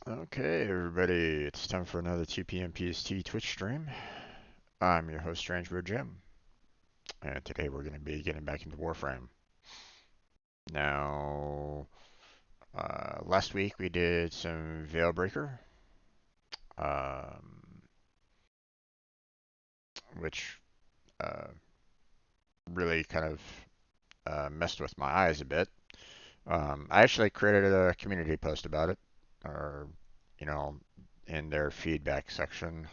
Okay, everybody, it's time for another 2 p.m. PST Twitch stream. I'm your host, Strangebird Jim, and today we're going to be getting back into Warframe. Now, last week we did some Veilbreaker, um, which uh, really kind of messed with my eyes a bit. I actually created a community post about it, or, you know, in their feedback section.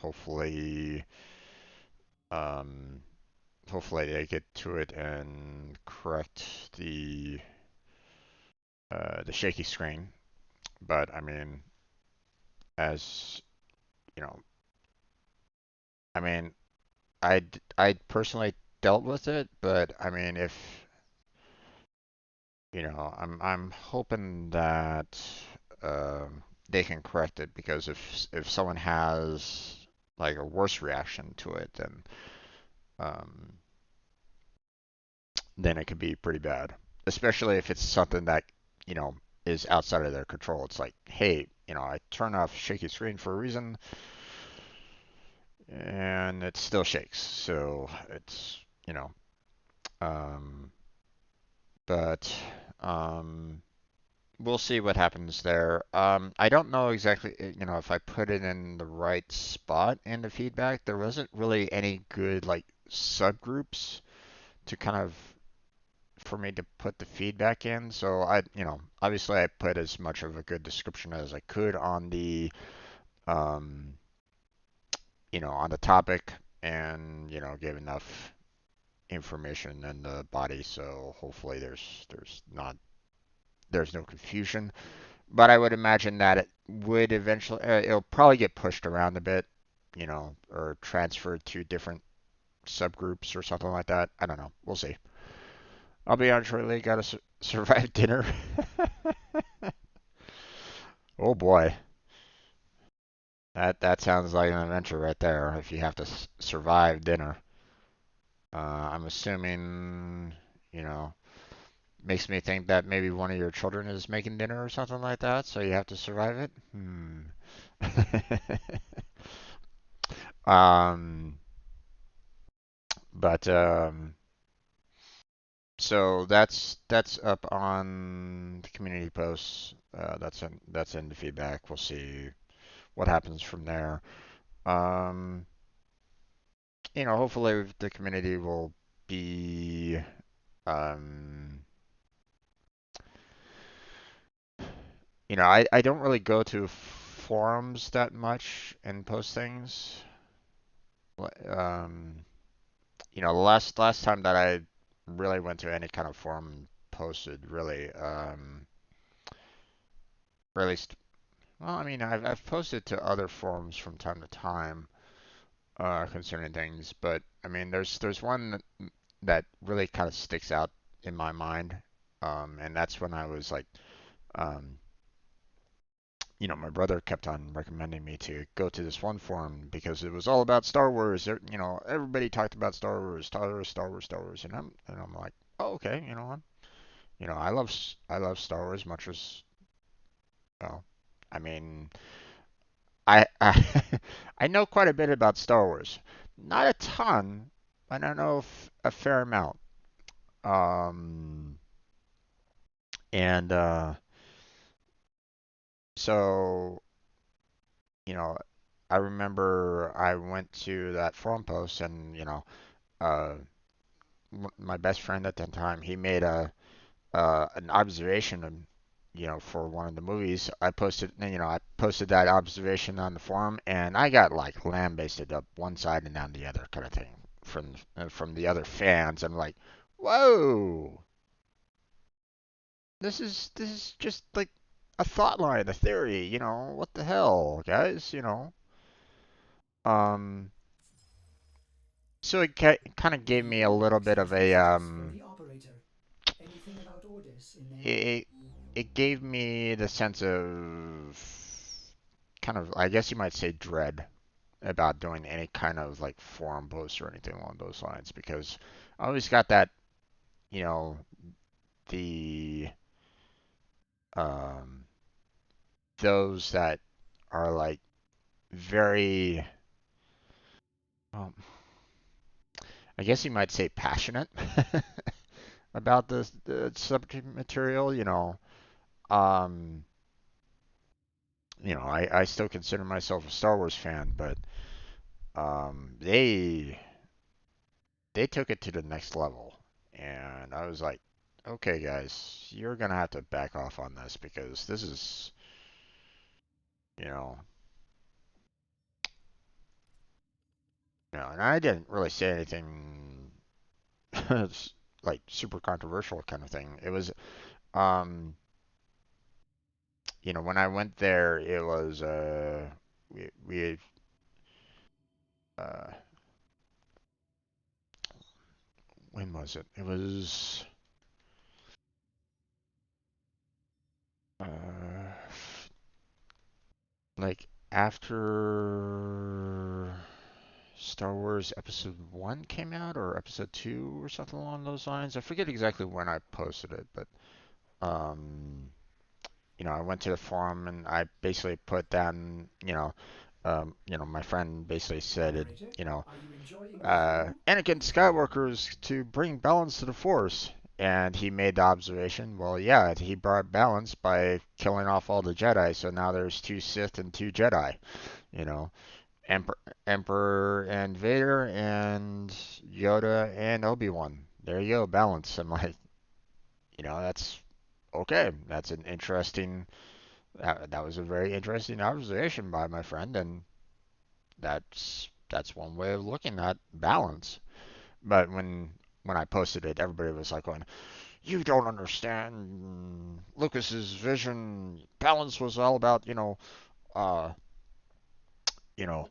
Um, hopefully they get to it and correct the shaky screen. But I mean, as you know, I mean, I personally dealt with it, but I mean, if I'm hoping that they can correct it, because if someone has like a worse reaction to it, um, then it could be pretty bad, especially if it's something that, you know, is outside of their control. It's like, hey, I turn off shaky screen for a reason and it still shakes. So it's, you know, um, but we'll see what happens there. I don't know exactly, if I put it in the right spot in the feedback. There wasn't really any good like subgroups to kind of for me to put the feedback in. So obviously I put as much of a good description as I could on um, on the topic, and, gave enough information in the body. So hopefully there's no confusion. But I would imagine that it would eventually, it'll probably get pushed around a bit, or transferred to different subgroups or something like that. I don't know. We'll see. I'll be on shortly. Gotta survive dinner. Oh boy. That sounds like an adventure right there. If you have to survive dinner, I'm assuming, you know, makes me think that maybe one of your children is making dinner or something like that, so you have to survive it. um, but so that's up on the community posts. That's in the feedback. We'll see what happens from there. Um, hopefully the community will be um, I don't really go to forums that much and post things. Um, the last time that I really went to any kind of forum and posted, really, or at least, well, I mean, I've posted to other forums from time to time concerning things, but I mean, there's one that really kind of sticks out in my mind, and that's when I was like, um, my brother kept on recommending me to go to this one forum because it was all about Star Wars. Everybody talked about Star Wars, Star Wars, Star Wars, Star Wars, and I'm like, oh, okay, I love Star Wars much as, well, I mean, I I know quite a bit about Star Wars, not a ton, but I know a fair amount. Um, and so you know, I remember I went to that forum post, and uh, my best friend at that time, he made an observation, for one of the movies. I posted that observation on the forum, and I got like lambasted up one side and down the other kind of thing from the other fans. I'm like, whoa, this is just like a thought line, a theory. What the hell, guys? Um, so it kind of gave me a little bit of a it it gave me the sense of kind of, I guess you might say, dread about doing any kind of like forum post or anything along those lines, because I always got that, you know the um those that, are like very, um, I guess you might say passionate about the subject material. Um, I still consider myself a Star Wars fan, but they took it to the next level, and I was like, okay, guys, you're gonna have to back off on this because this is, you know, and I didn't really say anything like super controversial kind of thing. It was, um, when I went there, it was we uh when was it? It was uh like after Star Wars Episode 1 came out or Episode 2 or something along those lines. I forget exactly when I posted it, but um I went to the forum and I basically put down, my friend basically said, Moderator, you know, are you enjoying the view? Anakin Skywalker is to bring balance to the Force. And he made the observation, well, yeah, he brought balance by killing off all the Jedi, so now there's two Sith and two Jedi, you know, Emperor, Emperor and Vader and Yoda and Obi-Wan. There you go, balance. I'm like, that's okay. That's an interesting, that was a very interesting observation by my friend, and that's one way of looking at balance. But when I posted it, everybody was like going, "You don't understand Lucas's vision. Balance was all about uh, you know,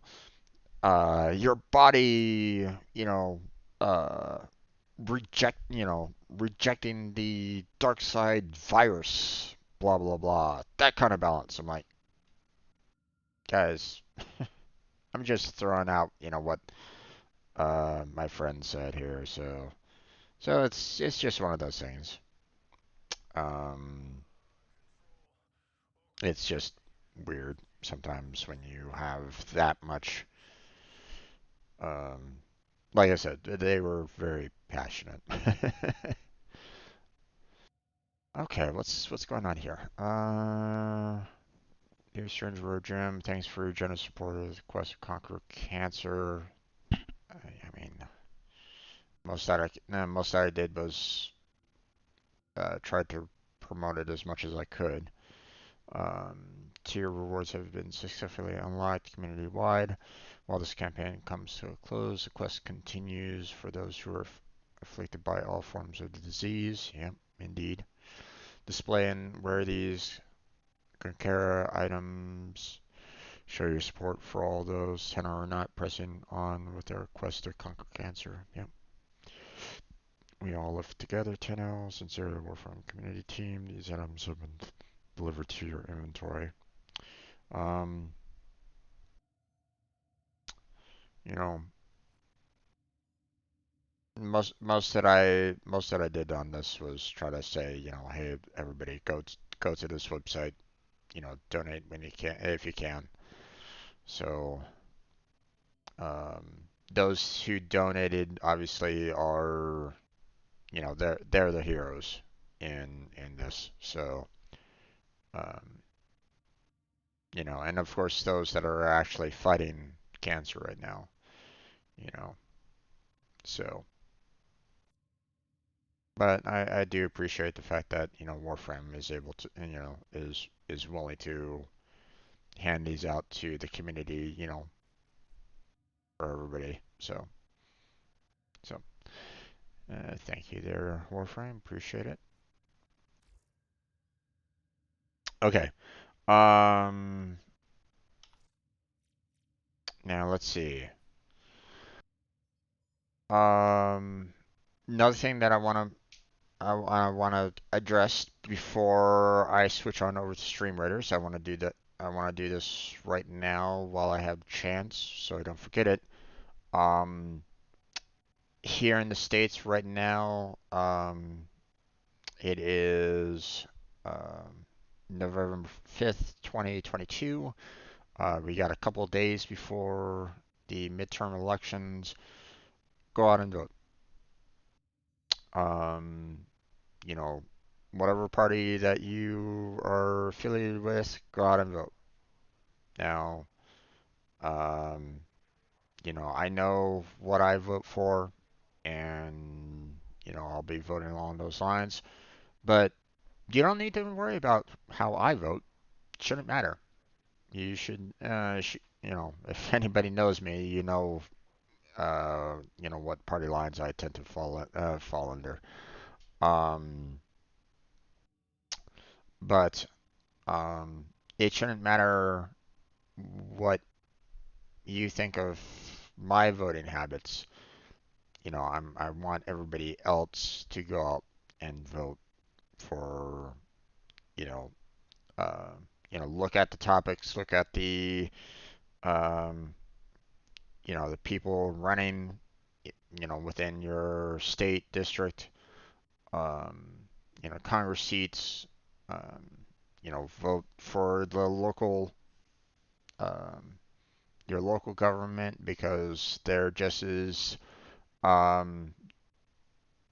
your body, uh, rejecting the dark side virus, blah blah blah. That kind of balance." I'm like, guys, I'm just throwing out, what my friend said here. So it's just one of those things. Um, it's just weird sometimes when you have that much. Um, like I said, they were very passionate. Okay, what's going on here? Dear Strange Road Jim, thanks for your generous support of the quest to conquer cancer. I mean, most that I did was tried to promote it as much as I could. Tier rewards have been successfully unlocked community-wide. While this campaign comes to a close, the quest continues for those who are afflicted by all forms of the disease. Yep, indeed. Display and wear these Conquera items. Show your support for all those 10 are not pressing on with their quest to conquer cancer. Yep. We all live together, Tenno. Sincerely, Warframe community team. These items have been delivered to your inventory. Um, you know, most that I did on this was try to say, hey, everybody, go to this website, donate when you can, if you can. So, those who donated obviously are, they're the heroes in this. So, um, and of course those that are actually fighting cancer right now, you know. So, but I do appreciate the fact that Warframe is able to, is willing to hand these out to the community, for everybody. So thank you there, Warframe. Appreciate it. Okay. Um. Now let's see. Um. Another thing that I want to address before I switch on over to Stream Raiders. I want to do that. I want to do this right now while I have chance, so I don't forget it. Um. Here in the States right now, it is um, November 5th, 2022. We got a couple days before the midterm elections. Go out and vote. Um, you know, whatever party that you are affiliated with, go out and vote. Now, um, I know what I vote for, and I'll be voting along those lines. But you don't need to worry about how I vote. It shouldn't matter. You should, if anybody knows me, what party lines I tend to fall under. Um, but it shouldn't matter what you think of my voting habits. I want everybody else to go out and vote for, you know, uh, look at the topics, look at um, the people running, within your state district, um, Congress seats, um, vote for the um, your local government because they're just as um,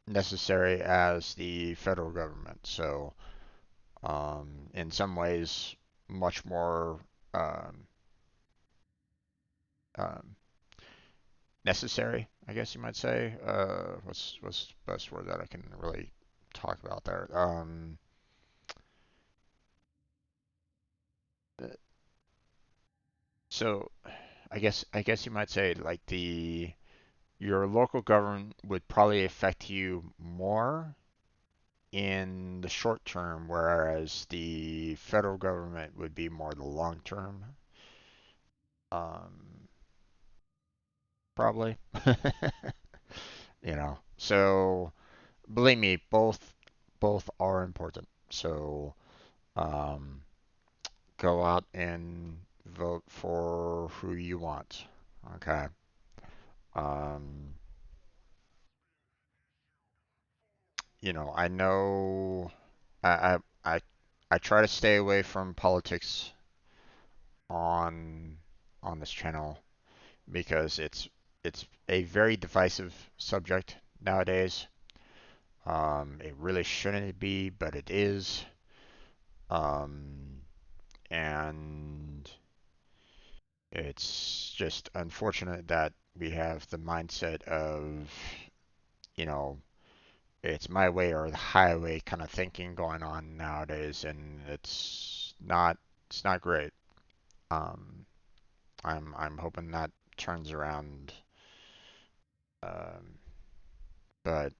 necessary as the federal government. So, in some ways, much more um, um, necessary, I guess you might say. What's the best word that I can really talk about there? Uh, so I guess you might say like the your local government would probably affect you more in the short term, whereas the federal government would be more the long term. Um, Probably. So believe me, both are important. So um, go out and vote for who you want. Okay. Um, I know I I I I try to stay away from politics on on this channel because it's a very divisive subject nowadays. It really shouldn't be, but it is. Um, and it's just unfortunate that we have the mindset of, you know, it's my way or the highway kind of thinking going on nowadays, and it's not great. Um, I'm hoping that turns around, um, but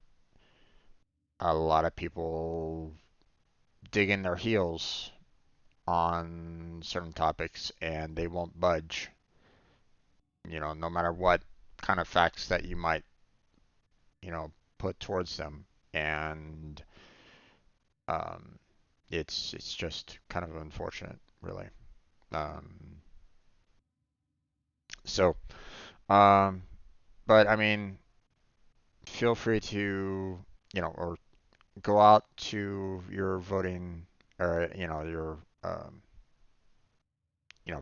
a lot of people dig in their heels on certain topics and they won't budge, no matter what kind of facts that you might, put towards them. And um, it's just kind of unfortunate, really. Um, so, um, but I mean, feel free to, or go out to your voting, or your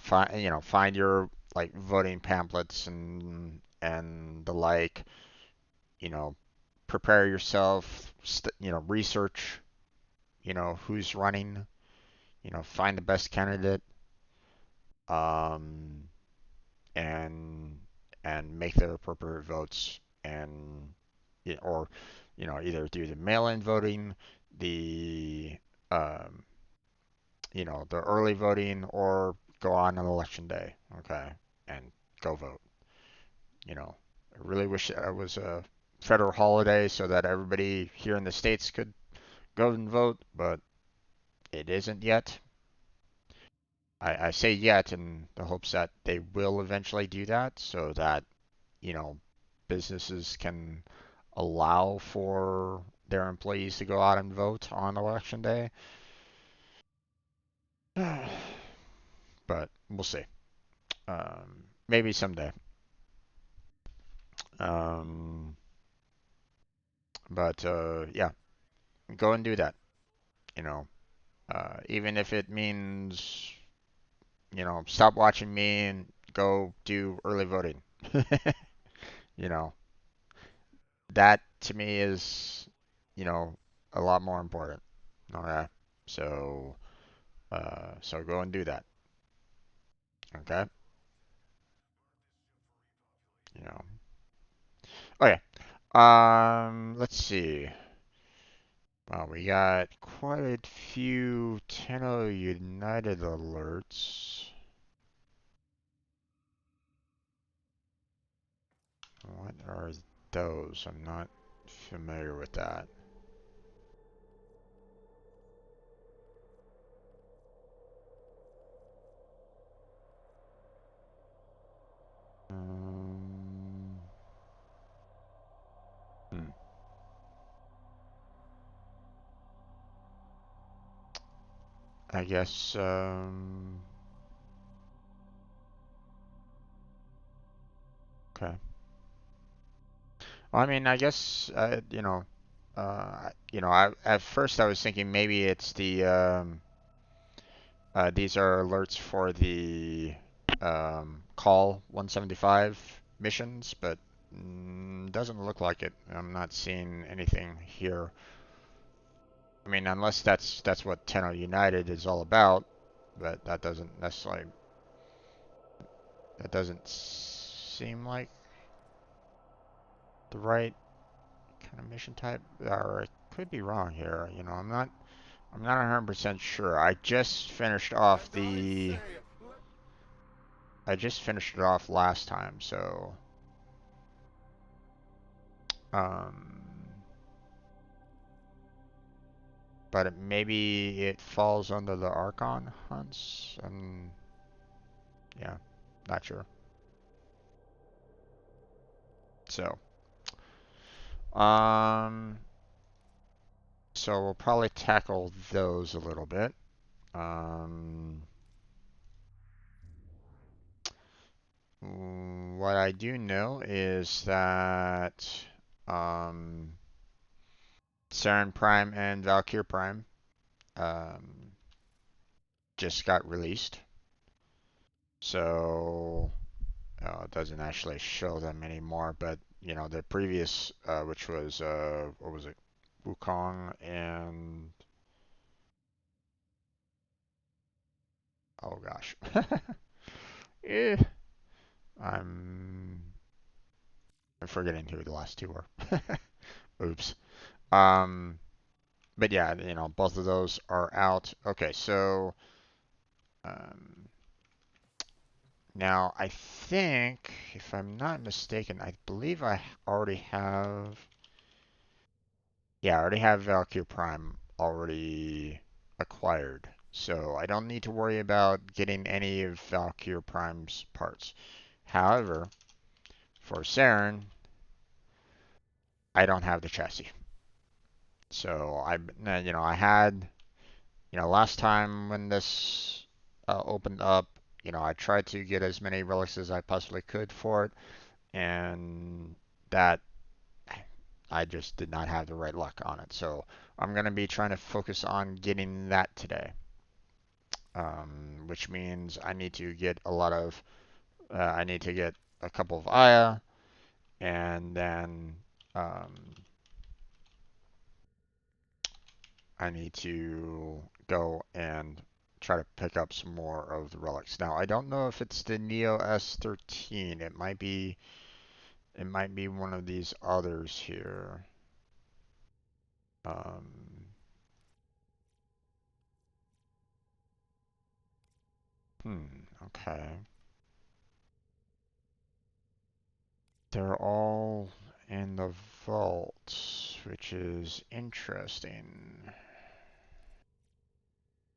find your like voting pamphlets and the like. You know, prepare yourself. Research. Who's running. Find the best candidate. Um, and make the appropriate votes and or either do the mail-in voting, the um, the early voting, or go on election day. Okay, and go vote. I really wish it was a federal holiday so that everybody here in the states could go and vote, but it isn't yet. I say yet in the hopes that they will eventually do that so that, you know, businesses can allow for their employees to go out and vote on election day. But we'll see. Maybe someday. Um, but yeah, go and do that. You know, even if it means you know, stop watching me and go do early voting. You know, that to me is, you know, a lot more important. Okay. So, so go and do that. Okay. You know. Okay. Let's see. Well, we got quite a few Tenno United alerts. What are those? I'm not familiar with that. Um, hmm. I guess, okay. Well, I mean, I guess, at first I was thinking maybe it's these are alerts for the, call 175 missions, but doesn't look like it. I'm not seeing anything here. I mean, unless that's what Tenno United is all about, but that doesn't seem like the right kind of mission type. Or I could be wrong here. You know, I'm not 100% sure. I just finished it off last time, so um, but maybe it falls under the Archon hunts, and yeah, not sure. So, um, so we'll probably tackle those a little bit. Um, what I do know is that um, Saren Prime and Valkyr Prime um, just got released, so it doesn't actually show them anymore. But you know, the previous, which was what was it, Wukong and oh gosh, eh, I'm I'm forgetting who the last two were. Oops. Um, but yeah, you know, both of those are out. Okay, so um, now I think, if I'm not mistaken, I believe I already have. Yeah, I already have Valkyrie Prime already acquired, so I don't need to worry about getting any of Valkyrie Prime's parts. However, for Saren, I don't have the chassis. So I had, last time when this opened up, I tried to get as many relics as I possibly could for it, and that I just did not have the right luck on it. So I'm gonna be trying to focus on getting that today, which means I need to get a couple of Aya, and then um, I need to go and try to pick up some more of the relics. Now, I don't know if it's the Neo S13. It might be one of these others here. Um, okay. They're all in the vault, which is interesting.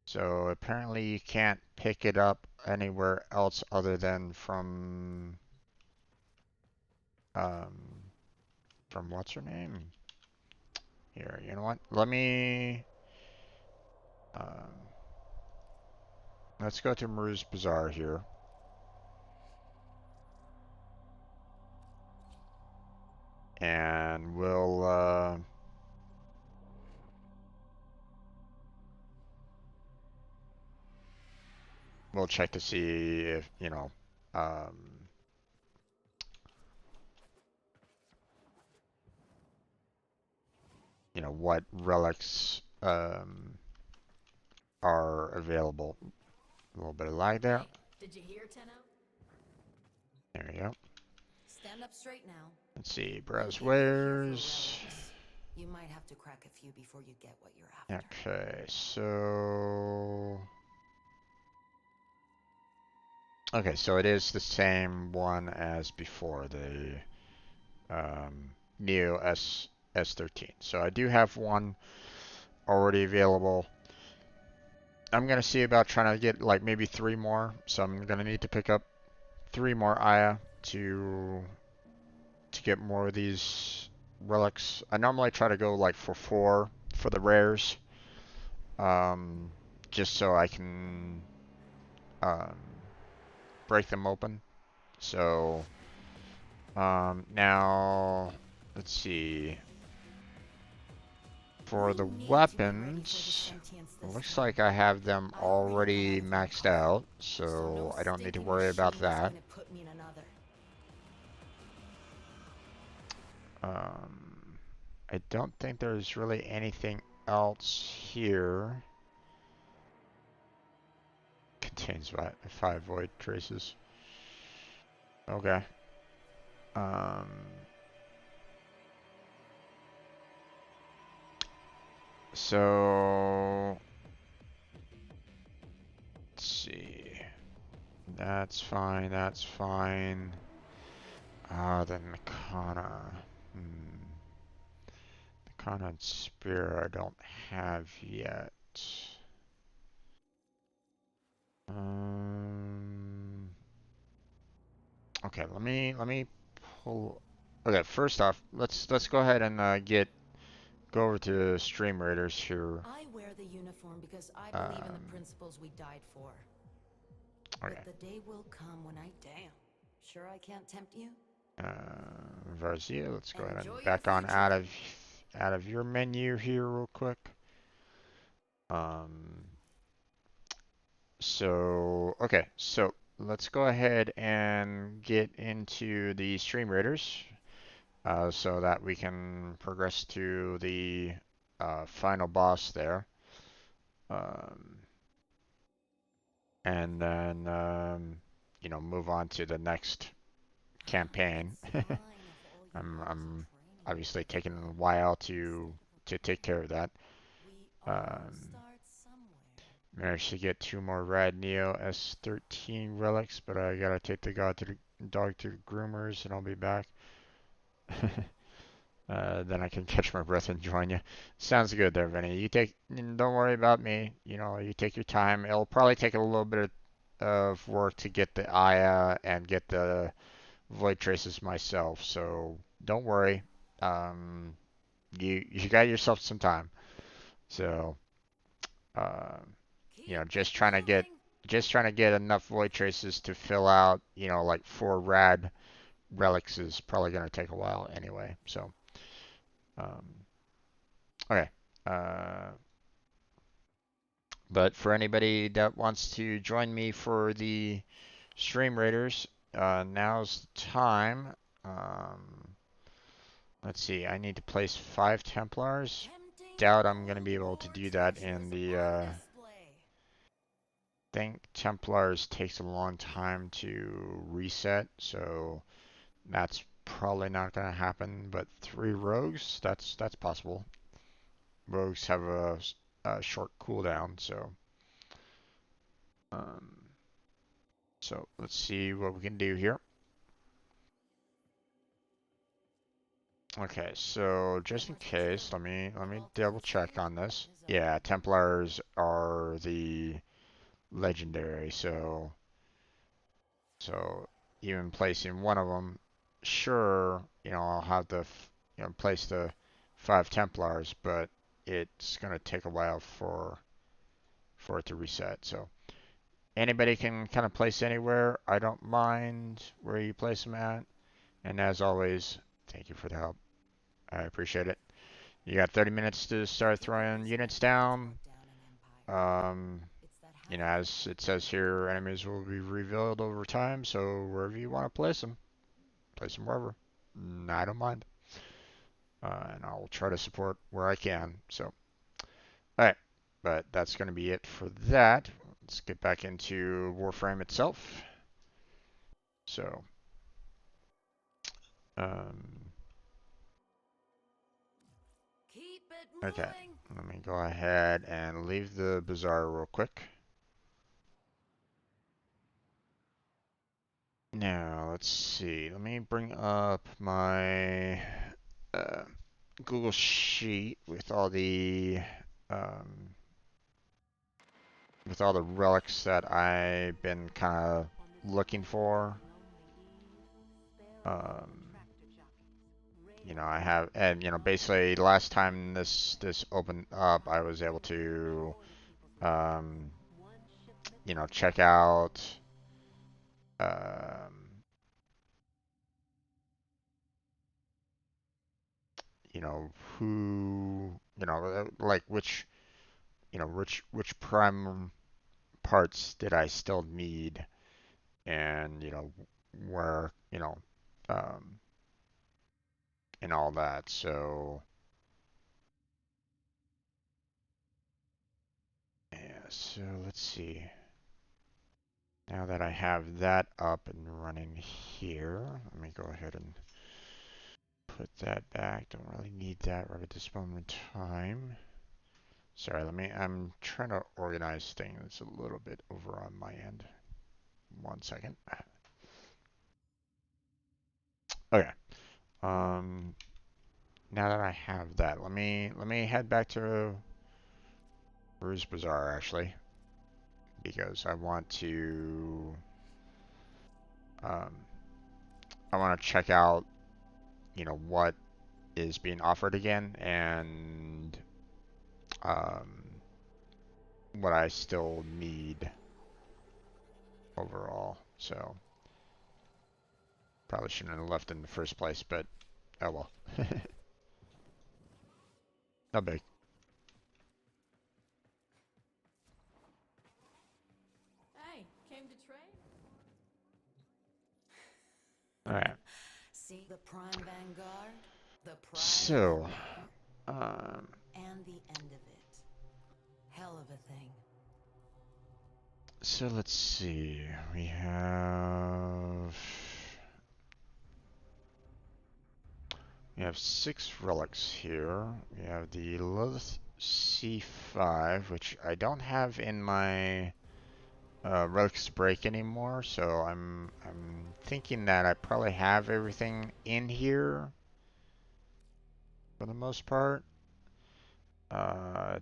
So apparently you can't pick it up anywhere else other than um from what's her name? Here, you know what? Um, let's go to Maru's Bazaar here, and we'll check to see if, what relics are available. A little bit of lag there. Hey, did you hear, Tenno? There we go. Stand up straight now. Let's see, We'll browse keep you here for wares. relics. You might have to crack a few before you get what you're after. Okay, so... Okay, so it is the same one as before, the Neo S13. So I do have one already available. I'm gonna see about trying to get like maybe 3 more. So I'm gonna need to pick up 3 more Aya to get more of these relics. I normally try to go like for 4 for the rares, just so I can um, break them open. So now let's see. For the weapons, it looks like I have them already maxed out, so I don't need to worry about that. I don't think there's really anything else here. Contains what? 5 void traces. Okay. Um, so let's see. That's fine. That's fine. The Nakana. Nakana and Spear I don't have yet. Okay, let me pull. Okay, first off, let's go ahead and go over to Stream Raiders here. I wear the uniform because I believe in the principles we died for. Okay. But the day will come when I damn. Sure I can't tempt you? Varzia, let's go ahead Enjoy and your back on future. out of your menu here real quick. Um, okay, so let's go ahead and get into the Stream Raiders, so that we can progress to the final boss there. Um, and then, move on to the next campaign. I'm obviously taking a while to take care of that. Managed to get 2 more Rad Neo S13 relics, but I gotta take the dog to the groomers, and I'll be back. Then I can catch my breath and join you. Sounds good there, Vinny. Don't worry about me. You take your time. It'll probably take a little bit of work to get the Aya and get the void traces myself, so don't worry. Um, you got yourself some time. So, um, just trying to get enough void traces to fill out, like 4 rad relics is probably gonna take a while anyway. So, um, okay. Uh, but for anybody that wants to join me for the Stream Raiders, now's the time. Um, let's see, I need to place 5 Templars. Doubt I'm going to be able to do that in the, think Templars takes a long time to reset, so that's probably not going to happen, but 3 Rogues, that's possible. Rogues have a short cooldown, um, so let's see what we can do here. Okay, so just in case, let me double check on this. Yeah, Templars are the legendary, so even placing one of them, sure, I'll have to place the 5 Templars, but it's gonna take a while for it to reset. So anybody can kind of place anywhere. I don't mind where you place them at. And as always, thank you for the help. I appreciate it. You got 30 minutes to start throwing units down. You know, as it says here, enemies will be revealed over time, so wherever you want to place them wherever. I don't mind. And I'll try to support where I can. So, alright. But that's going to be it for that. Let's get back into Warframe itself. So, um, Keep it okay. moving. Let me go ahead and leave the bazaar real quick. Now, let's see. Let me bring up my uh, Google Sheet um, with all the relics that I've been kind of looking for. Um, you know, I have, and you know, basically last time this opened up, I was able to, um, you know, check out, um, you know, like which prime parts did I still need, and you know, where, um, and all that. So, yeah. So let's see. Now that I have that up and running here, let me go ahead and put that back. Don't really need that right at this moment in time. Sorry, I'm trying to organize things a little bit over on my end. 1 second. Okay. Um, Now that I have that, let me head back to Ruse Bazaar actually, because um, I want to check out, you know, what is being offered again, and um, what I still need overall. So probably shouldn't have left in the first place, but oh well. Not big. Hey, came to trade? All right. See the Prime Vanguard? The pride of So, Empire? um, And the end of it. Hell of a thing. so let's see. We have 6 relics here. We have the Lilith C5, which I don't have in my relics break anymore, so I'm thinking that I probably have everything in here for the most part.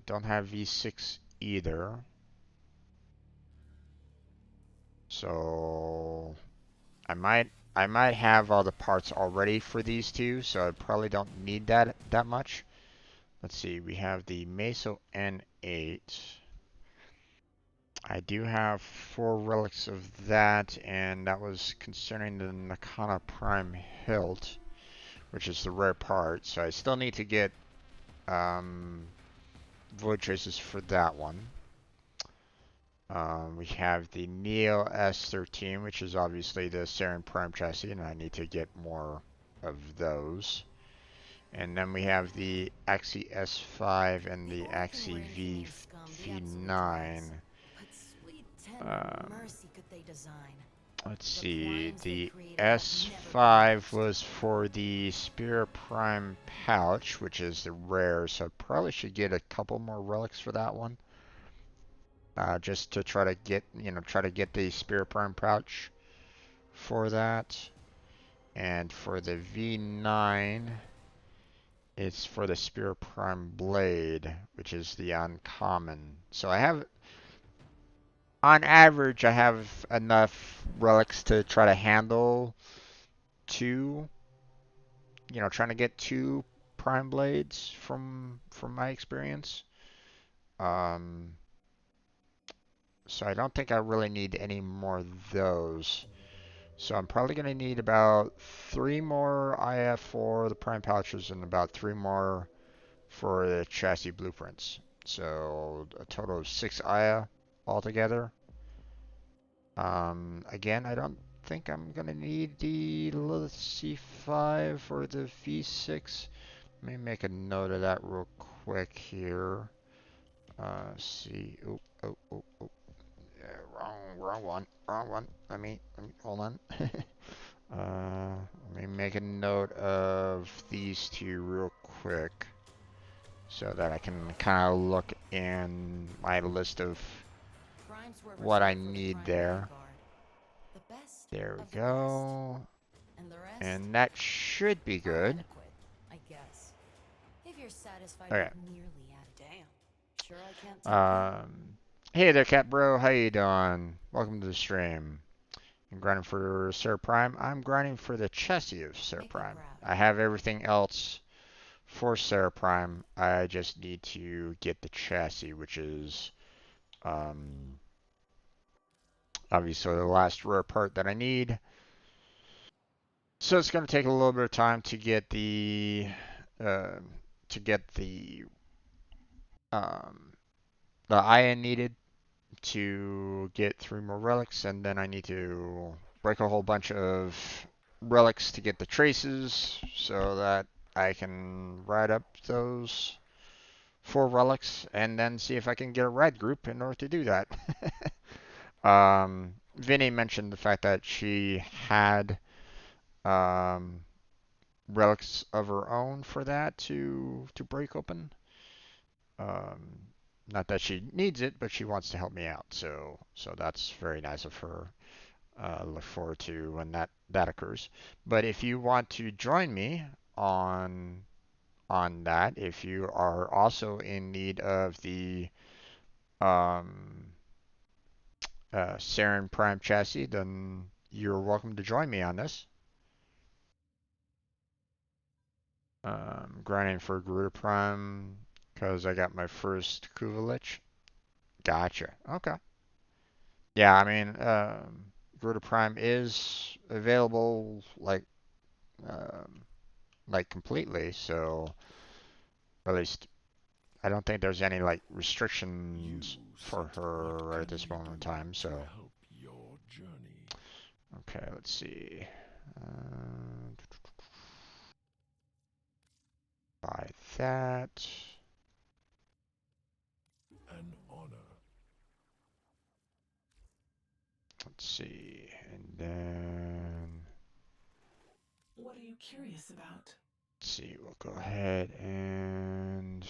Don't have V6 either. So I might have all the parts already for these two, so I probably don't need that much. Let's see, we have the Meso N8. I do have 4 relics of that, and that was concerning the Nakana Prime Hilt, which is the rare part. So I still need to get void traces for that one. We have the Neo S13, which is obviously the Saren Prime chassis, and I need to get more of those. And then we have the Axie S5 and The the Orphan Axie were inhumane scum, the absolute dregs. V9. But sweet tender Um, mercy could they design. let's The see, primes they the created have never been S5 matched. was for the Spear Prime pouch, which is the rare, so I probably should get a couple more relics for that one. Just to try to get the Spear Prime pouch for that. And for the V9, it's for the Spear Prime Blade, which is the uncommon. So on average, I have enough relics to try to handle two, trying to get 2 Prime Blades from my experience. Um, so I don't think I really need any more of those. So I'm probably going to need about 3 more IF for the Prime Pouches and about 3 more for the chassis blueprints. So a total of 6 IA. altogether. Again, I don't think I'm gonna need the C5 or the V6. Let me make a note of that real quick here. See. Oh, oh, oh, oh. Yeah, wrong one. Wrong one. Let me hold on. Let me make a note of these two real quick so that I can kind of look in my list of Crimes were what I reserved for the need crime there. vanguard. The best There we of the best. go. And the rest? And that should be Are good. adequate, I guess. If you're satisfied Okay. with merely damn. Sure I can't tempt you? Um, hey there, Cat Bro. How you doing? Welcome to the stream. I'm grinding for Sir Prime. I'm grinding for the chassis of Sir Make me Prime. proud. I have everything else for Sir Prime. I just need to get the chassis, which is um, obviously the last rare part that I need. So it's going to take a little bit of time uh, to get um, the iron needed to get 3 more relics, and then I need to break a whole bunch of relics to get the traces so that I can ride up those 4 relics and then see if I can get a ride group in order to do that. Vinny mentioned the fact that she had um, relics of her own for that to break open. Um, Not that she needs it, but she wants to help me out. So that's very nice of her. Look forward to when that occurs. But if you want to join me on that, if you are also in need of the um, Saren Prime chassis, then you're welcome to join me on this. Grinding for Garuda Prime because I got my first Kuvalich. Gotcha. Okay. Yeah, I mean, Garuda Prime is available um, like completely, so at least I don't think there's any like You restrictions for said, "What her right at can this we moment do in time. to So, help your journey?" okay, let's see. Uh, Buy that. An honor. Let's see, and then What are you curious about? let's see. We'll go ahead and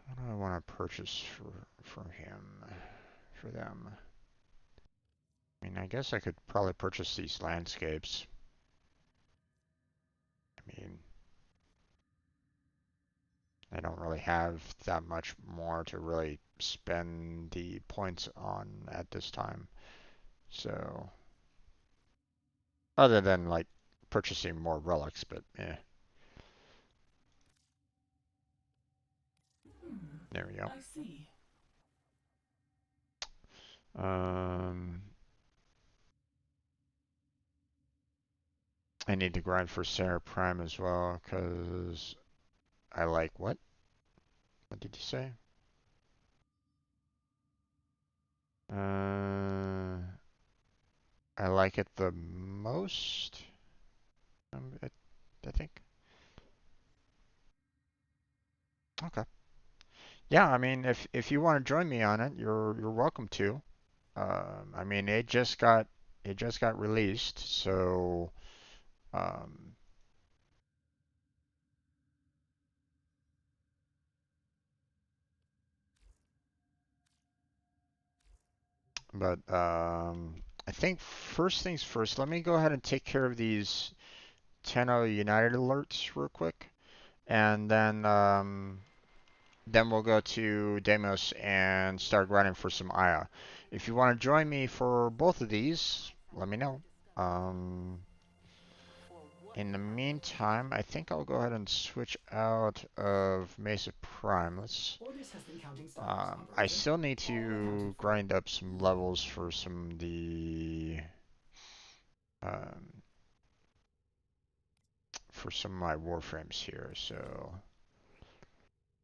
what do I want to purchase for him for them? I mean, I guess I could probably purchase these landscapes. I mean, I don't really have that much more to really spend the points on at this time. So, other than like purchasing more relics, but eh, there we go. I see. Um, I need to grind for Sarah Prime as well because I like what? What did you say? Uh, I like it the most. I think. Okay. Yeah, I mean, if you want to join me on it, you're welcome to. I mean, it just got released, so um, but I think first things first, let me go ahead and take care of these 10 United alerts real quick, and then we'll go to Deimos and start running for some Aya. If you want to join me for both of these, let me know. Um, In the meantime, I think I'll go ahead and switch out of Mesa Prime. Orders has been counting stars, I operator. still need All to accounted for. grind up some levels for um, some of my Warframes here. So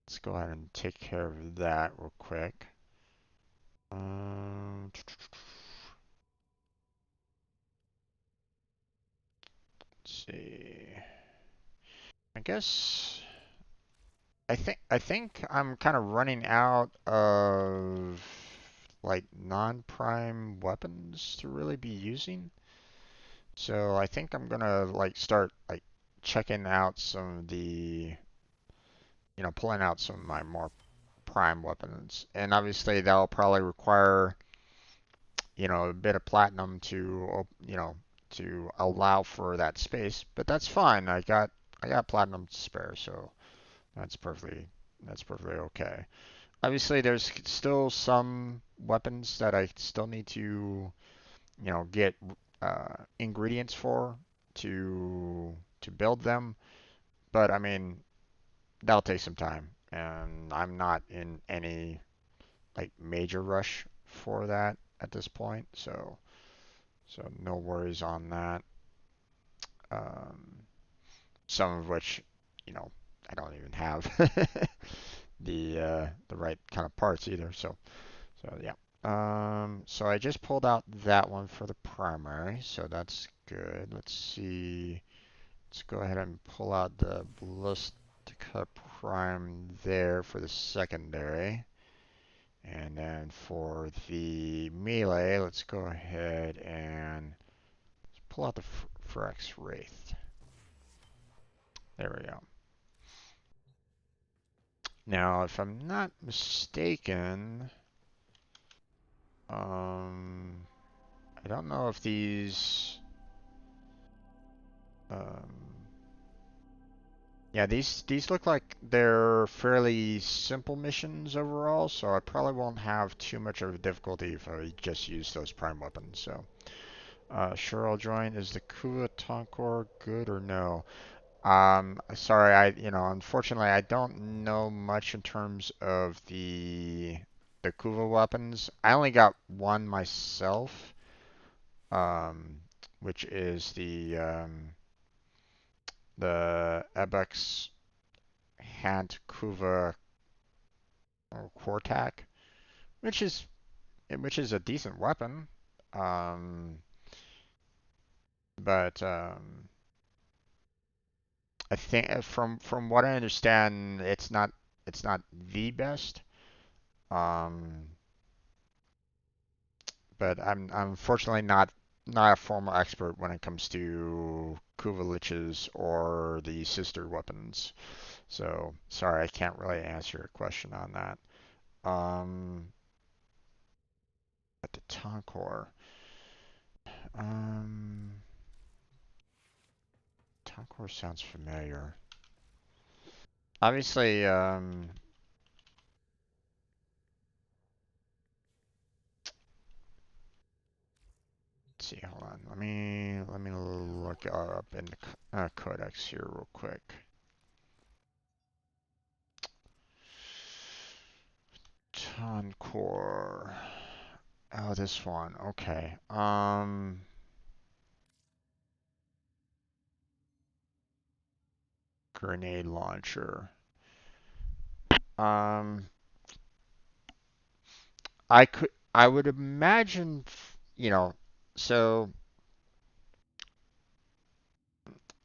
let's go ahead and take care of that real quick. Let's see. I guess I think I'm kind of running out of like non-prime weapons to really be using. So I think I'm gonna like start like checking out some of the, pulling out some of my more prime weapons. And obviously that'll probably require, a bit of platinum to allow for that space. But that's fine. I got platinum to spare, so that's perfectly that's perfectly okay. Obviously, there's still some weapons that I still need to, get ingredients for to build them. But I mean, that'll take some time, and I'm not in any like major rush for that at this point. So no worries on that. Um, some of which, you know, I don't even have the right kind of parts either. So yeah. So I just pulled out that one for the primary, so that's good. Let's see. Let's go ahead and pull out the Ballistica Prime there for the secondary. And then for the melee, let's go ahead and pull out the Phyrex Wraith. There we go. Now, if I'm not mistaken, I don't know if these, um, yeah, these look like they're fairly simple missions overall, so I probably won't have too much of a difficulty if I just use those prime weapons. So, sure, I'll join. Is the Kuva Tonkor good or no? Sorry, unfortunately, I don't know much in terms of the Kuva weapons. I only got one myself, um, which is the Ebex Hand Kuva Quartak, which is which is a decent weapon. Um, but I think from what I understand, it's not the best. Um, but I'm unfortunately not a formal expert when it comes to Kuvalich's or the sister weapons. So sorry, I can't really answer your question on that. Um, but the Tonkor, um, Tonkor sounds familiar. Obviously, let's see. Hold on. Let me look up in the codex here real quick. Tonkor. Oh, this one. Okay. Grenade launcher. Um, I would imagine, so,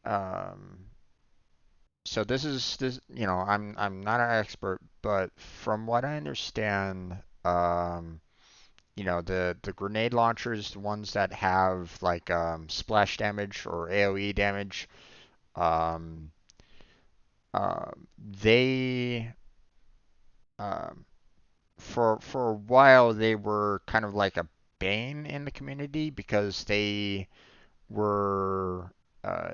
um, so I'm not an expert, but from what I understand, the grenade launchers, the ones that have like splash damage or AoE damage, um, they um, for a while they were kind of like a bane in the community because were uh,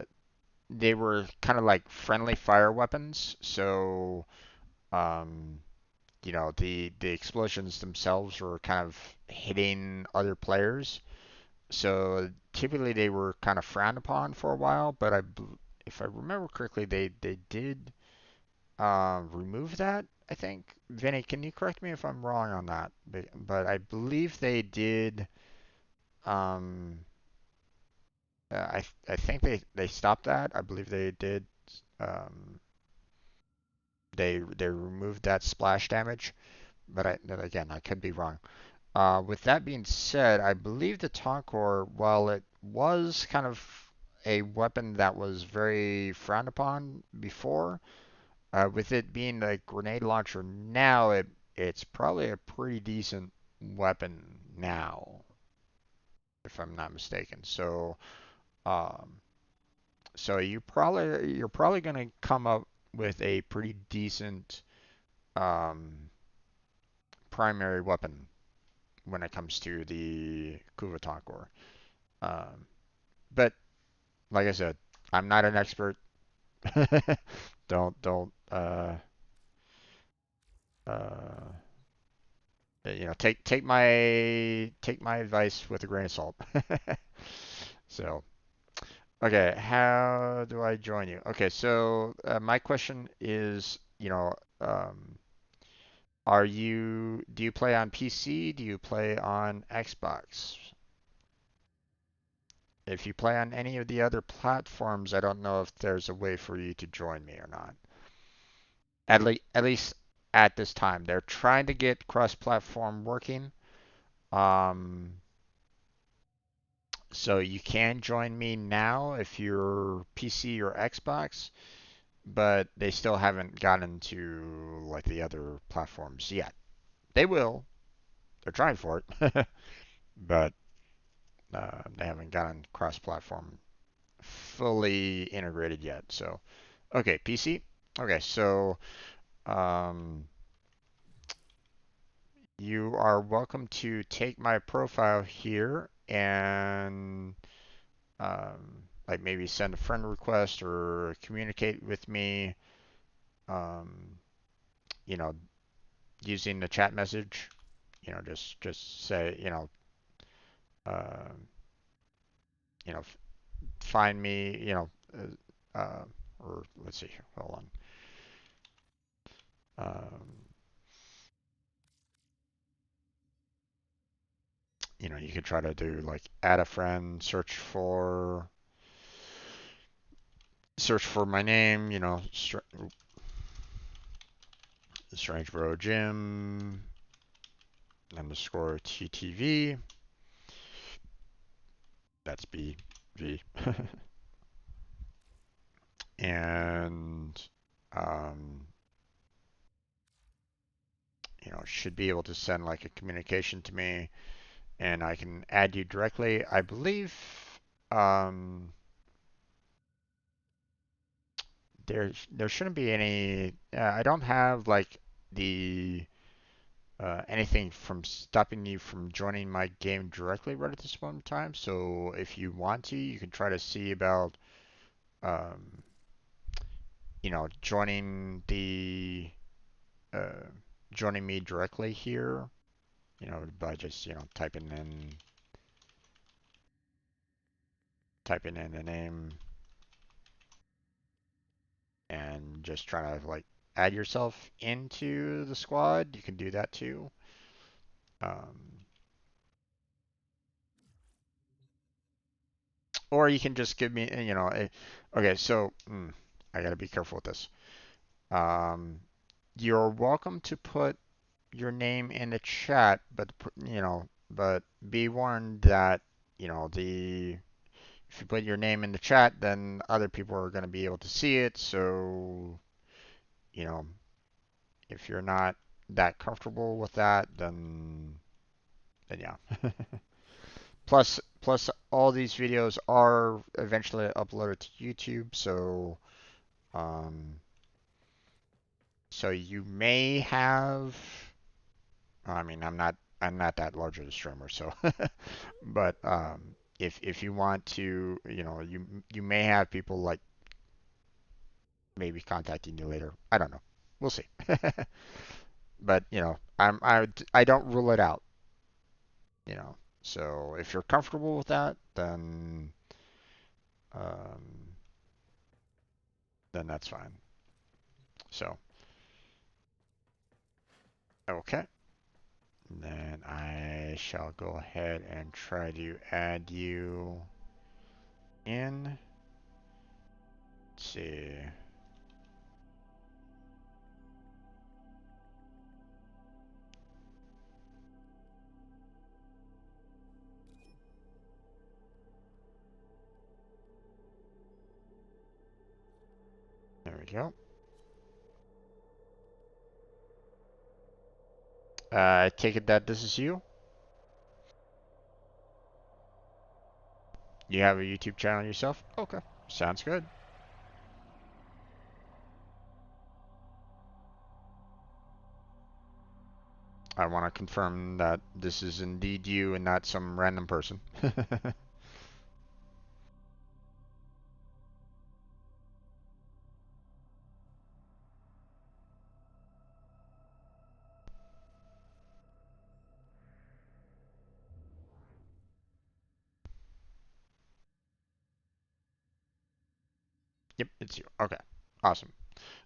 they were kind of like friendly fire weapons. So um, the explosions themselves were kind of hitting other players. So typically they were kind of frowned upon for a while, but if I remember correctly, they did remove that. I think. Vinny, can you correct me if I'm wrong on that? But I believe they did. Um, I think they stopped that. I believe they did. Um, they removed that splash damage, but then again, I could be wrong. With that being said, I believe the Tonkor, while it was kind of a weapon that was very frowned upon before, with it being a grenade launcher now, it's probably a pretty decent weapon now, if I'm not mistaken. Um, so you're probably gonna come up with a pretty decent primary weapon when it comes to the Kuva Tonkor. Um, but like I said, I'm not an expert. Don't uh, take my advice with a grain of salt. So, okay, how do I join you? Okay, so my question is, do you play on PC? Do you play on Xbox? If you play on any of the other platforms, I don't know if there's a way for you to join me or not. At least at this time, they're trying to get cross-platform working. Um, so you can join me now if you're PC or Xbox, but they still haven't gotten to like the other platforms yet. They will. They're trying for it, but they haven't gotten cross-platform fully integrated yet. So, okay, PC. Okay, so um, you are welcome to take my profile here and like maybe send a friend request or communicate with me, um, you know, using the chat message. Just say, uh, you know, find me, or let's see here, hold on. You could try to do like add a friend, search for my name, Strange Bro Jim underscore TTV. That's BV. And, um, should be able to send like a communication to me and I can add you directly. I believe, um, there shouldn't be any, I don't have like the anything from stopping you from joining my game directly right at this moment in time. So if you want to, you can try to see about, um, uh, joining me directly here, by just, typing in the name and just trying to like add yourself into the squad. You can do that too. Um, or you can just give me, okay, so I gotta be careful with this. Um, you're welcome to put your name in the chat, but be warned that, the if you put your name in the chat, then other people are going to be able to see it. So, you know, if you're not that comfortable with that, then yeah. Plus, all these videos are eventually uploaded to YouTube, um, so you may have. I mean, I'm not that large of a streamer, so but if you want to, you may have people like maybe contacting you later. I don't know. We'll see. But I don't rule it out. You know. So if you're comfortable with that, um, then that's fine. So okay. Then I shall go ahead and try to add you in. Let's see. There we go. I take it that this is you? You have a YouTube channel yourself? Okay, sounds good. I want to confirm that this is indeed you and not some random person. Yep, it's you. Okay, awesome.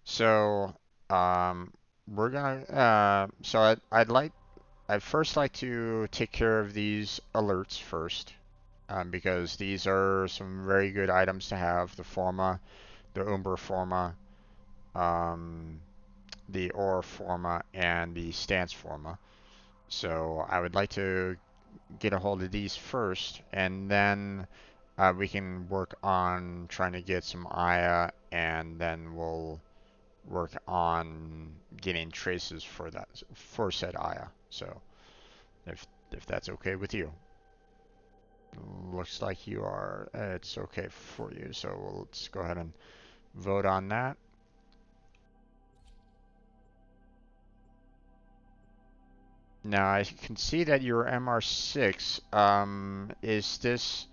So, we're gonna, so I'd first like to take care of these alerts first, because these are some very good items to have. The Forma, the Umbra Forma, um, the Aura Forma, and the Stance Forma. So I would like to get a hold of these first, and then we can work on trying to get some Aya, and then we'll work on getting traces for that for said Aya. So if that's okay with you. Looks like you are. It's okay for you. So let's go ahead and vote on that. Now I can see that you're MR6. Um, is this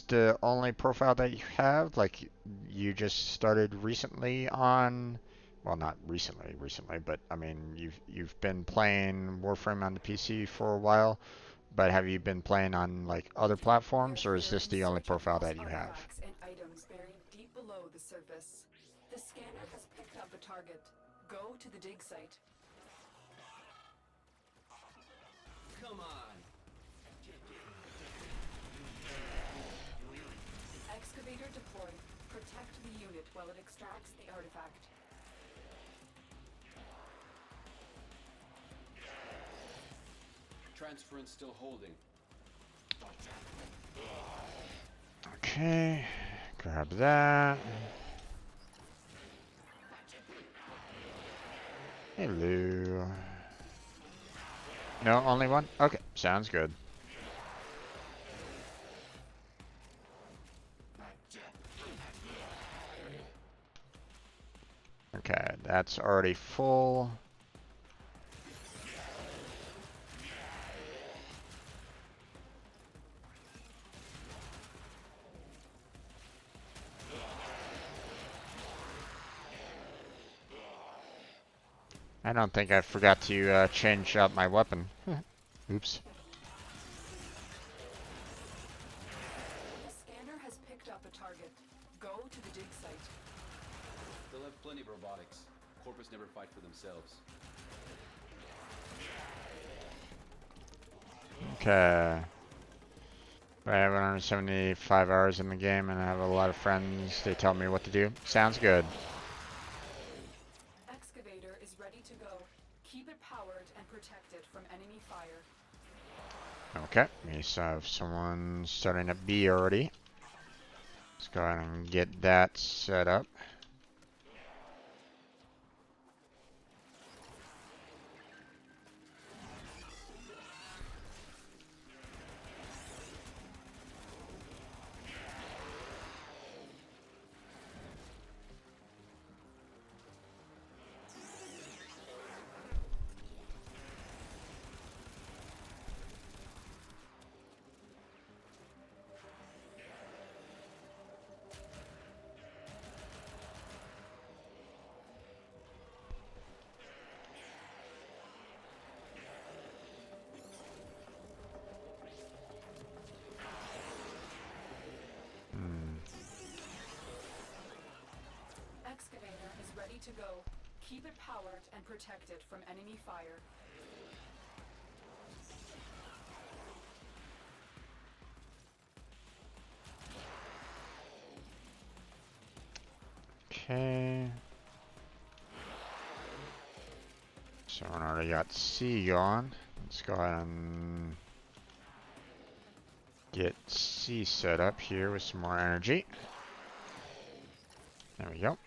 the only profile that you have? Like you just started recently on, well, not recently, but I mean you've been playing Warframe on the PC for a while, but have you been playing on like other platforms, or is We're this in the only search of profile lost that you have? artifacts and items buried deep below the surface. The scanner has picked up a target. Go to the dig site. Come on. Excavator deployed. Protect the unit while it extracts the artifact. Transference still holding. Okay, grab that. Hello. No, only one? Okay, sounds good. Okay, that's already full. I don't think I forgot to change out my weapon. Oops. The scanner has picked up a target. Go to the dig site. They'll have plenty of robotics. Corpus never fight for themselves. Okay. I have 175 hours in the game and I have a lot of friends. They tell me what to do. Sounds good. Excavator is ready to go. Keep it powered and protect it from enemy fire. Okay, we have someone starting at B already. Let's go ahead and get that set up. Excavator is ready to go. Keep it powered and protect it from enemy fire. Okay. So I already got C going. Let's go ahead and get C set up here with some more energy. There we go.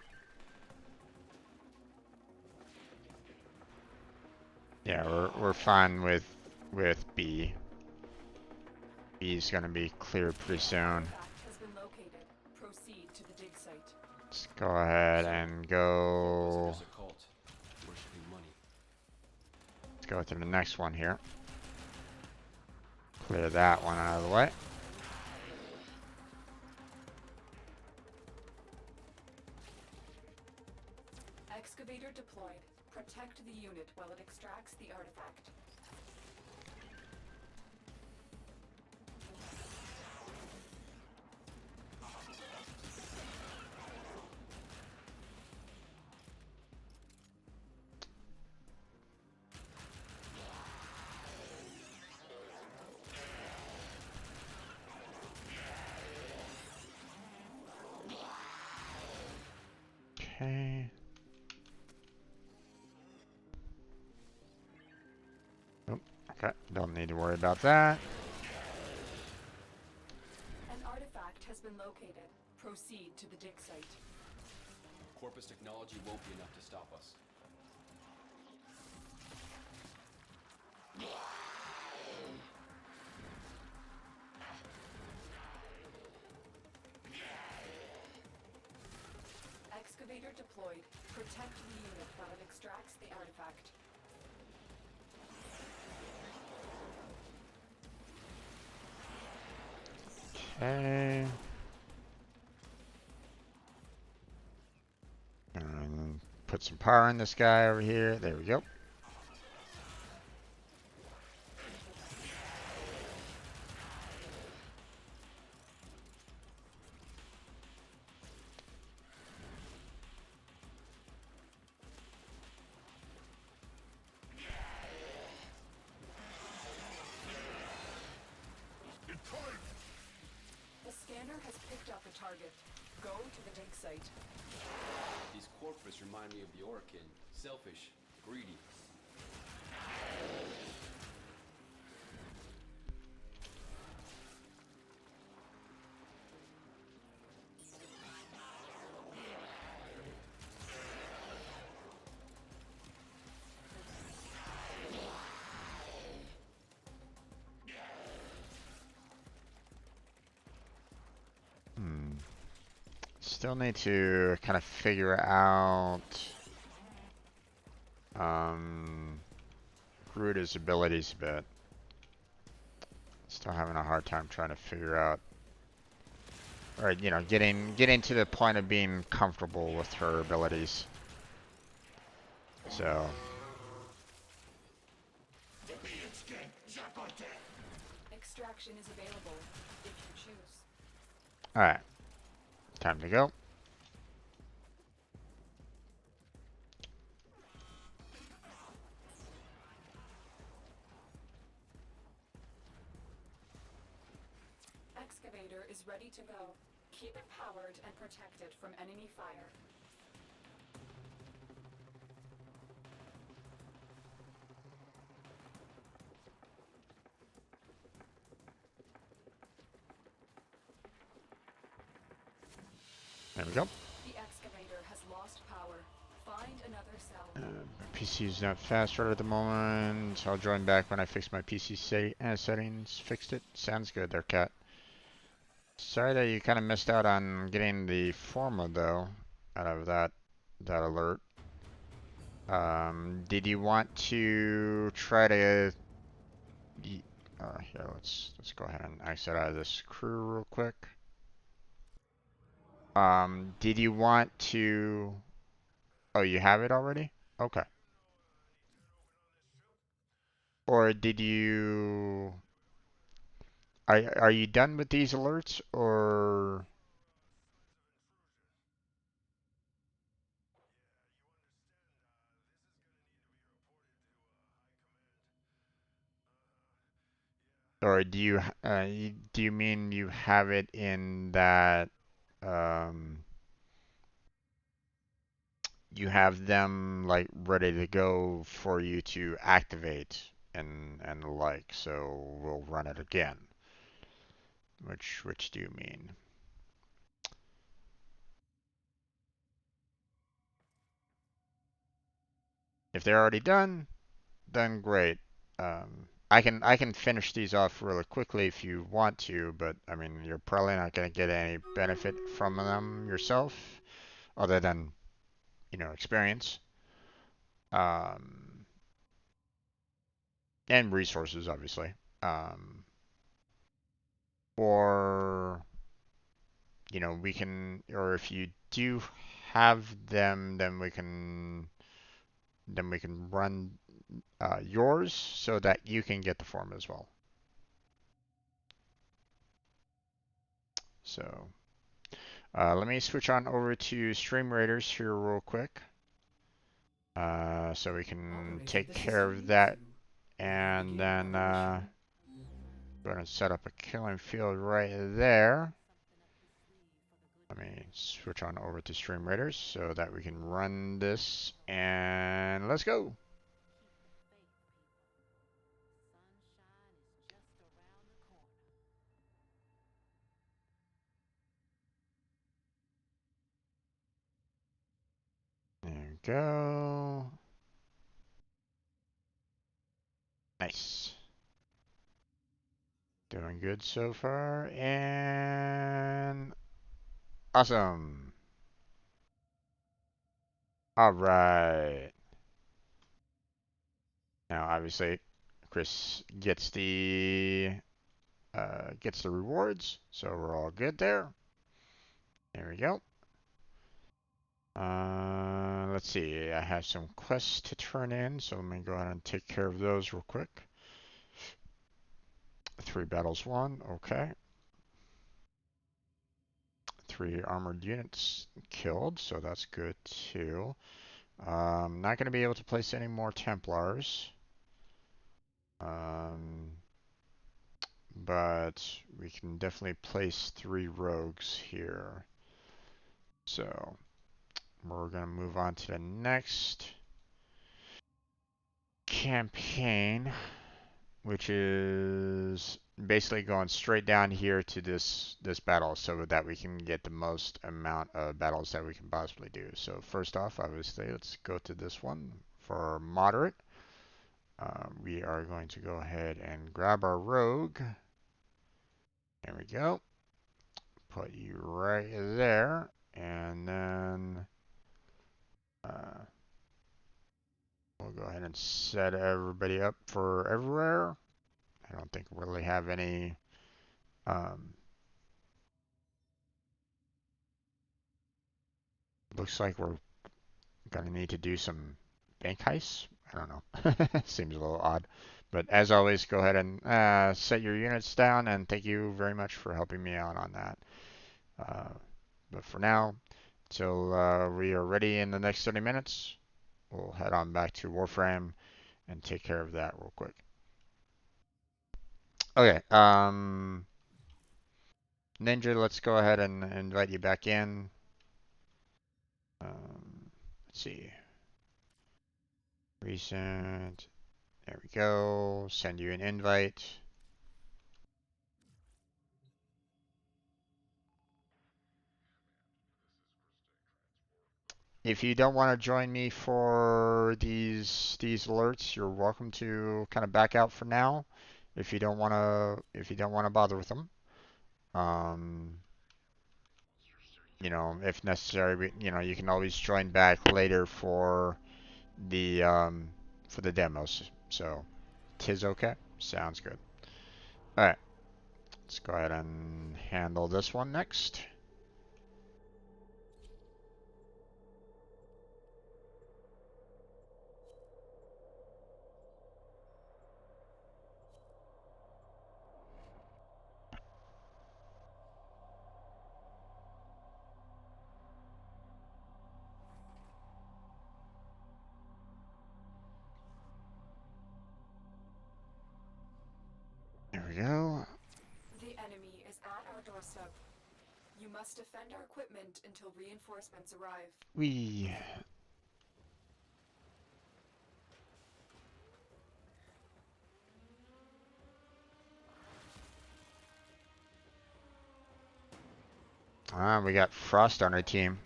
Yeah, we're fine with B. B is gonna be cleared pretty soon. Artifact has been located. Proceed to the dig site. Let's go ahead and go. There's a cult worshipping money. Let's go to the next one here. Clear that one out of the way. Excavator deployed. Protect the unit while it extracts the artifact. Okay. Oh, okay, don't need to worry about that. An artifact has been located. Proceed to the dig site. Corpus technology won't be enough to stop us. Excavator deployed. Protect the unit while it extracts the artifact. Okay. And put some power in this guy over here. There we go. The scanner has picked up a target. Go to the dig site. These corpus remind me of the Orokin. Selfish, greedy. Still need to kind of figure out Gruda's abilities a bit. Still having a hard time trying to figure out, or you know, getting to the point of being comfortable with her abilities. So. Extraction is available if you choose. All right, time to go. Excavator is ready to go. Keep it powered and protected from enemy fire. There we go. The excavator has lost power. Find another cell. My PC is not fast right at the moment. I'll join back when I fix my PC settings. Fixed it. Sounds good there, Cat. Sorry that you kind of missed out on getting the forma though out of that alert. Did you want to try to? Here, let's go ahead and exit out of this crew real quick. Did you want to? Oh, you have it already? Okay. Or did you? Are you done with these alerts or? Or do you mean you have it in that you have them like ready to go for you to activate and the like, so we'll run it again. Which do you mean? If they're already done, then great. I can finish these off really quickly if you want to, but I mean you're probably not going to get any benefit from them yourself, other than experience, um, and resources, obviously. Um, or we can, or if you do have them, then we can run yours so that you can get the form as well. So let me switch on over to Stream Raiders here real quick, so we can Operator, take this is care of that, VieniSu. and Begin then operation. going to set up a killing field right there. Let me switch on over to Stream Raiders so that we can run this, and let's go. There we go. Nice. Doing good so far, and awesome. All right. Now, obviously, Chris gets the rewards, so we're all good there. There we go. Let's see. I have some quests to turn in, so let me go ahead and take care of those real quick. 3 battles won. Okay. 3 armored units killed, so that's good too. Not going to be able to place any more Templars. But we can definitely place 3 rogues here. So we're going to move on to the next campaign, which is basically going straight down here to this battle so that we can get the most amount of battles that we can possibly do. So first off, obviously, let's go to this one for moderate. We are going to go ahead and grab our rogue. There we go. Put you right there, and then we'll go ahead and set everybody up for everywhere. I don't think we really have any looks like we're gonna need to do some bank heists. I don't know. Seems a little odd. But as always, go ahead and set your units down, and thank you very much for helping me out on that. But for now, till we are ready in the next 30 minutes, we'll head on back to Warframe and take care of that real quick. Okay, Ninja, let's go ahead and invite you back in. Let's see. Recent. There we go. Send you an invite. If you don't want to join me for these alerts, you're welcome to kind of back out for now. If you don't want to bother with them, um, if necessary, you can always join back later the um, for the demos. So, tis okay. Sounds good. All right, let's go ahead and handle this one next. There we go. The enemy is at our doorstep. You must defend our equipment until reinforcements arrive. We we got Frost on our team.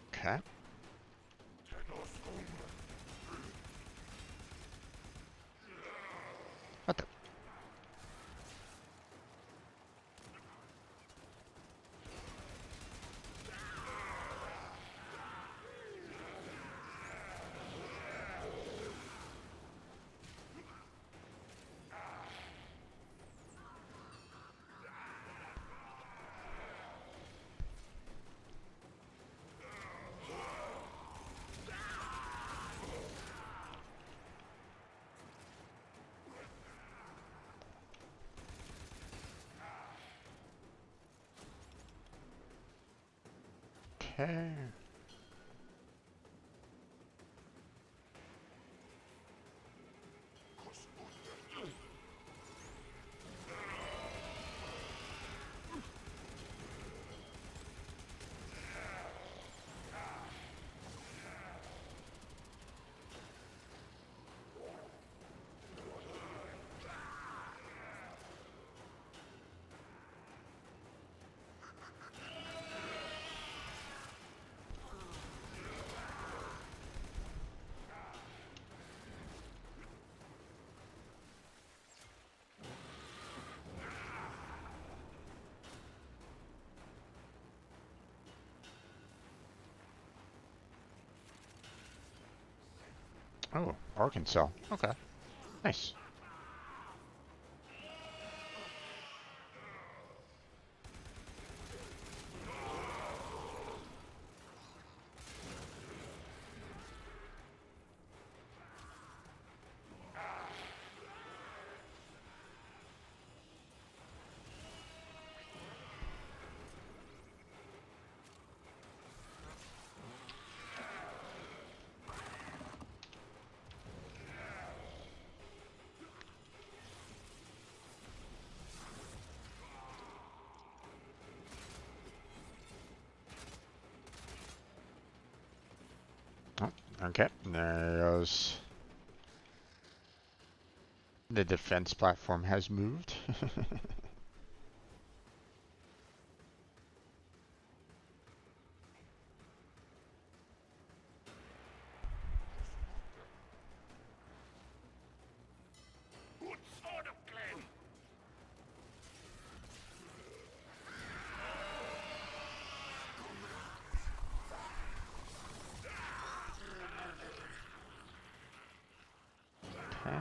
Okay. Okay. Oh, Arkansas. Okay. Nice. Oh, okay. There goes. The defense platform has moved. Okay.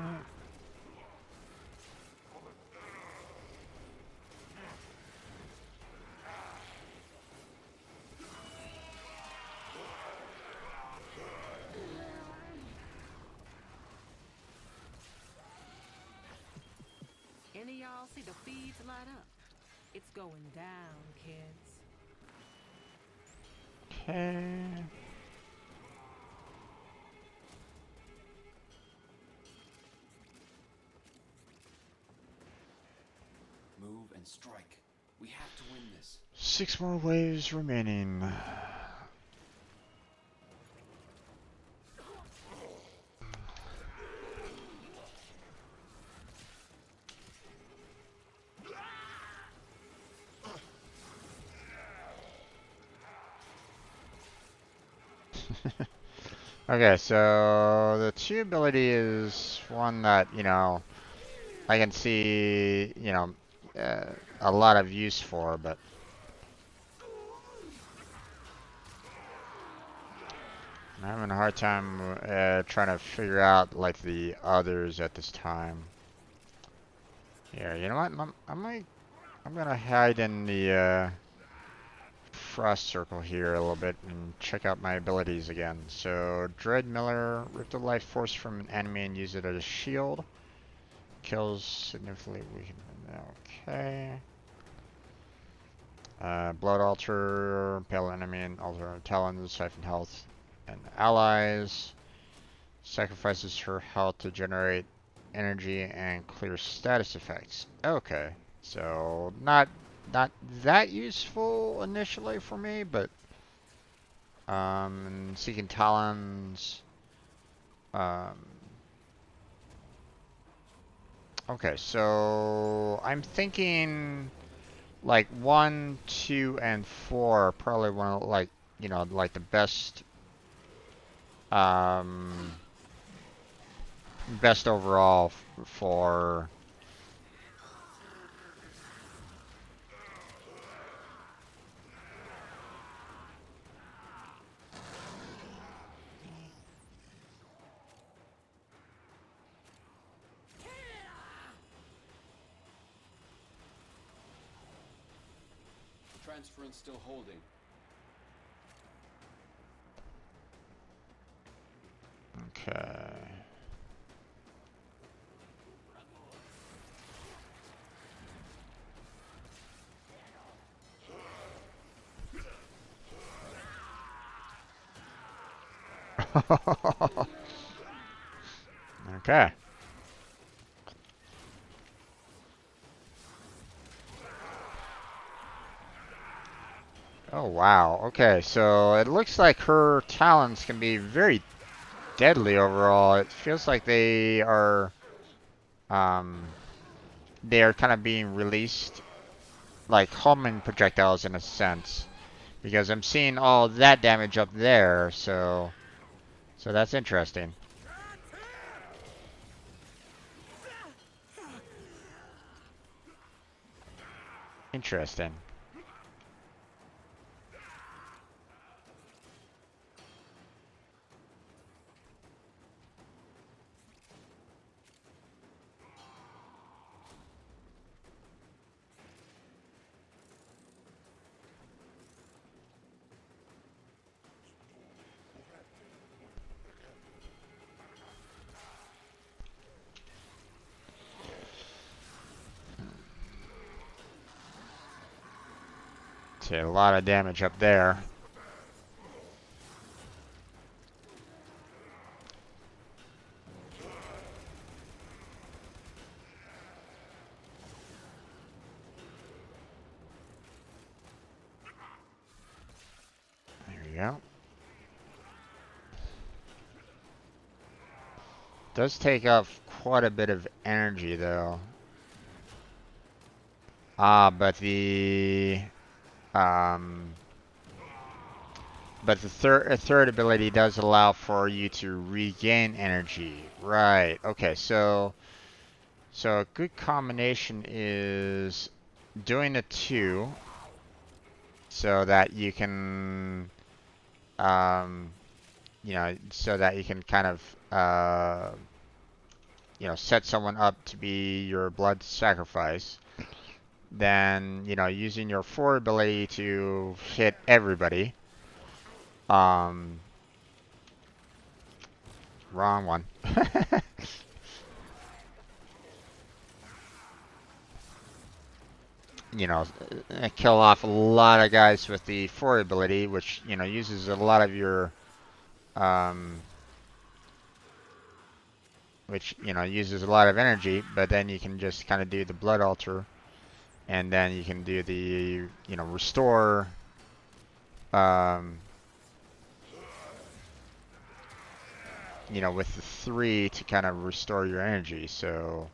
Any of y'all see the feeds light up? It's going down, kids. Okay. Move and strike. We have to win this. 6 more waves remaining. Okay, so the 2 ability is one that, I can see, a lot of use for, but I'm having a hard time trying to figure out like the others at this time. Yeah, you know what? I'm gonna hide in the frost circle here a little bit and check out my abilities again. So Dread Miller, rip the life force from an enemy and use it as a shield. Kills significantly weakened. Okay. Blood Altar, Pale Enemy and Altar Talons, siphon health and allies. Sacrifices her health to generate energy and clear status effects. Okay, so not that useful initially for me, but Seeking Talons. Um, okay, so I'm thinking like 1, 2, and 4 are probably one of like the best um best overall for Transference still holding. okay. Okay. Oh wow. Okay, so it looks like her talents can be very deadly overall. It feels like um they are kind of being released like homing projectiles in a sense. Because I'm seeing all that damage up there, so that's interesting. Interesting. See a lot of damage up there. There we go. Does take up quite a bit of energy though. Um but the third ability does allow for you to regain energy. Right. Okay, so a good combination is doing the two so that you can so that you can kind of set someone up to be your blood sacrifice. Then, using your 4 ability to hit everybody. Um, Wrong one. you know, Kill off a lot of guys with the 4 ability, which, uses a lot of your, uses a lot of energy, but then you can just kind of do the blood altar, and then you can do the, restore, um, with the 3 to kind of restore your energy. So,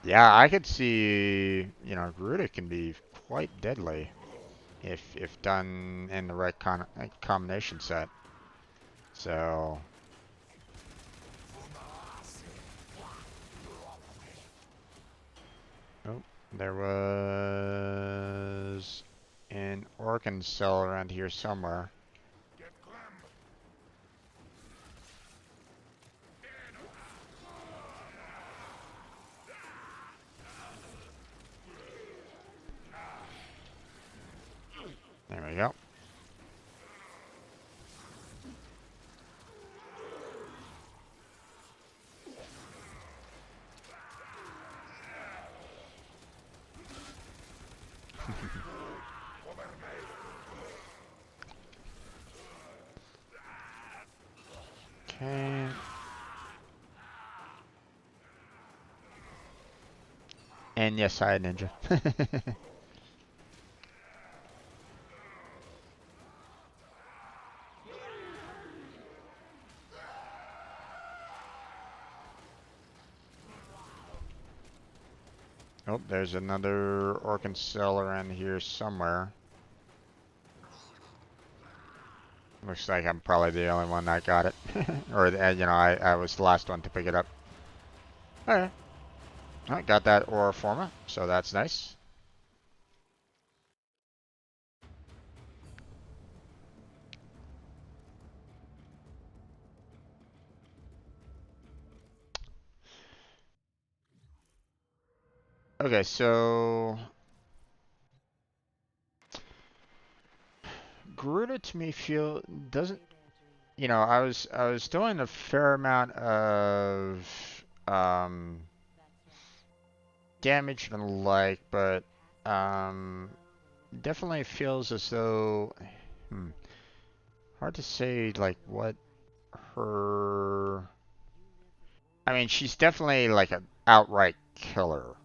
yeah, I could see, Garuda can be quite deadly if done in the right combination set. So, oh, there was an organ cell around here somewhere. There we go. Okay. And yes, I had ninja. Oh, there's another organ cell around here somewhere. Looks like I'm probably the only one that got it. Or, I was the last one to pick it up. Okay. I got that Aura Forma, so that's nice. Okay, so Garuda to me doesn't I was doing a fair amount of um damage and the like, but definitely feels as though hard to say like what her. I mean, she's definitely like an outright killer,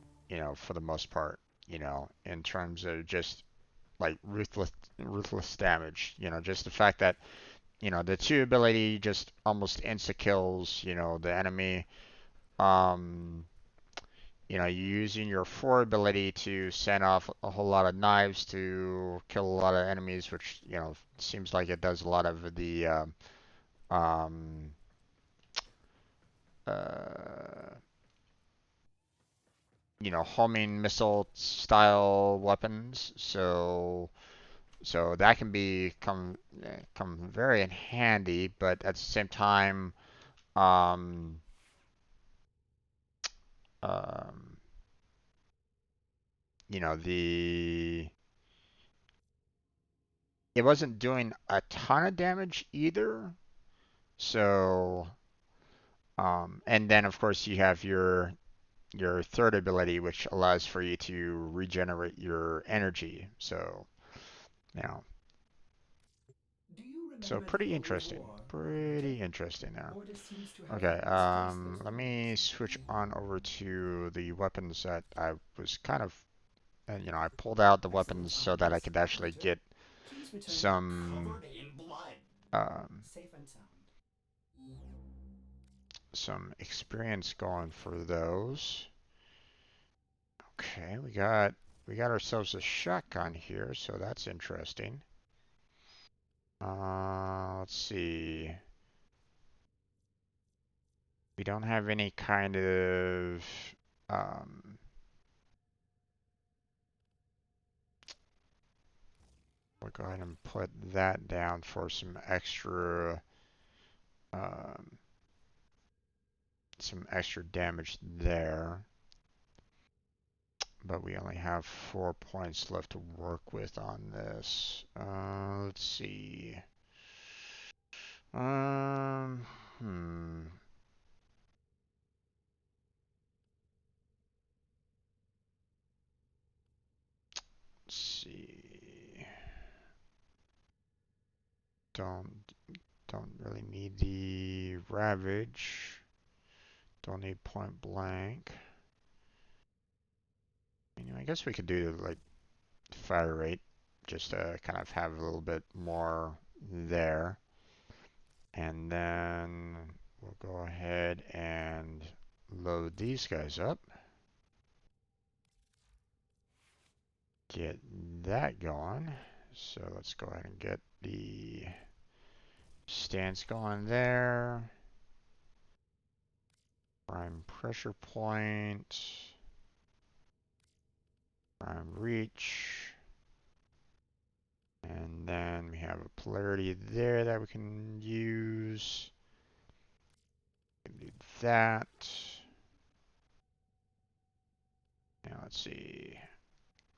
for the most part, in terms of just like ruthless damage. Just the fact that, the 2 ability just almost insta kills, the enemy. Um, you're using your 4 ability to send off a whole lot of knives to kill a lot of enemies, which, seems like it does a lot of the um, uh, homing missile style weapons. So that can come very in handy, but at the same time, um, um, the it wasn't doing a ton of damage either. So, and then of course you have your third ability, which allows for you to regenerate your energy. So, you know, Do you so remember the pretty old interesting. war, Pretty Commander? interesting there. Order seems to have Okay, misplaced those let me beliefs. switch on over to the weapons that I was kind of, I pulled out the Excellent weapons so that I findings, could actually Commander. get Please return some, covered in blood. um, Safe and sound. some experience going for those. Okay, we got ourselves a shotgun here, so that's interesting. Let's see. We don't have any kind of um, we'll go ahead and put that down for um, some extra damage there. But we only have 4 points left to work with on this. Let's see. Um, hmm. Let's see. Don't don't really need the Ravage. Don't need Point Blank. I guess we could do like fire rate just to kind of have a little bit more there. And then we'll go ahead and load these guys up. Get that going. So let's go ahead and get the stance going there. Prime pressure point. Prime reach. And then we have a polarity there that we can use. We can do that. Now let's see.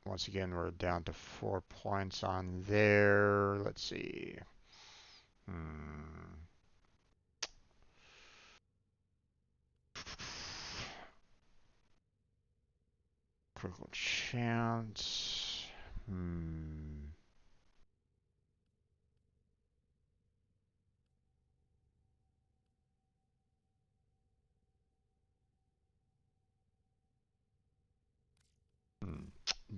Once again, we're down to 4 points on there. Let's see. Hmm. Critical chance. Hmm. Hmm.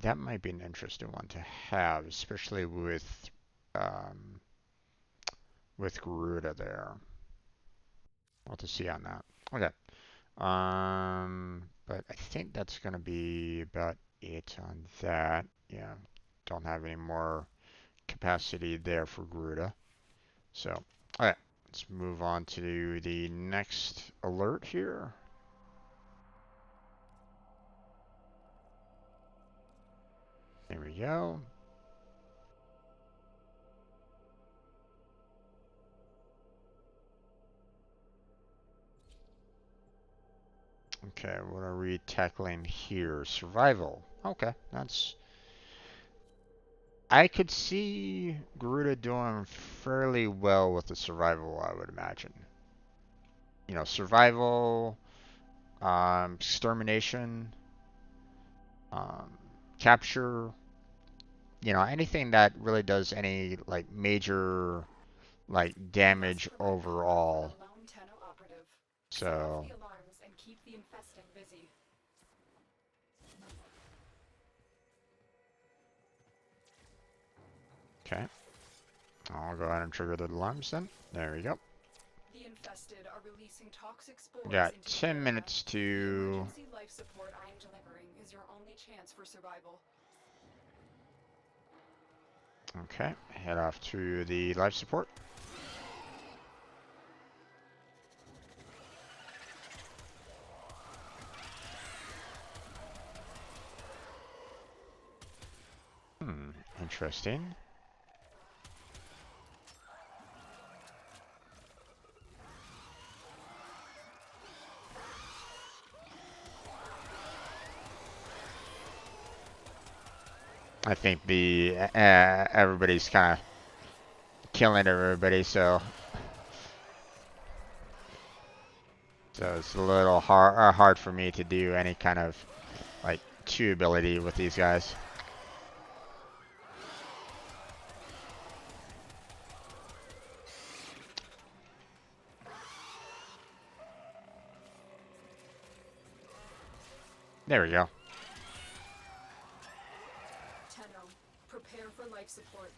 That might be an interesting one to have, especially um, with Garuda there. We'll have to see on that. Okay. But I think that's gonna be about it on that. Yeah, don't have any more capacity there for Garuda. So, alright, let's move on to the next alert here. There we go. Okay, what are we tackling here? Survival. Okay, that's... I could see Garuda doing fairly well with the survival, I would imagine. Survival, extermination, um, capture, anything that really does any like major like damage overall. A lone Tenno operative. Set So off the alarms and keep the infesting busy. okay, I'll go ahead and trigger the alarms then. There we go. The infested are releasing toxic spores Got into the 10 area. minutes The to. emergency life support I am delivering is your only chance for survival. Okay, head off to the life support. Interesting. I think the everybody's kind of killing everybody, so it's a little hard for me to do any kind of like 2 ability with these guys. There we go. Tenno, prepare for life support.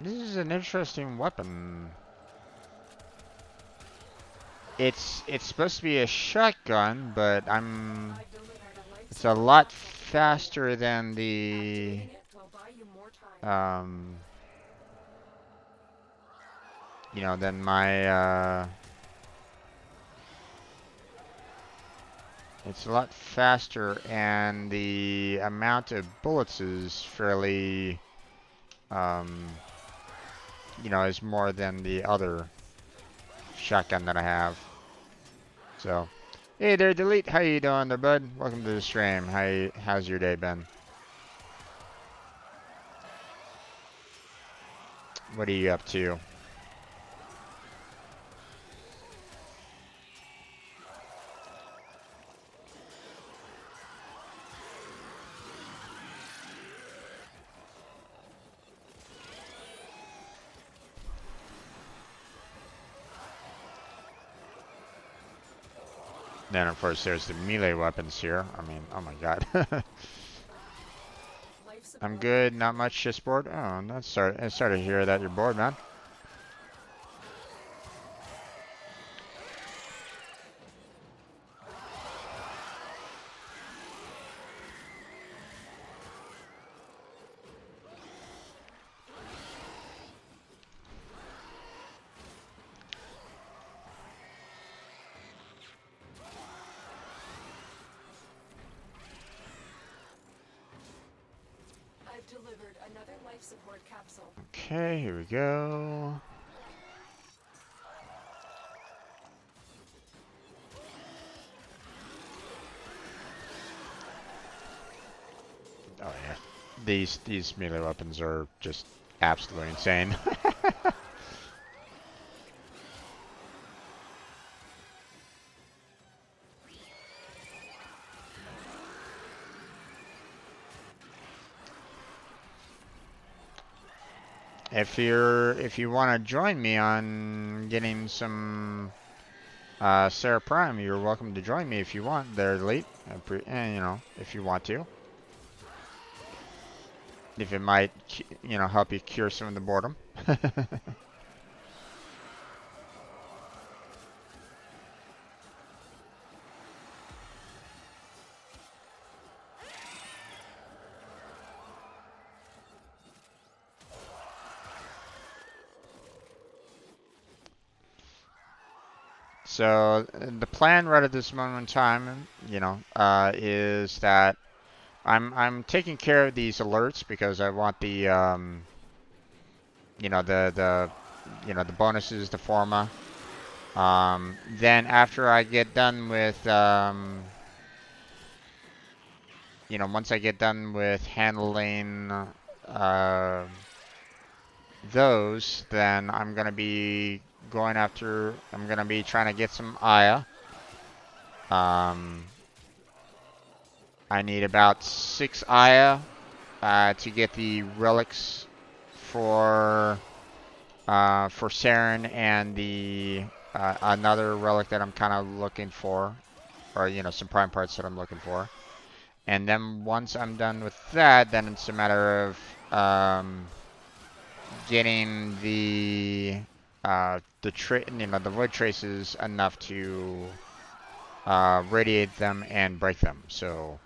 This is an interesting weapon. It's supposed to be a shotgun, but I've delivered a life it's a lot faster than the Activating it will buy you more time. you know, than my it's a lot faster, and the amount of bullets is fairly you know, is more than the other shotgun that I have. So, hey there, Delete. How you doing there, bud? Welcome to the stream. How's your day been? What are you up to? Then of course there's the melee weapons here. I mean, oh my god. Life I'm support. good, not much, just bored. Oh, that's sorry to hear that you're bored, man. I've delivered another life support capsule. Okay, here we go. Oh yeah, these melee weapons are just absolutely insane. If you want to join me on getting some Sarah Prime, you're welcome to join me if you want. There, Elite. And you know, if you want to, if it might, you know, help you cure some of the boredom. So the plan right at this moment in time, you know, is that I'm taking care of these alerts because I want the you know, the you know, the bonuses, the forma. Then after I get done with you know, once I get done with handling uh, those, then I'm gonna be going after. I'm gonna be trying to get some Aya. Um, I need about 6 Aya to get the relics for Saren and the another relic that I'm kind of looking for, or you know, some prime parts that I'm looking for. And then once I'm done with that, then it's a matter of getting you know, the void traces enough to radiate them and break them. So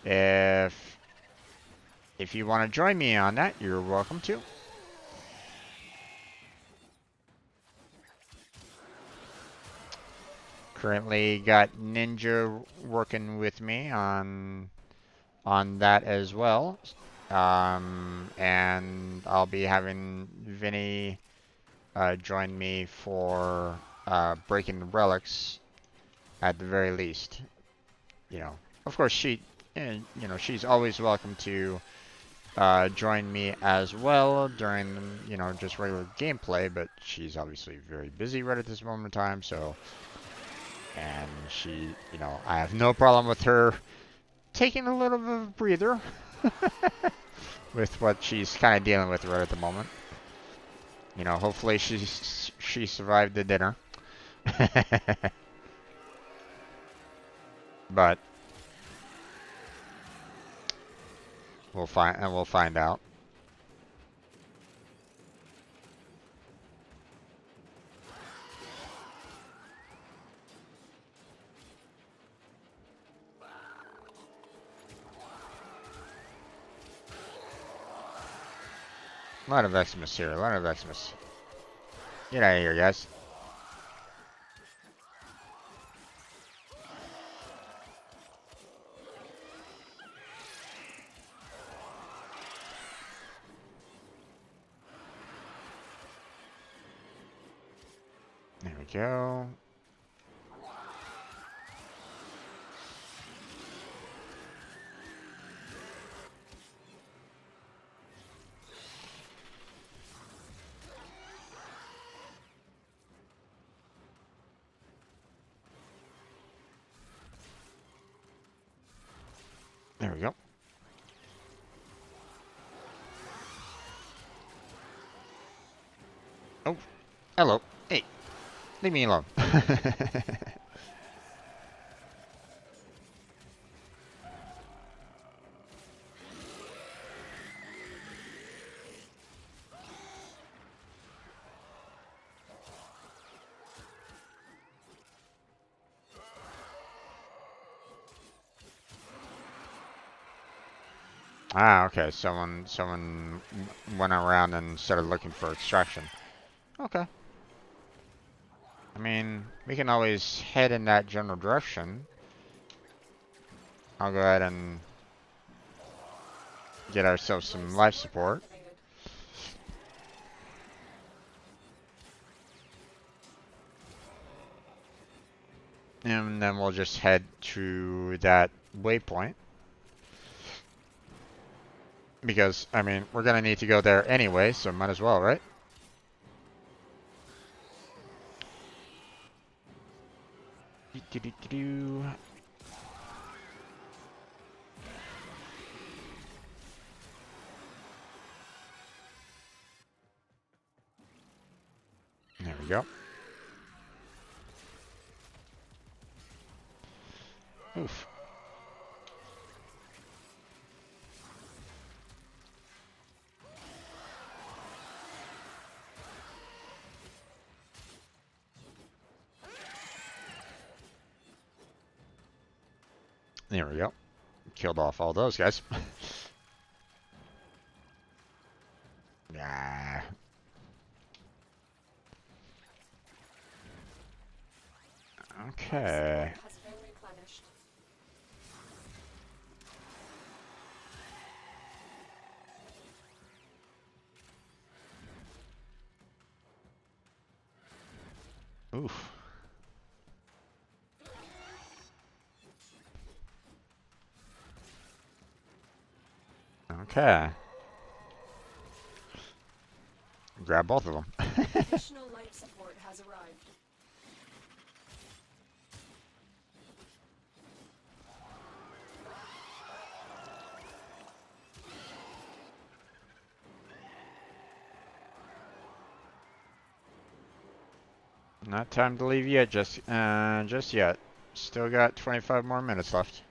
if you want to join me on that, you're welcome to. Currently got Ninja working with me on that as well. And I'll be having Vinny join me for breaking the relics at the very least. You know, of course you know, she's always welcome to join me as well during, you know, just regular gameplay, but she's obviously very busy right at this moment in time, so, and she, you know, I have no problem with her taking a little bit of a breather with what she's kind of dealing with right at the moment. You know, hopefully she survived the dinner. But we'll find out. A lot of Eximus here, a lot of Eximus. Get out of here, guys. There we go. There we go. Oh, hello. Hey, leave me alone. Ah, okay. Someone went around and started looking for extraction. Okay. I mean, we can always head in that general direction. I'll go ahead and get ourselves some life support. And then we'll just head to that waypoint. Because, I mean, we're gonna need to go there anyway, so might as well, right? There we go. Oof. There we go. Killed off all those guys. Nah. Okay. Has been replenished. Oof. Okay. Grab both of them. Additional life support has arrived. Not time to leave yet, just yet. Still got 25 more minutes left.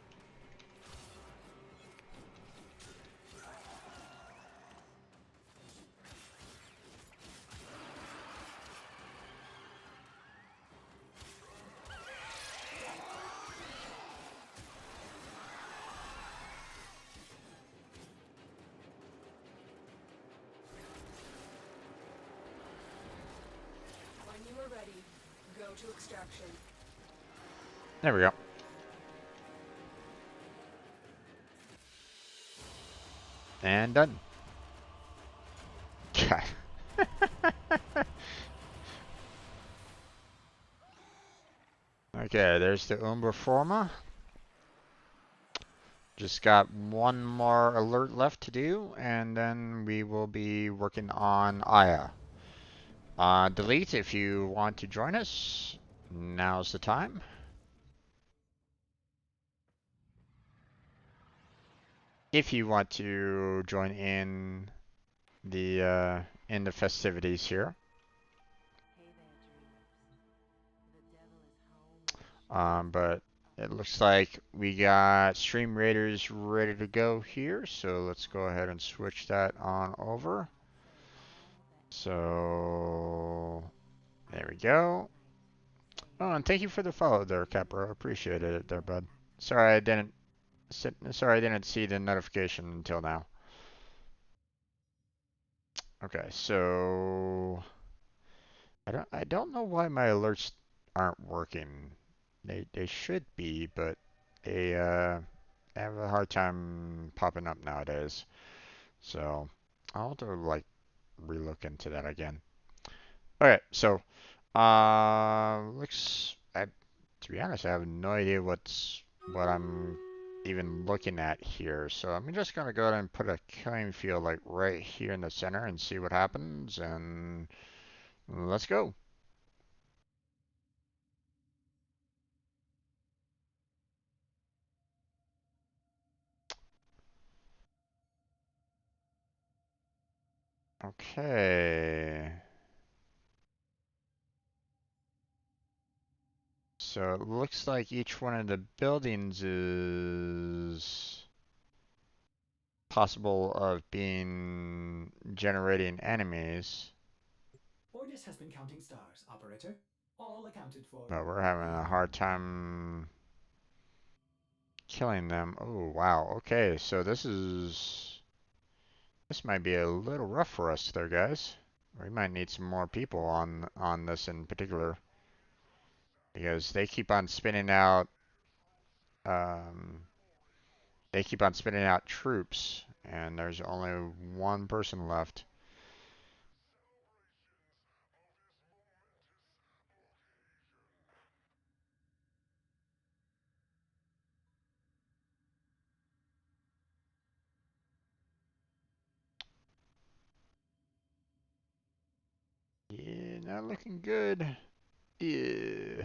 When you are ready, go to extraction. There we go. And done. God. Okay, there's the Umbra Forma. Just got one more alert left to do, and then we will be working on Aya. Delete if you want to join us. Now's the time. If you want to join in the festivities here. But it looks like we got Stream Raiders ready to go here, so let's go ahead and switch that on over. So there we go. Oh, and thank you for the follow there, Capra. Appreciated it there, bud. Sorry I didn't see the notification until now. Okay, so I don't know why my alerts aren't working. They should be, but they have a hard time popping up nowadays. So I'll have to like relook into that again. Okay, so to be honest, I have no idea what I'm even looking at here. So I'm just gonna go ahead and put a killing field like right here in the center and see what happens, and let's go. Okay. So it looks like each one of the buildings is possible of being generating enemies, Ordis has been counting stars, operator. All accounted for. but we're having a hard time killing them. Oh, wow. Okay, so this might be a little rough for us there, guys. We might need some more people on this in particular because um, they keep on spinning out troops, and there's only one person left. Yeah, not looking good. Yeah.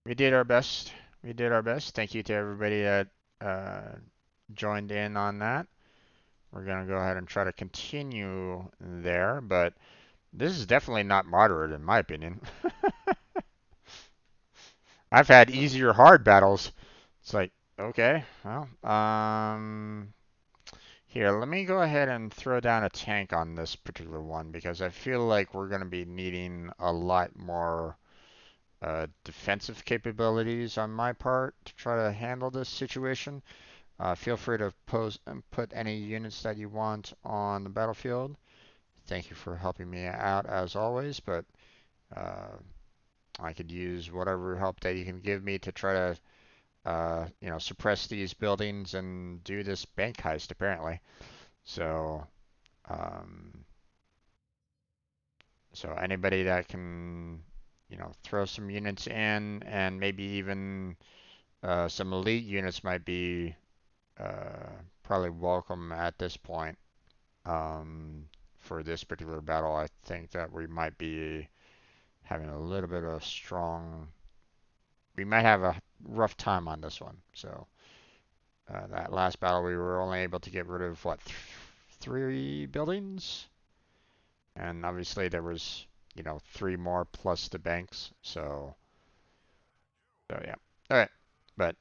We did our best. We did our best. Thank you to everybody that uh, joined in on that. We're going to go ahead and try to continue there, but this is definitely not moderate in my opinion. I've had easier hard battles. It's like, okay, well, here, let me go ahead and throw down a tank on this particular one because I feel like we're going to be needing a lot more defensive capabilities on my part to try to handle this situation. Feel free to put any units that you want on the battlefield. Thank you for helping me out as always, but uh, I could use whatever help that you can give me to try to, suppress these buildings and do this bank heist, apparently. So, um, so anybody that can, throw some units in and maybe even some elite units might be probably welcome at this point. For this particular battle, I think that we might be having a little bit of strong. We might have a rough time on this one. So that last battle, we were only able to get rid of what 3 buildings, and obviously there was 3 more plus the banks. So yeah. All right, but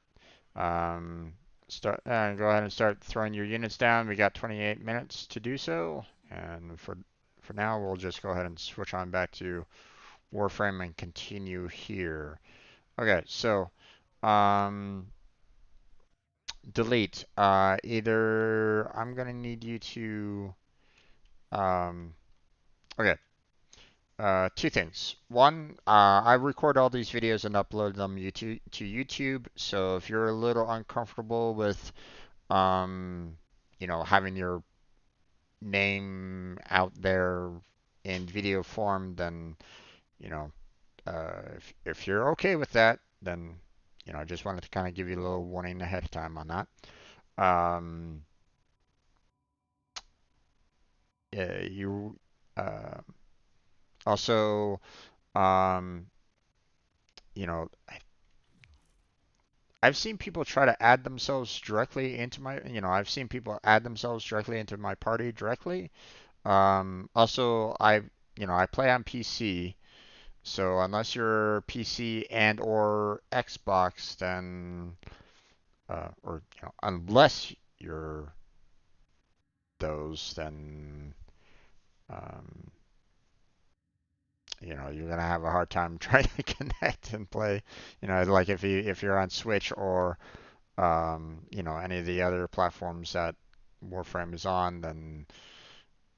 go ahead and start throwing your units down. We got 28 minutes to do so, and for now, we'll just go ahead and switch on back to Warframe and continue here. Okay, so um, delete. Either I'm gonna need you to okay. 2 things. One, I record all these videos and upload them to YouTube. So if you're a little uncomfortable with, having your name out there in video form, then, you know, if you're okay with that, then, I just wanted to kind of give you a little warning ahead of time on that. Um, you uh, also, um, you know, I've seen people try to add themselves directly into I've seen people add themselves directly into my party directly. Also, I play on PC, so unless you're PC and or Xbox, then, or unless you're those, then, um, you're gonna have a hard time trying to connect and play. Like if you're on Switch or any of the other platforms that Warframe is on, then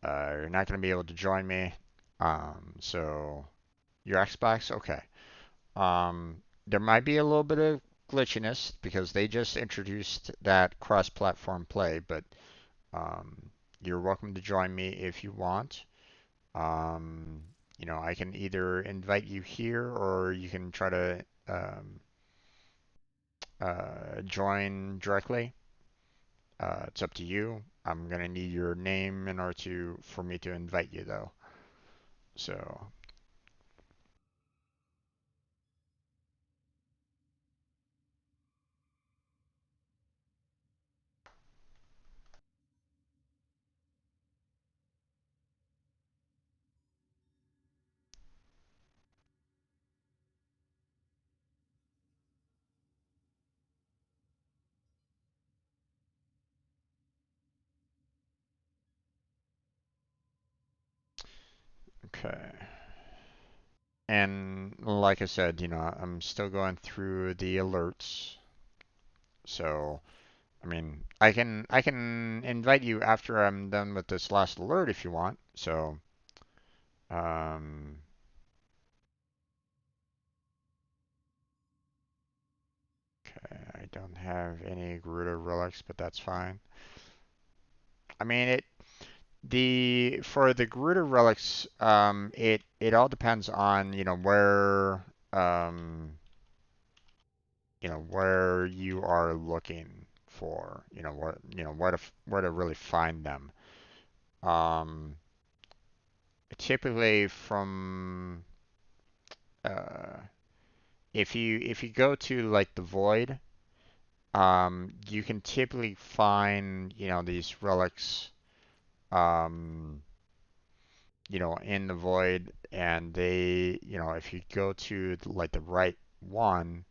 you're not going to be able to join me. So your Xbox, okay. There might be a little bit of glitchiness because they just introduced that cross-platform play, but you're welcome to join me if you want. I can either invite you here or you can try to join directly. It's up to you. I'm gonna need your name in order for me to invite you though. So okay. And like I said, I'm still going through the alerts. So I mean, I can invite you after I'm done with this last alert if you want. So um, okay, I don't have any Garuda relics, but that's fine. I mean, for the Garuda relics, it all depends on where you are looking for, where to really find them. Um, Typically from uh, if you go to like the Void, you can typically find these relics um, in the Void, and if you go to like the right one,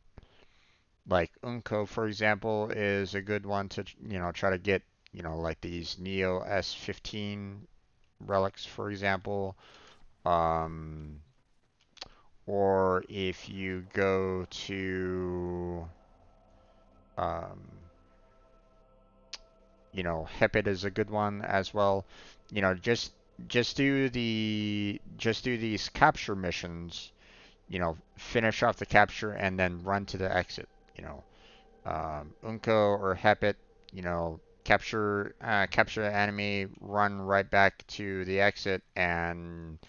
like Unko, for example, is a good one to try to get like these Neo S15 relics, for example. Um, or if you go to um, Hepit is a good one as well. Just do these capture missions. Finish off the capture and then run to the exit. Unko or Hepit. Capture the enemy, run right back to the exit, and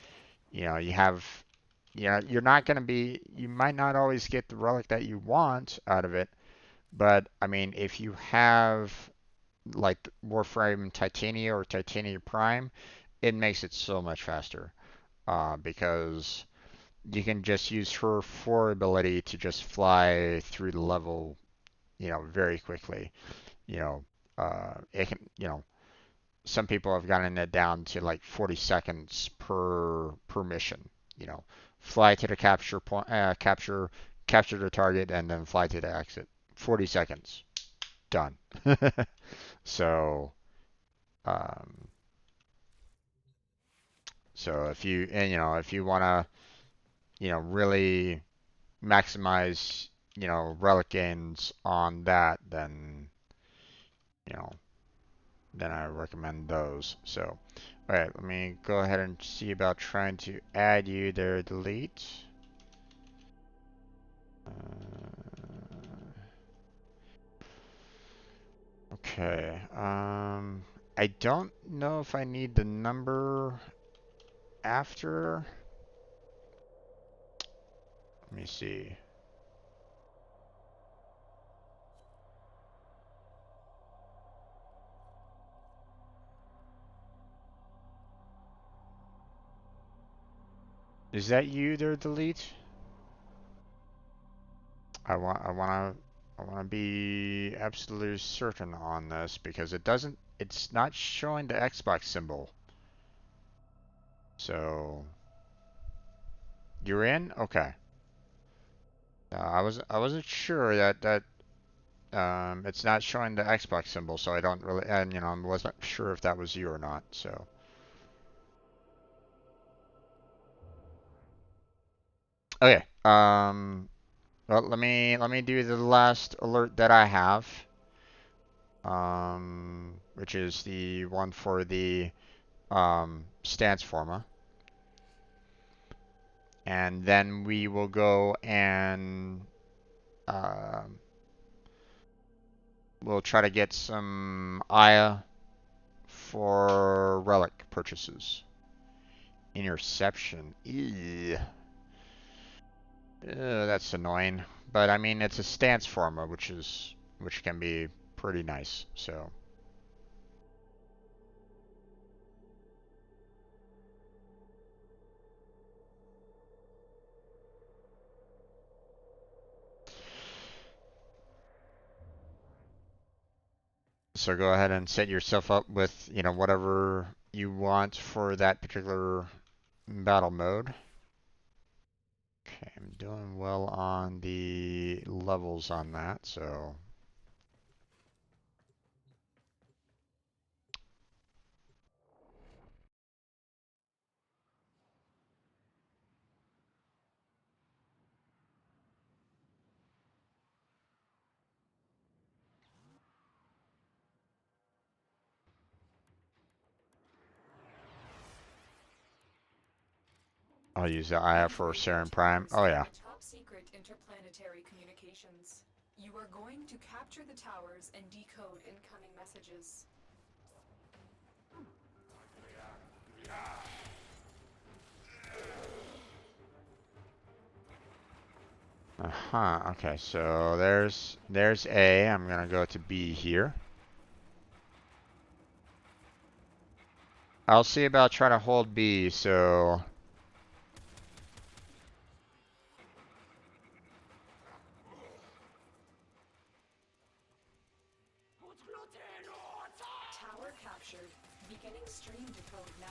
you have. You're not going to be. You might not always get the relic that you want out of it, but I mean, if you have like Warframe Titania or Titania Prime, it makes it so much faster. Because you can just use her 4 ability to just fly through the level, very quickly. You know, it can, some people have gotten it down to like 40 seconds per mission. You know, fly to the capture point, capture the target, and then fly to the exit. 40 seconds, done. So, um, so if you and if you want to really maximize relic gains on that, then you know then I recommend those. So, all right, let me go ahead and see about trying to add you there. Delete. Okay. I don't know if I need the number after. Let me see. Is that you there, delete? I want to be absolutely certain on this because it's not showing the Xbox symbol. So you're in? Okay. I wasn't sure that it's not showing the Xbox symbol, so I don't really, and I wasn't sure if that was you or not. So okay. Well, let me do the last alert that I have. Which is the one for the stance forma. And then we will go and we'll try to get some Aya for relic purchases. Interception. Ew. That's annoying. But I mean, it's a stance forma, which can be pretty nice. So. So go ahead and set yourself up with, whatever you want for that particular battle mode. Okay, I'm doing well on the levels on that, so. I'll use the IF for Saren Prime. Oh yeah. Top secret interplanetary communications. You are going to capture the towers and decode incoming messages. Okay, so there's A. I'm gonna go to B here. I'll see about trying to hold B, so. Tower captured. Beginning stream decode now.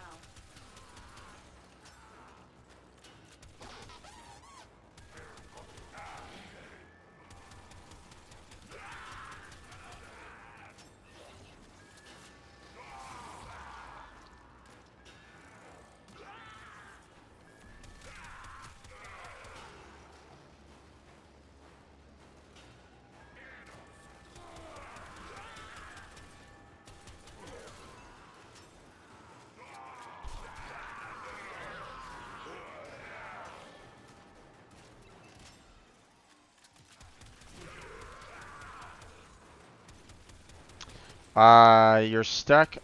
You're stuck.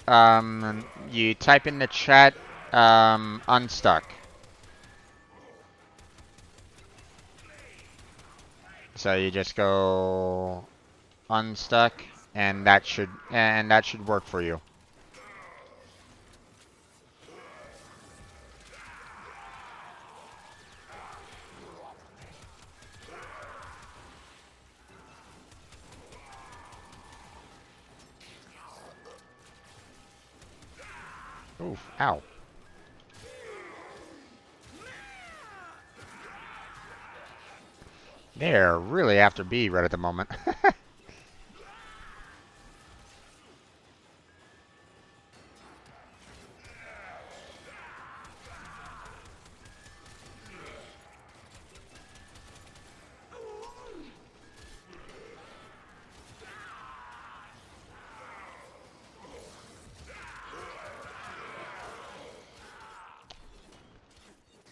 You type in the chat, unstuck. So you just go unstuck, and that should work for you. Oof, ow. They're really after B right at the moment.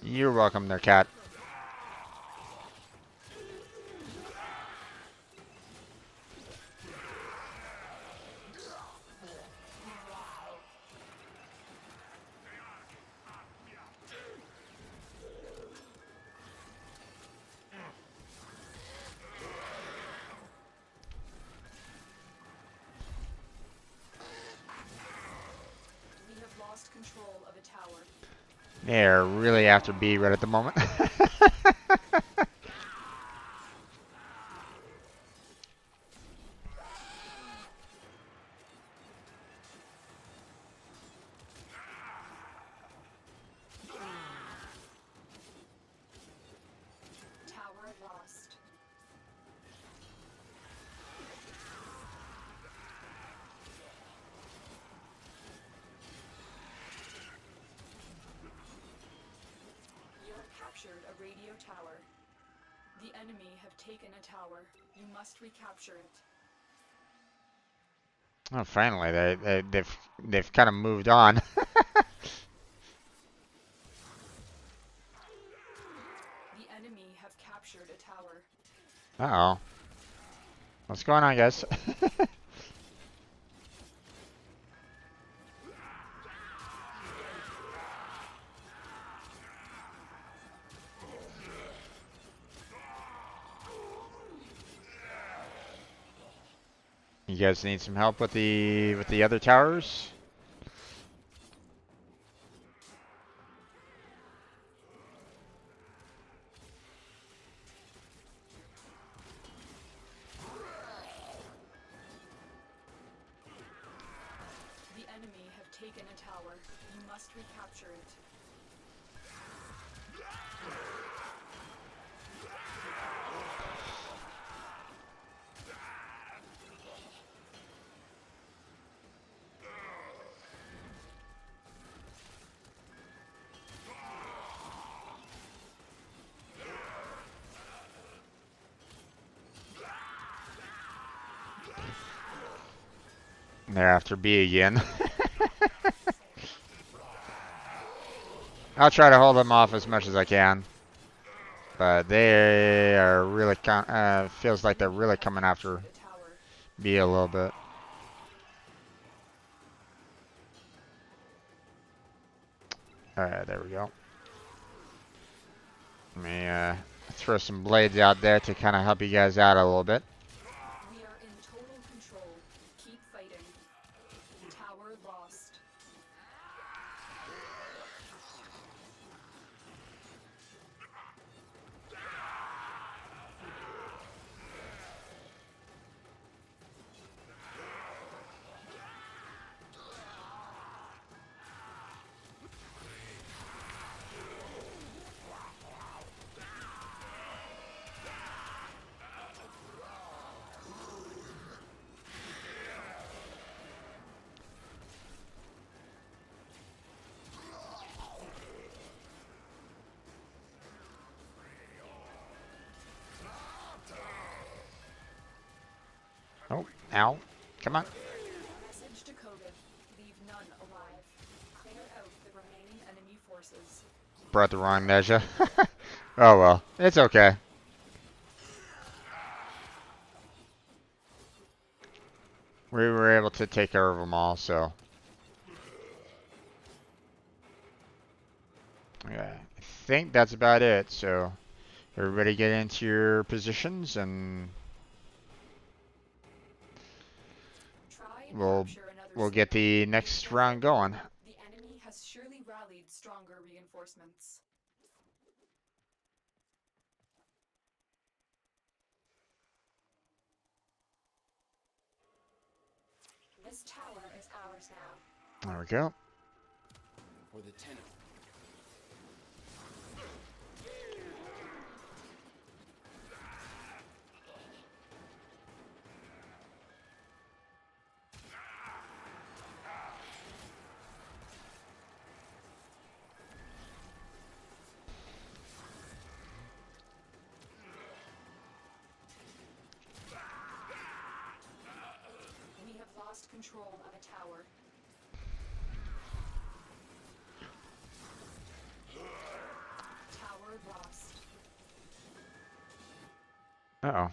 You're welcome there, cat. We have lost control of a tower. They're really after B right at the moment. Tower lost. You have captured a radio tower. The enemy have taken a tower. You must recapture it. Oh, finally, they've kind of moved on. The enemy have captured a tower. Uh-oh. What's going on, guys? You guys need some help with the other towers? The enemy have taken a tower. You must recapture it. They're after B again. I'll try to hold them off as much as I can. But they are really feels like they're really coming after Captured a tower. B a little bit. Alright, there we go. Let me throw some blades out there to kind of help you guys out a little bit. We are in total control. Keep fighting. Tower lost. Oh, ow. Come on. Message decoded. Leave none alive. Clear out the remaining enemy forces. Brought the wrong measure. Oh well, it's okay. We were able to take care of them all, so. Yeah, I think that's about it. So, everybody get into your positions and we'll capture another we'll get city, the be next careful. round going. The enemy has surely rallied stronger reinforcements. This tower is ours now. There we go. For the tenant. We have lost control of a tower. Tower lost. Uh-oh.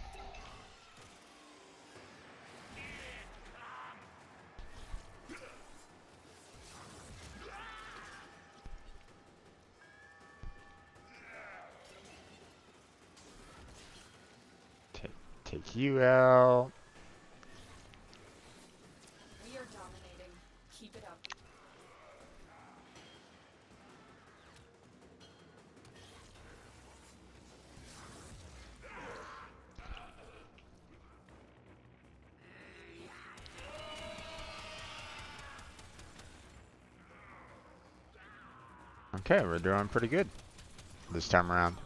Take you out. We are dominating. Keep it up. Okay, we're doing pretty good this time around.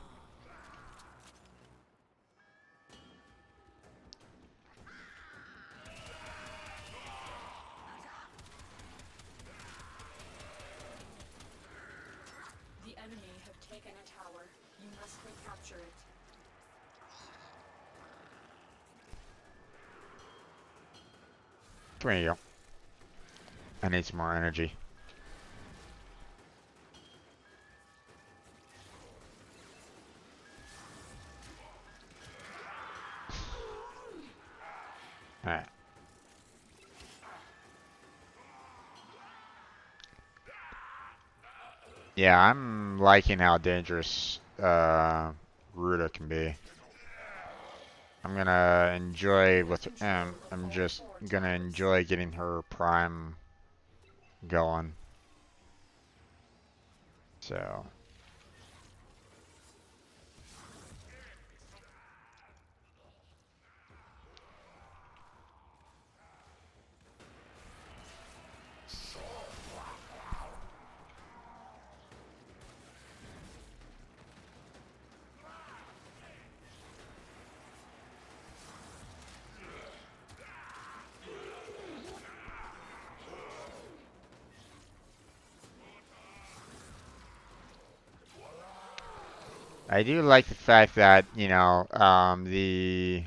The enemy have taken a tower. You must recapture it. There you go. I need some more energy. Alright. Yeah, I'm liking how dangerous Ruda can be. I'm gonna enjoy with I'm just gonna enjoy getting her prime going. So I do like the fact that, you know, the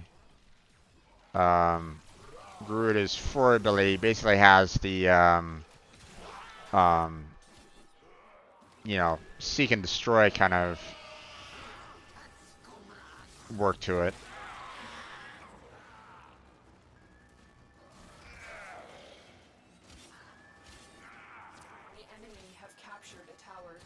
Garuda's forward ability basically has the um, you know, seek and destroy kind of work to it. The enemy have captured a tower.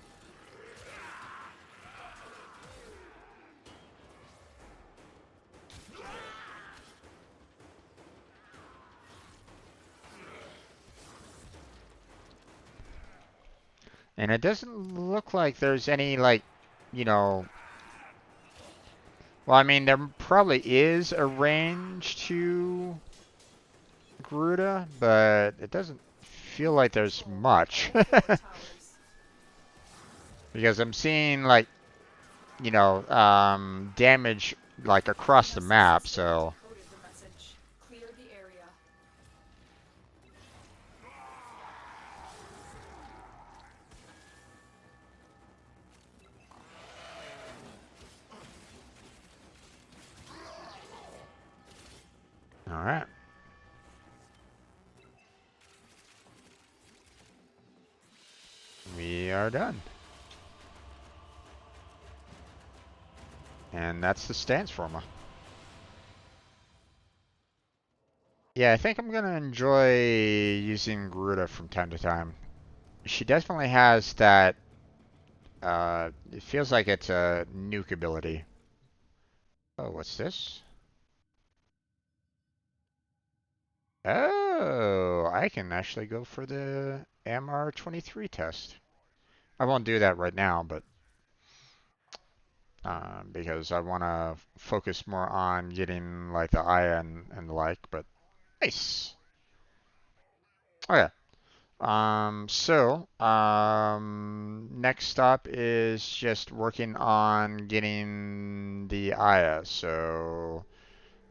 And it doesn't look like there's any, like, you know, well, I mean, there probably is a range to Garuda, but it doesn't feel like there's much. Towers. Because I'm seeing, like, you know, damage, like, across the map, so. Decoded the message. Clear the area. Alright. We are done. And that's the stance forma. Yeah, I think I'm gonna enjoy using Garuda from time to time. She definitely has that, it feels like it's a nuke ability. Oh, what's this? Oh, I can actually go for the MR23 test. I won't do that right now, but because I want to focus more on getting like the Aya and the like. But nice. Okay. Next stop is just working on getting the Aya. So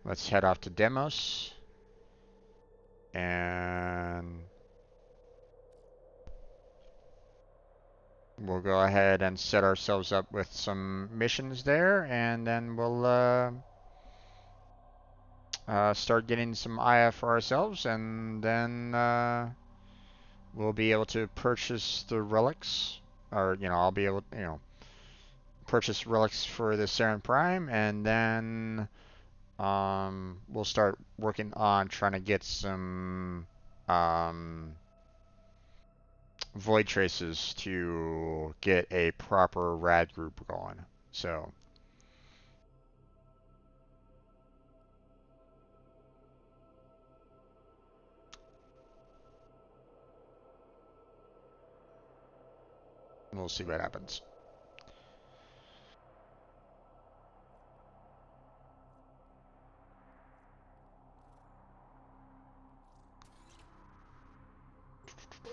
let's head off to demos and we'll go ahead and set ourselves up with some missions there, and then we'll start getting some Aya for ourselves, and then we'll be able to purchase the relics, or I'll be able, purchase relics for the Saren Prime, and then we'll start working on trying to get some void traces to get a proper rad group going. So we'll see what happens.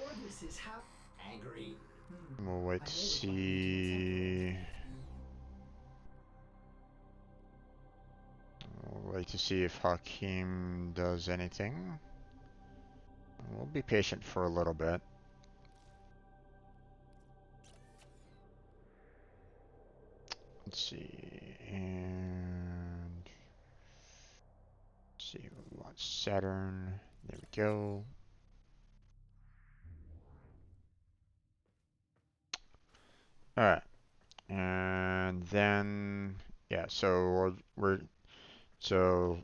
Ordis is angry. We'll wait to see. We'll wait to see if Hakim does anything. We'll be patient for a little bit. Let's see. And let's see. We want Saturn. There we go. All right. And then yeah. So so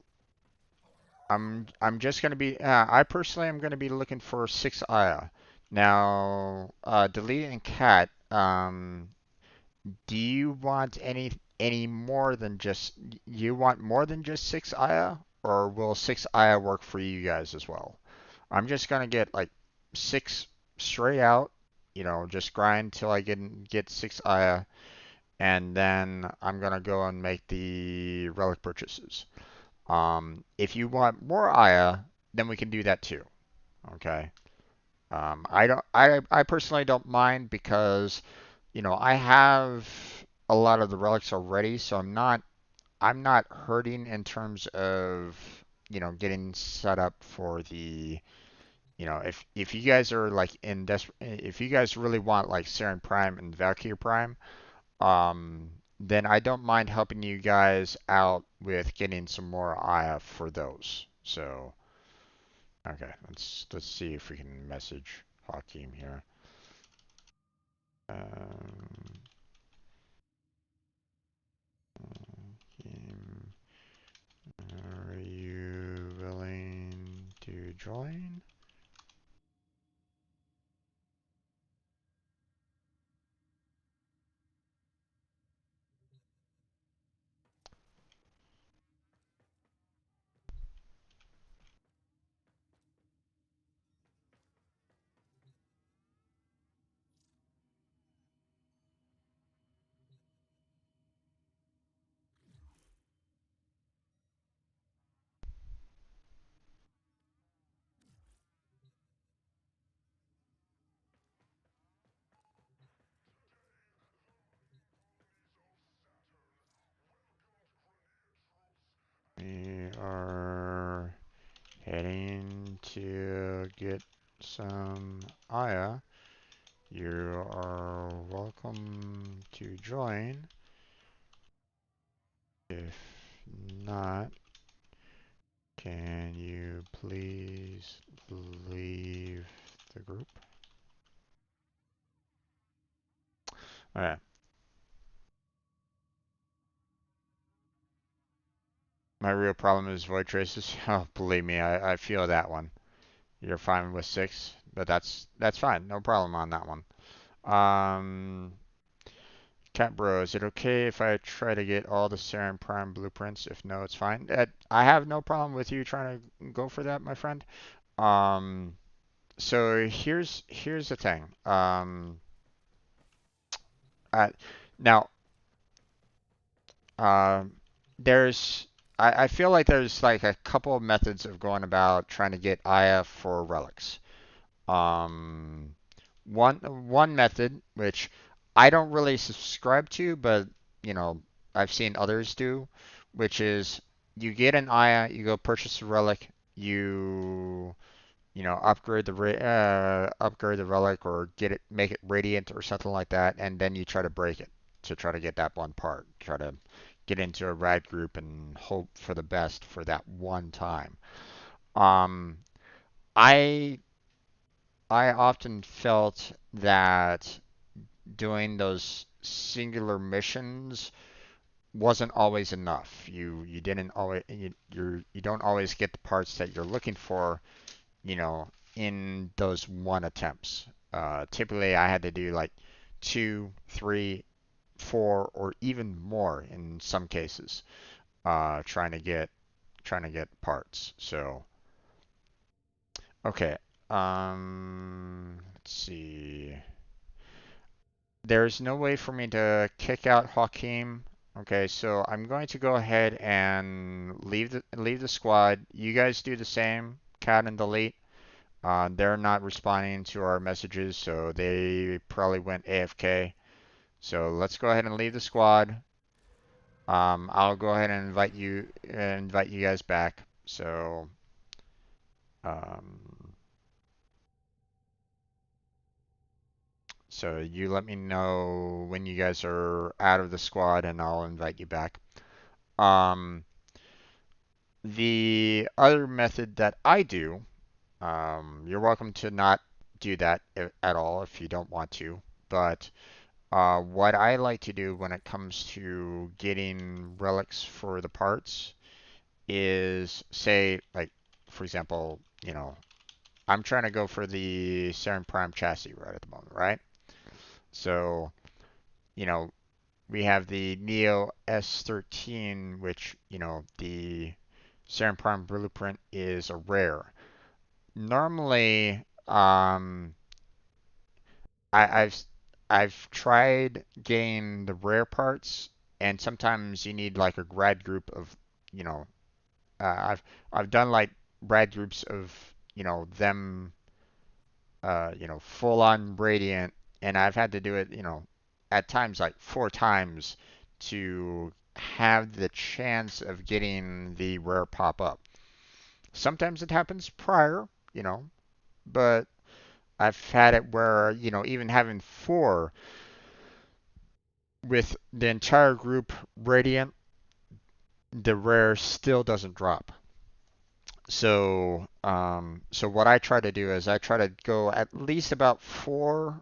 I'm just gonna be. I personally am gonna be looking for 6 Aya. Now, Delete and Cat. Do you want any more than just you want more than just 6 Aya, or will 6 Aya work for you guys as well? I'm just gonna get like 6 straight out, just grind till I get 6 Aya, and then I'm gonna go and make the relic purchases. If you want more Aya, then we can do that too. Okay. I don't. I personally don't mind because I have a lot of the relics already, so I'm not hurting in terms of getting set up for the if you guys are like if you guys really want like Saren Prime and Valkyrie Prime, then I don't mind helping you guys out with getting some more Aya for those. So okay, let's see if we can message Hakim here. Um, Hakim, are you willing to join? We are heading to get some Aya. You are welcome to join. If not, can you please leave the group? Alright. My real problem is void traces. Oh, believe me, I feel that one. You're fine with 6, but that's fine. No problem on that one. Cat Bro, is it okay if I try to get all the Saren Prime blueprints? If no, it's fine. I have no problem with you trying to go for that, my friend. Um, So here's the thing. Uh, now, um, there's I feel like there's like a couple of methods of going about trying to get IF for relics. Um, one method which I don't really subscribe to, but you know I've seen others do, which is you get an Aya, you go purchase a relic, you know upgrade the relic or get it make it radiant or something like that, and then you try to break it to try to get that one part. Try to get into a rad group and hope for the best for that one time. Um, I I often felt that doing those singular missions wasn't always enough. You didn't always you don't always get the parts that you're looking for, you know, in those one attempts. Typically, I had to do like two, three, four, or even more in some cases, trying to get parts. So okay, let's see. There's no way for me to kick out Hakeem. Okay, so I'm going to go ahead and leave the squad. You guys do the same. Cat and delete. They're not responding to our messages, so they probably went AFK. So let's go ahead and leave the squad. I'll go ahead and invite you guys back. Um, so you let me know when you guys are out of the squad, and I'll invite you back. Um, the other method that I do, you're welcome to not do that at all if you don't want to, but what I like to do when it comes to getting relics for the parts is say, like, for example, you know, I'm trying to go for the Saren Prime chassis right at the moment, right? So, you know, we have the Neo S13, which, you know, the Saren Prime blueprint is a rare. Normally, I, I've I've tried getting the rare parts, and sometimes you need like a grad group of, you know, I've done like grad groups of, you know, them, you know, full on radiant, and I've had to do it, you know, at times like four times to have the chance of getting the rare pop up. Sometimes it happens prior, you know, but I've had it where, you know, even having four with the entire group radiant, the rare still doesn't drop. So what I try to do is I try to go at least about four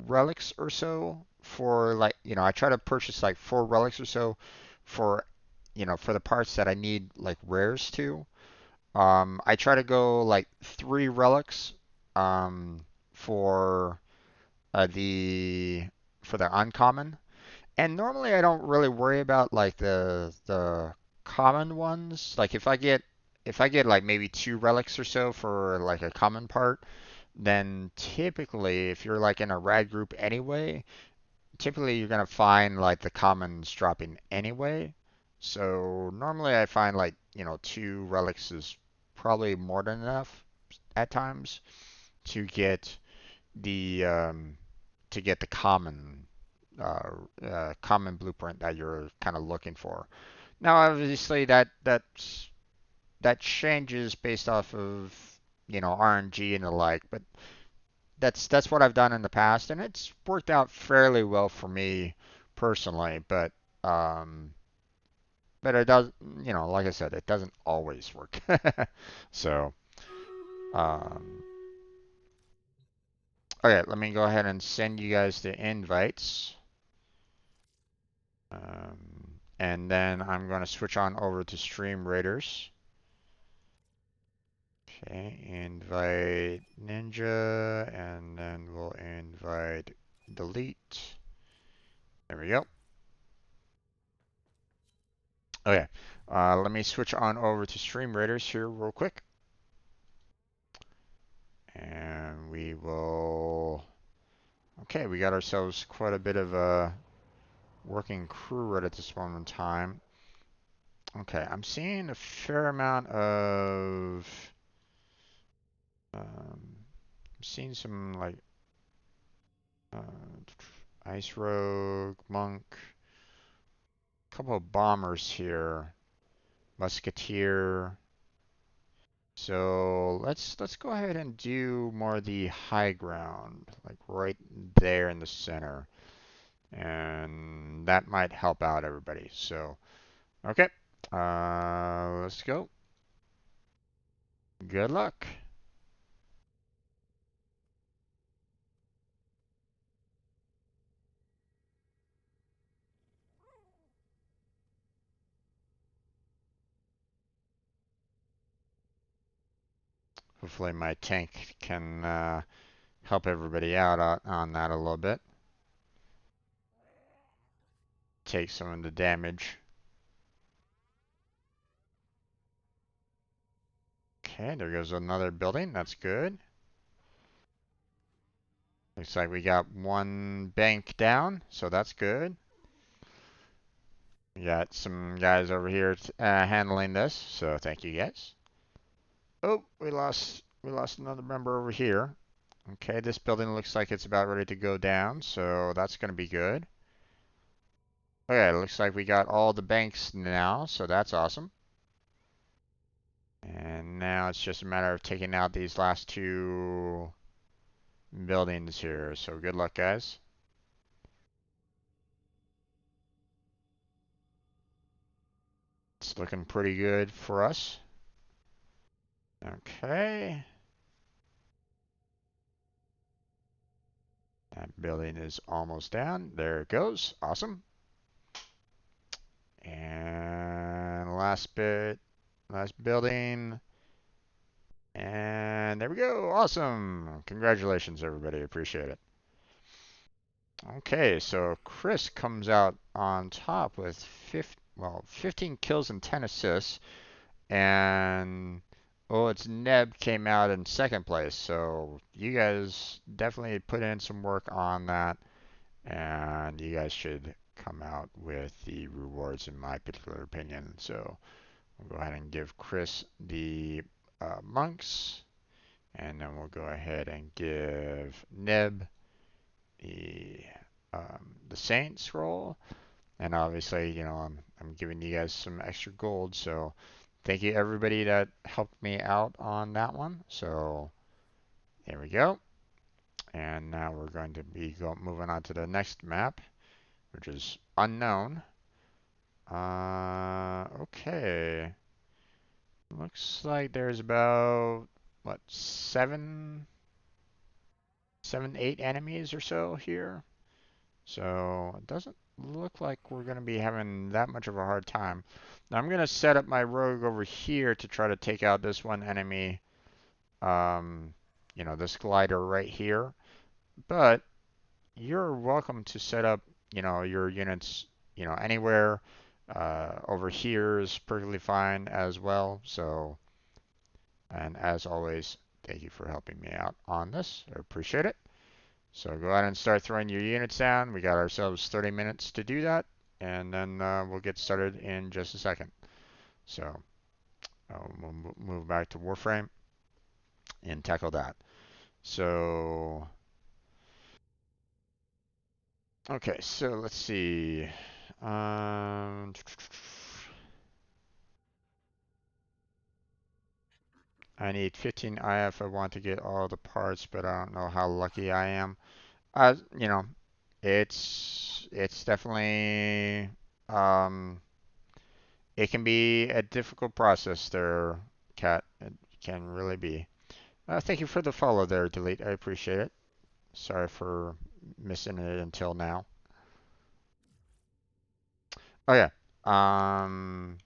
relics or so for like, you know, I try to purchase like four relics or so for, you know, for the parts that I need like rares to. I try to go like three relics, for the for the uncommon. And normally I don't really worry about like the common ones. Like if I get like maybe two relics or so for like a common part, then typically if you're like in a rad group anyway, typically you're gonna find like the commons dropping anyway. So normally I find like, you know, two relics is probably more than enough at times to get the common uh, common blueprint that you're kind of looking for. Now, obviously, that changes based off of, you know, RNG and the like, but that's what I've done in the past, and it's worked out fairly well for me personally. Um, but it does, you know, like I said, it doesn't always work. So, um, okay, let me go ahead and send you guys the invites. And then I'm going to switch on over to Stream Raiders. Okay, invite Ninja, and then we'll invite Delete. There we go. Okay, let me switch on over to Stream Raiders here real quick. And we will... Okay, we got ourselves quite a bit of a working crew right at this moment in time. Okay, I'm seeing a fair amount of... I'm seeing some, like, uh, Ice Rogue, Monk, a couple of bombers here, Musketeer. So let's go ahead and do more of the high ground, like right there in the center. And that might help out everybody. So, okay, let's go. Good luck. Hopefully my tank can help everybody out on that a little bit. Take some of the damage. Okay, there goes another building. That's good. Looks like we got one bank down, so that's good. We got some guys over here handling this, so thank you guys. Oh, we lost another member over here. Okay, this building looks like it's about ready to go down, so that's going to be good. Okay, it looks like we got all the banks now, so that's awesome. And now it's just a matter of taking out these last two buildings here, so good luck, guys. It's looking pretty good for us. Okay. That building is almost down. There it goes. Awesome. And last bit, last building. And there we go. Awesome. Congratulations, everybody. Appreciate it. Okay, so Chris comes out on top with 15 kills and 10 assists. And oh, it's Neb came out in second place. So you guys definitely put in some work on that. And you guys should come out with the rewards in my particular opinion. So we'll go ahead and give Chris the monks. And then we'll go ahead and give Neb the Saint scroll. And obviously, you know, I'm giving you guys some extra gold. So thank you everybody that helped me out on that one. So there we go. And now we're going to be moving on to the next map, which is unknown. Okay. Looks like there's about, what, eight enemies or so here. So it doesn't look like we're going to be having that much of a hard time. Now I'm going to set up my rogue over here to try to take out this one enemy. You know, this glider right here. But you're welcome to set up, you know, your units, you know, anywhere. Over here is perfectly fine as well. So, and as always, thank you for helping me out on this. I appreciate it. So go ahead and start throwing your units down. We got ourselves 30 minutes to do that, and then we'll get started in just a second. So we'll move back to Warframe and tackle that. So, okay, so let's see. I need 15 IF. I want to get all the parts, but I don't know how lucky I am. You know, it's definitely it can be a difficult process there, Cat. It can really be. Thank you for the follow there, Delete. I appreciate it. Sorry for missing it until now. Oh yeah. Um.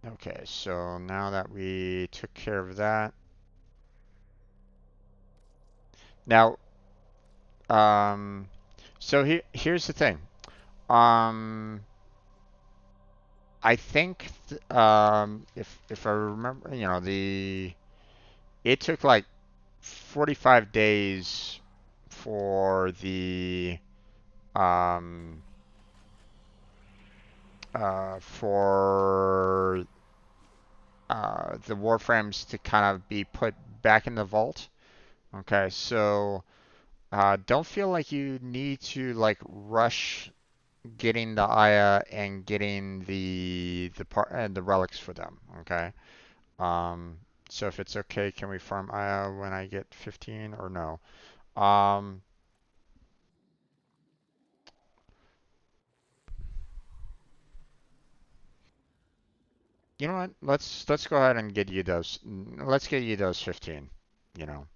Okay, so now that we took care of that, now, so here's the thing. Um, I think if I remember, you know, it took like 45 days for the um for the Warframes to kind of be put back in the vault. Okay, so don't feel like you need to like rush getting the Aya and getting the relics for them. Okay. Um, so if it's okay, can we farm Aya when I get 15 or no? Um, you know what? Let's go ahead and get you those. Let's get you those 15. You know,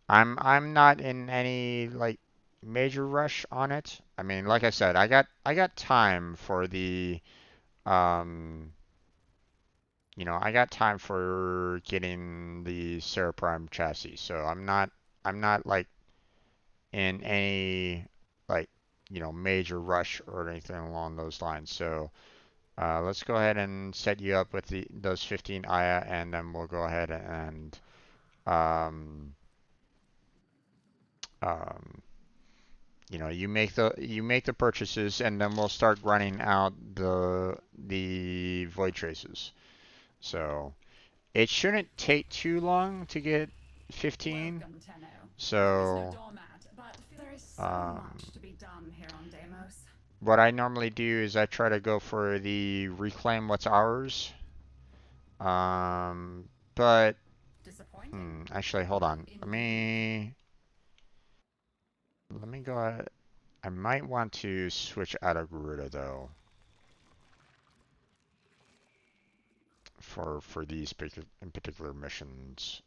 I'm not in any like major rush on it. I mean, like I said, I got time for the um I got time for getting the Sarah Prime chassis, so I'm not like in any like major rush or anything along those lines. So let's go ahead and set you up with those 15 Aya, and then we'll go ahead and um, um, you make the purchases, and then we'll start running out the void traces. So it shouldn't take too long to get 15. Welcome, Tenno. There is no So doormat, but there is so um, much to be done here on Deimos. what I normally do is I try to go for the reclaim what's ours. But Disappointing. actually, hold But on. Let indeed. me let me go ahead. I might want to switch out of Garuda though for these in particular missions.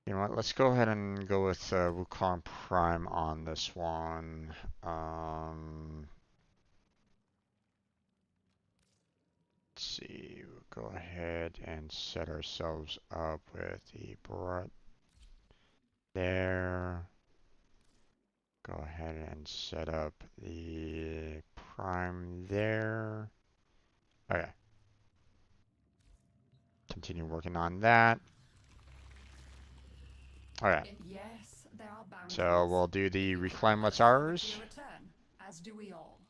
You know what? Let's go ahead and go with Wukong Prime on this one. Let's see. We'll go ahead and set ourselves up with the Barat there. Go ahead and set up the Prime there. Okay. Continue working on that. Okay. Yes, there are So bounties. we'll do If the you reclaim have what's look forward to ours. your return, as do we all.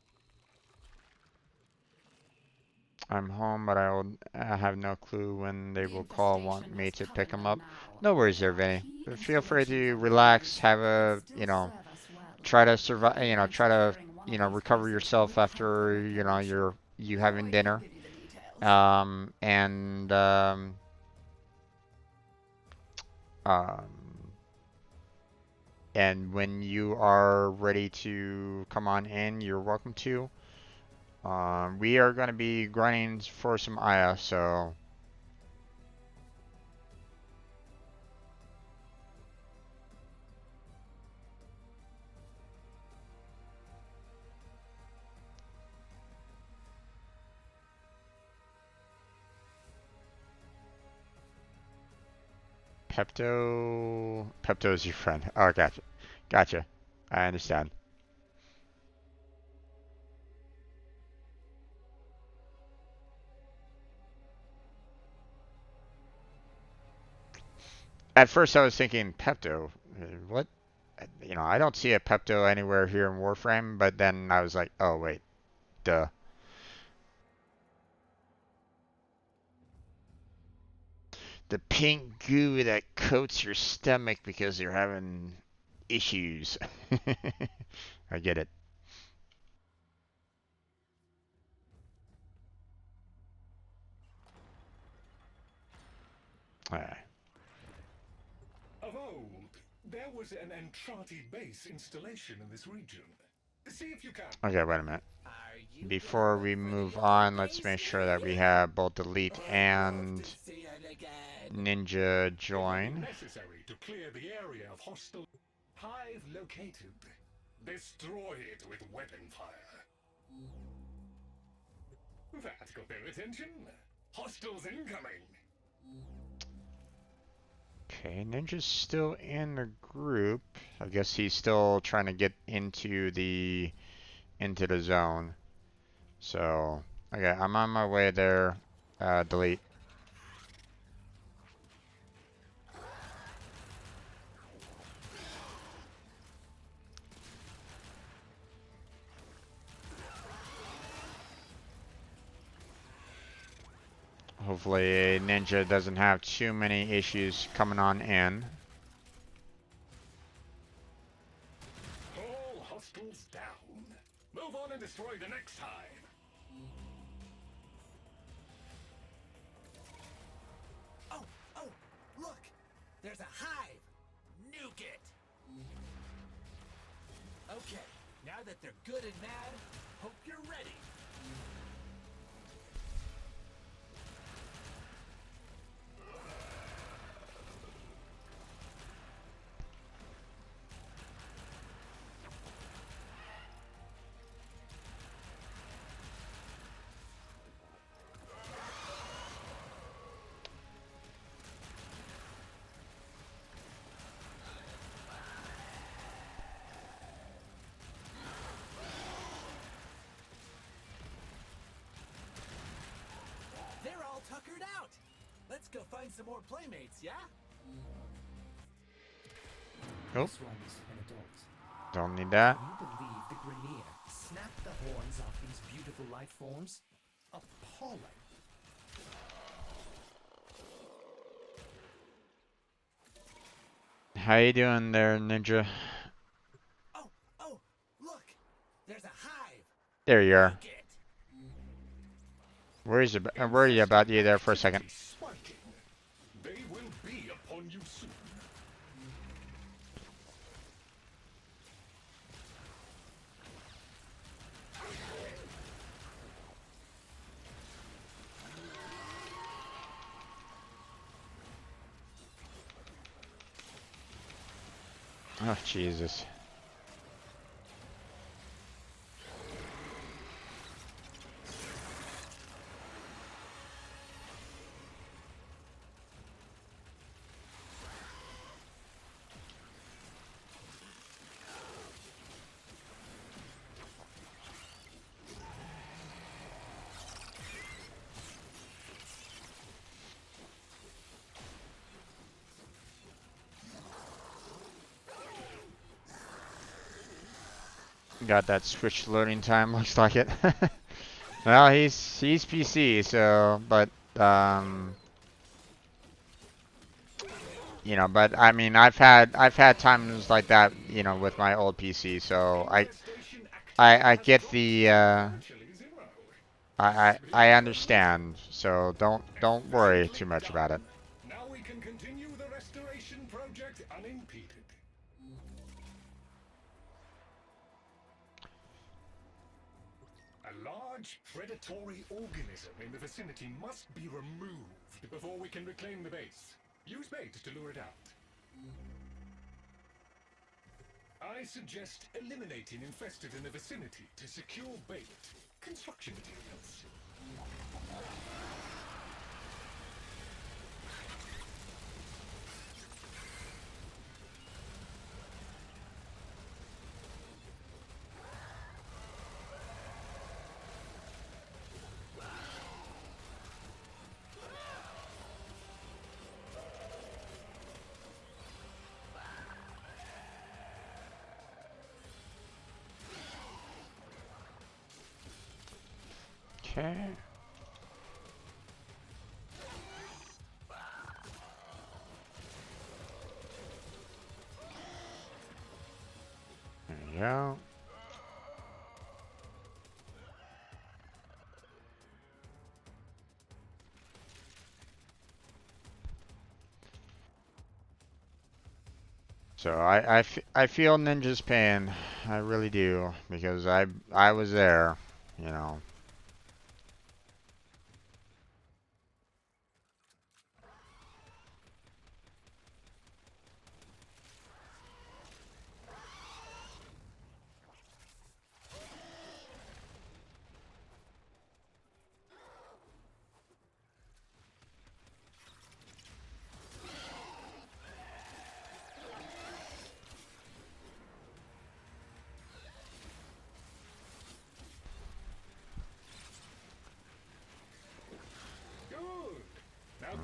I'm home, but I have no clue when they The will call, infestation want me has to pick covered them them up. now. No worries They there, are Vinny. key Feel free installations to on relax, Deimos have that a, still serve us well. try to survive, Failing try to, securing one of these recover places yourself would have after, their reputation. you having Lloyd can dinner. give you the details. And um, and when you are ready to come on in, you're welcome to. We are going to be grinding for some Aya, so Pepto is your friend. Oh, gotcha. I understand. At first, I was thinking Pepto. What? I don't see a Pepto anywhere here in Warframe, but then I was like, oh wait, duh. The pink goo that coats your stomach because you're having issues. I get it. Alright. Of old, there was an Entrati base installation in this region. See if you can. Okay, wait a minute. Are you Before glad we for the move old on, let's base make sure near that we here? have both Elite I'd love to and see it again. Ninja It will be join. necessary to clear the area of hostile hive located. Destroy it with weapon fire. That got their attention. Hostiles incoming. Okay, Ninja's still in the group. I guess he's still trying to get into the zone. So, okay, I'm on my way there. Delete. Hopefully Ninja doesn't have too many issues coming on in. All hostiles down. Move on and destroy the next hive. Oh, look! There's a hive! Nuke it! Okay, now that they're good and mad, hope you're ready. They're all tuckered out! Let's go find some more playmates, yeah? Nope. This one's an adult. Don't need that. Can you believe the Grenier snapped the horns off these beautiful life forms? Appalling. How you doing there, Ninja? Oh, look! There's a hive! There you are. Nuke it! Where are you about you there for a second? Spiking. They will be upon you soon. Oh, Jesus. Got that switch loading time, looks like it. Well, he's PC, so but you know, but I mean, I've had times like that, you know, with my old PC, so Infestation I activity has get the dropped to virtually zero. I understand, so don't worry too much about it. Now we can continue the restoration project unimpeded. A large predatory organism in the vicinity must be removed before we can reclaim the base. Use bait to lure it out. I suggest eliminating infested in the vicinity to secure bait. Construction materials. Okay. There you go. So I feel Ninja's pain. I really do, because I was there, you know.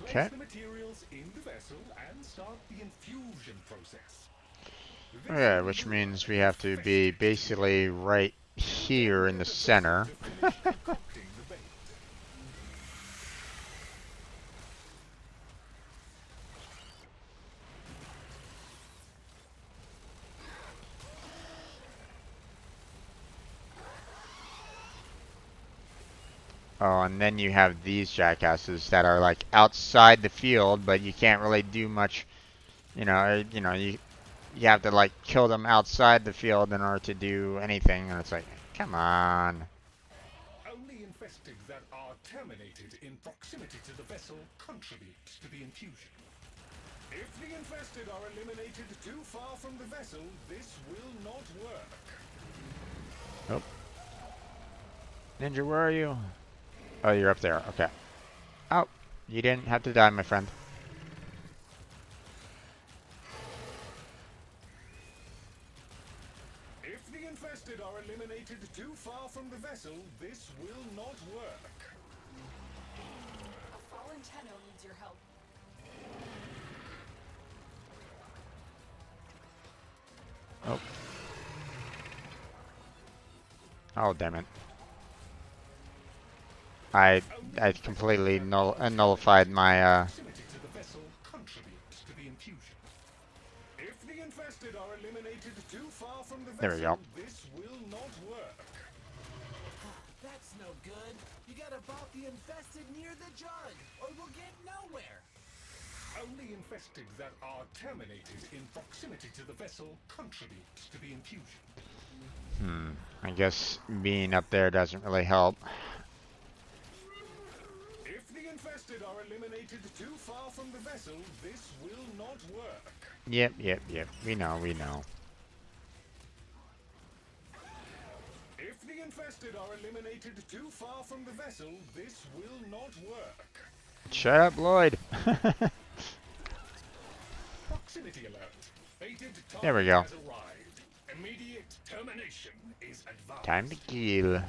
Okay. Place the materials in the vessel and start the infusion process. This Yeah, will which lure means we have to be infested to the bait. basically right Then here in the let the vessel center. to finish concocting the bait. Oh, and then you have these jackasses that are like outside the field, but you can't really do much. You have to like kill them outside the field in order to do anything, and it's like, come on. Only infestings that are terminated in proximity to the vessel contribute to the infusion. If the infested are eliminated too far from the vessel, this will not work. Oh, Ninja, where are you? Oh, you're up there. Okay. Oh, you didn't have to die, my friend. If the infested are eliminated too far from the vessel, this will not work. A fallen Tenno needs your help. Oh. Oh, damn it. I completely nullified my Proximity to the vessel contributes to the infusion. If the infested are eliminated too far from the There we vessel, go. this will not work. That's no good. You gotta bop the infested near the jug, or we'll get nowhere. Only infestings that are terminated in proximity to the vessel contribute to the infusion. I guess being up there doesn't really help. If the infested are eliminated too far from the vessel, this will not work. Yep. We know. If the infested are eliminated too far from the vessel, this will not work. Shut up, Lloyd. Proximity alert. Fated There we target go. has arrived. Immediate termination is advised. Time to kill.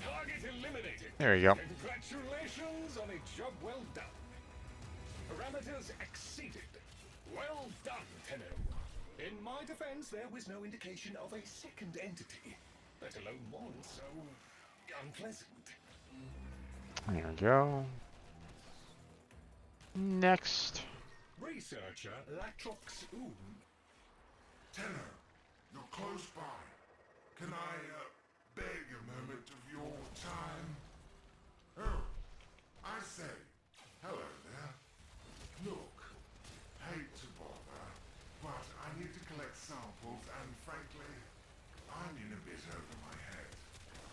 Target eliminated. There we go. Congratulations on a job well done. Parameters exceeded. Well done, Tenno. In my defense, there was no indication of a second entity, let alone one so unpleasant. There we go. Next. Researcher Latrox Oom. Tenno, you're close by. Can I, beg a moment of your time? Oh, I say, hello there. Look, hate to bother, but I need to collect samples and frankly, I'm in a bit over my head.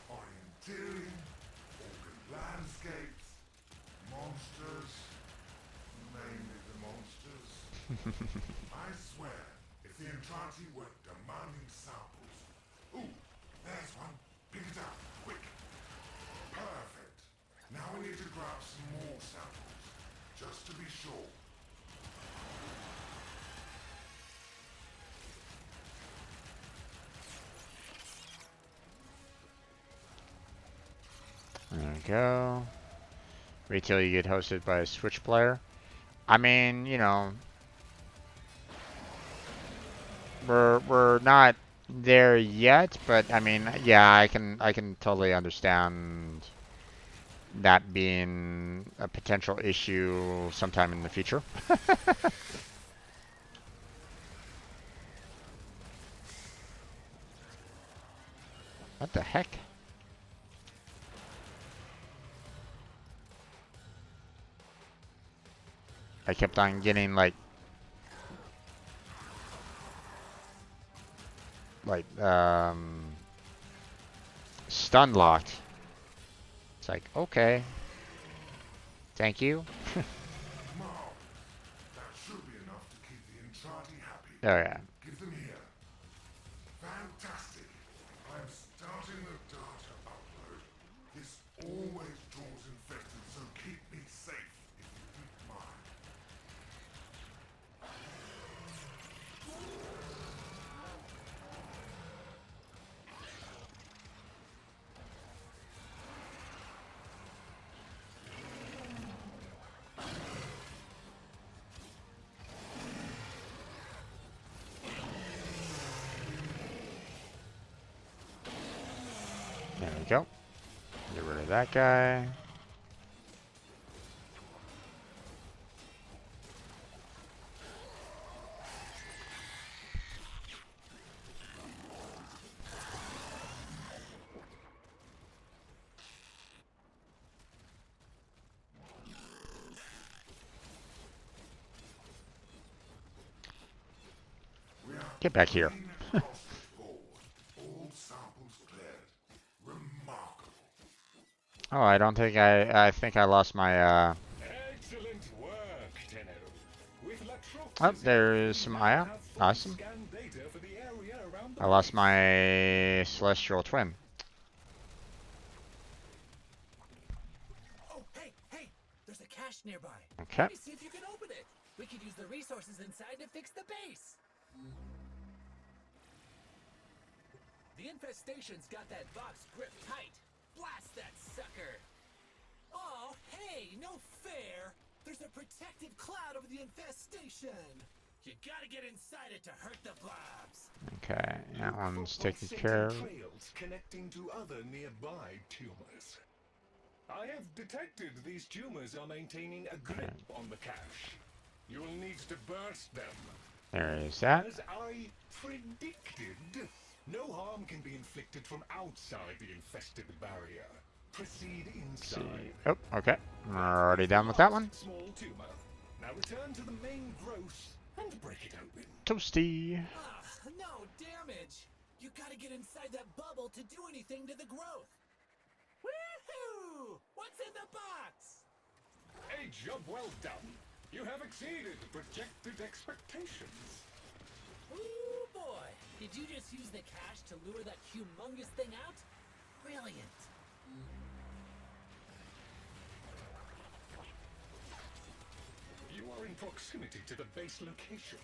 Orienteering, organ landscapes, monsters, mainly the monsters. I swear, if the Entrati weren't demanding samples. Ooh, there's one. Pick it up, quick. Perfect. Now we need to grab some more samples, just to be sure. There we go. Wait till you get hosted by a Switch player. I mean, we're not there yet, but I mean, yeah, I can totally understand that being a potential issue sometime in the future. What the heck? I kept on getting stun locked. It's like, okay. Thank you. Oh yeah. Give them here. Fantastic. I'm starting the data upload. This always draws infected, so keep me safe if you don't mind. There we go. Get rid of that guy. Get back here. Across the board, all samples cleared. Remarkable. Oh, I don't think I think I lost my Excellent work, Tenno. With oh, Latrox's there help, is you some now Aya. have full Awesome. scan data for the area around the I lost base. my celestial twin. Oh, hey! There's a cache nearby. Okay. Let me see if you can open it. We could use the resources inside to fix the base. The infestation's got that box gripped tight. Blast that sucker! Oh, hey, no fair! There's a protective cloud over the infestation! You gotta get inside it to hurt the blobs! Okay, that one's Football taken setting care of. trails connecting to other nearby tumors. I have detected these tumors are maintaining a grip on the cache. You will need to burst them. There is that. As I predicted, no harm can be inflicted from outside the infested barrier. Proceed inside. Oh, okay. We're already done with that one. Small tumor. Now return to the main growth and break it open. Toasty. No damage! You gotta get inside that bubble to do anything to the growth! Woohoo! What's in the box? A job well done. You have exceeded projected expectations. Ooh boy! Did you just use the cash to lure that humongous thing out? Brilliant! You are in proximity to the base location.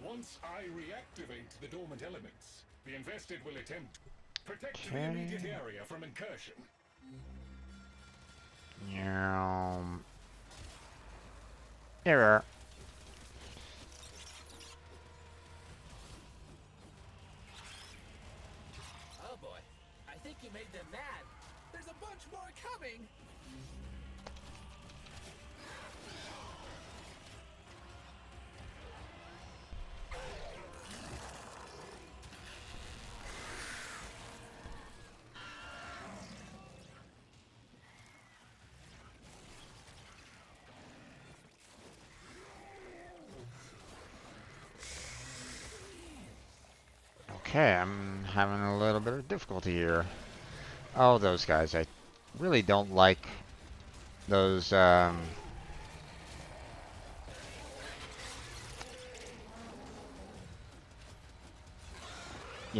Once I reactivate the dormant elements, the infested will attempt protect the immediate area from incursion. Error. Oh boy, I think you made them mad. There's a bunch more coming! Okay, I'm having a little bit of difficulty here. Oh, those guys. I really don't like those, you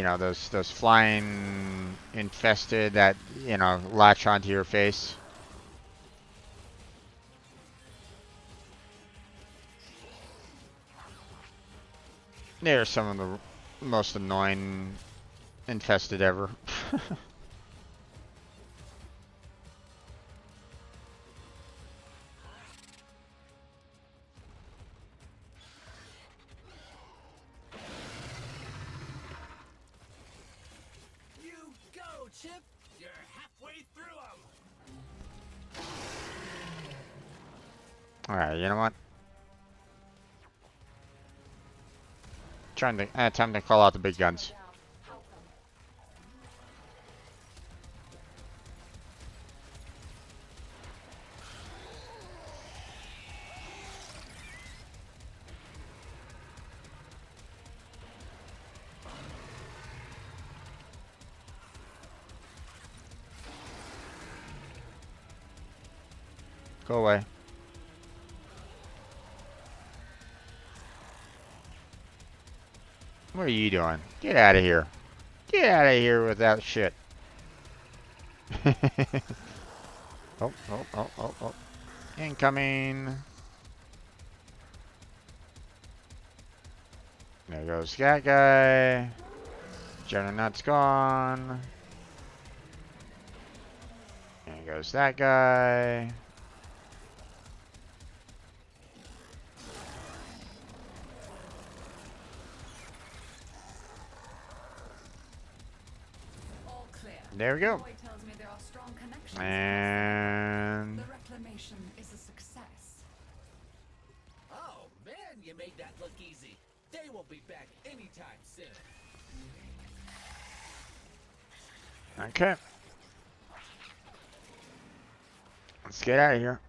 know, those flying infested that, you know, latch onto your face. They're some of the most annoying infested ever. You go, Chip! You're halfway through them! Alright, you know what? Time to call out the big guns. Go away. What are you doing? Get out of here. Get out of here with that shit. Oh, oh, oh, oh, oh. Incoming. There goes that guy. Juggernauts gone. There goes that guy. All clear. There we go. Lloyd tells me there are strong connections. And The reclamation is a success. Oh, man, you made that look easy. They won't be back anytime soon. okay. Let's get out of here.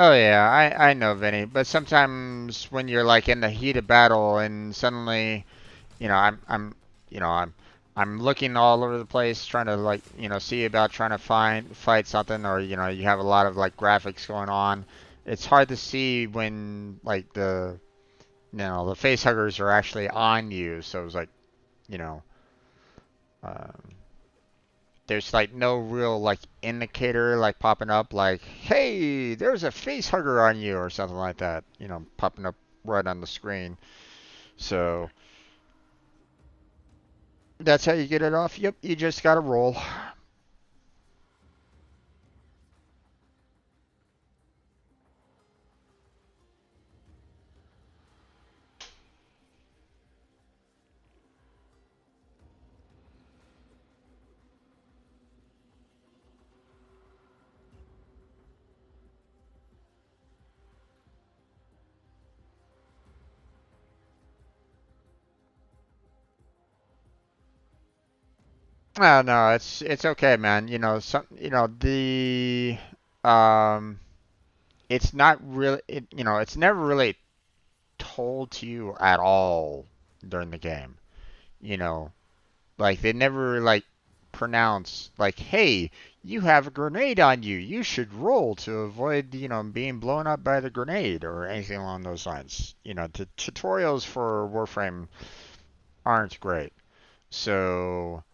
Oh yeah, I know, Vinny. But sometimes when you're like in the heat of battle and suddenly, you know, you know, I'm looking all over the place trying to like, see about trying to fight something, or you have a lot of like graphics going on. It's hard to see when like the face huggers are actually on you. So it's like, you know, um, there's like no real like indicator like popping up like, hey, there's a face hugger on you or something like that, popping up right on the screen. So that's how you get it off. Yep, you just gotta roll. Oh, no, it's okay, man. The um it's not really it's never really told to you at all during the game. You know, Like they never like pronounce like, "Hey, you have a grenade on you. You should roll to avoid, being blown up by the grenade," or anything along those lines. The tutorials for Warframe aren't great. So,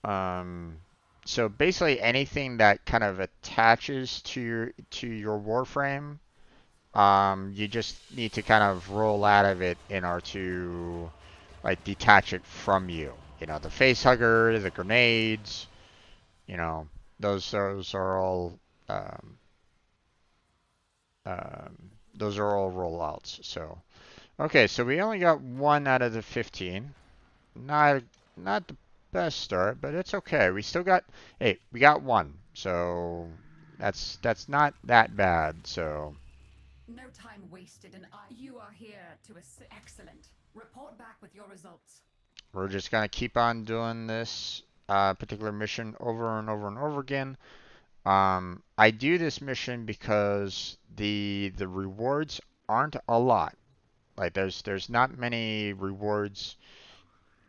um, so basically anything that kind of attaches to your Warframe, you just need to kind of roll out of it in order to like detach it from you. The face hugger, the grenades, you know, those are all um, those are all rollouts. So okay, so we only got one out of the 15. Not not the best start, but it's okay. We still got we got one, so that's not that bad. So No time wasted, and you are here to assist. Excellent. Report back with your results. we're just gonna keep on doing this particular mission over and over and over again. I do this mission because the rewards aren't a lot. Like there's not many rewards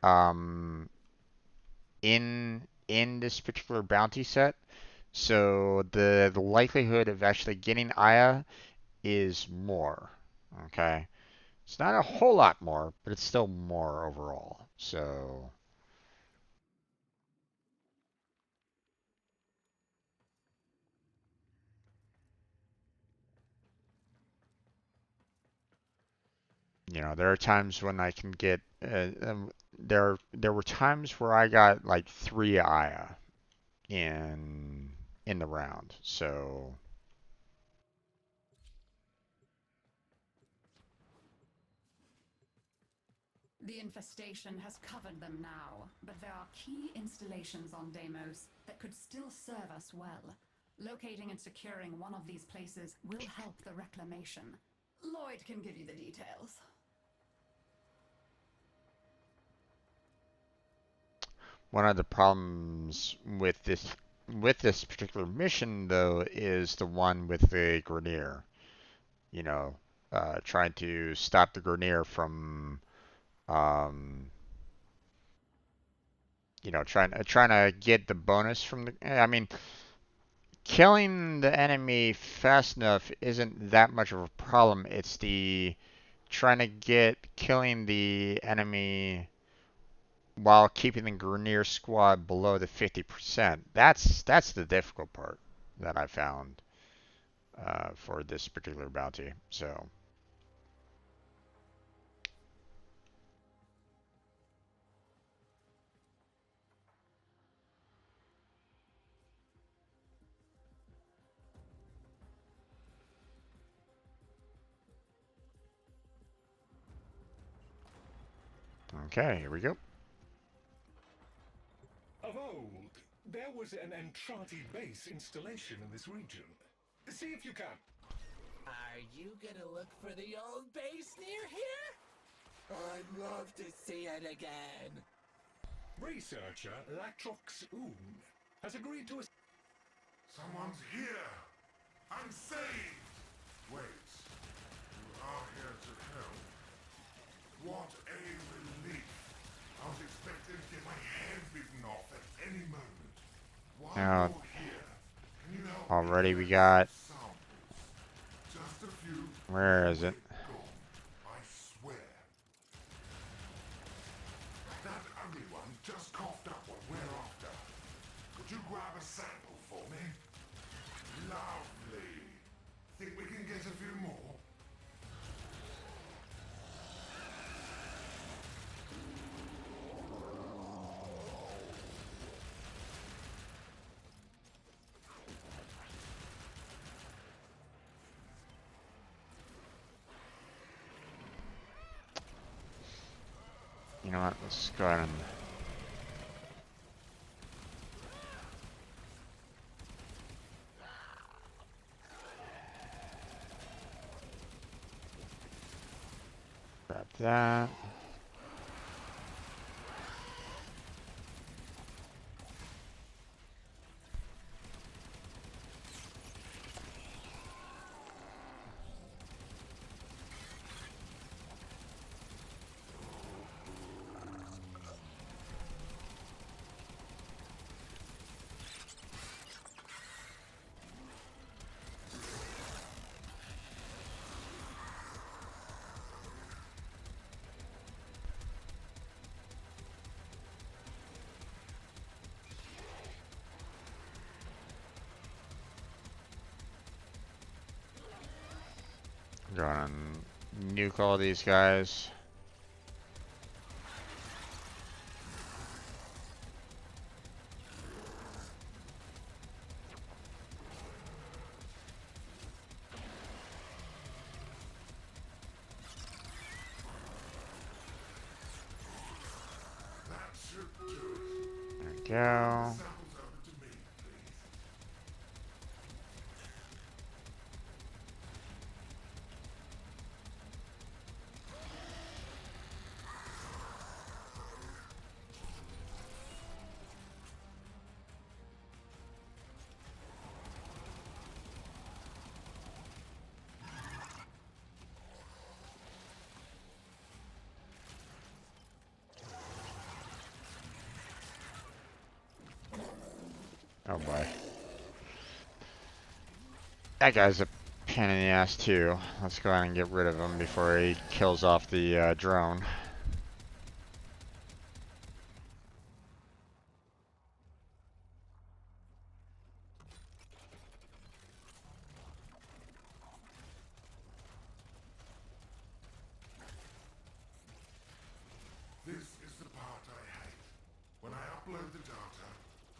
um, in this particular bounty set. So the likelihood of actually getting Aya is more. Okay. It's not a whole lot more, but it's still more overall. So there are times when I can get there were times where I got like 3 Aya in the round. So The infestation has covered them now, but there are key installations on Deimos that could still serve us well. Locating and securing one of these places will help the reclamation. Lloyd can give you the details. one of the problems with this particular mission though is the one with the Grenier. You know, trying to stop the Grineer from, you know, trying to get the bonus from the. I mean, killing the enemy fast enough isn't that much of a problem. It's the trying to get killing the enemy while keeping the Grineer squad below the 50%. That's the difficult part that I found for this particular bounty. So. Okay, here we go. Of old, there was an Entrati base installation in this region. See if you can. Are you gonna look for the old base near here? I'd love to see it again. Researcher Latrox Oon has agreed to a... Someone's here! I'm saved! Wait, you are here to help. What a relief! I was expecting to get my hand bitten off at any moment. While Now, you're here, can you help already me we collect got. some samples? Just a few. Where is it? Gone, I swear. That ugly one just coughed up what we're after. Could you grab a sample for me? Lovely. Think we can get a few more? You know what? Let's go ahead and. Grab that. Go ahead and nuke all these guys. That should do it. There we go. Samples over to me, please. Oh boy. That guy's a pain in the ass too. Let's go ahead and get rid of him before he kills off the drone. This is the part I hate. When I upload the data,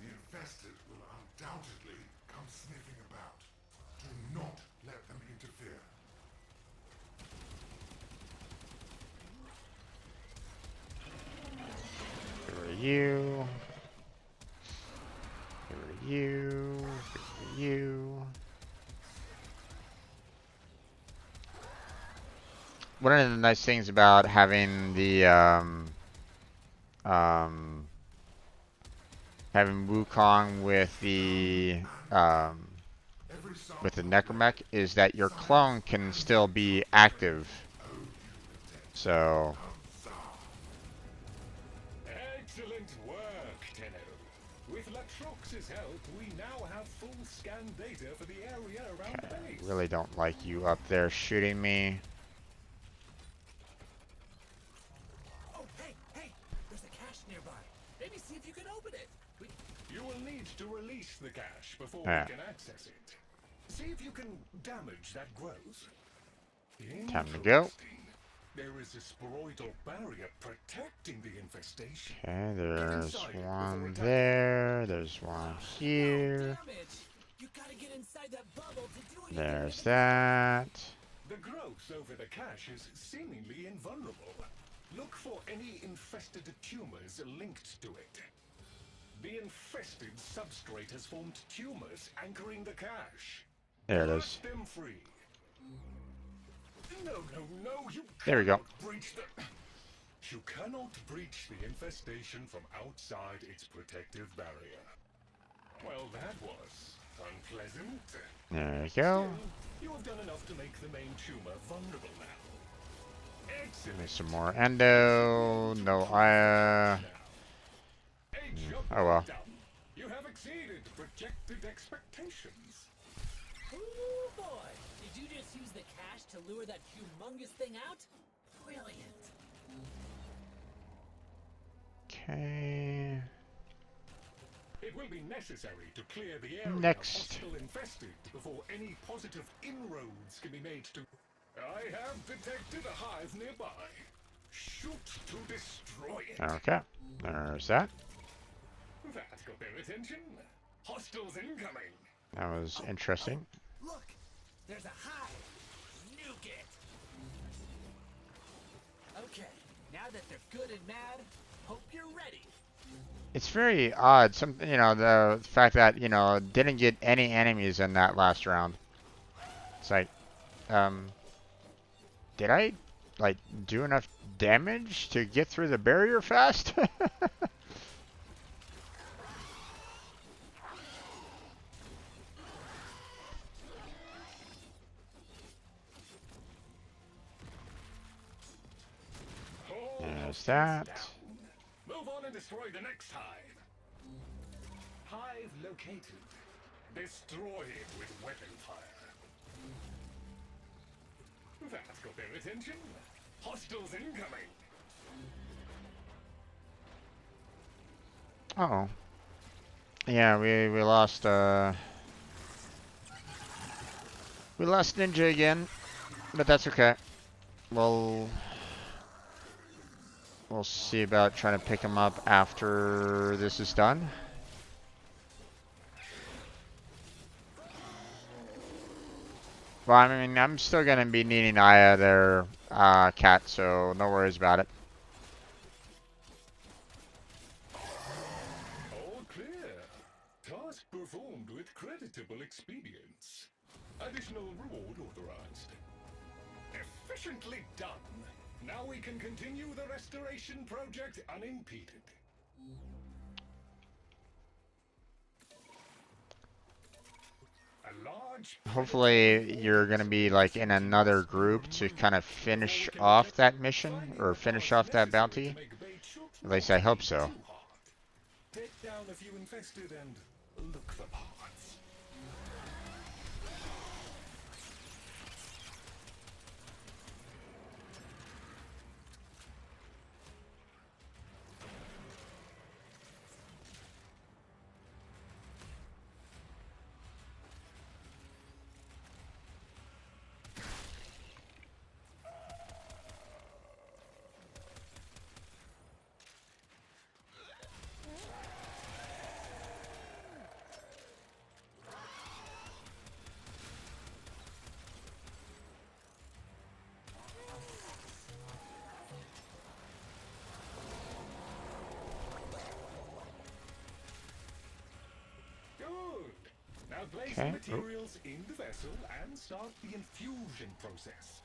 the infested will undoubtedly come sniffing about. Do not let them interfere. Get rid of you. Get rid of you. Get rid of you. One of the nice things about having the having Wukong with the with the Necromech is that your clone can still be active. So Excellent work, Tenno. With Latrox's help, we now have full scan data for the area around the base. really don't like you up there shooting me. Oh, hey! There's a cache nearby. Maybe see if you can open it. You will need to release the cache before Yeah. we can access it. See if you can damage that growth. Time to go. Interesting. There is a sporoidal barrier protecting the infestation. Okay, there's inside it one before attacking. there. There's one here. Damage! You gotta get inside that bubble to do anything. There's that. The growth over the cache is seemingly invulnerable. Look for any infested tumors linked to it. The infested substrate has formed tumors anchoring the cache. There it is. Set them free. No, you There we go. cannot breach the... You cannot breach the infestation from outside its protective barrier. Well, that was unpleasant. There you go. You have done enough to make the main tumor vulnerable now. Give Excellent. me some more endo. No, oh well. You have exceeded projected expectations. Ooh, boy! Did you just use the cache to lure that humongous thing out? Brilliant. Okay. It will be necessary to clear the area Next. hostile infested before any positive inroads can be made to... I have detected a hive nearby. Shoot to destroy it. Okay. There's that. That got their attention. Hostiles incoming. That was interesting. Look! There's a hive! Nuke it! Okay, now that they're good and mad, hope you're ready. It's very odd. The fact that, didn't get any enemies in that last round. It's like, did I, do enough damage to get through the barrier fast? There's that. Move on and destroy the next hive. Hive located. Destroy it with weapon fire. That got their attention. Hostiles incoming. Uh-oh. Yeah, we lost, we lost Ninja again, but that's okay. We'll see about trying to pick him up after this is done. Well, I mean, I'm still gonna be needing Aya there, Cat, so no worries about it. All clear. Task performed with creditable expedience. Additional reward authorized. Efficiently done. Now we can continue the restoration project unimpeded. A large... Hopefully you're gonna be in another group to kind of finish off that mission or finish off that bounty. At least I hope so. Take down a few infested and look the parts. Place Okay. materials in the vessel and start the infusion process.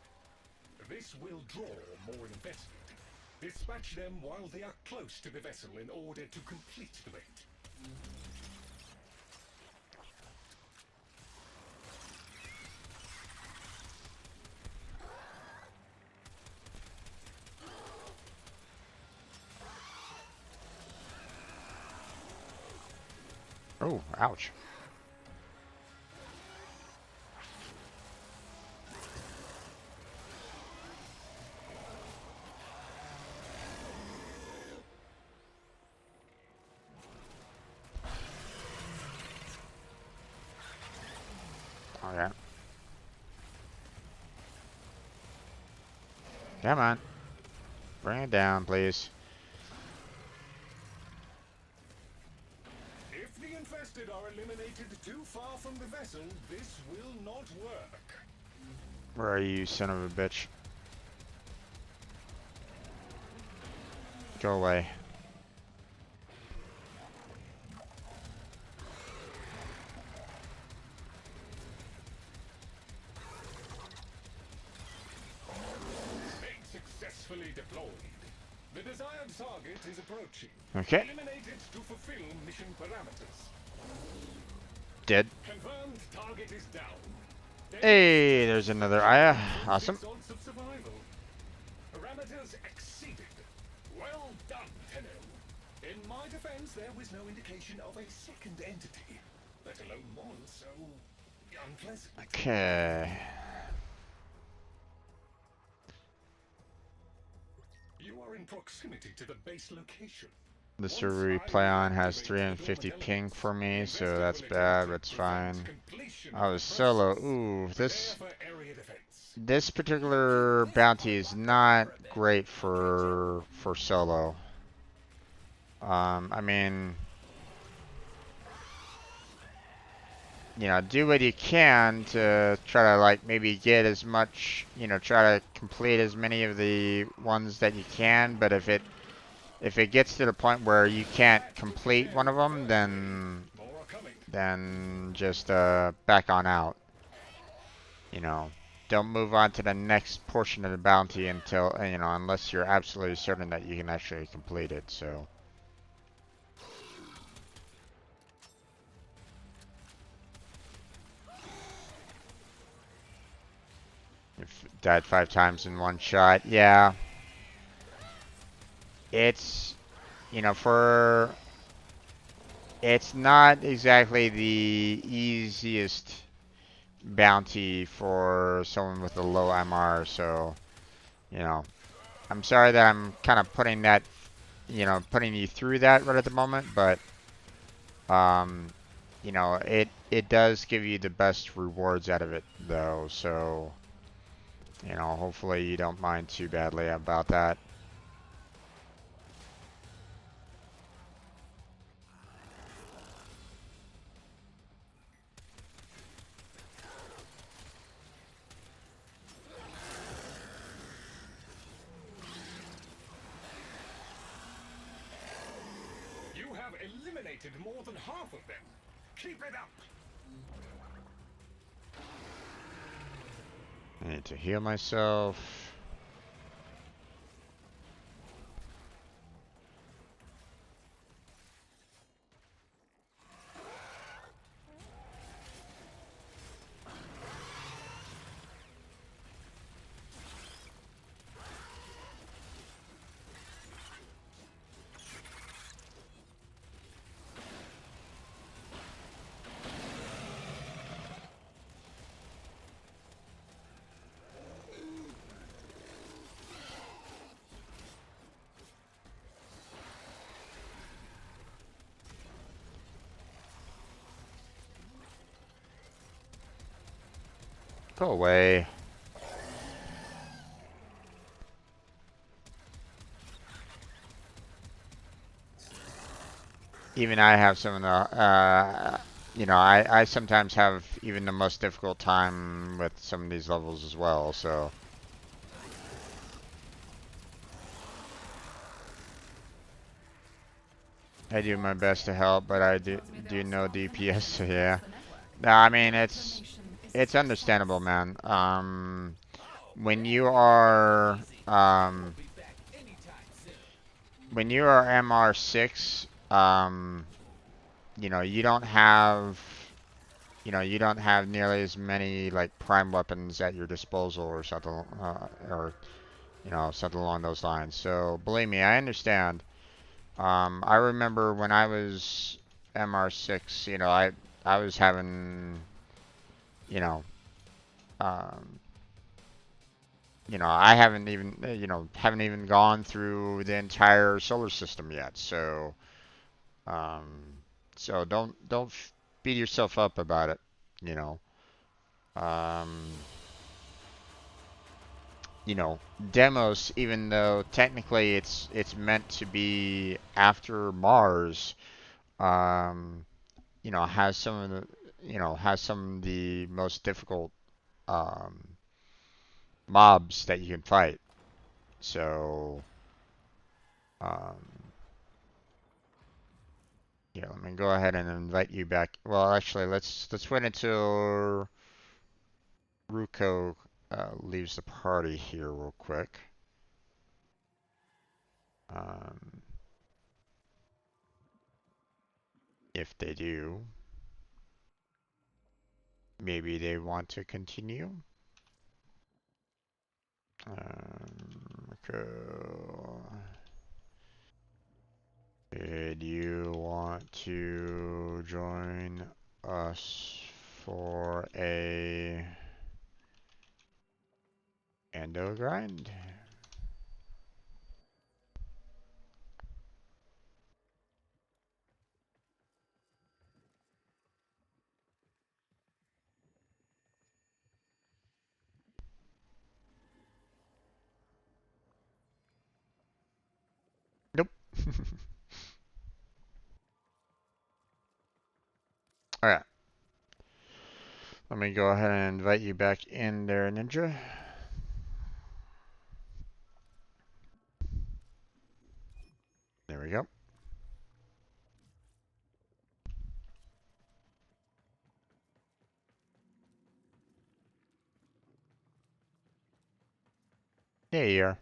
This will draw more infested. Dispatch them while they are close to the vessel in order to complete the bait. Oh, ouch. Okay. Come on. Bring it down, please. If the infested are eliminated too far from the vessel, this will not work. Where are you, son of a bitch? Go away. Main successfully deployed. The desired target is approaching. Okay. Eliminate it to fulfill mission parameters. Dead. Confirmed target is down. Hey, there's another Aya. Awesome. Results of survival. Parameters exceeded. Well done, Tenno. In my defense, there was no indication of a second entity, let alone one so unpleasant. Okay. You are in proximity to the base location. The server we play on has 350 ping for me, so that's bad, but it's fine. I was solo. Ooh, this particular bounty is not great for solo. I mean, you know, do what you can to try to like maybe get as much, you know, try to complete as many of the ones that you can, but if it gets to the point where you can't complete one of them, then just back on out. You know, don't move on to the next portion of the bounty until, you know, unless you're absolutely certain that you can actually complete it. So if died 5 times in one shot, yeah. It's, you know, it's not exactly the easiest bounty for someone with a low MR, so, you know, I'm sorry that I'm kind of putting that, you know, putting you through that right at the moment, but, you know, it does give you the best rewards out of it, though, so, you know, hopefully you don't mind too badly about that. You have eliminated more than half of them. Keep it up. I need to heal myself. Go away. Even I have some of the, you know, I sometimes have even the most difficult time with some of these levels as well, so. I do my best to help, but I do know DPS, so yeah. No, I mean, it's understandable, man. When you are, when you are MR6, you know, you don't have, you know, you don't have nearly as many like prime weapons at your disposal or something, or you know, something along those lines. So believe me, I understand. I remember when I was MR6, I was having, you know, um, I haven't even gone through the entire solar system yet. Um, so don't beat yourself up about it, you know. Um, Demos, even though technically it's meant to be after Mars, um, has some of the most difficult um, mobs that you can fight. So, um, yeah, let me go ahead and invite you back. Well, actually, let's wait until Ruko leaves the party here real quick. Um, if they do, maybe they want to continue. Ruko, did you want to join us for a endo grind? Nope. Alright. Let me go ahead and invite you back in there, Ninja. There we go. There you are.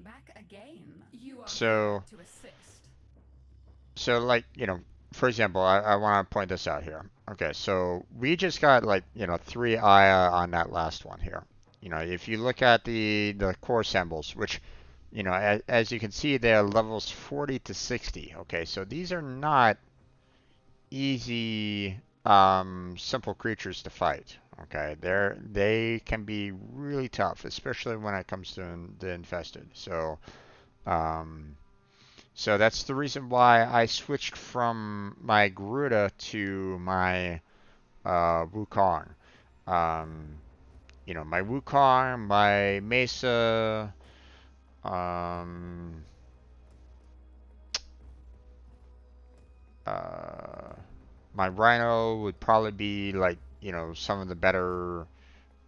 Back again. You are So, here to assist. like, for example, I want to point this out here. Okay, so we just got like, 3 Aya on that last one here. If you look at the core symbols, which, as you can see, they're levels 40 to 60. Okay, so these are not easy, simple creatures to fight. Okay, they can be really tough, especially when it comes to the infested. Um, so that's the reason why I switched from my Garuda to my Wukong. Um, my Wukong, my Mesa, um, uh, my Rhino would probably be like, some of the better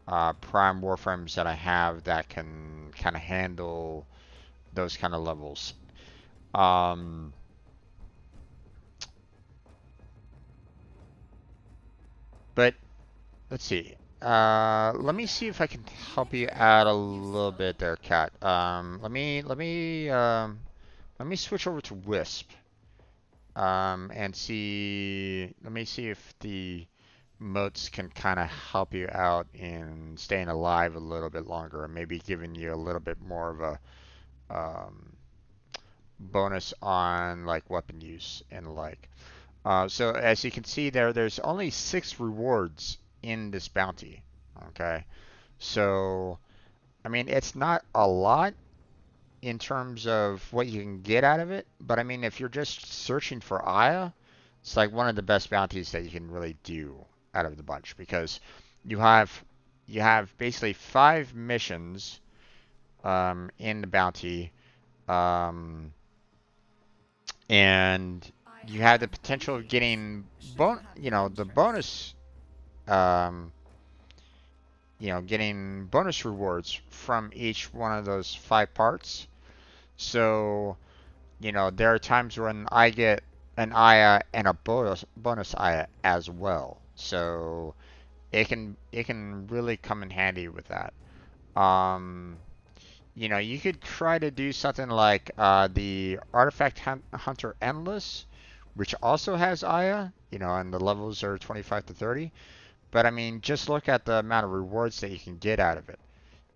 Prime Warframes that I have that can kind of handle those kind of levels. Um, but let's see. Let me see if I can help you out a little bit there, Kat. Let me switch over to Wisp. And see. Let me see if the moats can kind of help you out in staying alive a little bit longer, and maybe giving you a little bit more of a bonus on like weapon use and the like. So as you can see there's only 6 rewards in this bounty. Okay, so I mean it's not a lot in terms of what you can get out of it, but I mean if you're just searching for Aya, it's like one of the best bounties that you can really do out of the bunch because you have basically 5 missions in the bounty. Um, and you have the potential of getting the bonus um, getting bonus rewards from each one of those 5 parts. So there are times when I get an Aya and a bonus Aya as well. So it can really come in handy with that. um, you could try to do something like the Artifact Hunter Endless, which also has Aya, and the levels are 25 to 30. But I mean, just look at the amount of rewards that you can get out of it,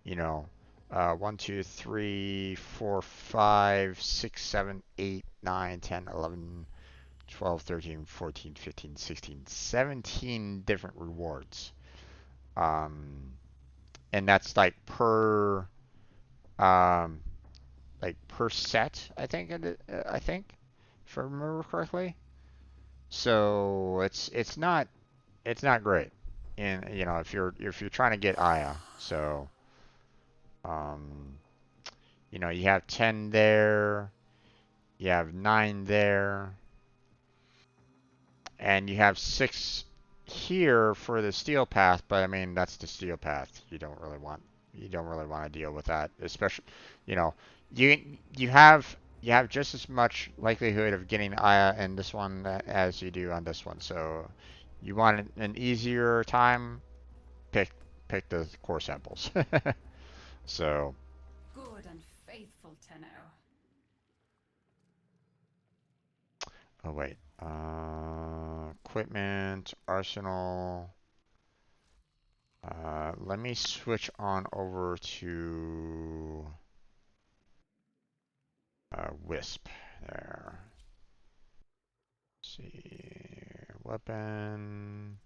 you know. 1, 2, 3, 4, 5, 6, 7, 8, 9, 10, 11, 12, 13, 14, 15, 16, 17 different rewards. And that's um, like per set, I think. I think, if I remember correctly. So it's not great. And if you're trying to get Aya, so um, you have 10 there, you have 9 there, and you have 6 here for the steel path. But I mean, that's the steel path. You don't really want to deal with that, especially you know you you have just as much likelihood of getting Aya in this one as you do on this one. So you want an easier time, pick the core samples. So, Good and faithful Tenno. oh wait, equipment, arsenal. Let me switch on over to Wisp there. Let's see, weapon.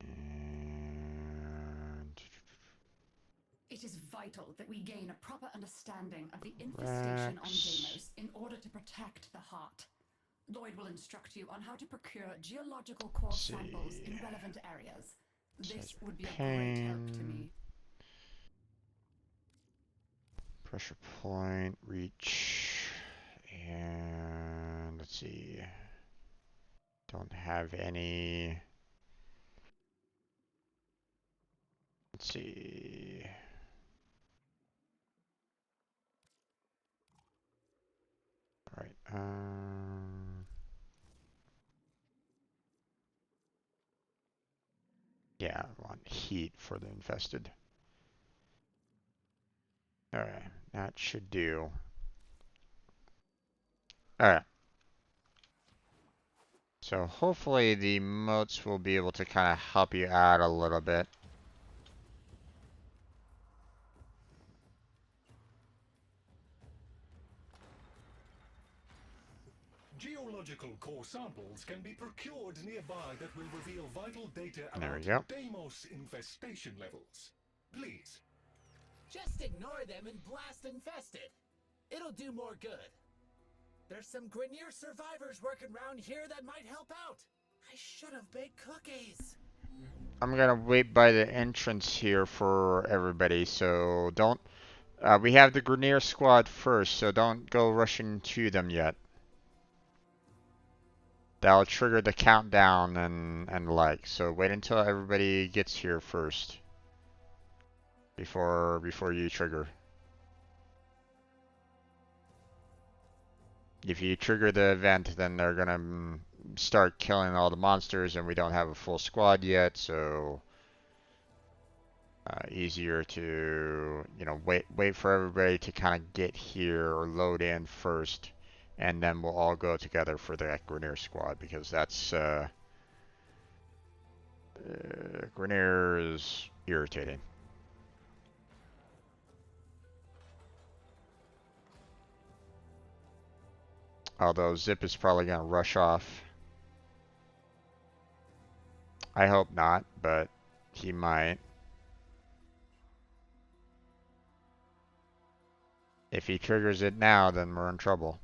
And It is vital that we gain a proper understanding of the infestation on Rex. Deimos in order to protect the heart. Lloyd will instruct you on how to procure geological core Let's samples in see. relevant areas. It says This would be a great help to pain, me. pressure point, reach, and let's see. Don't have any. Let's see. All right. Yeah, I want heat for the infested. All right, that should do. All right. So hopefully the moats will be able to kind of help you out a little bit. Geological core samples can be procured nearby that will reveal vital data There we about go. Deimos infestation levels. Please. Just ignore them and blast infested. It'll do more good. There's some Grineer survivors working around here that might help out. I should have baked cookies. I'm gonna wait by the entrance here for everybody, so don't. We have the Grineer squad first, so don't go rushing to them yet. That'll trigger the countdown and like. So wait until everybody gets here first before you trigger. If you trigger the event, then they're gonna start killing all the monsters, and we don't have a full squad yet, so easier to wait for everybody to kind of get here or load in first, and then we'll all go together for the Grineer squad, because that's Grineer is irritating. Although Zip is probably gonna rush off. I hope not, but he might. If he triggers it now, then we're in trouble.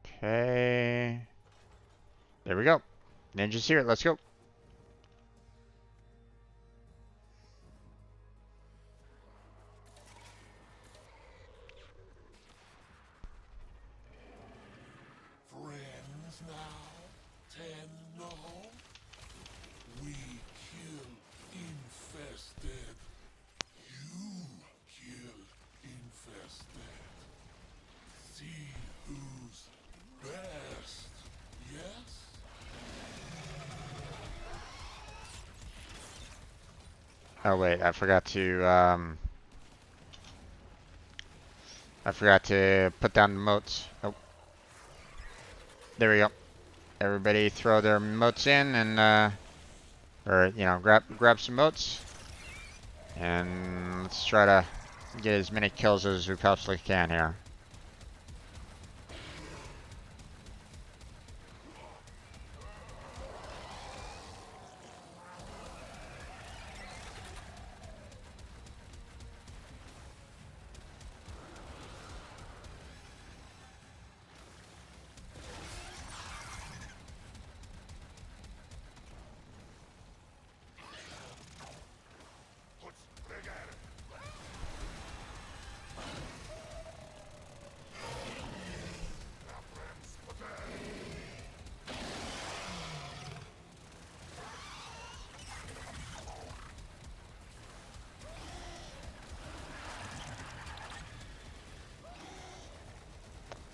Okay. There we go. Ninja's here. Let's go. Friends now, Tenno. We kill infested. You kill infested. See who's best. Yes? Oh wait, I forgot to I forgot to put down the moats. Oh, there we go. Everybody throw their moats in and or you know, grab some moats, and let's try to get as many kills as we possibly can here.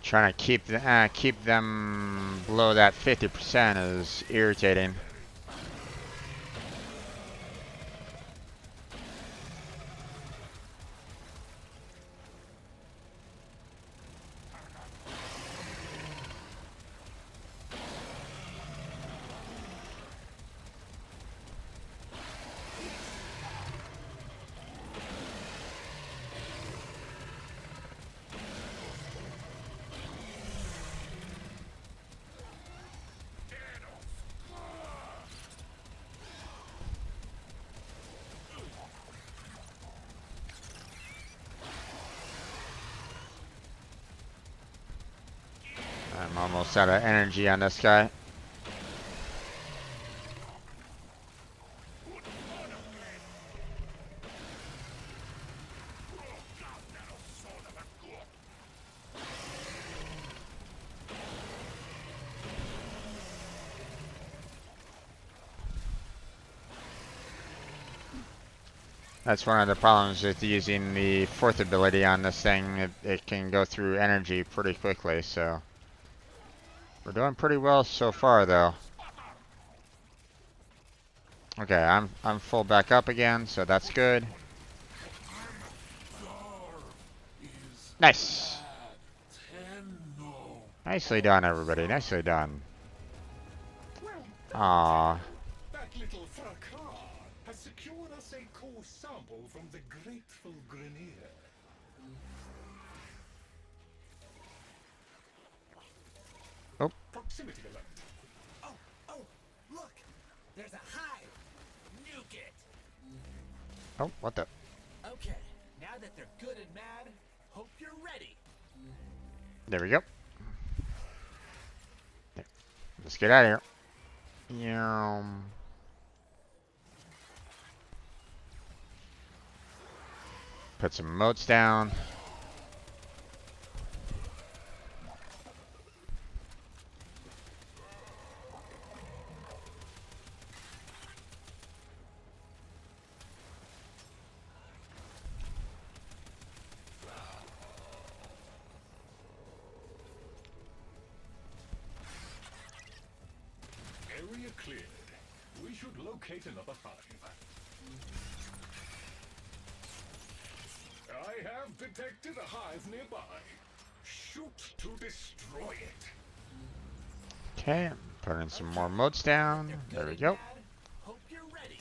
Trying to keep them below that 50% is irritating. I'm almost out of energy on this guy. That's one of the problems with using the fourth ability on this thing. It can go through energy pretty quickly, so we're doing pretty well so far, though. Okay, I'm full back up again, so that's good. Nice. Nicely done, everybody. Nicely done. Aww. That little fracas has secured us a core sample from the grateful Grenier. Oh. Proximity alert. Oh, look! There's a hive! Nuke it! Oh, what the? Okay, now that they're good and mad, hope you're ready. There we go. Let's get out of here. Put some moats down. Area cleared. We should locate another hive. I have detected a hive nearby. Shoot to destroy it. Okay, putting some more moats down. There we go. Hope you're ready.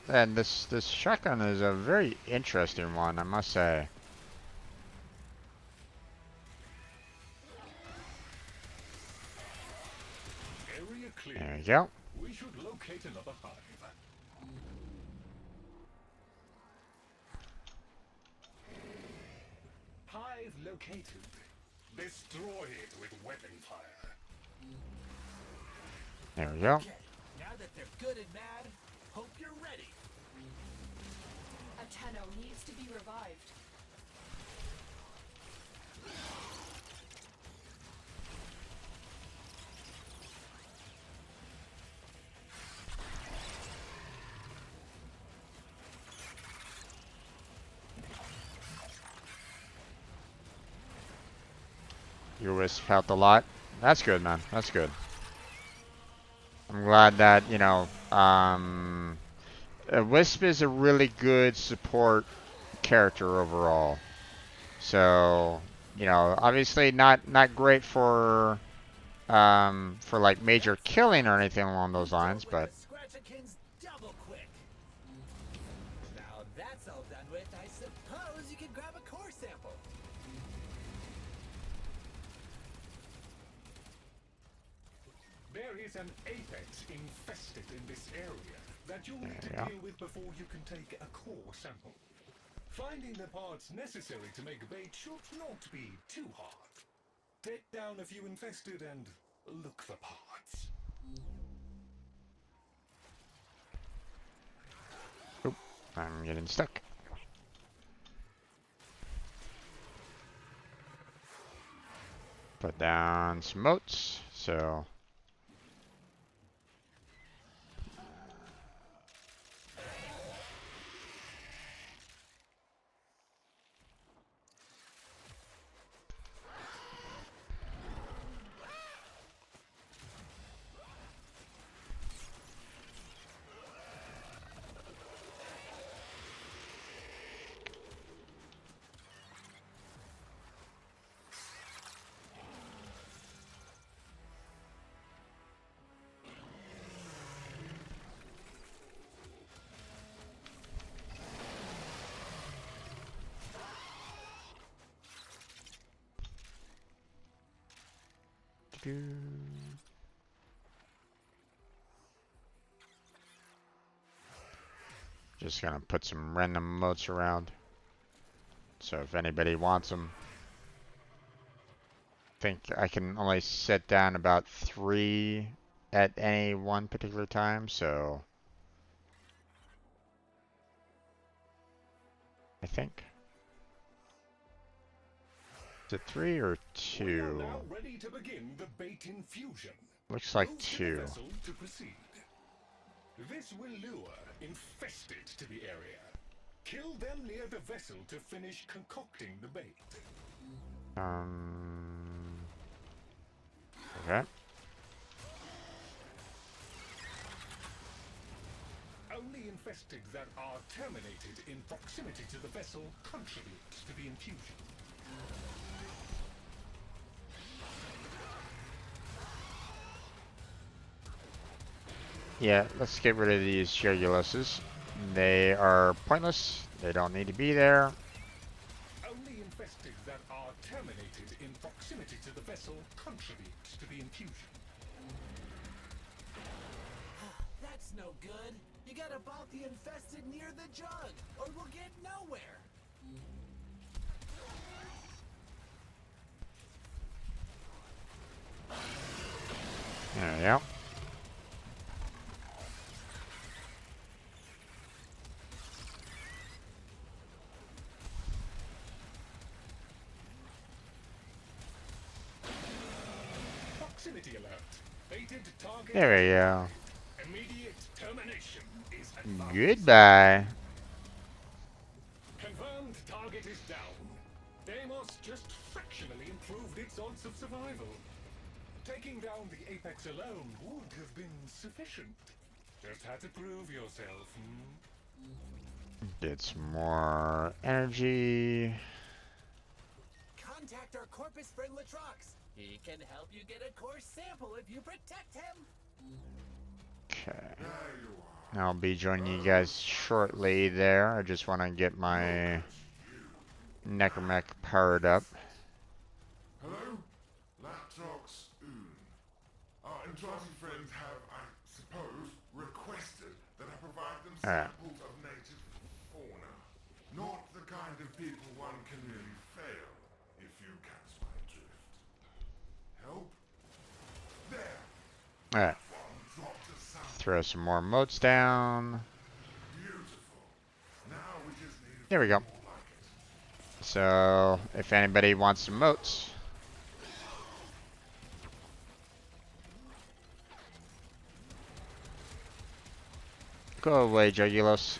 And this shotgun is a very interesting one, I must say. Area cleared. There we go. We should locate another hive. Hive located. Destroy it with weapon fire. There we go. Okay, now that they're good and mad, hope you're ready. Ateno needs to be revived. Your wisp helped a lot. That's good, man. That's good. I'm glad that, you know, Wisp is a really good support character overall. So, you know, obviously not great for like major killing or anything along those lines, but Scratch-a-kins double quick. Now that's all done with, I suppose you can grab a core sample. There is an apex infested in this area that you'll need to There we go. deal with before you can take a core sample. Finding the parts necessary to make bait should not be too hard. Take down a few infested and look for parts. Oop, I'm getting stuck. Put down some moats, so just gonna put some random moats around. So if anybody wants them, I think I can only set down about 3 at any one particular time, so I think. Is it 3 or We are 2? now ready to begin the bait infusion. Looks like Move to the 2. vessel to proceed. This will lure infested to the area. Kill them near the vessel to finish concocting the bait. Okay. Only infested that are terminated in proximity to the vessel contribute to the infusion. Yeah, let's get rid of these Juguluses. They are pointless. They don't need to be there. Only infested that are terminated in proximity to the vessel contribute to the infusion. That's no good. You gotta bolt the infested near the jug, or we'll get nowhere. There we go. Proximity alert. Baited target. There we go. Immediate termination is advised. Goodbye. Confirmed target is down. Deimos just fractionally improved its odds of survival. Taking down the apex alone would have been sufficient. Just had to prove yourself, Get some more energy. Contact our corpus friend Latrox. He can help you get a core sample if you protect him. Okay. I'll be joining you guys shortly there. I just want to get my Necromech powered up. Hello? Laptops Oon. Our enchanted friends have, I suppose, requested that I provide them Alright. samples of native fauna. Not the kind of people one can really fail, if you catch my drift. Help? There! Alright. One dropped a sample. Throw some more moats down. Beautiful. Now we just need a There we go. few more like it. So, if anybody wants some moats, go away, Jugulos.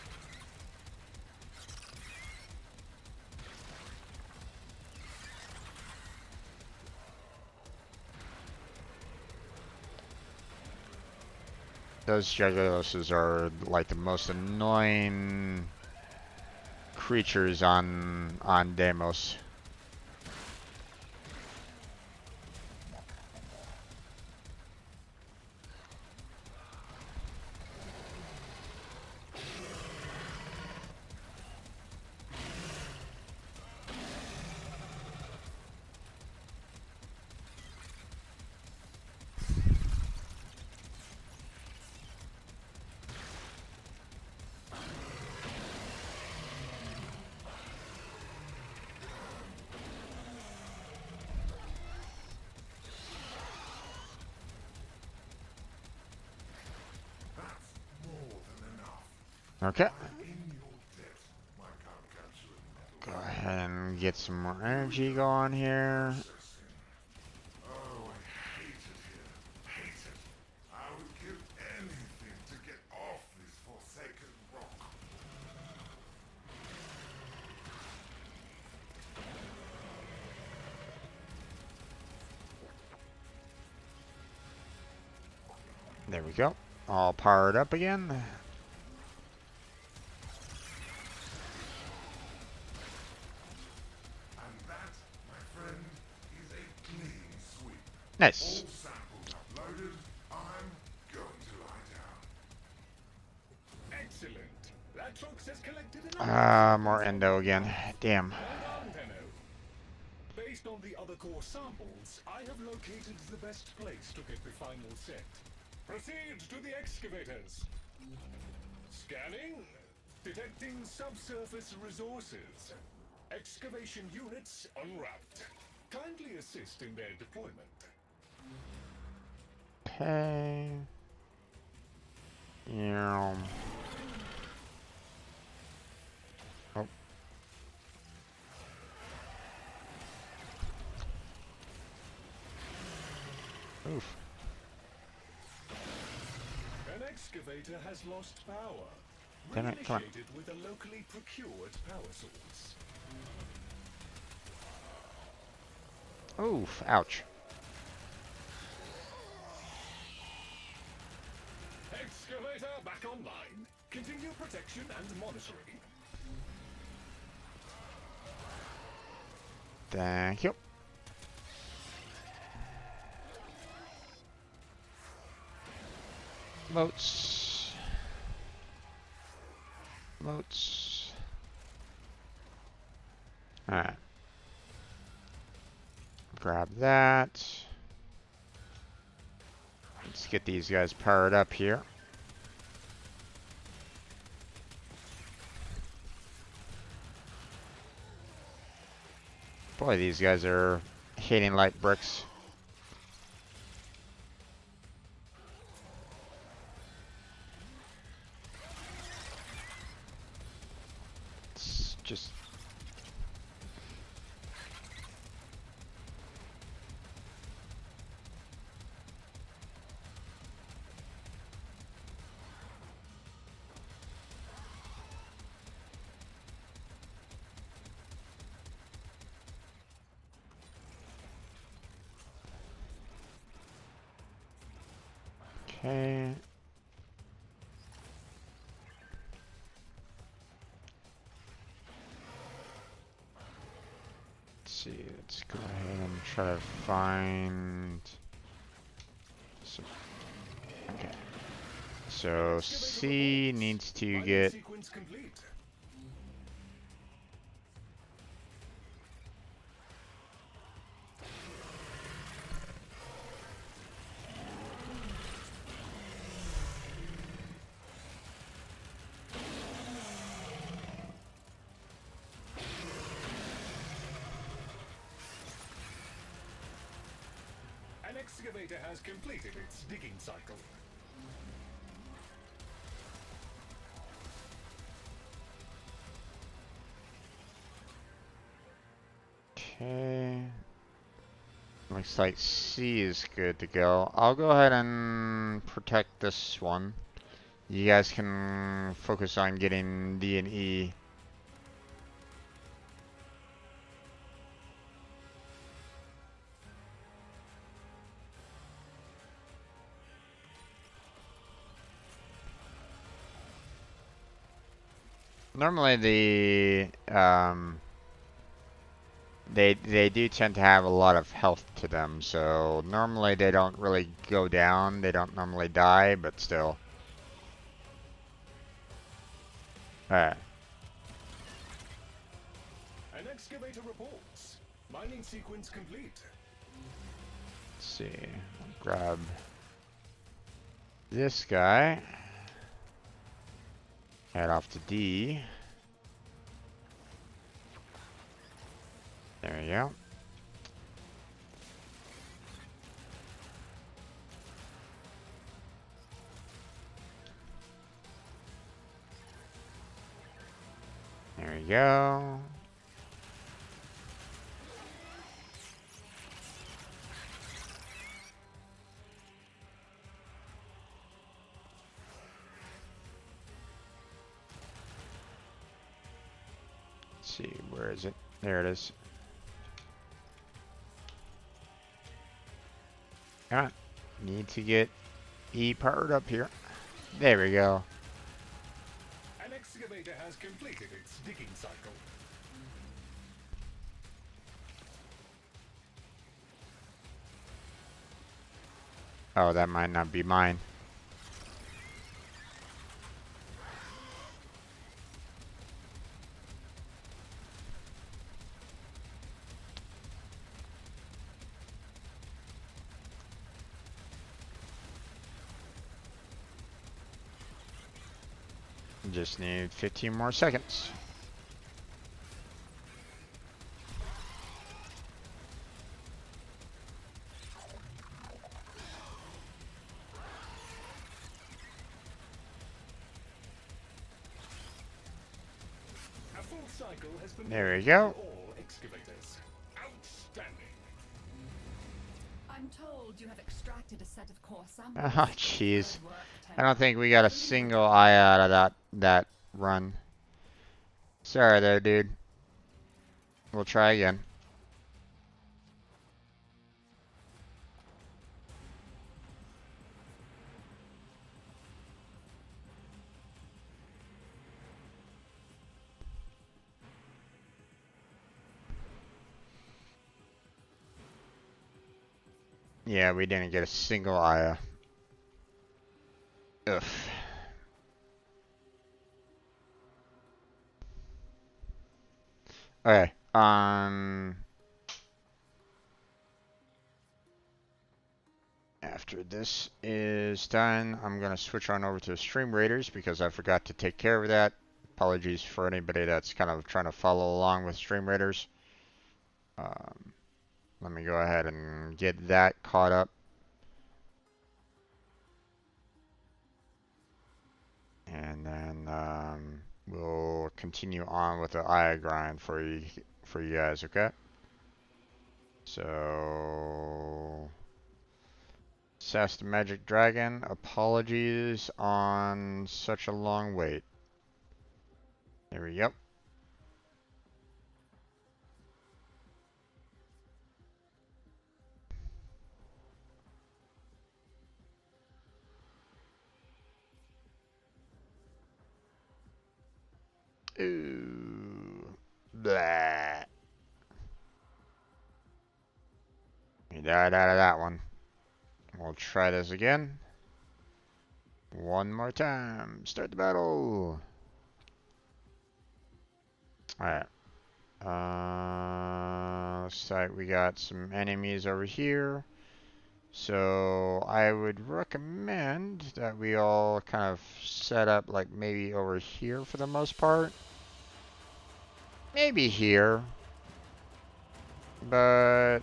Those Juguloses are like the most annoying creatures on Deimos. Okay. Go ahead and get some more energy going here. Oh, I hate it here. Hate it. I would give anything to get off this forsaken rock. There we go. All powered up again. And that, my friend, is a clean sweep. Nice. All samples uploaded. I'm going to lie down. Excellent. That Trox has collected enough. More endo again. Damn. Well done, Tenno. Based on the other core samples, I have located the best place to get the final set. Proceed to the excavators. Scanning. Detecting subsurface resources. Excavation units en route. Kindly assist in their deployment. Okay. Yeah. Oh. Oof. An excavator has lost power. Damn it, come on. Reinitiate it with a locally procured power source. Oof. Ouch. Excavator back online. Continue protection and monitoring. Thank you. Moats. Moats. Alright. Grab that. Let's get these guys powered up here. Boy, these guys are hitting like bricks. It's just... Okay. Let's see, let's go ahead and try to find some... Okay. So C needs to get... Sequence complete. An excavator has completed its digging cycle. Okay. Looks like C is good to go. I'll go ahead and protect this one. You guys can focus on getting D and E. Normally they do tend to have a lot of health to them, so normally they don't really go down. They don't normally die, but still. Alright. An excavator reports. Mining sequence complete. Let's see. I'll grab this guy. Head off to D. There we go. There we go. Let's see, where is it? There it is. Come on. Need to get E powered up here. There we go. An excavator has completed its digging cycle. Oh, that might not be mine. Just need 15 more seconds. A full cycle has been There we completed go. for all excavators. Outstanding. I'm told you have extracted a set of core samples. Oh, jeez. Good work, I don't Tenno. think we got a single eye out of that run. Sorry there, dude. We'll try again. Yeah, we didn't get a single eye. Ugh. Okay. After this is done, I'm gonna switch on over to Stream Raiders because I forgot to take care of that. Apologies for anybody that's kind of trying to follow along with Stream Raiders. Let me go ahead and get that caught up. And then we'll continue on with the eye grind for you guys, okay? So Sass the Magic Dragon, apologies on such a long wait. There we go. Ooh. Blah. We died out of that one. We'll try this again. One more time. Start the battle. Alright. Looks like we got some enemies over here. So I would recommend that we all kind of set up like maybe over here for the most part. Maybe here. But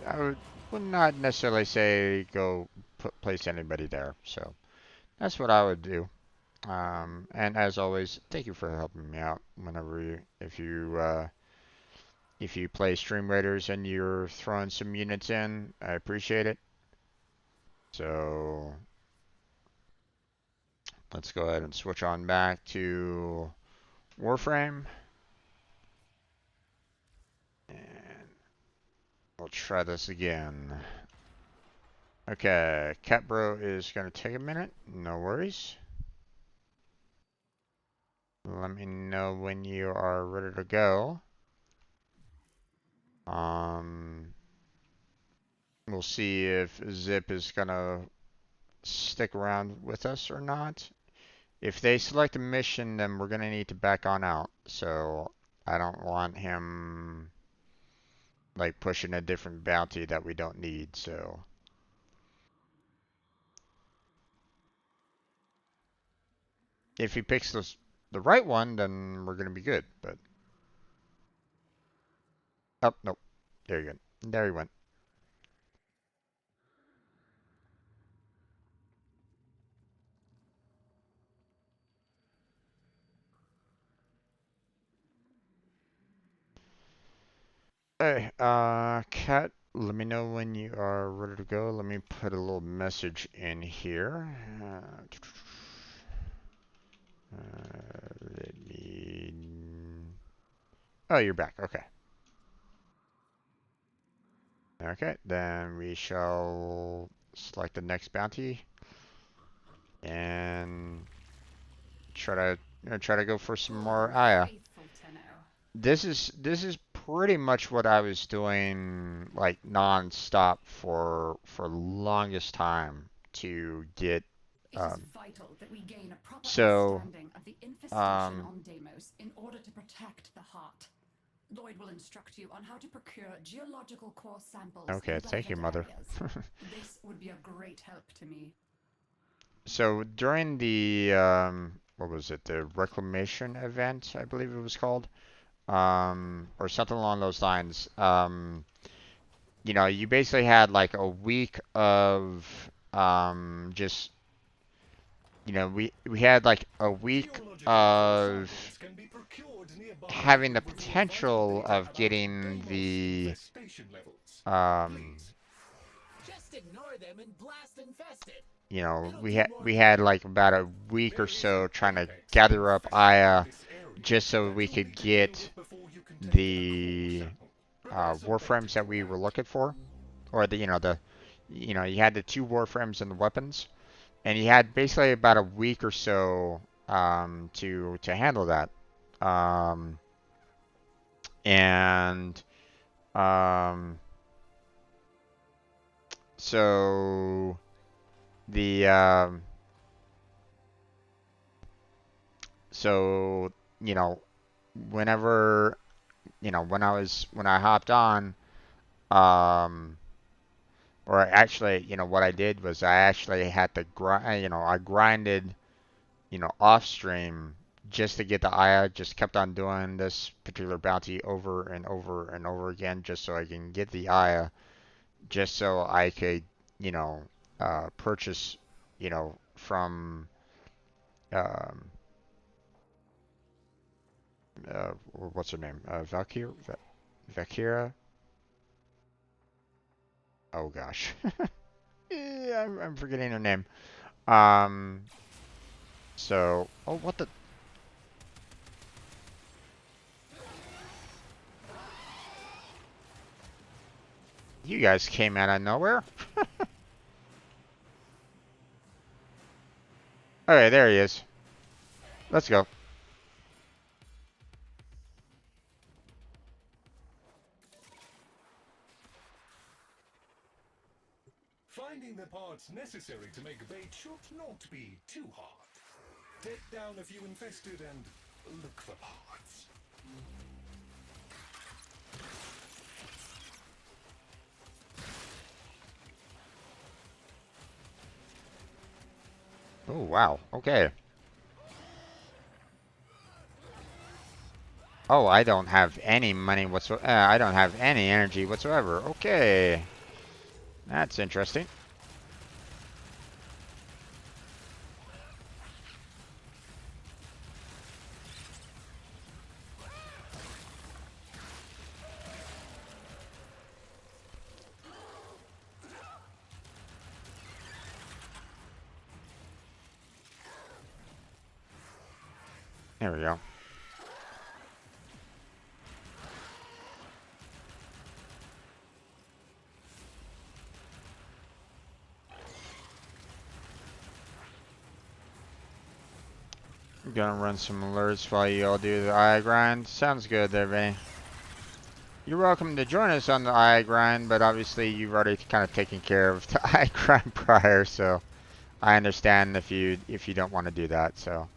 would not necessarily say go place anybody there. So that's what I would do. And as always, thank you for helping me out whenever if you play Stream Raiders and you're throwing some units in, I appreciate it. So let's go ahead and switch on back to Warframe. And we'll try this again. Okay, Catbro is going to take a minute. No worries. Let me know when you are ready to go. We'll see if Zip is gonna stick around with us or not. If they select a mission, then we're gonna need to back on out. So I don't want him like pushing a different bounty that we don't need. So if he picks the right one, then we're gonna be good. But oh nope, there you go. There he went. Hey, Kat, let me know when you are ready to go. Let me put a little message in here. Let me. Oh, you're back. Okay. Okay, then we shall select the next bounty and try to go for some more Aya. Faithful Tenno. This is pretty much what I was doing like non-stop for longest time to get It is vital that we gain a proper so understanding of the infestation um on Deimos in order to protect the heart. Lloyd will instruct you on how to procure geological core samples okay, in thank you, relevant mother. areas. This would be a great help to me. So during the what was it? The reclamation event, I believe it was called. Or something along those lines. You basically had like a week of just we had like a week Geological core of samples can be procured nearby having to the reveal vital potential data of about getting Deimos the infestation levels. um Please. Just ignore them and blast infest it. It'll we do had more we had good. like about a week or There is so an trying to apex gather up infested in Aya this area just so that we you'll could need to deal get with before you can take a core the sample. Prepare some warframes that bait we for were that. looking for, or you had the two warframes and the weapons, and you had basically about a week or so to handle that, um, and um, so the so whenever when I hopped on, um, or actually, what I did was I actually had to grind, I grinded, off stream just to get the Aya, just kept on doing this particular bounty over and over and over again just so I can get the Aya, just so I could, purchase, from, um, what's her name? Valkyra? Oh gosh. Yeah, I'm forgetting her name. Um, oh, what the? You guys came out of nowhere. Okay, there he is. Let's go. Finding the parts necessary to make bait should not be too hard. Take down a few infested and look for parts. Oh, wow. Okay. Oh, I don't have any money whatsoever. I don't have any energy whatsoever. Okay. That's interesting. There we go. Gonna run some alerts while you all do the eye grind. Sounds good there, Vinny. You're welcome to join us on the eye grind, but obviously you've already kind of taken care of the eye grind prior, so I understand if you don't want to do that. So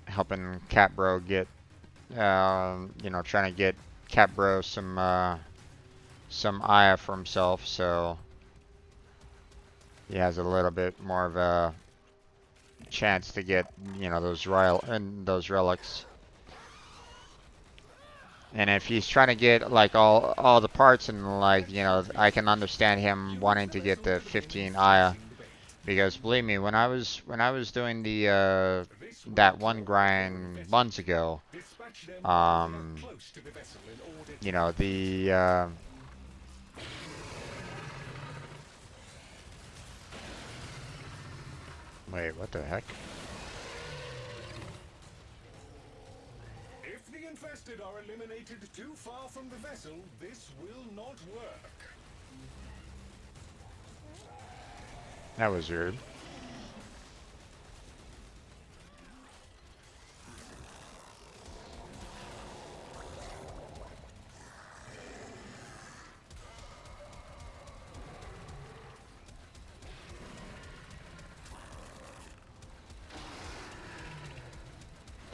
helping Cat Bro get, you know, trying to get Cat Bro some eye for himself, so he has a little bit more of a chance to get, you know, those relics. And if he's trying to get like all the parts, and like, you know, I can understand him wanting to get the 15 Aya, because believe me, when I was doing the that one grind months ago, you know, the wait, what the heck? If the infested are eliminated too far from the vessel, this will not work. That was weird.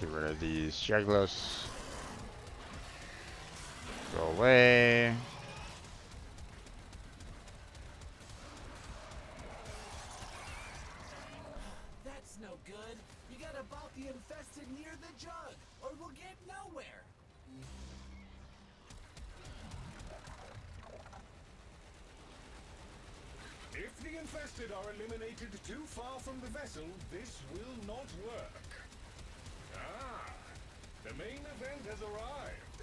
Get rid of these Jaglos. Go away. That's no good. You gotta bout the infested near the jug, or we'll get nowhere. If the infested are eliminated too far from the vessel, this will not work. Ah, the main event has arrived.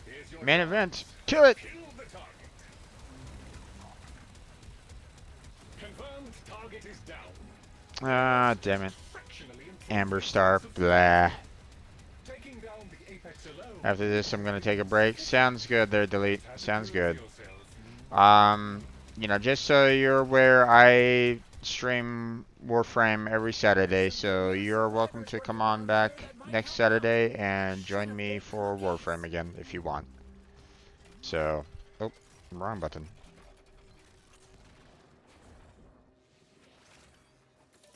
Here's your Main chance. event. Kill it. Kill the target. Confirmed target is down. Ah, damn it. Fractionally improve Amber the Star. chance of Blah. taking down the apex alone. After this, I'm gonna take a break. Sounds good there, Delete. Sounds good. Yourself. You know, just so you're aware, I stream Warframe every Saturday, so you're welcome to come on back next Saturday and join me for Warframe again if you want. So, oh, wrong button.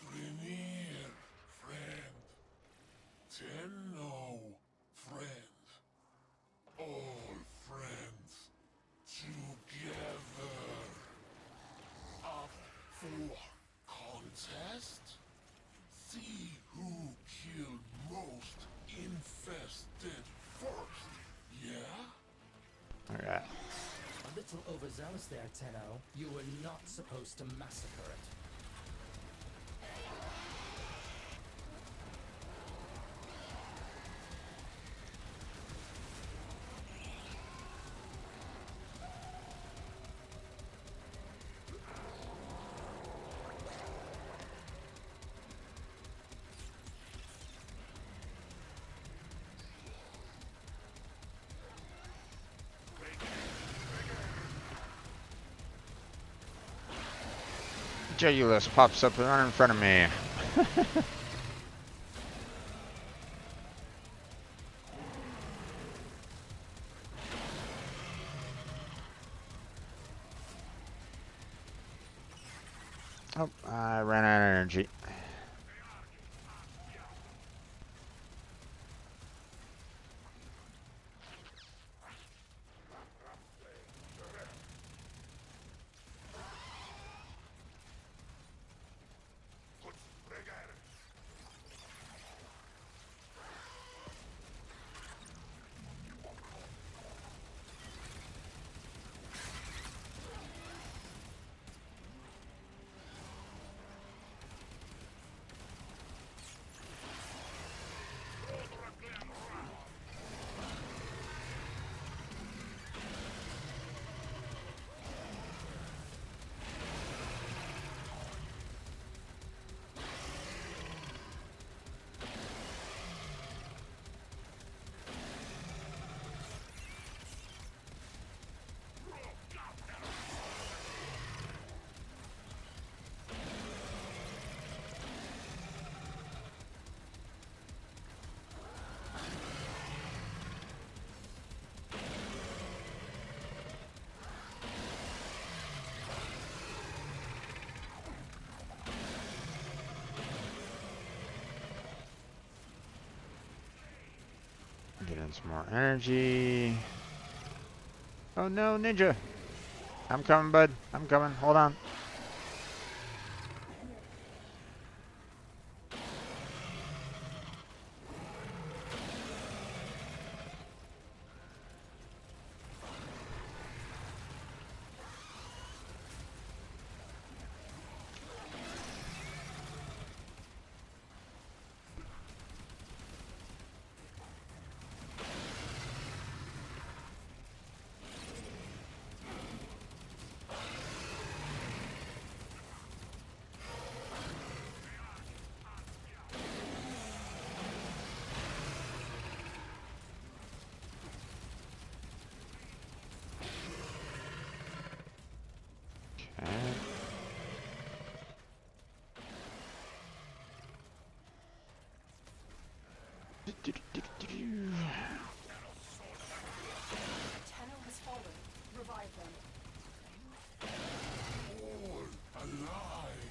Premier, friend. Tenno, friend. All friends together. Up for contest? See who killed most infested first, yeah? Alright. A little overzealous there, Tenno. You were not supposed to massacre it. Jegulus pops up right in front of me. Oh, I ran out of energy. in some more energy. Oh no, ninja! I'm coming, bud. I'm coming. Hold on. Okay. Tenno has fallen. Revive them. All alive.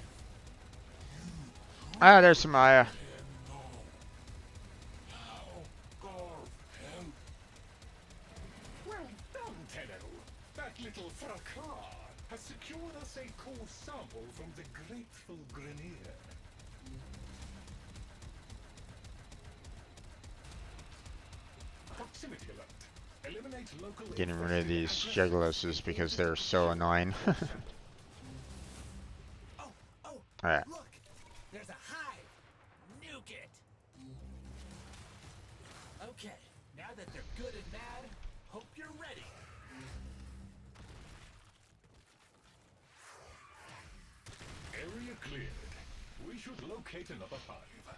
Ah, there's some Maya. Well done, Tenno. That little fracas has secured us a core sample from the grateful Grenier. Proximity alert. Eliminate local Getting rid of these infested jugglers because they're so annoying. Oh, Alright. look! There's a hive! Nuke it! Okay, now that they're good and mad, hope you're ready. Area cleared. We should locate another hive.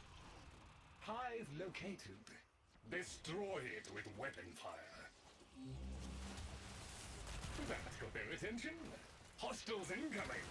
Hive located. Destroy it with weapon fire. That got their attention. Hostiles incoming.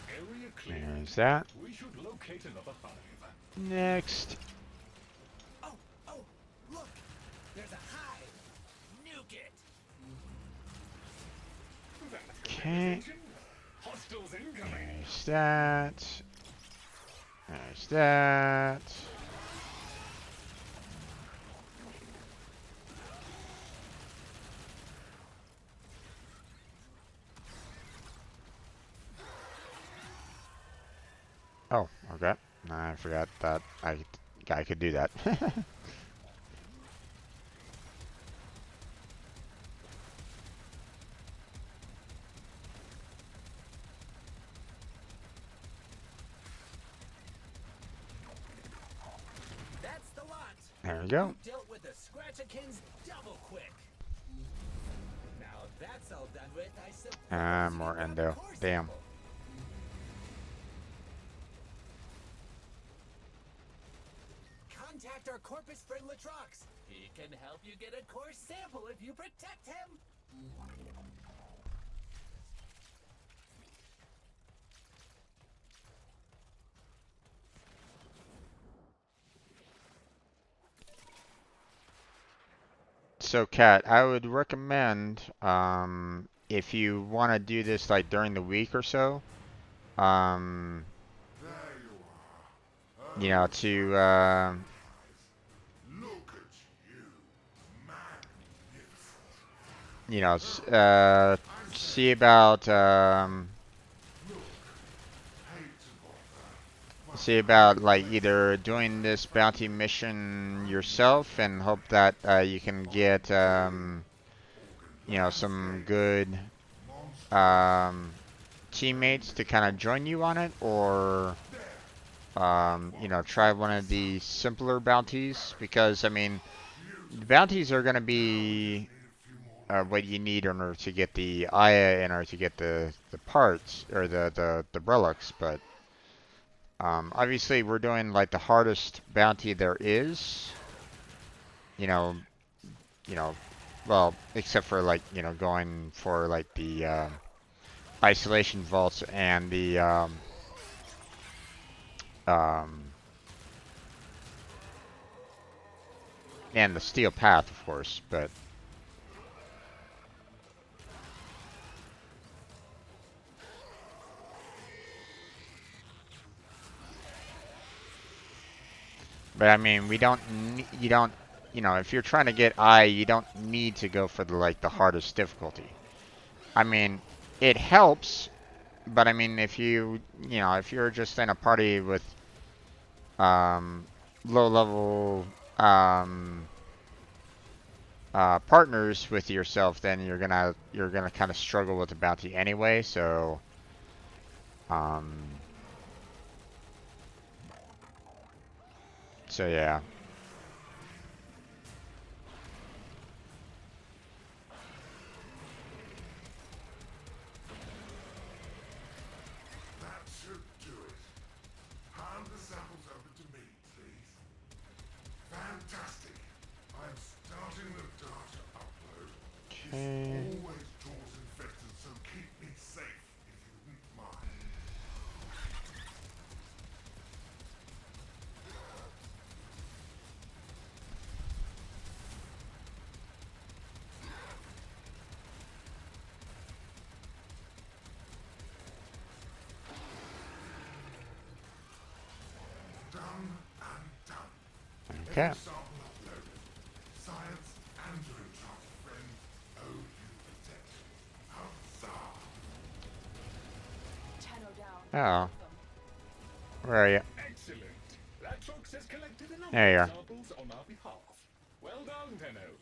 Area cleared. There's that. We should locate another hive. Next. Oh, look! There's a hive! Nuke it! That got their Okay. attention. Hostiles incoming. There's that. There's that. Oh, okay. I forgot that I could do that. That's the lot! There we go. You dealt with the Scratchikins double quick! Now that's all done with, I suppose More you can grab endo. the core Damn. sample. Contact our corpus friend Latrox. He can help you get a core sample if you protect him. So, Kat, I would recommend, if you want to do this like during the week or so, um, There you are. you know, to, Look at you. Magnificent. you know, see about, Hate to bother. see about like either doing this bounty mission yourself and hope that you can get, you know, some good teammates to kind of join you on it, or you know, try one of the simpler bounties, because I mean, the bounties are going to be what you need in order to get the Aya, in order to get the parts or the relics, but Obviously, we're doing like the hardest bounty there is. You know, you know, well, except for like going for like the isolation vaults and the um, and the steel path, of course. But I mean, we don't. You don't. If you're trying to get I, you don't need to go for the like the hardest difficulty. I mean, it helps, but I mean, if you're just in a party with um, low level um, partners with yourself, then you're gonna kind of struggle with the bounty anyway. Um, so yeah. That should do it. Hand the samples over to me, please. Fantastic. I'm starting the data upload. This Okay. always draws infected, so keep me safe if you wouldn't mind. Done and done. Okay. Every sample uploaded. Science and your enchanted friend owe you protection. Huzzah! Tenno down. Oh, Move them. where are you? Excellent. That Trox has collected a number There you of are. samples on our behalf. Well done, Tenno.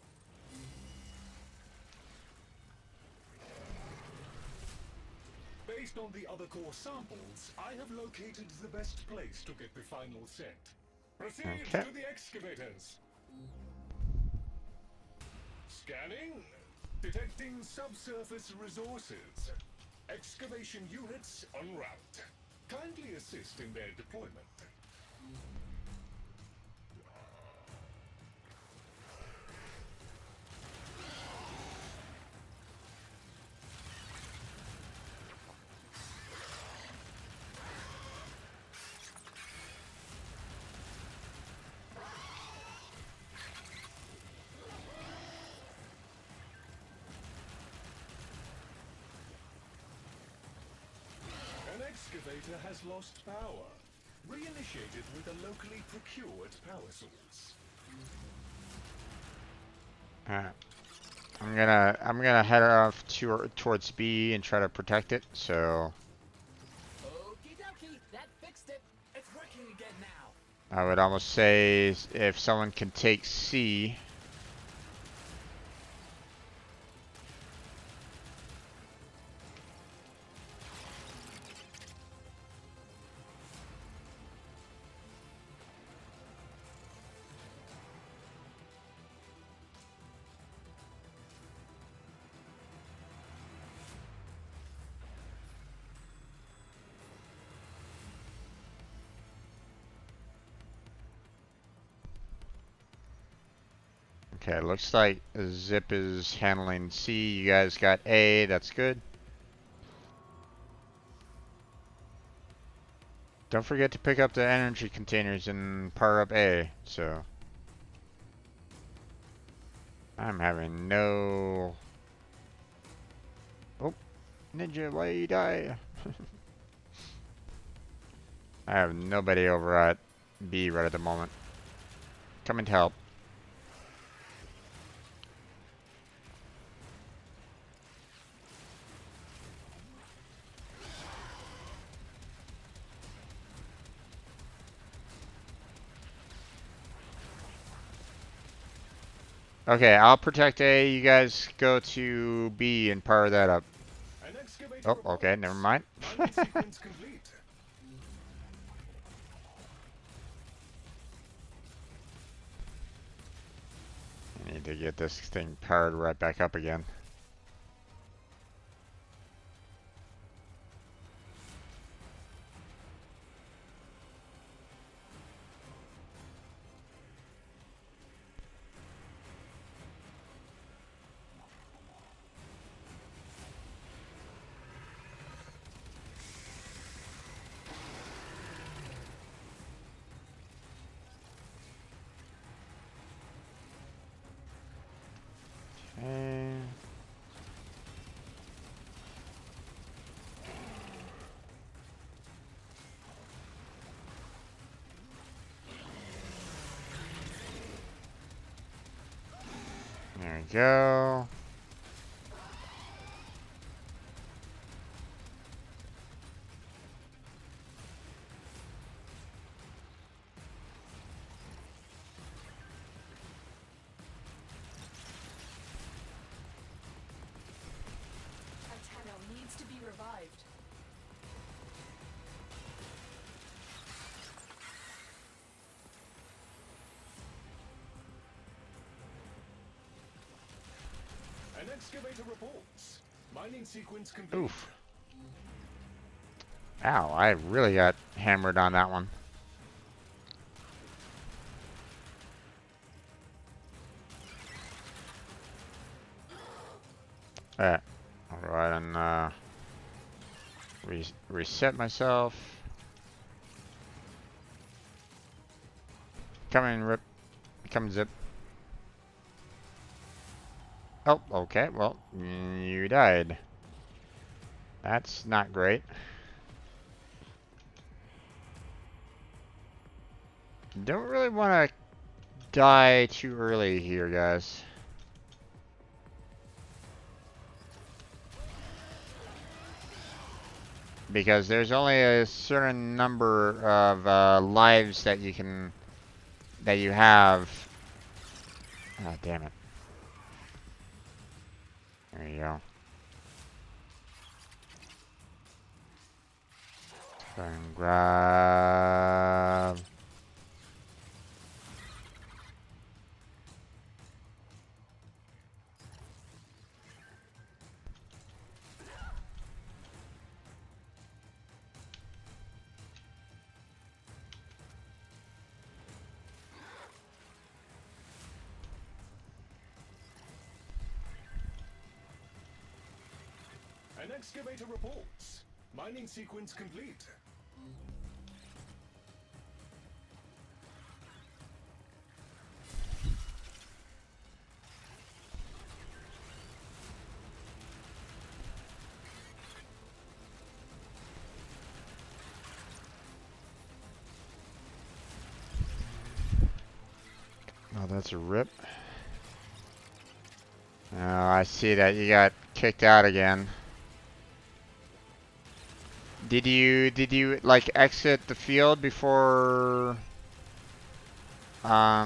Based on the other core samples, I have located the best place to get the final set. Proceed Okay. to the excavators. Scanning. Detecting subsurface resources. Excavation units en route. Kindly assist in their deployment. An excavator has lost power. Reinitiate it with a locally procured power source. Alright. I'm gonna head off towards B and try to protect it. So Okie dokie, that fixed it. It's working again now. I would almost say if someone can take C. Okay, looks like Zip is handling C. You guys got A. That's good. Don't forget to pick up the energy containers and power up A. So I'm having no. Oh, Ninja, why you die? I have nobody over at B right at the moment. Coming to help. Okay, I'll protect A. You guys go to B and power that up. An excavator Oh, okay, never reports. mind. Mining sequence complete. I need to get this thing powered right back up again. There we go. Ateno needs to be revived. An excavator reports. Mining sequence complete. Oof. Ow, I really got hammered on that one. Alright. I'll go ahead and reset myself. Come in, Rip. Come Zip. Oh, okay. Well, you died. That's not great. Don't really want to die too early here, guys. Because there's only a certain number of lives that you have. Ah, damn it. There you go. Try and grab. An excavator reports. Mining sequence complete. Oh, that's a rip. Oh, I see that you got kicked out again. Did you like exit the field before All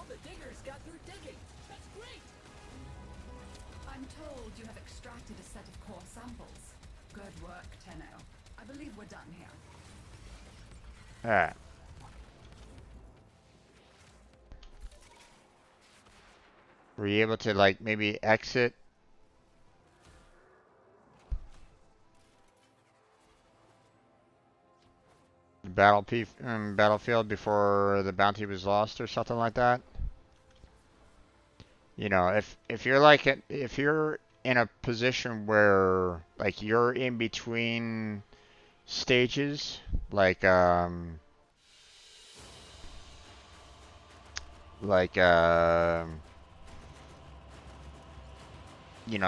the diggers got through digging. That's great. I'm told you have extracted a set of core samples. Good work, Tenno. I believe we're done here. Alright. Were you able to like maybe exit the battlefield before the bounty was lost or something like that? You know, if you're like if you're in a position where like you're in between stages, like you know,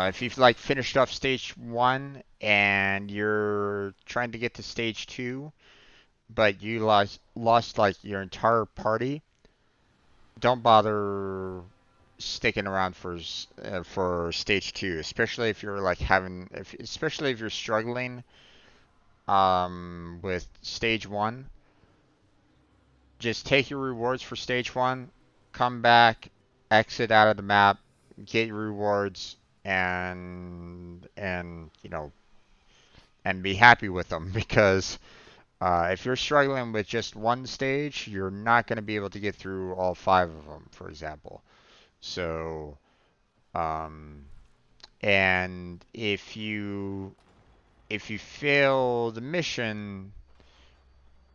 if you've like finished off stage 1 and you're trying to get to stage 2, but you lost like your entire party, don't bother sticking around for stage 2, especially if you're like especially if you're struggling with stage 1. Just take your rewards for stage 1, come back, exit out of the map, get your rewards, and you know, and be happy with them because if you're struggling with just one stage, you're not going to be able to get through all 5 of them, for example. So, um, and if you fail the mission,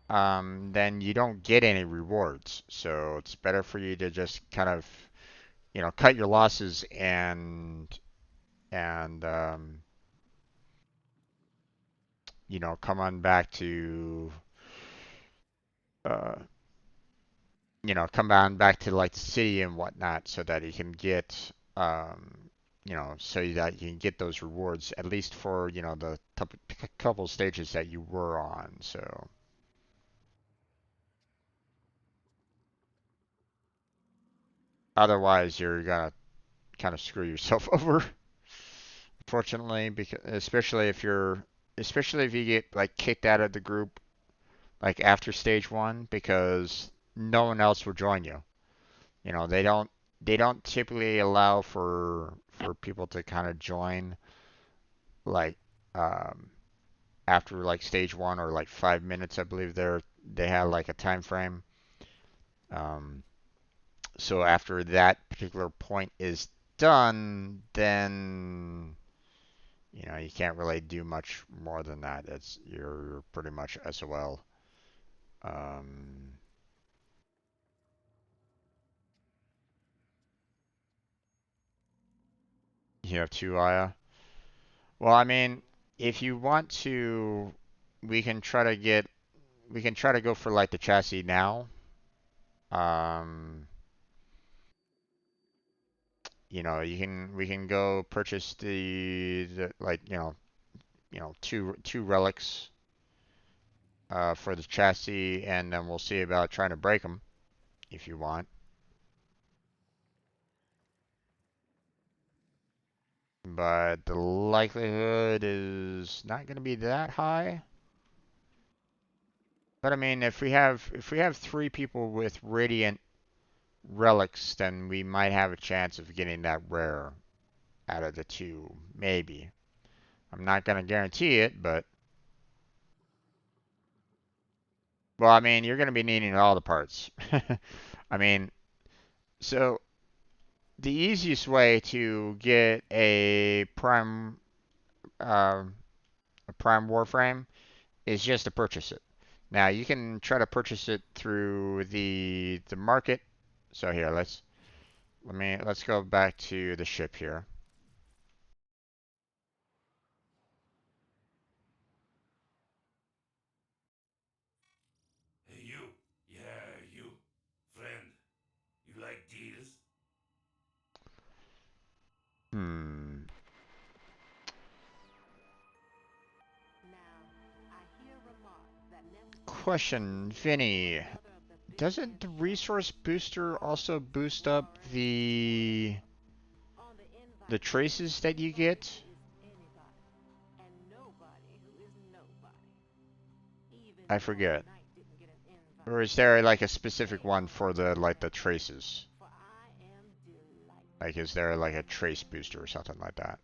then you don't get any rewards. So it's better for you to just kind of, you know, cut your losses and you know, come on back to uh, you know, come on back to like the city and whatnot, so that you can get you know, so that you can get those rewards at least for, you know, the couple stages that you were on. So Otherwise, you're gonna kind of screw yourself over, fortunately, because especially if you get like kicked out of the group like after stage one, because no one else will join you. You know, they don't typically allow for people to kind of join like um after like stage one or like 5 minutes, I believe they have like a time frame. Um, so after that particular point is done, then you can't really do much more than that. It's you're pretty much SOL. Um, you have two Aya. Well, I mean, if you want to, we can try to get we can try to go for like the chassis now. Um, we can go purchase the like two relics for the chassis, and then we'll see about trying to break them if you want. But the likelihood is not going to be that high. But I mean, if we have three people with radiant relics, then we might have a chance of getting that rare out of the two, maybe. I'm not going to guarantee it, but well, I mean, you're going to be needing all the parts. I mean, so the easiest way to get um, a prime Warframe is just to purchase it. Now you can try to purchase it through the market. So here, let's go back to the ship here. Hey, you. Yeah, you. Friend, you like deals? Hmm. Question, Vinny. Doesn't the resource booster also boost up the traces that you get? I forget. Or is there like a specific one for the traces? Like is there like a trace booster or something like that?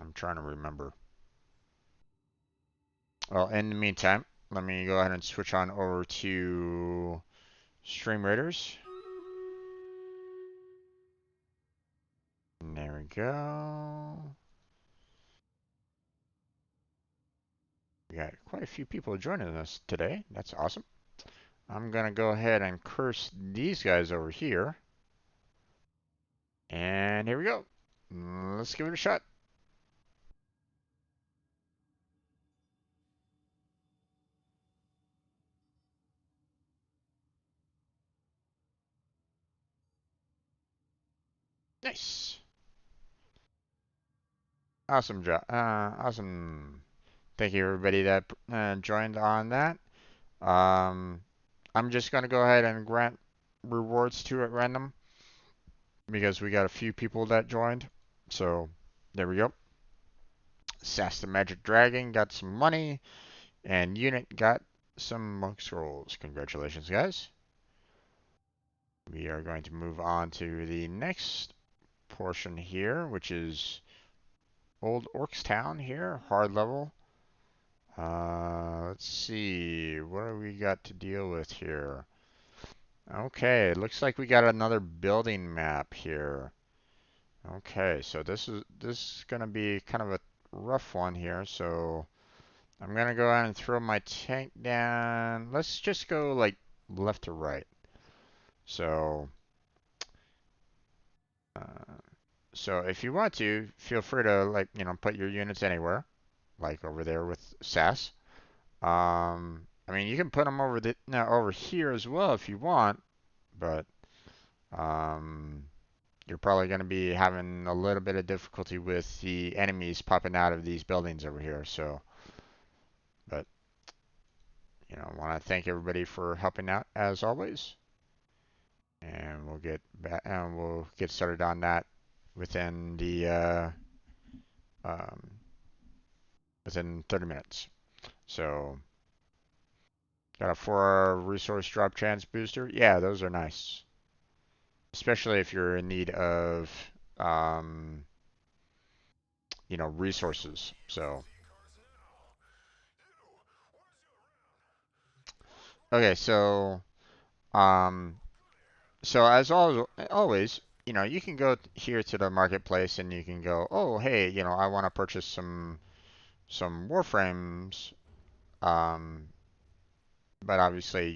I'm trying to remember. Well, in the meantime, let me go ahead and switch on over to Stream Raiders. And there we go. We got quite a few people joining us today. That's awesome. I'm going to go ahead and curse these guys over here. And here we go. Let's give it a shot. Nice. Awesome job. Awesome. Thank you everybody that joined on that. Um, I'm just going to go ahead and grant rewards to at random because we got a few people that joined. So there we go. Sass the Magic Dragon got some money, and Unit got some monk scrolls. Congratulations, guys. We are going to move on to the next portion here, which is Old Orcs Town here, hard level. Let's see, what do we got to deal with here? Okay, looks like we got another building map here. Okay, so this is gonna be kind of a rough one here, so I'm gonna go ahead and throw my tank down. Let's just go like left to right. So, uh, so if you want to, feel free to like put your units anywhere, like over there with SAS. I mean you can put them over here as well if you want, but um, you're probably going to be having a little bit of difficulty with the enemies popping out of these buildings over here. So, but I want to thank everybody for helping out as always, and we'll get back and we'll get started on that within the um, within 30 minutes. So, got a 4 resource drop chance booster. Yeah, those are nice, especially if you're in need of um, resources. So, okay, um, so as always, you can go here to the marketplace and you can go, oh, hey, I want to purchase some Warframes, um, but obviously,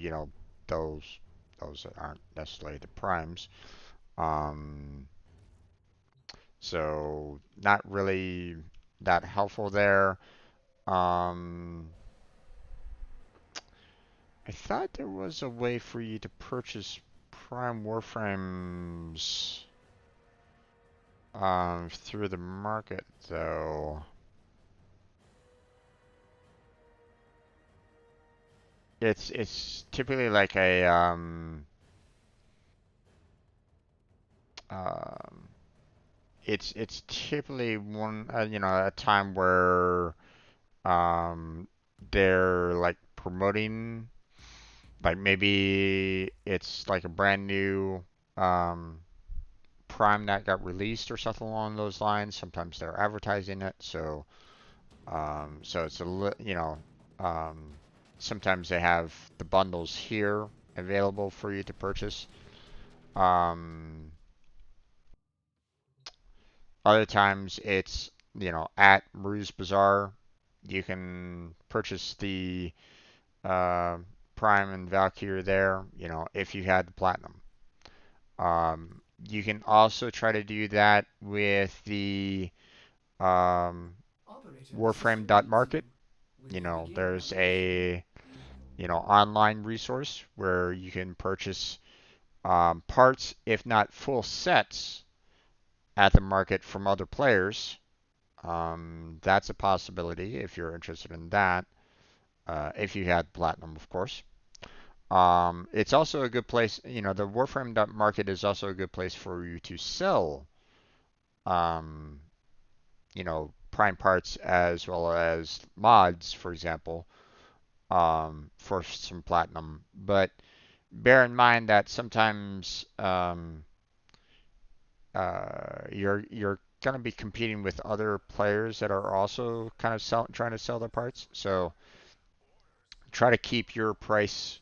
those those aren't necessarily the primes. Um, so not really that helpful there. Um, I thought there was a way for you to purchase Prime Warframes through the market, though. It's typically like a um it's typically one a time where they're like promoting, like maybe it's like a brand new um Prime that got released or something along those lines. Sometimes they're advertising it, so it's um, sometimes they have the bundles here available for you to purchase. Um, Other times it's at Ruse Bazaar, you can purchase the uh, Prime and Valkyrie there. If you had the Platinum. You can also try to do that with the um, Operator, this is Warframe.market. VieniSu. Will you begin There's operation? a online resource where you can purchase parts, if not full sets, at the market from other players. That's a possibility if you're interested in that. If you had platinum, of course. It's also a good place. The Warframe market is also a good place for you to sell, um, prime parts as well as mods, for example, for some platinum. But bear in mind that sometimes you're going to be competing with other players that are also kind of trying to sell their parts. So try to keep your price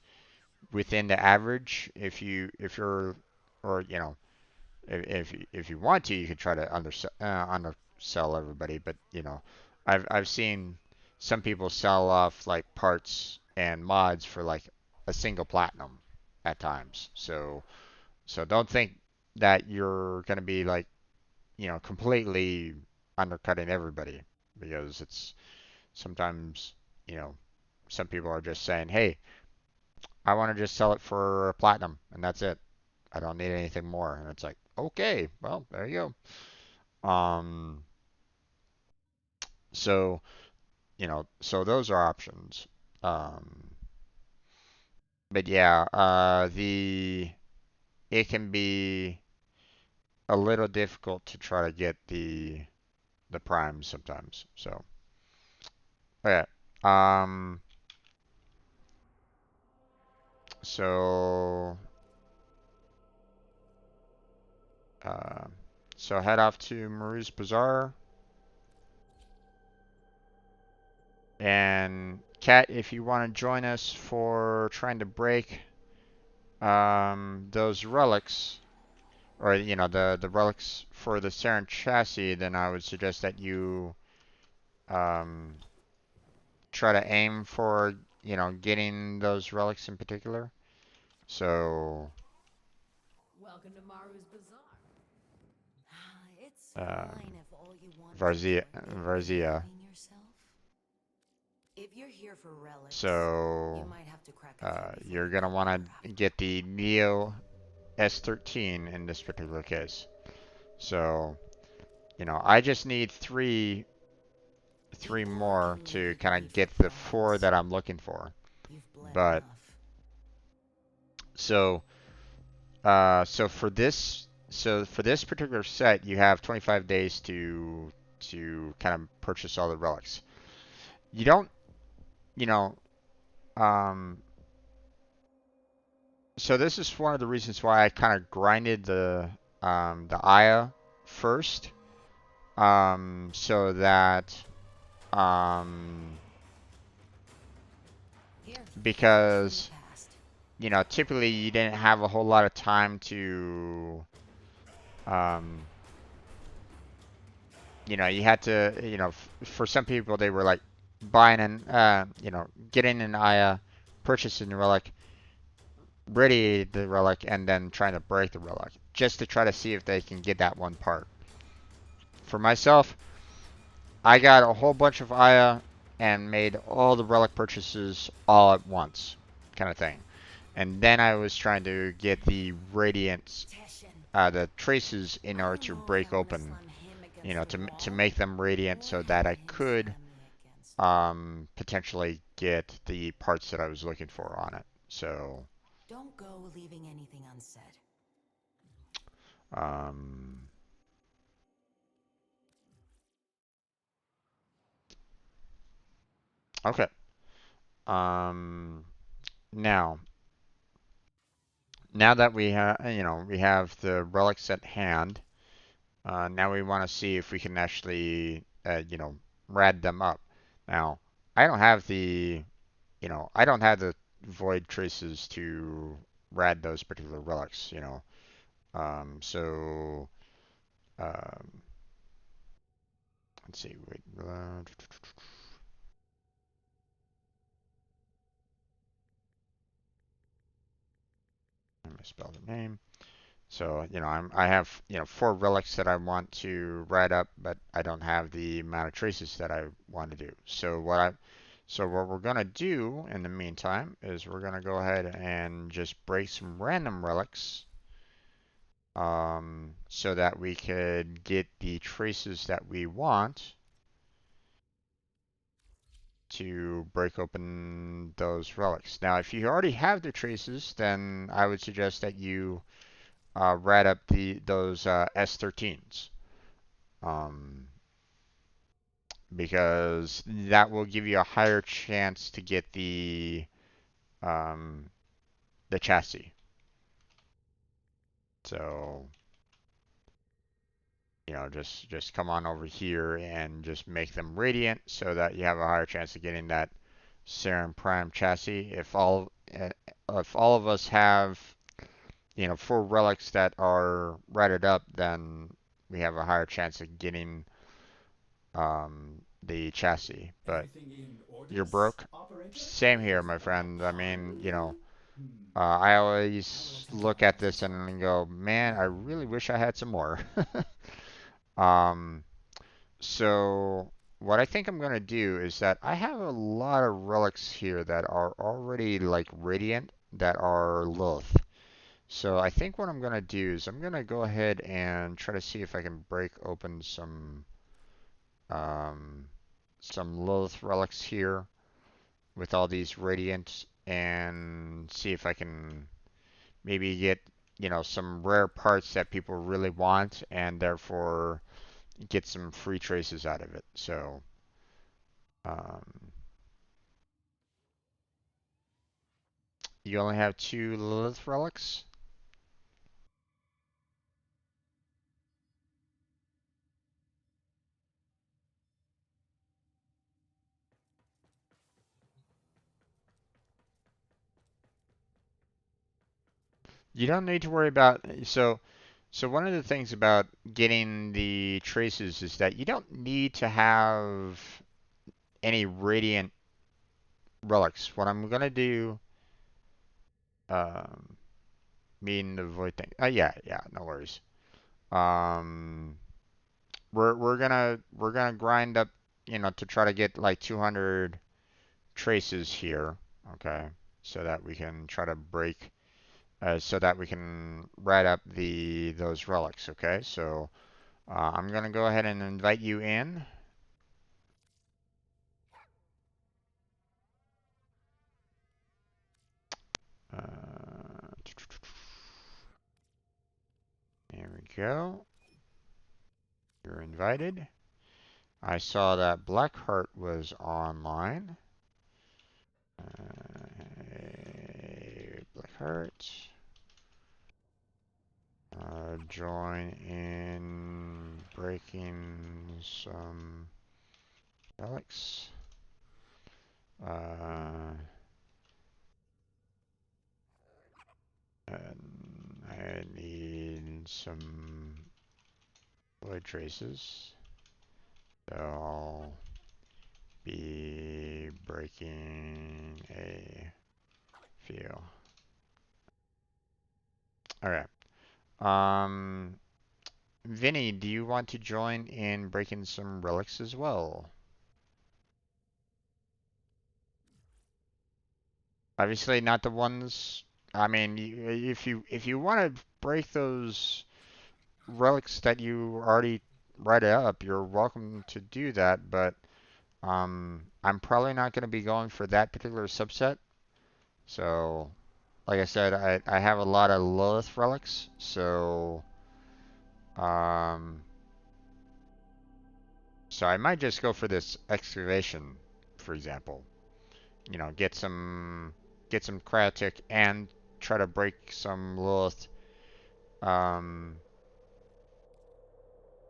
within the average. If you're or if you want to, you could try to undersell everybody. But I've seen some people sell off like parts and mods for like a single platinum at times. So don't think that you're gonna be like completely undercutting everybody, because it's sometimes you know some people are just saying, hey, I want to just sell it for platinum and that's it. I don't need anything more. And it's like, okay, well, there you go. So, so those are options. Um, but yeah, it can be a little difficult to try to get the primes sometimes. So, okay. Um, so, uh, so head off to Marie's Bazaar. And Kat, if you want to join us for trying to break those relics, or the relics for the Saren chassis, then I would suggest that you um, try to aim for getting those relics in particular. So Welcome to Maru's Bazaar. It's uh, fine if all you want Varzia, is to work at Varzia. proving yourself. If you're here for relics, you So might have to crack a few before you're you gonna come want over to after. get the Neo S13 in this particular case. So, I just need three more to kind of get the 4 that I'm looking for. But so for this particular set, you have 25 days to kind of purchase all the relics. You don't, you know, um, so this is one of the reasons why I kind of grinded the Aya first, so that um, because typically you didn't have a whole lot of time to um, you had to, for some people they were like buying getting an Aya, purchasing the relic, ready the relic, and then trying to break the relic just to try to see if they can get that one part. For myself, I got a whole bunch of Aya and made all the relic purchases all at once, kind of thing. And then I was trying to get the radiance, the traces in order to break open, to make them radiant so that I could potentially get the parts that I was looking for on it. So don't go leaving anything unsaid. Okay. Now that we have, we have the relics at hand, now we want to see if we can actually, rad them up. Now, I don't have the, I don't have the void traces to rad those particular relics, so, um, let's see, wait, I misspelled the name. So, I have, 4 relics that I want to write up, but I don't have the amount of traces that I want to do. So what we're gonna do in the meantime is we're gonna go ahead and just break some random relics, so that we could get the traces that we want to break open those relics. Now, if you already have the traces, then I would suggest that you write up those S13s, because that will give you a higher chance to get um, the chassis. So, just come on over here and just make them radiant so that you have a higher chance of getting that Serum Prime chassis. If all of us have 4 relics that are ratted up, then we have a higher chance of getting the chassis. But you're broke. Same here, my friend. I mean, I always look at this and go, man, I really wish I had some more. Um, so what I think I'm gonna do is that I have a lot of relics here that are already like radiant, that are Lilith. So I think what I'm gonna do is I'm gonna go ahead and try to see if I can break open um, some Lilith relics here with all these radiants, and see if I can maybe get, some rare parts that people really want, and therefore get some free traces out of it. So, um, you only have 2 Lilith relics? You don't need to worry about, so one of the things about getting the traces is that you don't need to have any radiant relics. What I'm gonna do, um, mean the void thing. Yeah, yeah, no worries. Um, we're gonna grind up, to try to get like 200 traces here, okay, so that we can try to break, so that we can write up those relics, okay. So I'm gonna go ahead and invite you in. There we go. You're invited. I saw that Blackheart was online. Blackheart. Join in breaking some relics. And I need some void traces. So I'll be breaking a few. Alright. Vinny, do you want to join in breaking some relics as well? Obviously not the ones. I mean, if you want to break those relics that you already read up, you're welcome to do that. But I'm probably not going to be going for that particular subset. So, like I said, I have a lot of Lilith relics. Um, so I might just go for this excavation, for example. You know, get some Cryotech and try to break some Lilith um,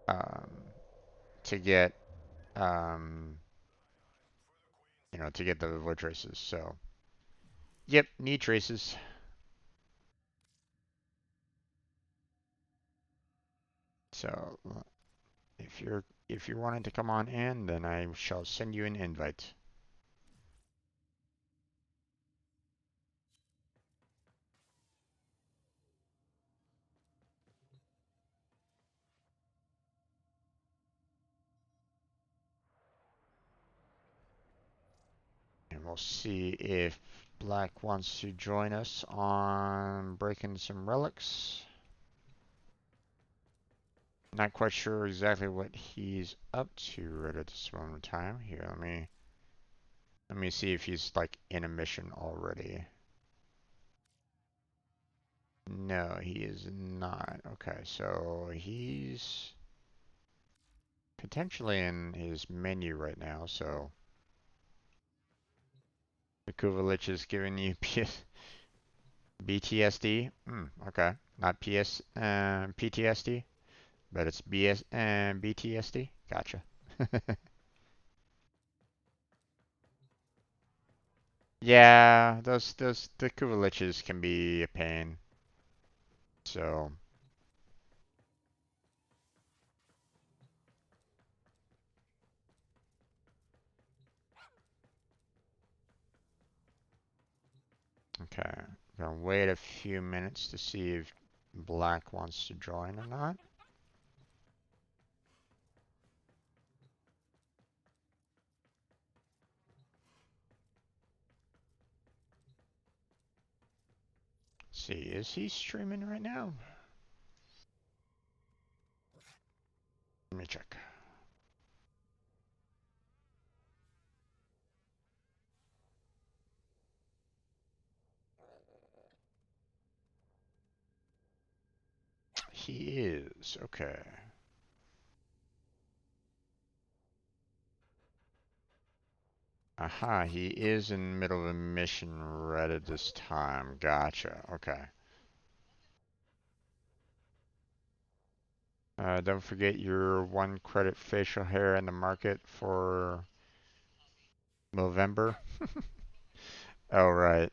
um, to get um, you know, to get the void traces. So, yep, need traces. So, if you're wanting to come on in, then I shall send you an invite. And we'll see if Black wants to join us on breaking some relics. Not quite sure exactly what he's up to right at this moment in time. Here, let me see if he's like in a mission already. No, he is not. Okay, so he's potentially in his menu right now, so the Kuvalich is giving you BTSD. Okay, not PTSD, but it's BTSD. Gotcha. Yeah, those the Kuvaliches can be a pain. So okay, gonna wait a few minutes to see if Black wants to join or not. See, is he streaming right now? Let me check. He is, okay. Aha, he is in the middle of a mission right at this time. Gotcha, okay. Don't forget your 1 credit facial hair in the market for November. Oh, right.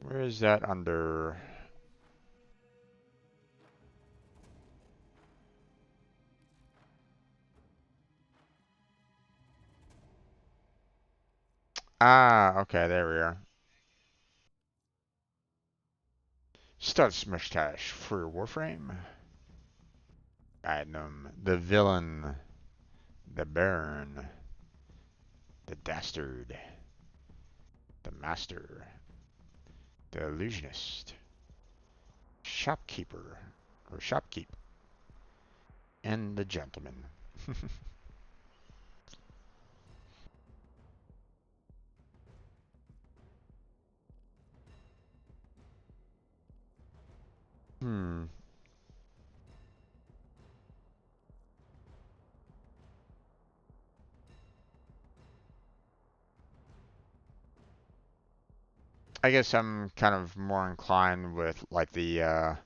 Where is that under? Ah, okay, there we are. Studs mustache for Warframe. Platinum, the villain, the baron, the dastard, the master, the illusionist, shopkeeper, or shopkeep, and the gentleman. Hmm. I guess I'm kind of more inclined with like the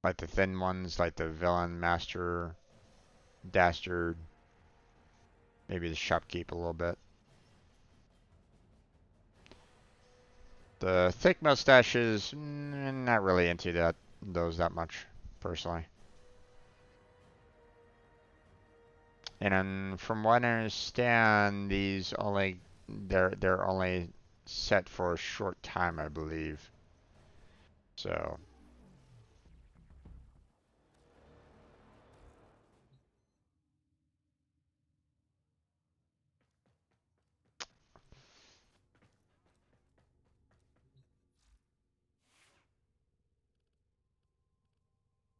thin ones, like the villain, master, dastard, maybe the shopkeep a little bit. The thick mustaches, not really into those that much, personally. And then from what I understand, they're only set for a short time, I believe. So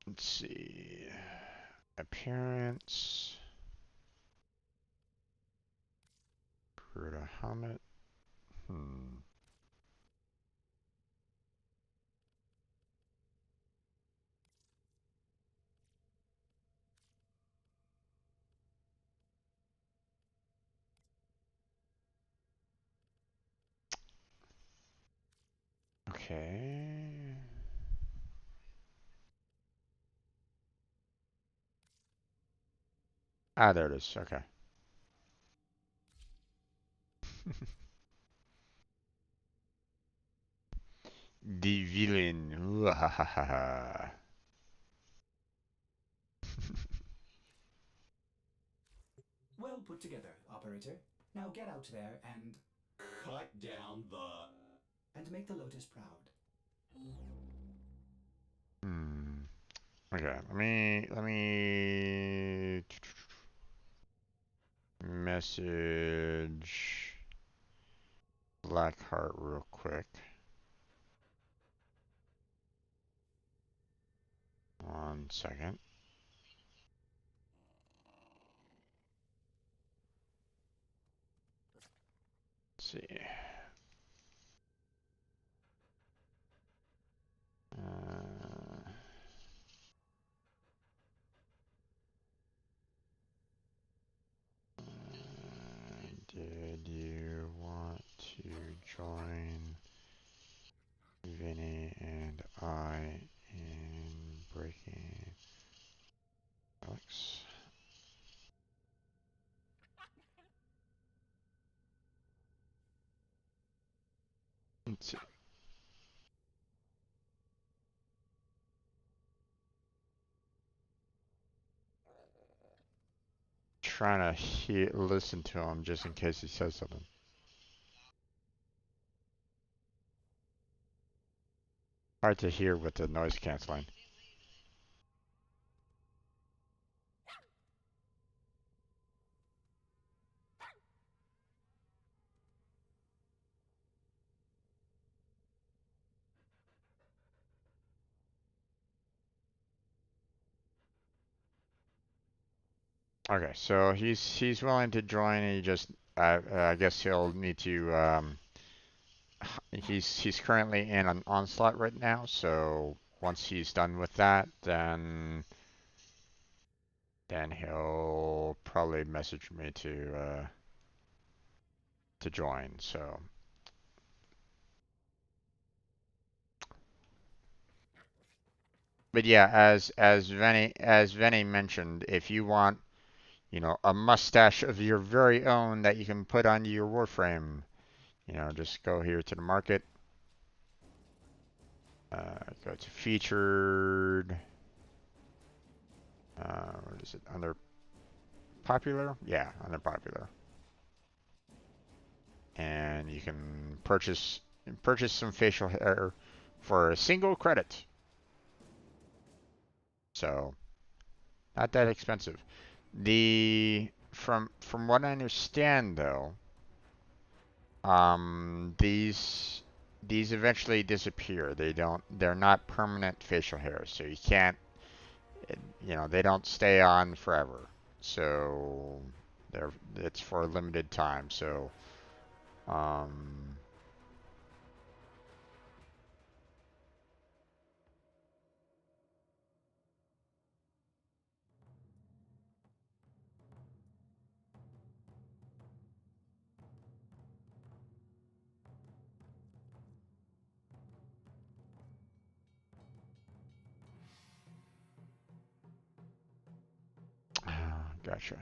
let's see. Appearance. Bruta helmet. Hmm. Okay. Ah, there it is. Okay. The villain. Well put together, operator. Now get out there and Cut down the... make the Lotus proud. Hmm. Okay. Let me message Blackheart real quick. 1 second. Let's see. Did you want to join Vinny and I in breaking Alex? Let's see. Trying to listen to him just in case he says something. Hard to hear with the noise canceling. Okay, so he's willing to join. He just I guess he'll need to he's currently in an onslaught right now, so once he's done with that, then he'll probably message me to join. So, but yeah, as Venny mentioned, if you want, a mustache of your very own that you can put onto your Warframe, just go here to the market, go to featured. What is it? Under popular? Yeah, under popular. And you can purchase some facial hair for a single credit. So Not that expensive. From what I understand though, these eventually disappear. They're not permanent facial hairs, so you can't, they don't stay on forever. So it's for a limited time. So um, gotcha.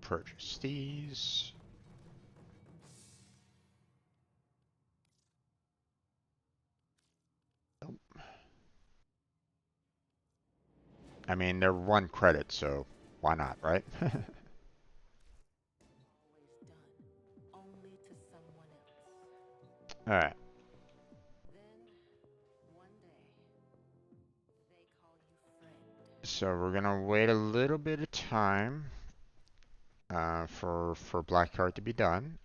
Purchase these. I mean, they're 1 credit, so why not, right? Only to someone else. All right. Then, one day, they call you friend. So we're gonna wait a little bit of time for Blackheart to be done.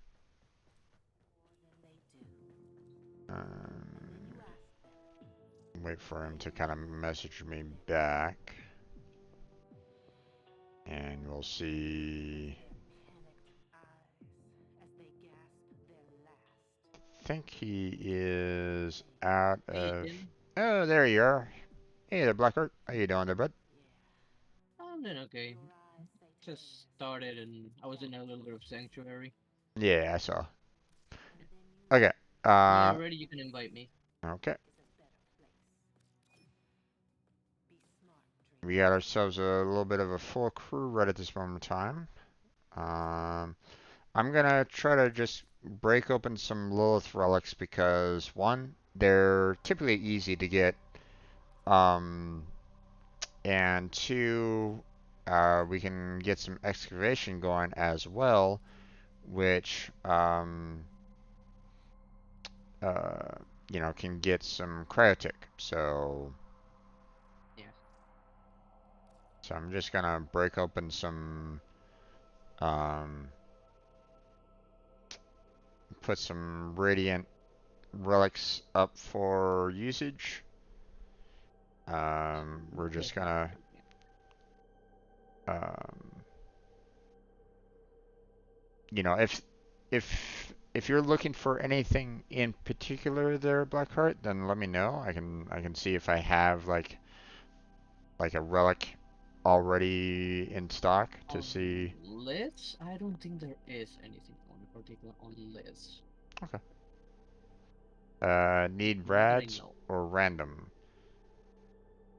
Wait for him to kind of message me back, and we'll see. I think he is out of. Oh, there you are. Hey there, Blackheart. How you doing there, bud? I'm doing okay. Just started and I was in a little bit of sanctuary. Yeah, I saw. Okay. When you're ready, you can invite me. Okay. We got ourselves a little bit of a full crew right at this moment in time. I'm gonna try to just break open some Lilith relics because one, they're typically easy to get, um, and two, we can get some excavation going as well, which uh, can get some cryotic. Yeah. So I'm just gonna break open some, um, put some radiant relics up for usage. We're just gonna, um, if you're looking for anything in particular there, Blackheart, then let me know. I can see if I have like a relic already in stock to On see. list? I don't think there is anything on particular on the list. Okay. Need Not that I rads know. or random?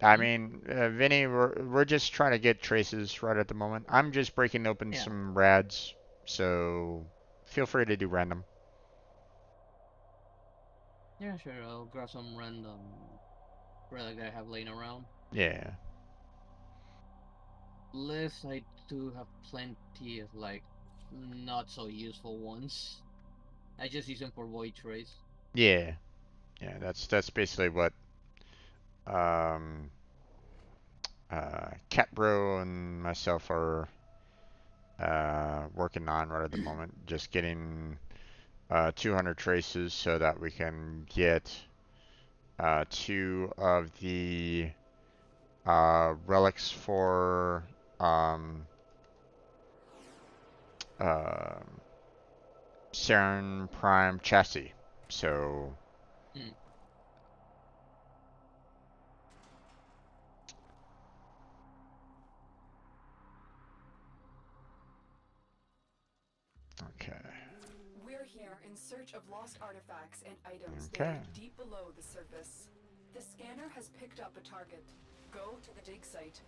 I Hmm? mean, Vinny, we're just trying to get traces right at the moment. I'm just breaking open Yeah. some rads, so feel free to do random. Yeah, sure. I'll grab some random relic that I have laying around. Yeah. List, I do have plenty of like not so useful ones. I just use them for void trace. Yeah. Yeah, that's basically what um Catbro and myself are working on right at the moment. Just getting 200 traces so that we can get 2 of the relics for um, uh, Saren Prime chassis. So Hmm. okay. We're here in search of lost artifacts and items Okay. buried deep below the surface. The scanner has picked up a target. Go to the dig site.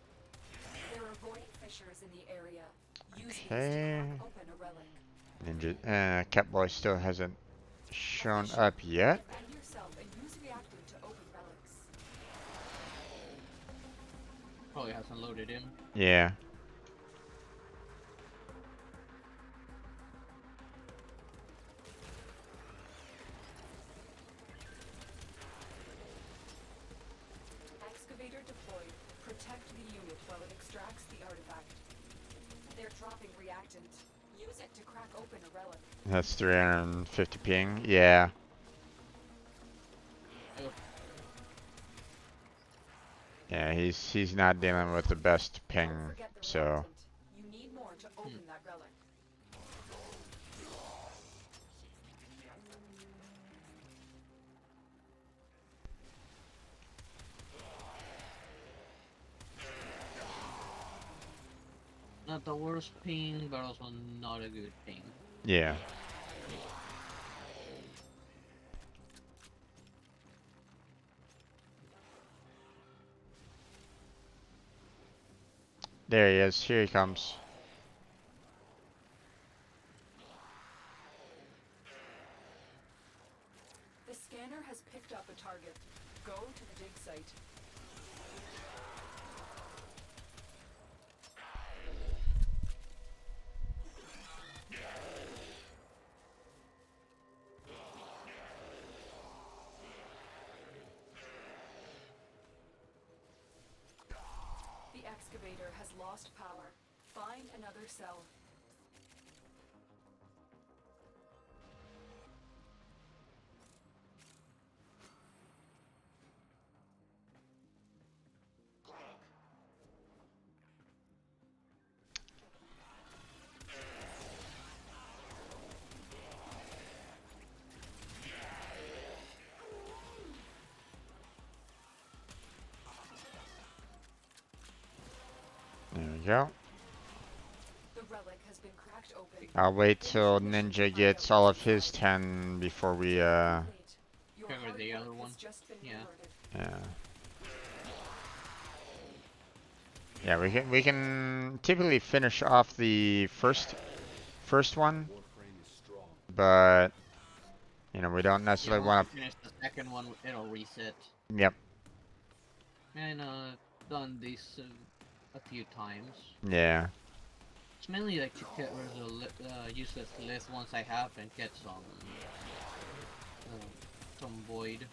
There are void fissures in the area. Use these to Okay. crack open a relic. Catboy still hasn't shown up yet. Defend yourself and use reactant to open relics. Probably hasn't loaded in. Yeah. dropping reactant. Use it to crack open a relic. That's 350 ping. Yeah. Oh, Yeah, he's not dealing with the best ping, Don't forget the so. reactant. You need more to open that relic. not the worst ping, but also not a good ping. Yeah. There he is. Here he comes. The scanner has picked up a target. Go to the dig site. The excavator has lost power. Find another cell. There we go. The relic has been cracked open. I'll wait till Ninja gets all of his 10 before we, Your Cover hard the work other has one. just been Yeah. rewarded. yeah. Yeah, we can typically finish off the first one, Warframe is strong. but you know, we don't Yeah, necessarily once want you finish the second one, it'll reset. to. Yep. And done this a few times. Yeah. It's mainly like to get rid of the useless list once I have and get some void.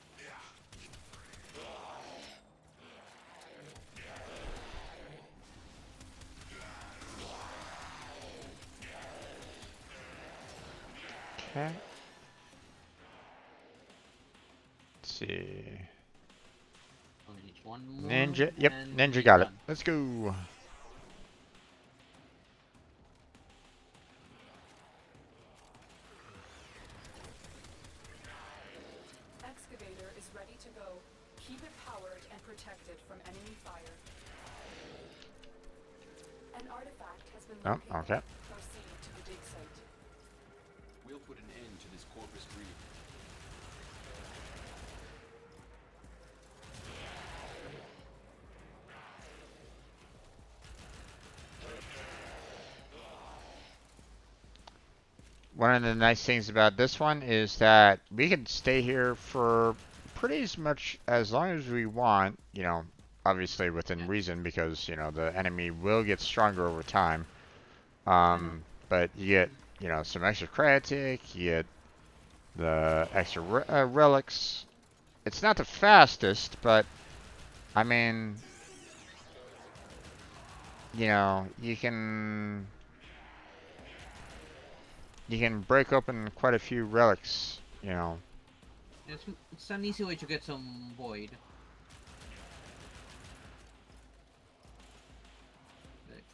Okay. Let's see. Only needs one more. Ninja. Yep. And Ninja he's got it. done. Let's go. Excavator is ready to go. Keep it powered and protected from enemy fire. An artifact has been Oh, located. okay. Proceed to the dig site. We'll put an end to this corpus greed. One of the nice things about this one is that we can stay here for pretty as much as long as we want, you know, obviously within reason because, you know, the enemy will get stronger over time. But you get, you know, some extra credit, you get the extra relics. It's not the fastest, but I mean, you know, you can break open quite a few relics, you know. It's an easy way to get some void. Like,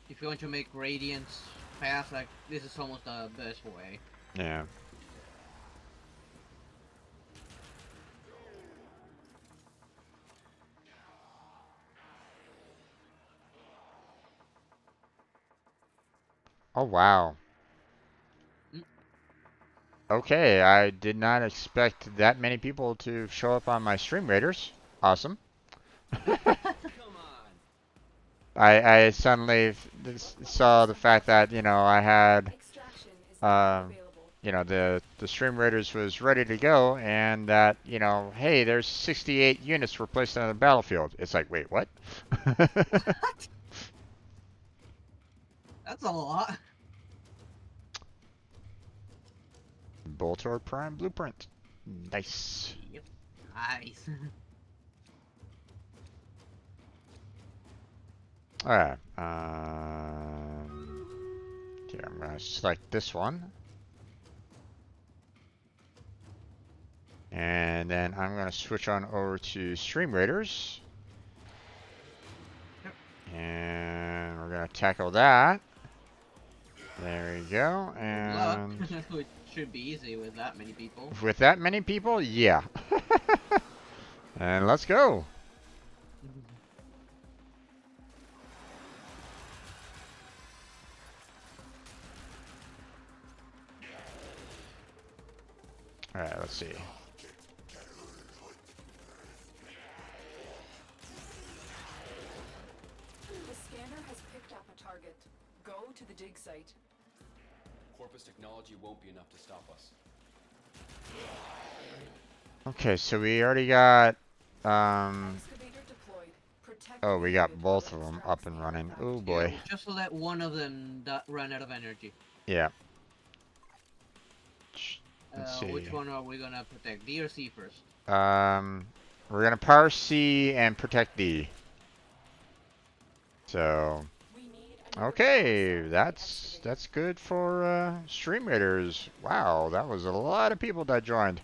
if you want to make radiance fast, like this is almost the best way. Yeah. Oh wow. Okay, I did not expect that many people to show up on my stream raiders. Awesome. Come on. I suddenly saw the fact that, you know, I had, Extraction is now um, available. you know, the stream raiders was ready to go, and that, you know, hey, there's 68 units were placed on the battlefield. It's like, wait, what? That's a lot. Boltor Prime Blueprint. Nice. Yep. Nice. Alright. Okay, I'm gonna select this one. And then I'm gonna switch on over to Stream Raiders. And we're gonna tackle that. There we go. Good luck. And It should be easy with that many people. with that many people, yeah. And let's go. Alright, let's see. The scanner has picked up a target. Go to the dig site. Corpus technology won't be enough to stop us. Okay, so we already got Excavator deployed. Protect oh, we got the both of dwellings them from up and scanner running. effect. Oh Yeah, boy. just let one of them run out of energy. Yeah. Let's see. Which one are we gonna protect, D or C first? We're gonna power C and protect D. So We need another okay, power that's good for Stream Raiders. Wow, that was a lot of people that joined.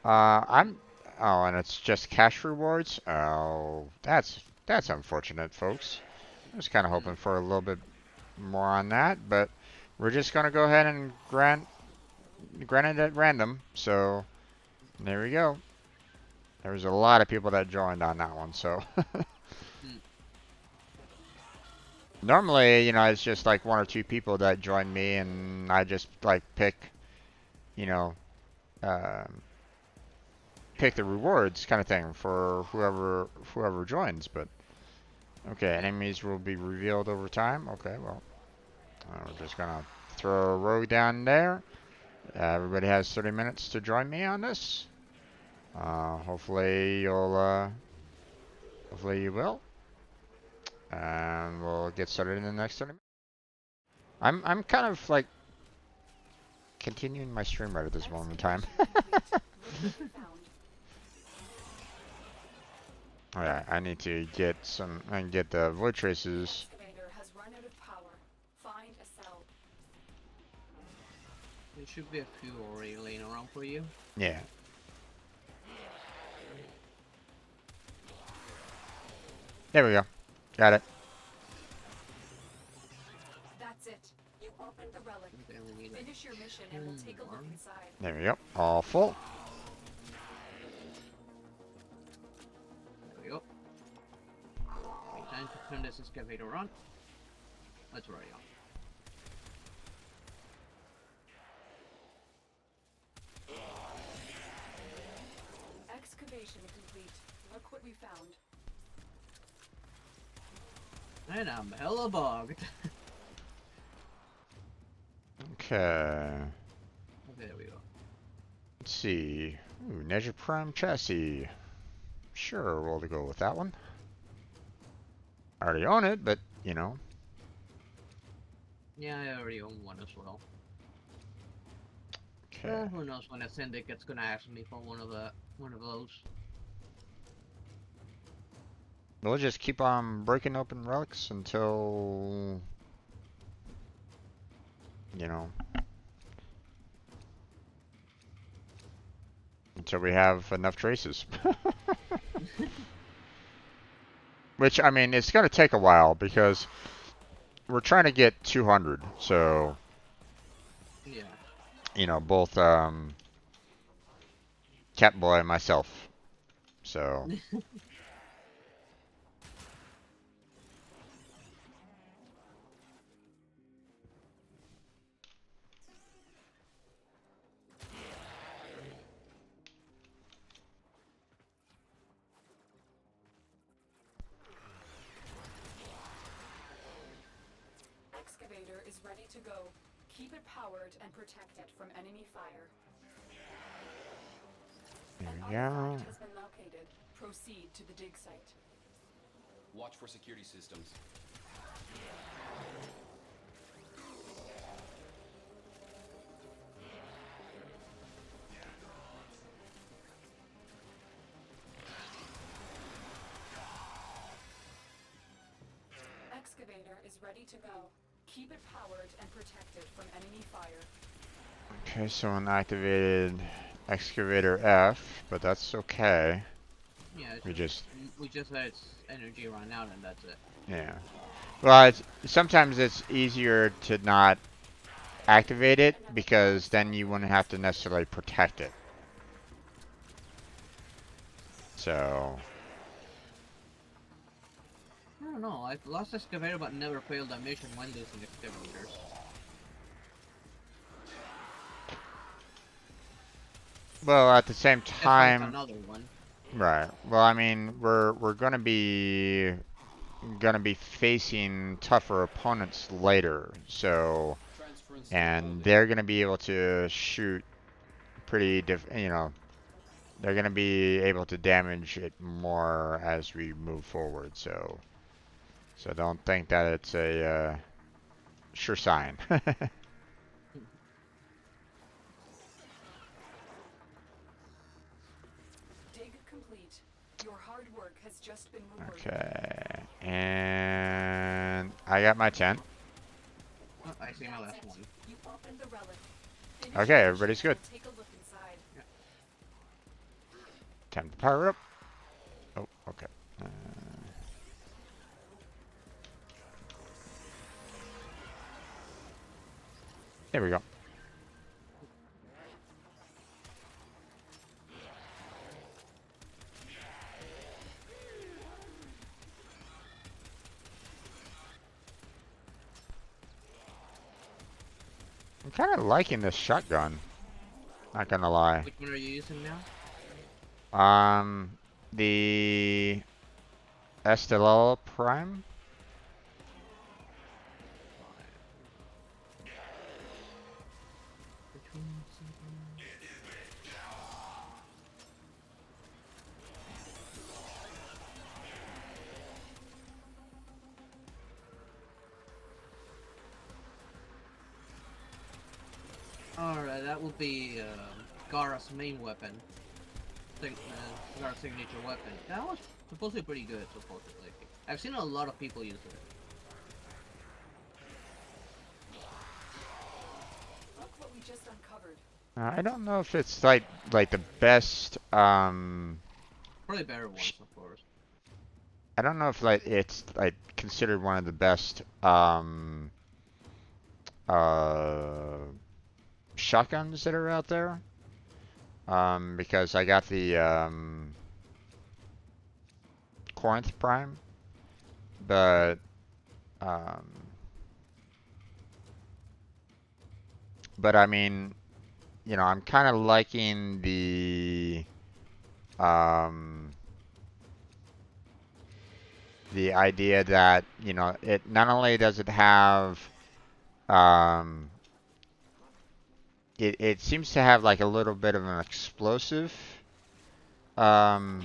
I'm oh, and it's just cash rewards. Oh, that's unfortunate, folks. I was kind of hoping for a little bit more on that, but we're just gonna go ahead and grant it at random. So there we go. There was a lot of people that joined on that one, so. Normally, you know, it's just like one or two people that join me, and I just like pick, you know, pick the rewards kind of thing for whoever joins. But okay, enemies will be revealed over time. Okay, well, we're just gonna throw a rogue down there. Everybody has 30 minutes to join me on this. Hopefully you will. And we'll get started in the next 30 minutes. I'm kind of like continuing my stream right at this moment in time. Alright, I need to get some and get the void traces. Excavator has run out of power. Find a cell. There should be a few already laying around for you. Yeah. There we go. Got it. That's it. You opened the relic. They only need like Finish your mission and we'll take a look inside. There we go. All full. There we go. Time to turn this excavator on. That's already on. Excavation complete. Look what we found. And I'm hella bugged. Okay. Okay, there we go. Let's see. Ooh, Neja Prime chassis. Sure, we'll go with that one. I already own it, but you know. Yeah, I already own one as well. Okay. Who knows when a syndicate's gonna ask me for one of those. We'll just keep on breaking open relics until, you know, until we have enough traces. Which, I mean, it's going to take a while because we're trying to get 200. So, Yeah. you know, both Catboy and myself. So. Excavator is ready to go. Keep it powered and protect it from enemy fire. There An we go. artifact has been located. Proceed to the dig site. Watch for security systems. Excavator is ready to go. Keep it powered and protected from enemy fire. Okay, someone activated excavator F, but that's okay. Yeah, We just we just let its energy run out and that's it. yeah. Well, sometimes it's easier to not activate it because then you wouldn't have to necessarily protect it. So I don't know. I've lost excavator but never failed a mission when losing excavators. well, at the same Let's find time, another one. right. Well, I mean, we're gonna be facing tougher opponents later, so and they're gonna be able to shoot pretty they're gonna be able to damage it more as we move forward. So don't think that it's a sure sign. Dig complete. Your hard work has just been rewarded. Okay, and I got my tent. Oh, I see my last one. You opened the relic. Finish Okay, the mission everybody's good. and take a look inside. Time to power up. Oh, okay. There we go. I'm kind of liking this shotgun. Not gonna lie. Which one are you using now? The Estelal Prime. Alright, that will be Gara's main weapon. Gara's signature weapon. That was supposed to be pretty good, supposedly. I've seen a lot of people use it. Look what we just uncovered. I don't know if it's like the best. Probably better ones, of course. I don't know if it's like considered one of the best shotguns that are out there. Because I got the Corinth Prime, but um, I mean, you know, I'm kind of liking the idea that, you know, it not only does it have it seems to have like a little bit of an explosive um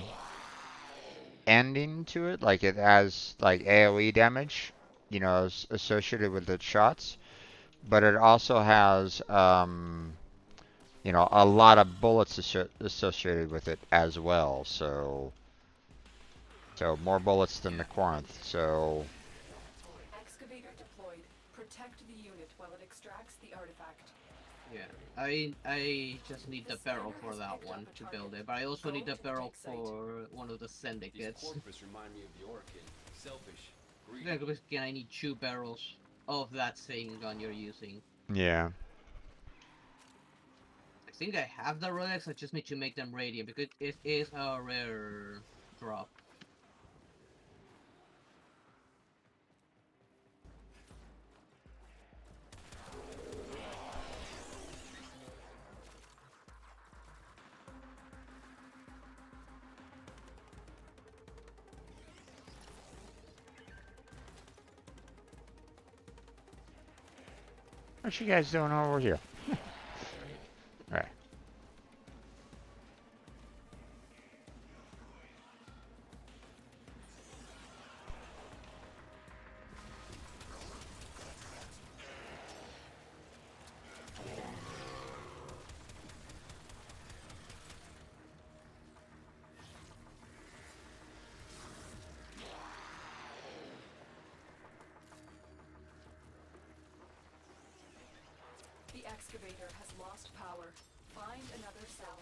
ending to it, like it has like AoE damage, you know, associated with the shots, but it also has you know, a lot of bullets associated with it as well. So more bullets than the Corinth. So Excavator deployed. Protect the unit while it extracts the artifact. Yeah, I just need the barrel for that one to build it, but I also need the barrel for one of the syndicates. These corpus remind me of the Orkin. Selfish, greedy. Yeah, because again, I need 2 barrels of that same gun you're using. yeah. I think I have the relics, I just need to make them radiant, because it is a rare drop. What you guys doing over here? All right. excavator has lost power. Find another cell.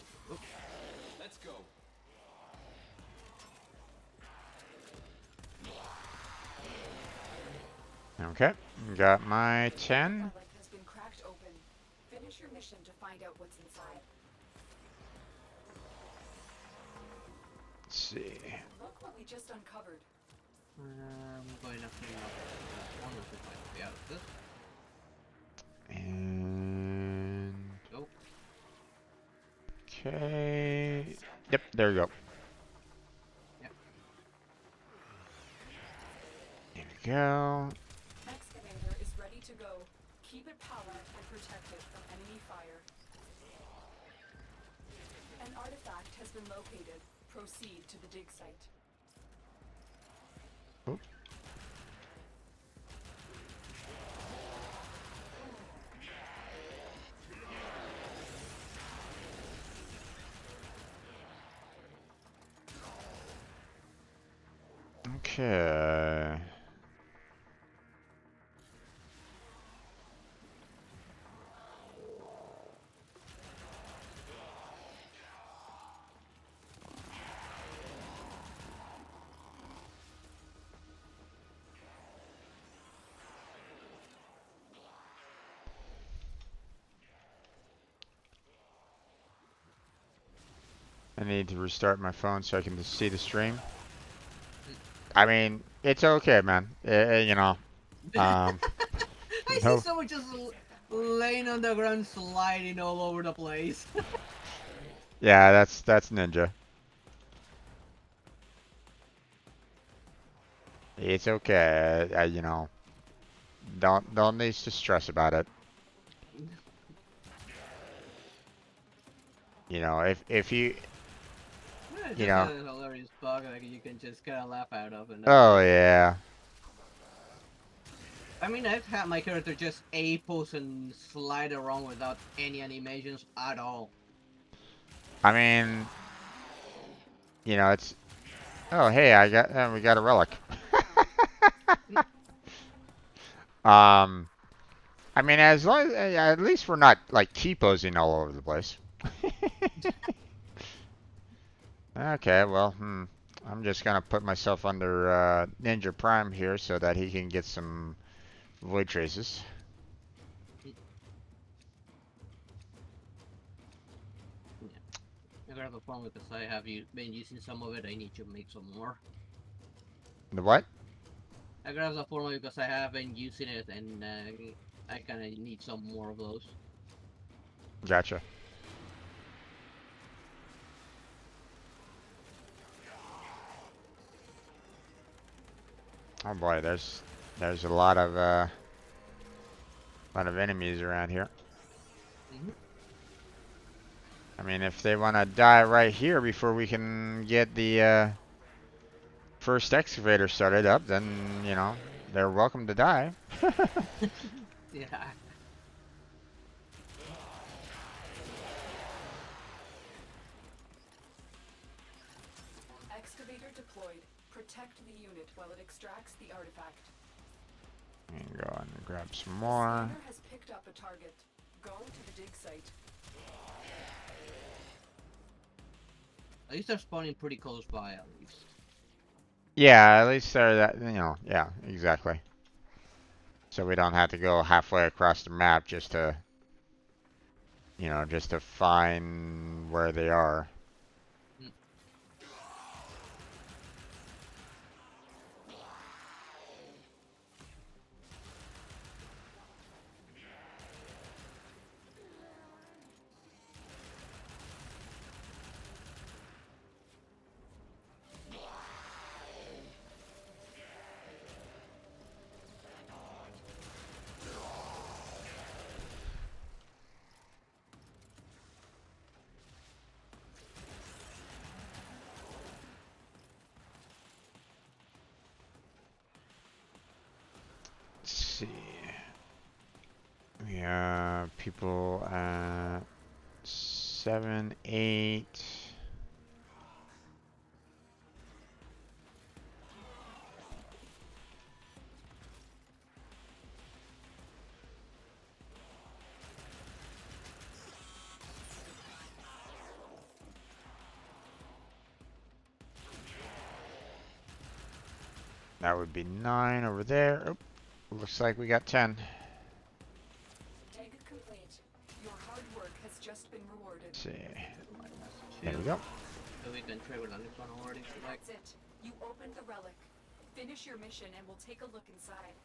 Let's go. Okay, got my 10. Relic has been cracked open. Finish your mission to find out what's inside. Let's see. Look what we just uncovered. I'm going to clean up one of the might be out of this. And Go. okay. Yep, there we go. Yep. There we go. Excavator is ready to go. Keep it powered and protected from enemy fire. An artifact has been located. Proceed to the dig site. Oop. Okay. I need to restart my phone so I can see the stream. I mean, it's okay, man. You know, I see no, someone just laying on the ground, sliding all over the place. yeah, that's Ninja. It's okay. You know, don't need to stress about it. You know, if you Yeah, you just know, a hilarious bug like you can just kind of laugh out of. And oh yeah. I mean, I've had my character just A-pose and slide around without any animations at all. I mean, you know, it's. Oh hey, we got a relic. I mean, as long at least we're not like T-posing all over the place. Okay, well, I'm just gonna put myself under Ninja Prime here so that he can get some void traces. I grab a phone because I have been using some of it. I need to make some more. The what? I grabbed the formula because I have been using it and I kind of need some more of those. Gotcha. Oh boy, there's a lot of enemies around here. I mean, if they want to die right here before we can get the first excavator started up, then you know they're welcome to die. Yeah. Excavator deployed. Protect the unit while it extracts the artifact. And go and grab some more. Scanner has picked up a target. Go to the dig site. At least they're spawning pretty close by, at least. Yeah, at least they're that, you know, yeah, exactly. So we don't have to go halfway across the map just to, you know, just to find where they are. Let's see. We have people at 7, 8. That would be 9 over there. Oop, looks like we got 10. Dig complete. Your hard work has just been rewarded. Let's see. There we go. So we can trade with the next one already. Like, That's it. You opened the relic. Finish your mission and we'll take a look inside.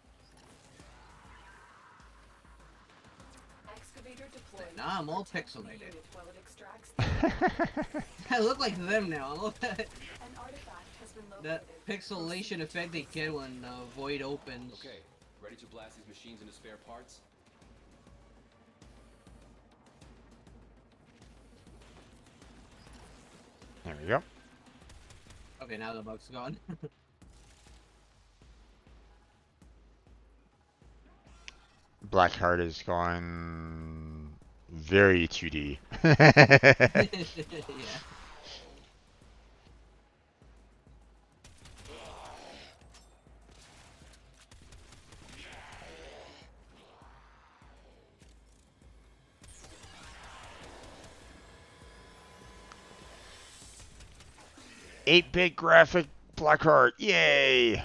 Excavator deployed. now I'm all Protect the pixelated. unit while it extracts the I look like them now. An artifact has been located. That pixelation effect they get when Void opens. Okay, ready to blast these machines into spare parts? There we go. Okay, now the bug's gone. Blackheart is going very 2D. Yeah. Eight-bit graphic Blackheart, yay!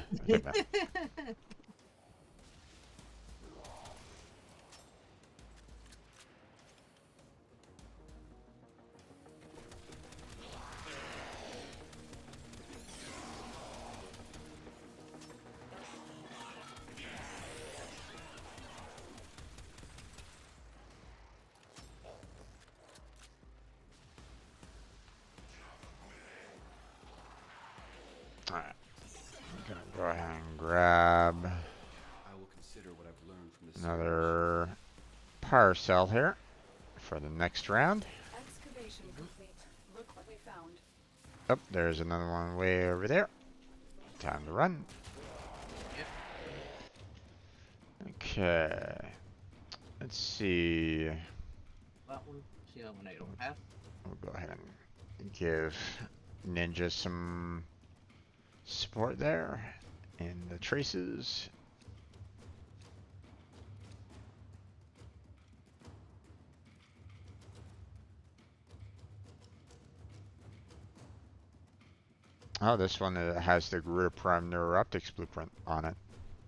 Alright, I'm gonna go ahead and grab I will consider what I've learned from this. another power cell here for the next round. Excavation complete. Look what we found. Oh, there's another one way over there. Time to run. Okay. Let's see. That one. See that one I don't have. We'll go ahead and give Ninja some support there in the traces. Oh, this one has the Garuda Prime Neuroptics blueprint on it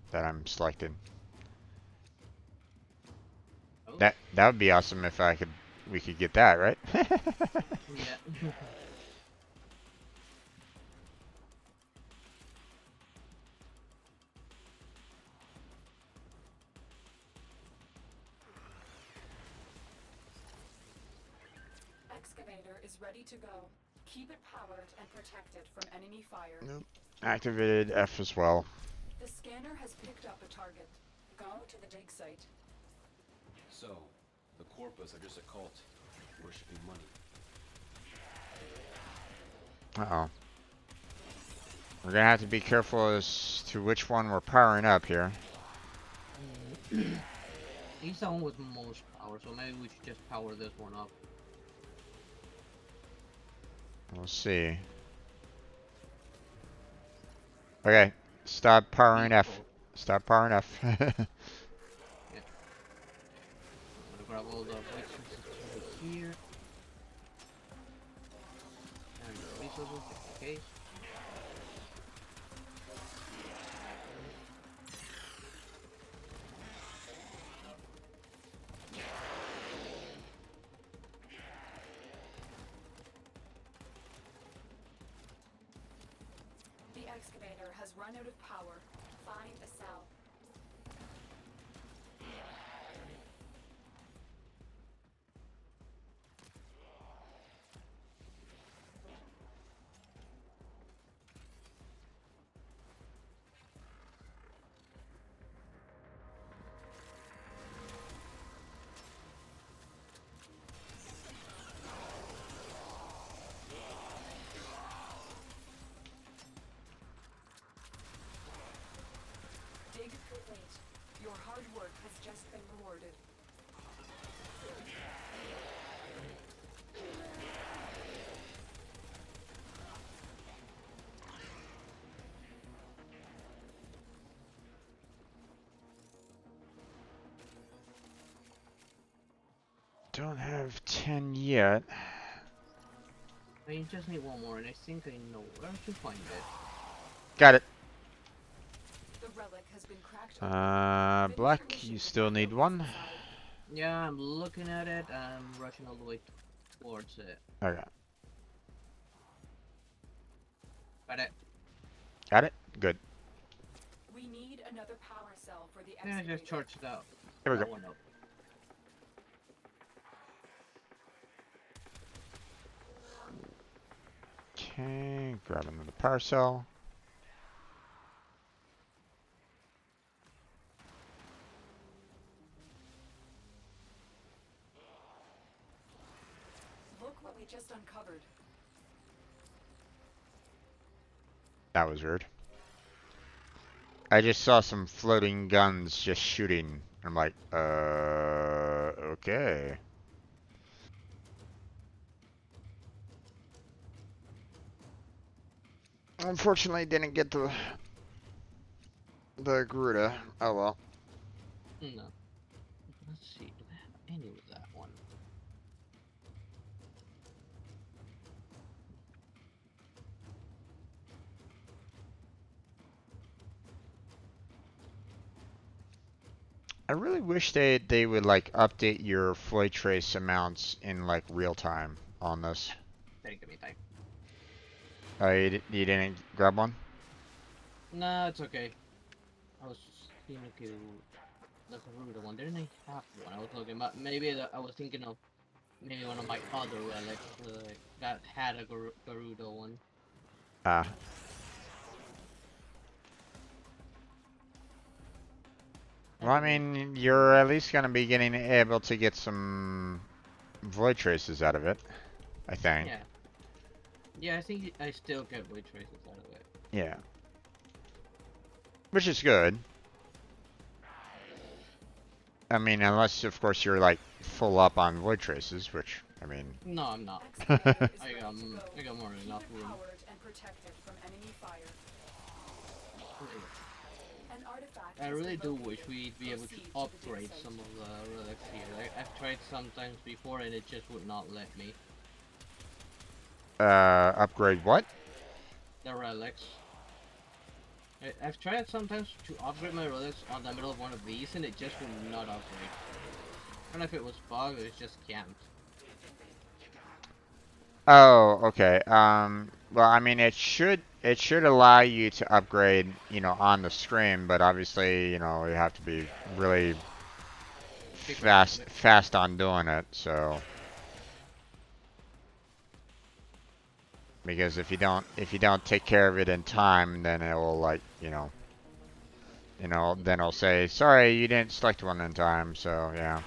that I'm selecting. Oh. That would be awesome if we could get that, right? Yeah. Excavator is ready to go. Keep it powered and protected from enemy fire. Nope. Activated F as well. The scanner has picked up a target. Go to the dig site. So, the Corpus are just a cult, worshipping money. Uh-oh. We're gonna have to be careful as to which one we're powering up here. He's the one with most power, so maybe we should just power this one up. We'll see. Okay, stop powering F. Stop powering F. Yeah. I'm gonna grab all the resources over here. And the resources, just in case. The excavator has run out of power. Find a cell. Dig complete. Your hard work has just been rewarded. Don't have 10 yet. I just need one more, and I think I know where to find it. Got it. has been cracked open. Black, you still need one. Yeah, I'm looking at it. I'm rushing all the way towards it. Okay. Got it. Got it? Good. We need another power cell for the Yeah, excavator. just charge it out. Here we That go. one up. Okay, grab another power cell. Look what we just uncovered. That was weird. I just saw some floating guns just shooting. I'm like, okay. Unfortunately, didn't get the Garuda. Oh well. No. Let's see. Do I have any with that one? I really wish they would like update your floyd trace amounts in like real time on this. Didn't give me time. Oh, you didn't grab one? No, it's okay. I was thinking to the Garuda one. Didn't I have one? I was looking about maybe I was thinking of maybe one of my other relics that had a Garuda one. Ah. Well, I mean, you're at least gonna be getting able to get some void traces out of it, I think. Yeah. Yeah, I think I still get void traces out of it. Yeah. Which is good. I mean, unless of course you're like full up on void traces, which I mean. No, I'm not. I got more than enough room. Powered and protected from enemy fire. An artifact I has really been do wish located. we'd be able to Proceed to the upgrade dig site. some of the relics here. I've tried sometimes before and it just would not let me. Upgrade what? The relics. I've tried sometimes to upgrade my relics on the middle of one of these and it just would not upgrade. I don't know if it was bugged or it just can't. Oh, okay. Well, I mean, it should allow you to upgrade, you know, on the screen, but obviously, you know, you have to be really fast on doing it. So, because if you don't take care of it in time, then it will like, then it'll say, sorry, you didn't select one in time. So, yeah.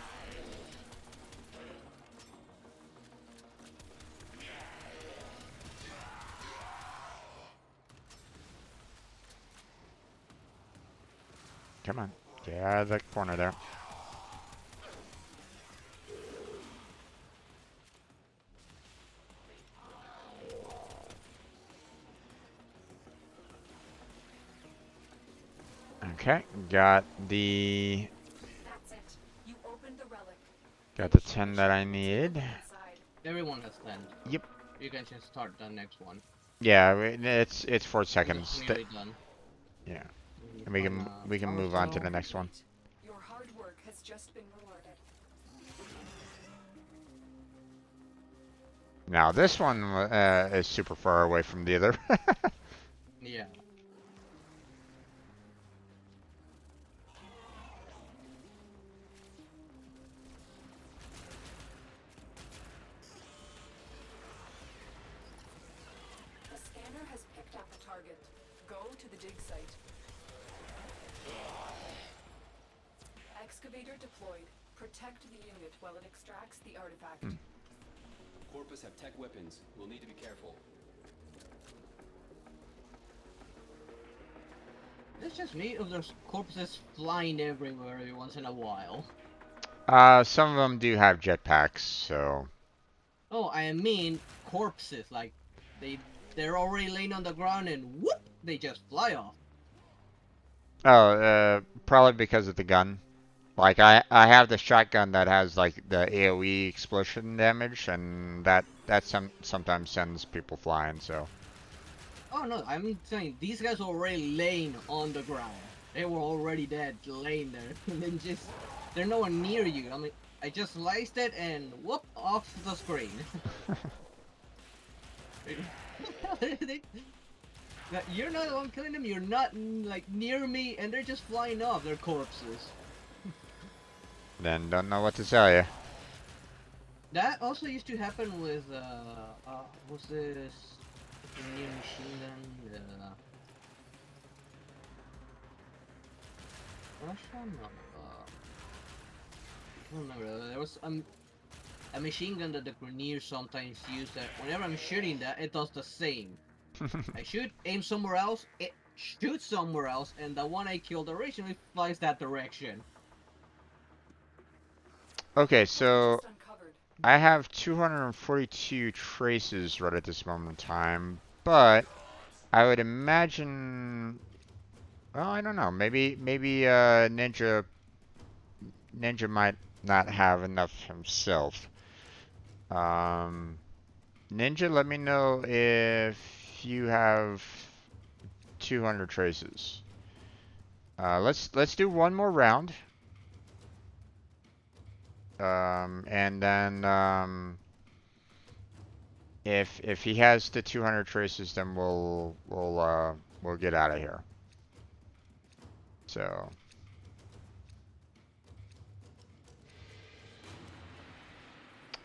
Come on, get out of the corner there. Okay, got the That's it. You opened the relic. got the 10 that I need. Everyone has 10. Yep. You can just start the next one. Yeah, it's 4 seconds. It's nearly done. Yeah, and we can move on to the next one. Your hard work has just been rewarded. Now this one is super far away from the other. Yeah. The scanner has picked up a target. Go to the dig site. Excavator deployed. Protect the unit while it extracts the artifact. Corpus have tech weapons. We'll need to be careful. It's just me or there's corpses flying everywhere every once in a while. Some of them do have jetpacks, so. Oh, I mean corpses, like they're already laying on the ground and whoop, they just fly off. Oh, probably because of the gun. Like I have the shotgun that has like the AOE explosion damage, and that sometimes sends people flying. So. Oh no, I'm saying these guys are already laying on the ground. They were already dead, laying there, and then just they're nowhere near you. I mean, I just sliced it and whoop off the screen. You're not the one killing them. You're not like near me, and they're just flying off. They're corpses. Then don't know what to tell you. That also used to happen with what's this? The new machine gun. Russia? No. I don't remember. There was a machine gun that the Grenadiers sometimes use. That whenever I'm shooting that, it does the same. I shoot, aim somewhere else, it shoots somewhere else, and the one I killed originally flies that direction. Okay, so I have 242 traces right at this moment in time, but I would imagine, well, I don't know, maybe Ninja might not have enough himself. Ninja, let me know if you have 200 traces. Let's do one more round. And then if he has the 200 traces, then we'll get out of here. So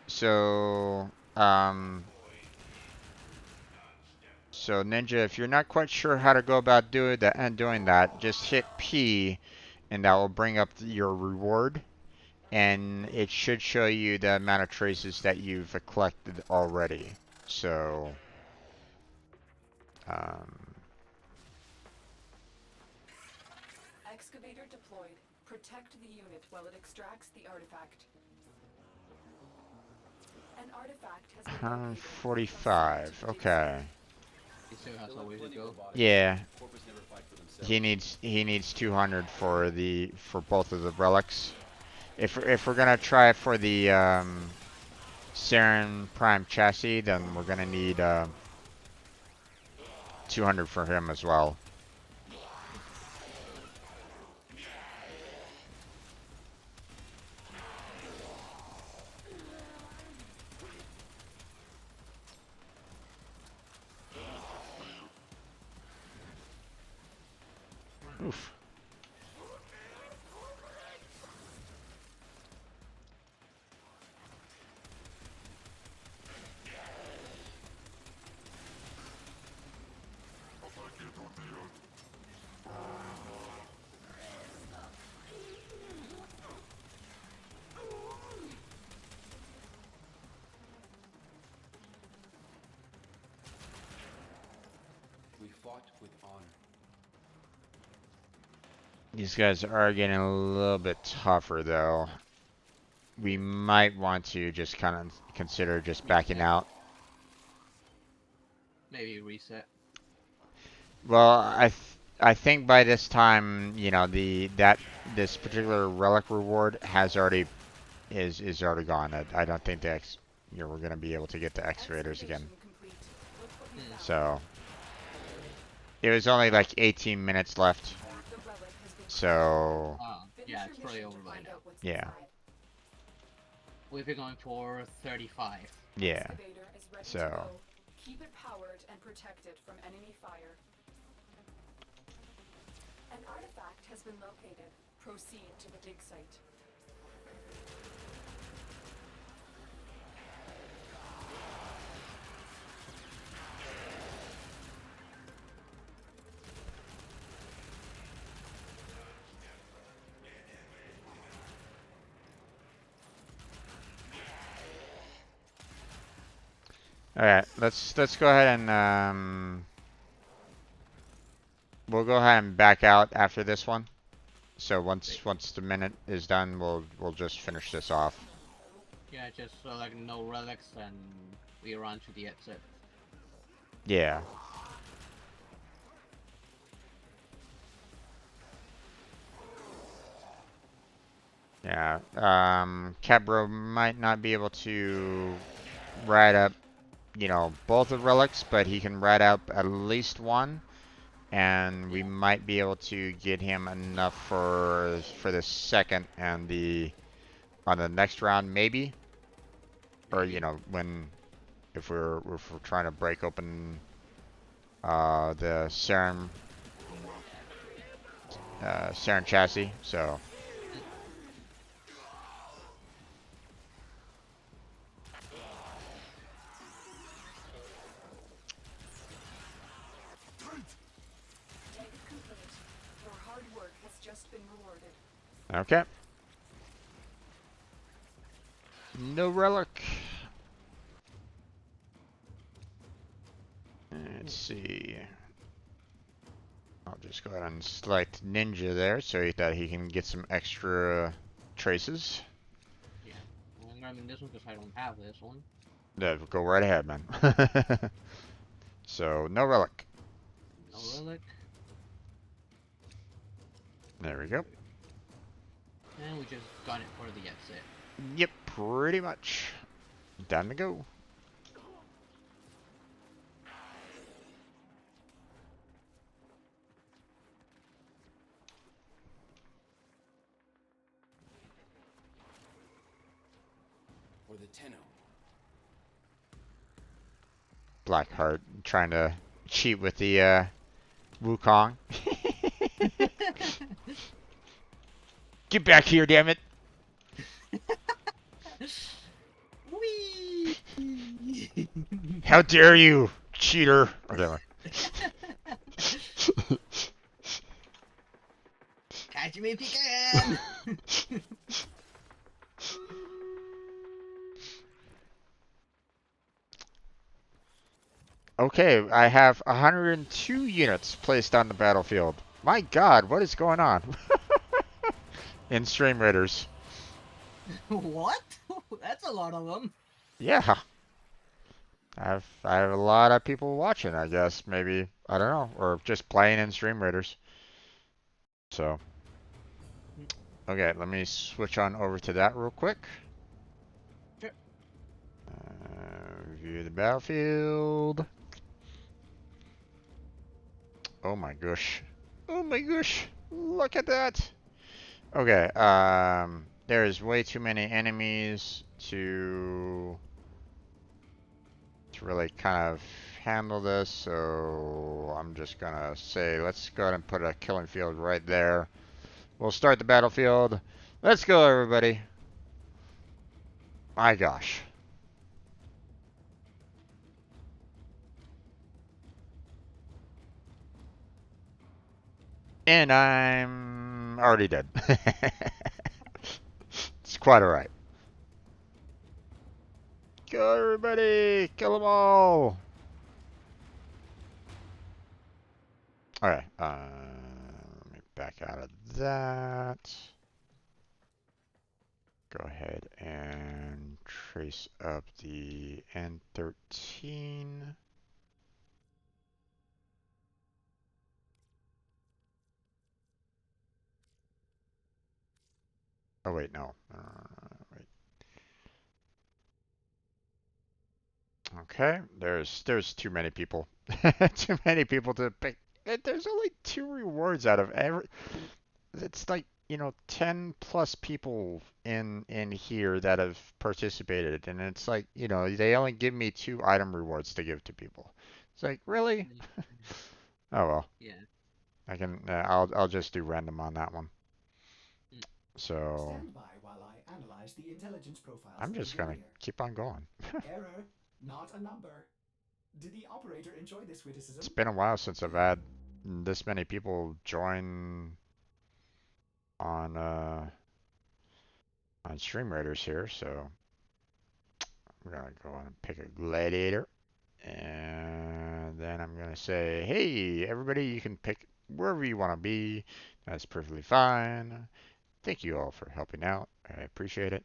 so so Ninja, if you're not quite sure how to go about doing that, just hit P, and that will bring up your reward, and it should show you the amount of traces that you've collected already. So Excavator deployed. Protect the unit while it extracts the artifact. An artifact has been located. 145. Okay. He still has a way to go. Yeah. He needs 200 for both of the relics. If we're gonna try for the Saren Prime chassis, then we're gonna need 200 for him as well. Oof. We fought with honor. These guys are getting a little bit tougher, though. We might want to just kind of consider just backing out. Maybe reset. Well, I think by this time, you know, this particular relic reward has already is already gone. I don't think we're gonna be able to get the excavators again. So it was only like 18 minutes left. So yeah, it's probably over by now. yeah. We've been going for 35. Yeah. So. Keep it powered and protected from enemy fire. An artifact has been located. Proceed to the dig site. All right, let's go ahead and we'll go ahead and back out after this one. So once the minute is done, we'll just finish this off. Yeah, just like no relics, and we run to the exit. Yeah. Yeah. Cabro might not be able to ride up, you know, both the relics, but he can ride up at least one. and we might be able to get him enough for the second and on the next round maybe, or you know when if we're trying to break open the Saren chassis. So Your hard work has just been rewarded. okay. No relic. Let's see. I'll just go ahead and select Ninja there so that he can get some extra traces. Yeah, I'm grabbing this one because I don't have this one. Yeah, go right ahead, man. So, no relic. No relic. There we go. And we just got it for the exit. Yep, pretty much. Time to go. For the Tenno. Blackheart trying to cheat with the Wukong. Get back here, damn it! Whee! How dare you, cheater! Whatever. Catch me if you can! Okay, I have 102 units placed on the battlefield. My god, what is going on? In Stream Raiders. What? That's a lot of them. Yeah. I have a lot of people watching, I guess. Maybe, I don't know, or just playing in Stream Raiders. So, okay, let me switch on over to that real quick. Sure. View the battlefield. Oh my gosh. Oh my gosh. Look at that. Okay, there's way too many enemies to really kind of handle this, so I'm just gonna say let's go ahead and put a killing field right there. We'll start the battlefield. Let's go, everybody. My gosh. And I'm already dead. It's quite alright. Go, everybody! Kill them all! Alright, let me back out of that. Go ahead and trace up the N13. Oh wait, no. Wait. Okay, there's too many people. Too many people to pick. There's only 2 rewards out of every. It's like, you know, 10 plus people in here that have participated, and it's like, you know, they only give me 2 item rewards to give to people. It's like, really? Oh well. Yeah. I can. I'll just do random on that one. So Stand by while I analyze the intelligence profiles I'm of just the gonna rear. keep on going. Error, not a number. Did the operator enjoy this witticism? It's been a while since I've had this many people join on Stream Raiders here, so I'm gonna go on and pick a gladiator, and then I'm gonna say, hey, everybody, you can pick wherever you want to be. That's perfectly fine. Thank you all for helping out. I appreciate it.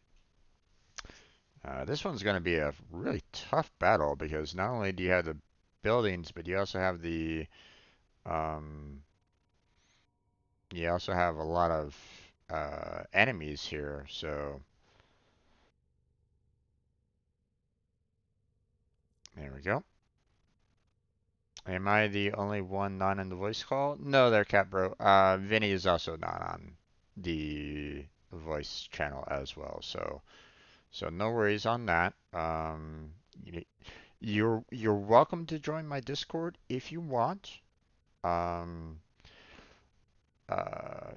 This one's going to be a really tough battle because not only do you have the buildings, but you also have you also have a lot of enemies here. So there we go. Am I the only one not in the voice call? No, there, Cat Bro. Vinny is also not on the voice channel as well, so no worries on that. Y- you're welcome to join my Discord if you want. Um,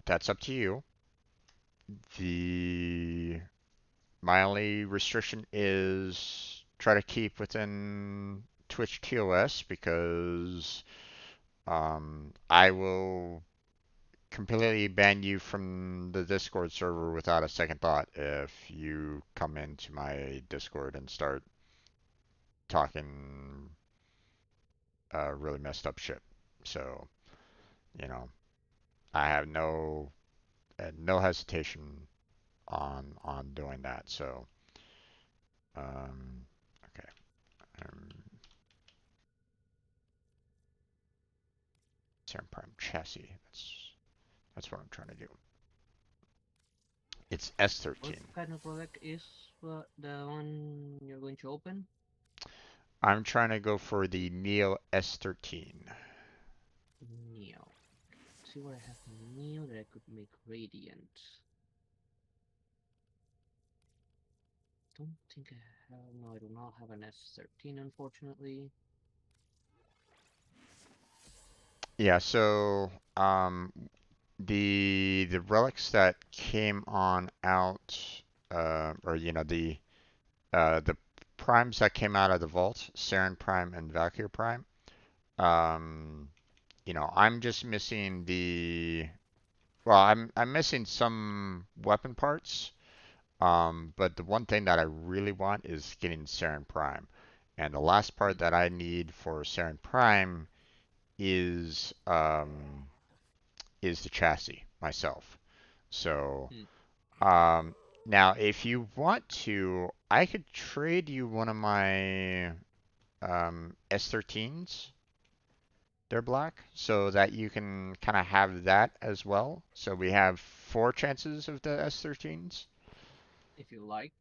that's up to you. The My only restriction is try to keep within Twitch TOS because I will completely ban you from the Discord server without a second thought if you come into my Discord and start talking really messed up shit. So, you know, I have no hesitation on doing that. So, okay. Um, Serum Prime chassis. That's what I'm trying to do. It's What S13. kind of product is the one you're going to open? I'm trying to go for the Neo S13. Neo. See what I have in Neo that I could make Radiant. Don't think I have. No, I do not have an S13, unfortunately. Yeah, so the relics that came on out or the primes that came out of the vault, Saren Prime and Valkyr Prime. Um, I'm just missing I'm missing some weapon parts. But the one thing that I really want is getting Saren Prime. And the last part that I need for Saren Prime is the chassis myself. So now if you want to, I could trade you one of my S13s. They're black, so that you can kind of have that as well. So we have 4 chances of the S13s. If you like.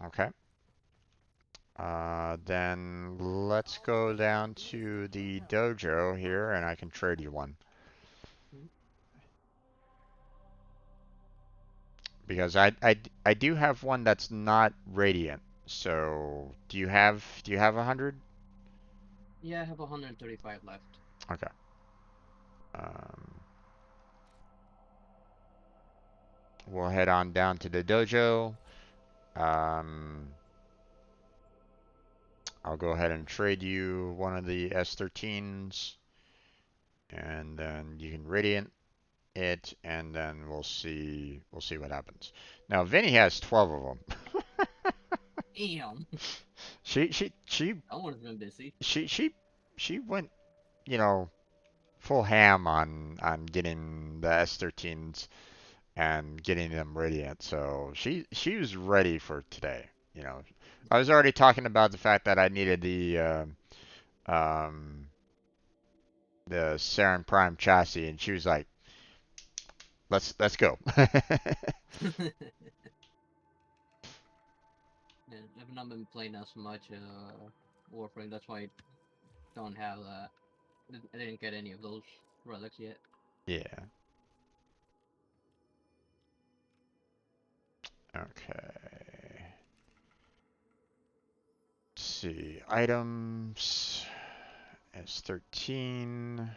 Okay. Then let's go down to the dojo here, and I can trade you one. Because I do have one that's not radiant. So do you have 100? Yeah, I have 135 left. Okay. Um, we'll head on down to the dojo. Um, I'll go ahead and trade you one of the S13s, and then you can radiant it, and then we'll see what happens. Now Vinny has 12 of them. Damn. She Someone's been busy. she went, you know, full ham on getting the S13s and getting them radiant. So she was ready for today. I was already talking about the fact that I needed um the Saren Prime chassis, and she was like, "Let's go." Yeah, I've not been playing as much Warframe, that's why I don't have that. I didn't get any of those relics yet. Yeah. Okay. Let's see. Items. S13.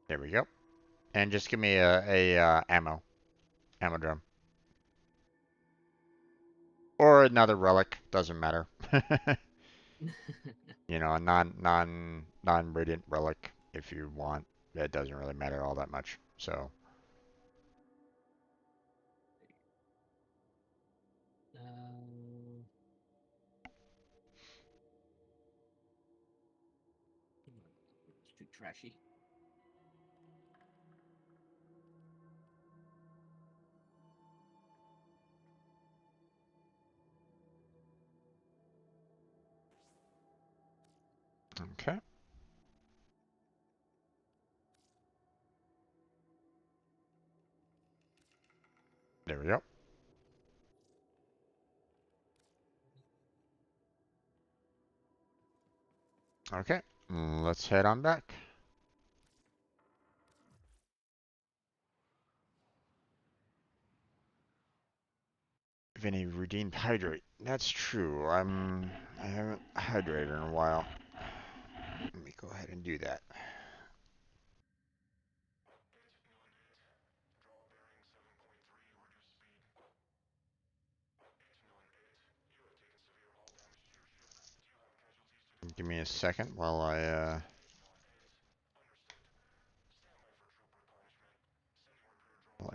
There we go. And just give me a ammo drum. Or another relic, doesn't matter. A non-radiant relic if you want. It doesn't really matter all that much. So, it's too trashy. okay. There we go. Okay. Let's head on back. Vinny redeemed hydrate. That's true. I haven't hydrated in a while. Let me go ahead and do that. Give me a second while I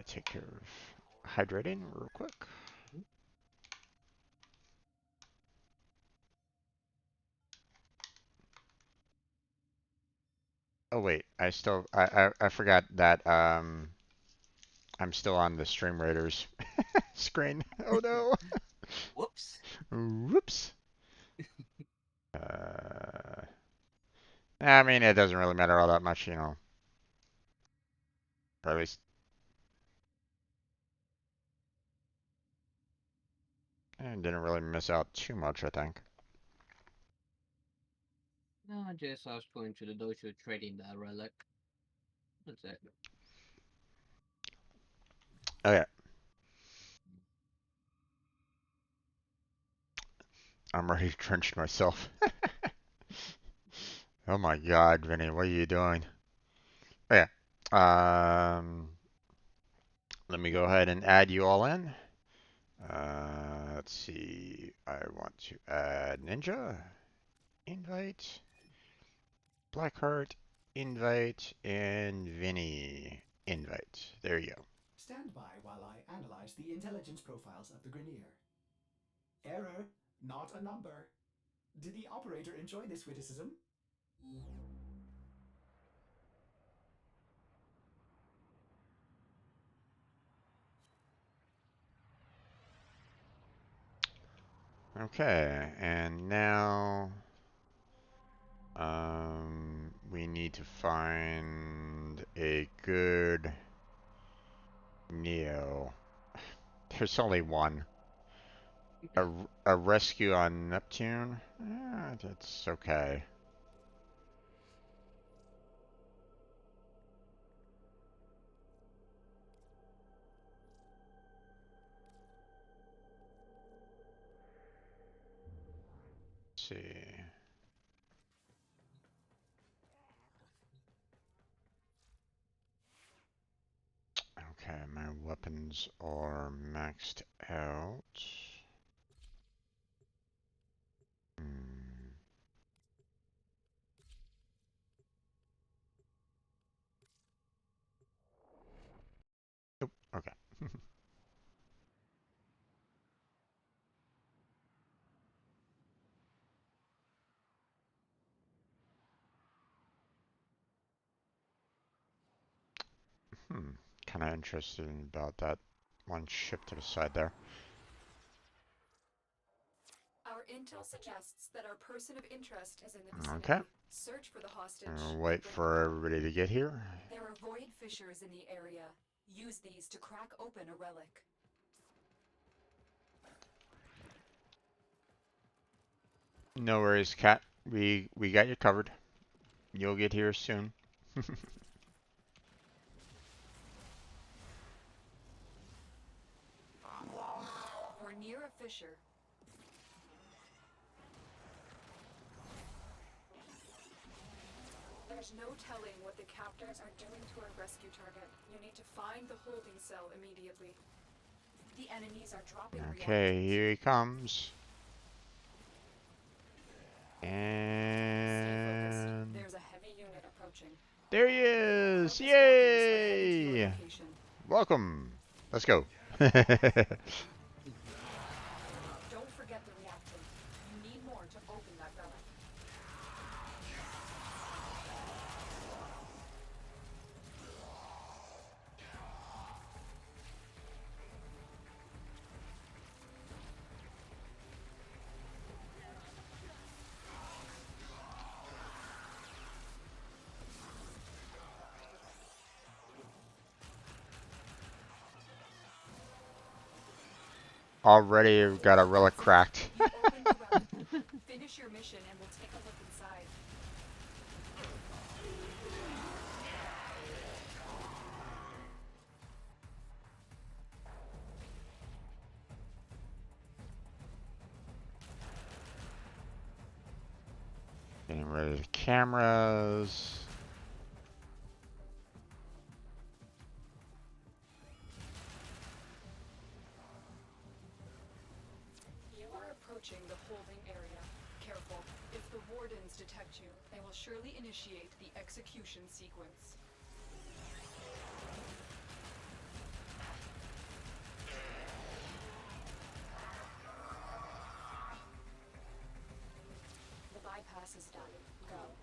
take care of hydrating real quick. Oh wait, I forgot that I'm still on the Stream Raiders screen. Oh no. Whoops. Whoops. I mean, it doesn't really matter all that much, you know. Or at least, I didn't really miss out too much, I think. No, just I was going to the dojo trading that relic. That's it. Okay. I'm ready to drench myself. Oh my god, Vinny, what are you doing? Okay. Let me go ahead and add you all in. Let's see. I want to add Ninja. Invite. Blackheart. Invite. And Vinny. Invite. There you go. Stand by while I analyze the intelligence profiles of the Grenier. Error, not a number. Did the operator enjoy this witticism? Okay, and now we need to find a good Neo. There's only one. A rescue on Neptune? That's okay. Let's see. Okay, my weapons are maxed out. Hmm. Nope. Okay. Kind of interested about that one ship to the side there. Our intel suggests that our person of interest is in the vicinity. Okay. Search for the hostage. I'll wait for everybody to get here. There are void fissures in the area. Use these to crack open a relic. No worries, Cat. We got you covered. You'll get here soon. We're near a fissure. There's no telling what the captors are doing to our rescue target. You need to find the holding cell immediately. The enemies are dropping Okay, here he comes. And there's a heavy unit approaching. there he is! Yay! Welcome. Let's go. Don't forget the reactor. You need more to open that relic. Already got a relic cracked. Finish your mission and we'll take a look inside. Getting rid of the cameras. You are approaching the holding area. Careful. If the wardens detect you, they will surely initiate the execution sequence. The bypass is done. Go.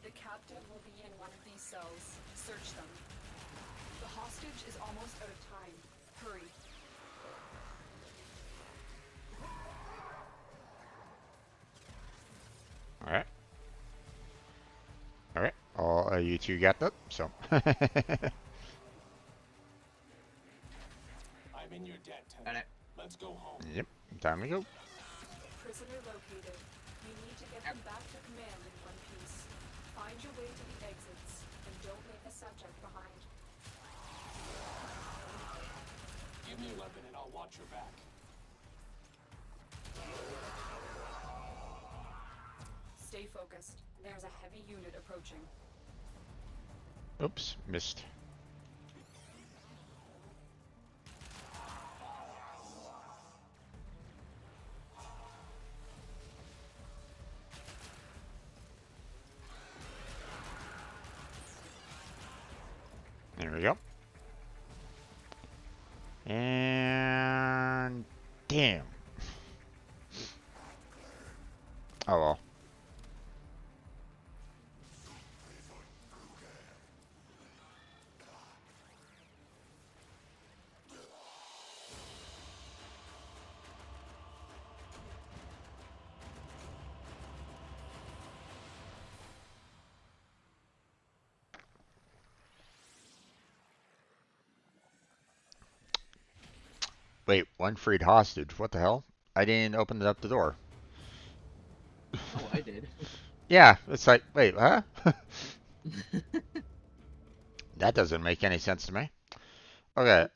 The captive will be in one of these cells. Search them. The hostage is almost out of time. Hurry. Alright. Alright. All you two got that, so. I'm in your debt, Tenno. Let's go home. Yep, time to go. Prisoner located. You need to get them back to command in one piece. Find your way to the exits, and don't leave the subject behind. Give me a weapon and I'll watch your back. Stay focused. There's a heavy unit approaching. Oops, missed. There we go. And damn. Oh well. Wait, one freed hostage. What the hell? I didn't open up the door. Oh, I did. Yeah, it's like, wait, huh? That doesn't make any sense to me. Okay,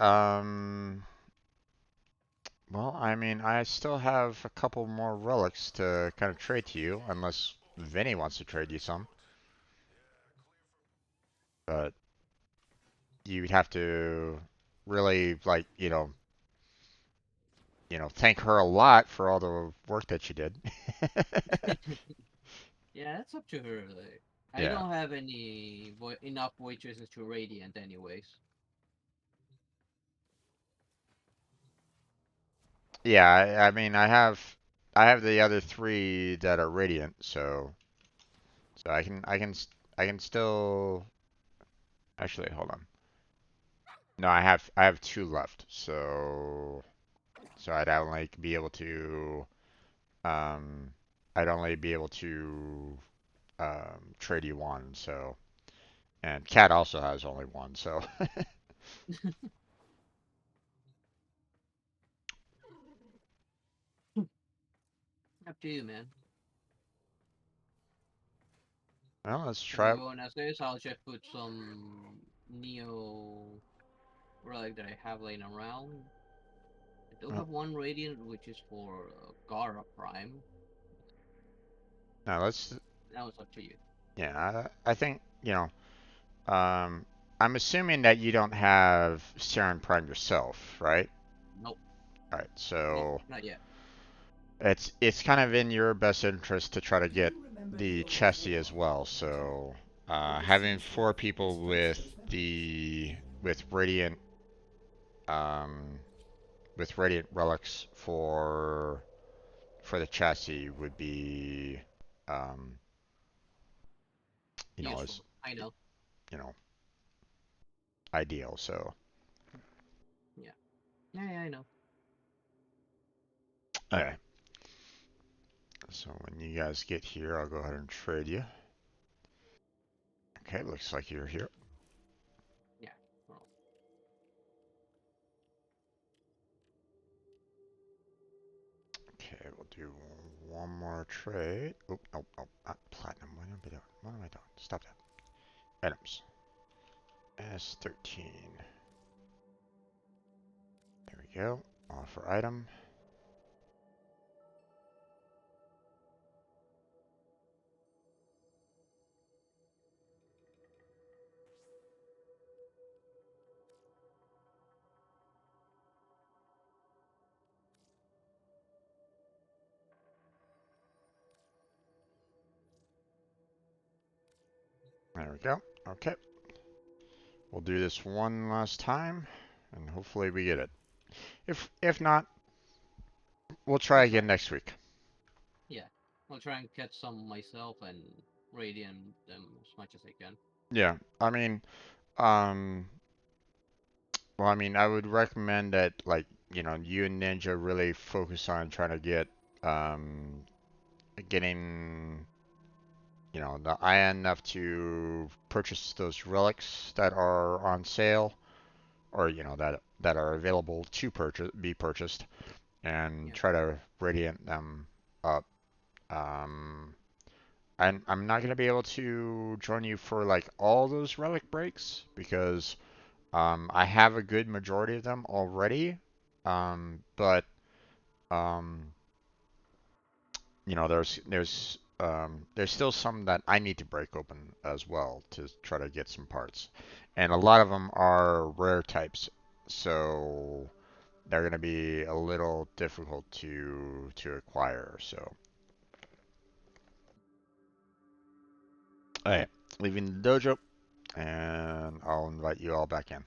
well, I mean, I still have a couple more relics to kind of trade to you, unless Vinny wants to trade you some. But you'd have to really, like, thank her a lot for all the work that she did. Yeah, that's up to her. Like, I Yeah. don't have any enough waitresses to Radiant anyways. Yeah, I mean, I have the other three that are radiant, so I can still actually hold on. No, I have two left, so um I'd only be able to trade you one, so and Cat also has only one, so Up to you, man. well, let's If you try. wanna say this, I'll just put some Neo relic that I have laying around. I do Oh, have one Radiant, which is for Gara Prime. now let's That was up to you. yeah, I think I'm assuming that you don't have Saren Prime yourself, right? Nope. All right, Nope. so Not yet. it's kind of in your best interest to try to Do get you remember the the old chassis war as well. of metal? So having Overseas four warplanes people face those memories. um with radiant relics for the chassis would be um as Useful. I know. you know ideal. So Yeah. Yeah, I know. okay. So when you guys get here, I'll go ahead and trade you. Okay, looks like you're here. Yeah. Well, Okay, we'll do one more trade. Oh, no, no, not platinum. What am I doing? What am I doing? Stop that. Items. S13. we go. Offer item. There we go. Okay. We'll do this one last time, and hopefully we get it. If not, we'll try again next week. Yeah, I'll try and catch some myself and radiant them as much as I can. Yeah, I mean, well, I mean, I would recommend that, like, you know, you and Ninja really focus on trying to get, getting, you know, the iron enough to purchase those relics that are on sale, or you know that are available to be purchased, and Yeah. try to radiant them up. Um, I'm not gonna be able to join you for like all those relic breaks because I have a good majority of them already. But um, you know, there's still some that I need to break open as well to try to get some parts, and a lot of them are rare types, so they're gonna be a little difficult to acquire. So, all right, leaving the dojo, and I'll invite you all back in.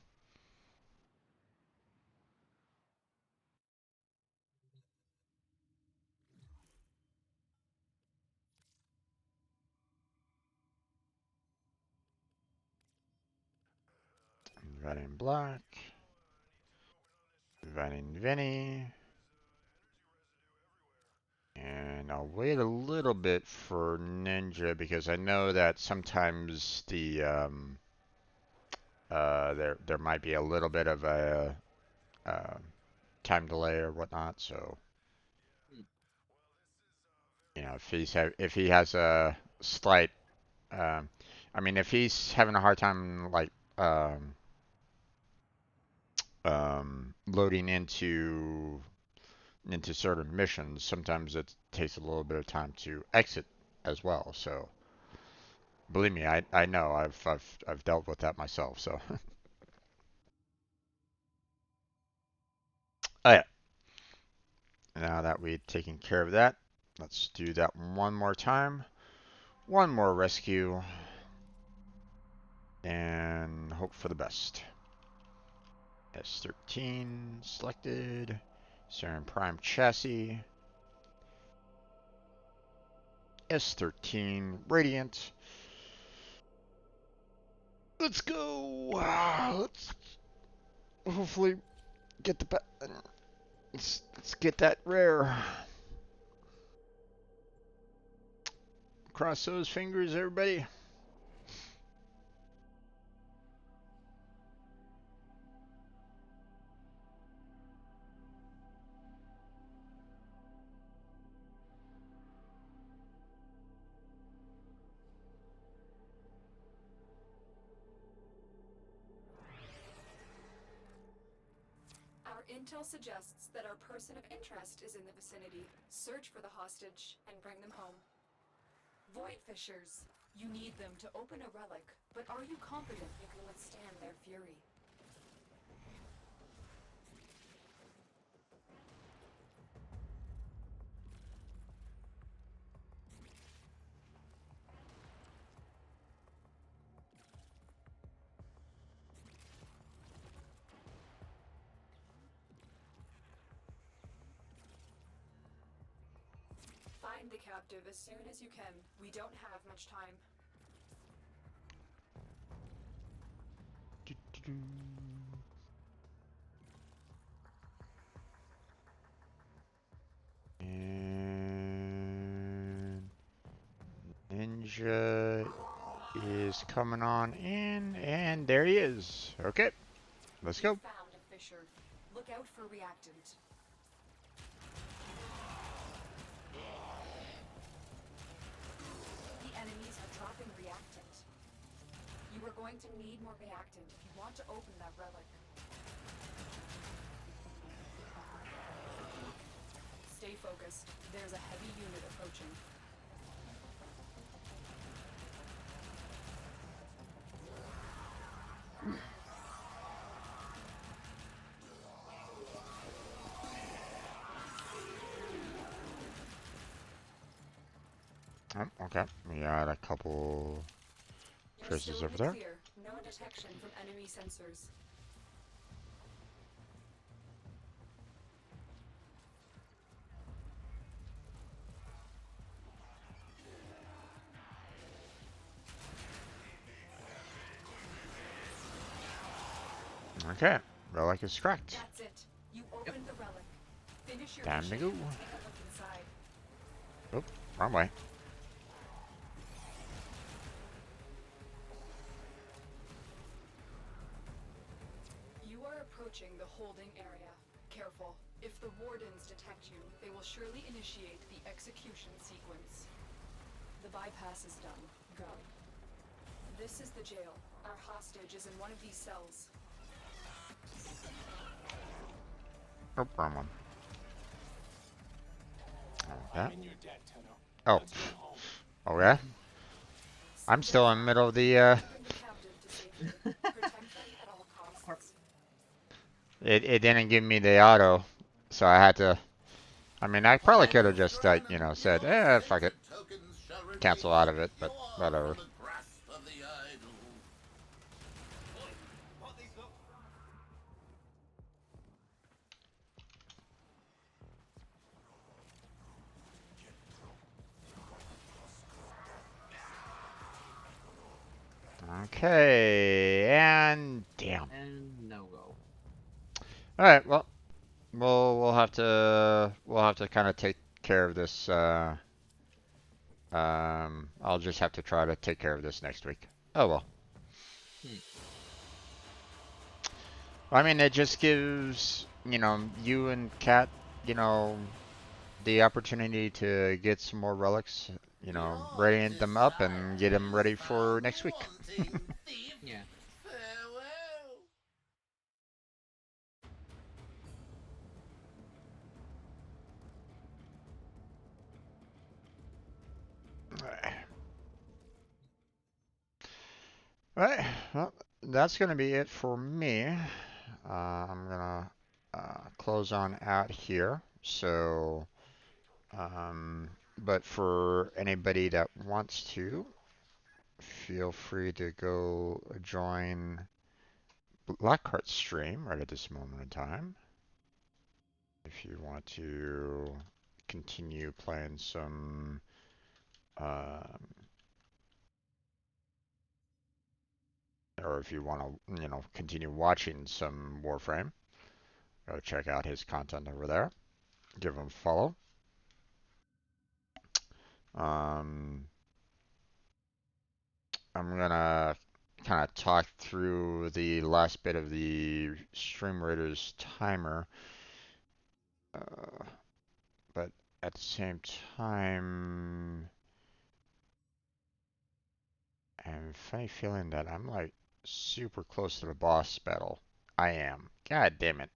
Inviting Black, inviting Vinny. And I'll wait a little bit for Ninja because I know that sometimes there might be a little bit of a uh, time delay or whatnot. So you know if he has a slight um, I mean if he's having a hard time like loading into certain missions, sometimes it takes a little bit of time to exit as well. So believe me, I know I've dealt with that myself. So oh yeah, now that we've taken care of that, let's do that one more time. One more rescue and hope for the best. S13 selected. Sarin Prime chassis. S13 Radiant. Let's go. Let's hopefully get the let's get that rare. Cross those fingers, everybody. Our intel suggests that our person of interest is in the vicinity. Search for the hostage and bring them home. Void Fishers. You need them to open a relic, but are you confident you can withstand their fury? Find the captive as soon as you can. We don't have much time. And Ninja is coming on in, and there he is. Okay, let's go. Found a fisher. Look out for reactant. The enemies are dropping reactant. You are going to need more reactant if you want to open that relic. Stay focused. There's a heavy unit approaching. Oh, okay. We got a couple You're traces still in over the there. clear. No detection from enemy sensors. Okay. Relic is cracked. That's it. You opened the relic. Finish your Time to mission go. and take a look inside. Oh, wrong way. You are approaching the holding area. Careful. If the wardens detect you, they will surely initiate the execution sequence. The bypass is done. Go. This is the jail. Our hostage is in one of these cells. Oh, wrong one. Okay. I'm in your debt, Tenno. Oh. Let's go home. Oh, yeah? I'm still in the middle of the, Bring the captive to safety. Protect them at all costs. It didn't give me the auto, so I had to... I mean, I probably could have just, like, you know, said, fuck it. Cancel out of it, but whatever. Okay, and damn. And no go. All right, well, we'll have to kind of take care of this. I'll just have to try to take care of this next week. Oh well. I mean, it just gives you and Kat, the opportunity to get some more relics. Ready them up and get them ready for next week. Yeah. Alright, well, that's going to be it for me. I'm going to close on out here. So, but for anybody that wants to, feel free to go join Blackheart's stream right at this moment in time. If you want to continue playing some or if you want to, continue watching some Warframe, go check out his content over there. Give him a follow. I'm gonna kind of talk through the last bit of the Stream Raiders timer, but at the same time, I have a funny feeling that I'm like super close to the boss battle. I am. God damn it.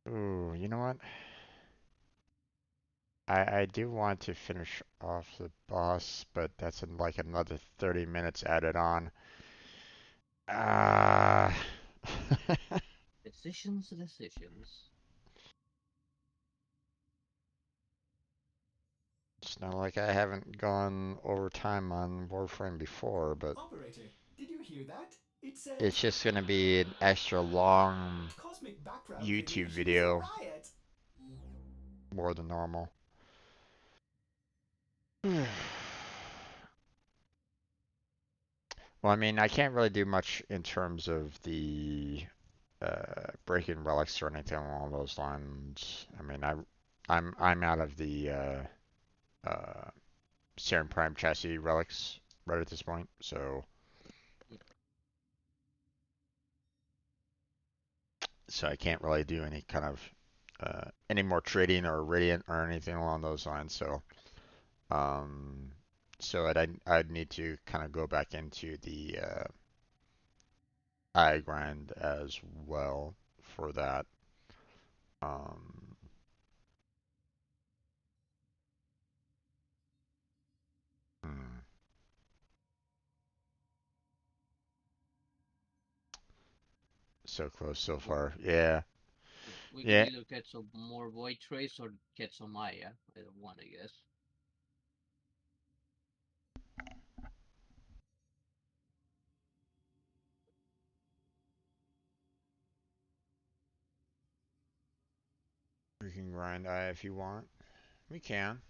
Ooh, you know what? I do want to finish off the boss, but that's in like another 30 minutes added on. Ah. Decisions. It's not like I haven't gone over time on Warframe before, but Operator, did you hear that? It said it's just gonna be an extra long cosmic background YouTube radiation is a video riot. more than normal. Well, I mean, I can't really do much in terms of the breaking relics or anything along those lines. I mean, I'm out of the Serum Prime chassis relics right at this point, so I can't really do any kind of any more trading or radiant or anything along those lines. So I'd need to kind of go back into the I grind as well for that. Um, hmm, so close so We, far. Yeah. we could Yeah. either get some more Void Trace or get some Maya. Either one, I guess. We can grind I if you want. We can.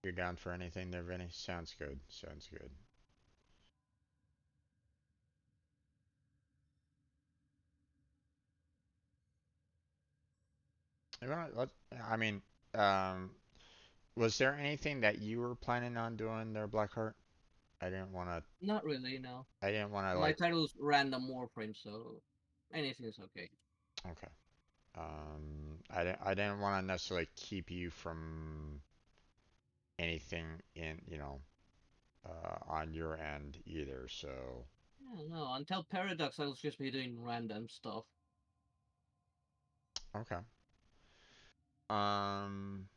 You're down for anything there, Vinny? Sounds good. Sounds good. You wanna, let, I mean, um, was there anything that you were planning on doing there, Blackheart? I didn't want to. Not really, no. I didn't want to My like. title's random Warframe, so anything is okay. Okay. I didn't want to necessarily keep you from anything in, on your end either. So Yeah, no, until Paradox, I was just be doing random stuff. okay. Um,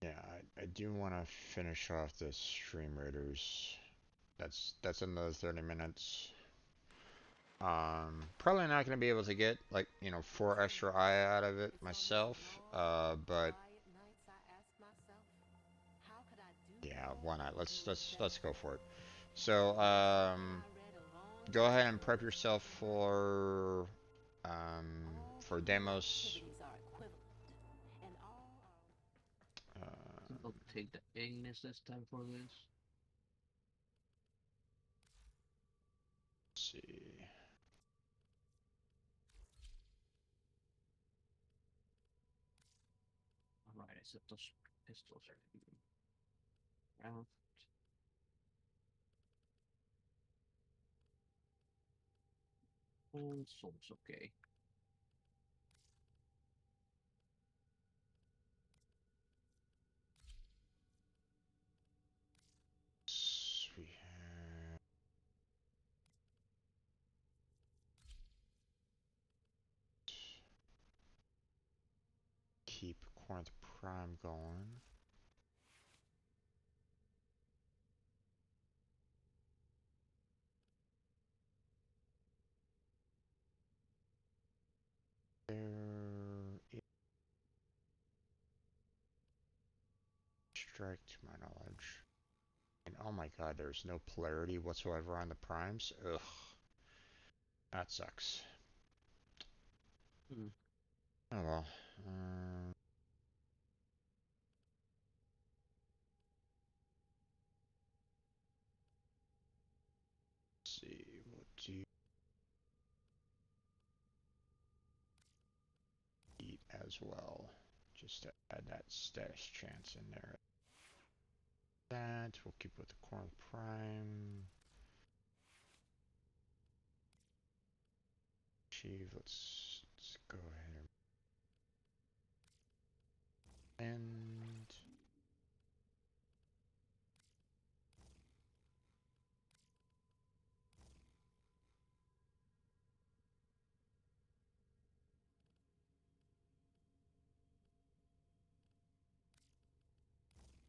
yeah, I do want to finish off this Stream Raiders. That's another 30 minutes. Probably not gonna be able to get like, 4 extra eye out of it It's on these myself. long, But quiet nights I ask myself, how could I do yeah, all why not? these Let's things let's better? go for it. So, Then I read a long go ahead and chapter prep in a yourself book all for criminal demos. activities are equivalent, and all are. I think I'll take the Ignis this time for this. Let's see. Alright, I set those pistols around. And swords, okay. We have keep Corinth Prime going. There is strike to my knowledge. And oh my god, there's no polarity whatsoever on the primes. Ugh. That sucks. Hmm. Oh well. Let's see. We'll do eat as well. Just to add that status chance in there. That we'll keep with the Corinth Prime. Achieve. Let's go ahead and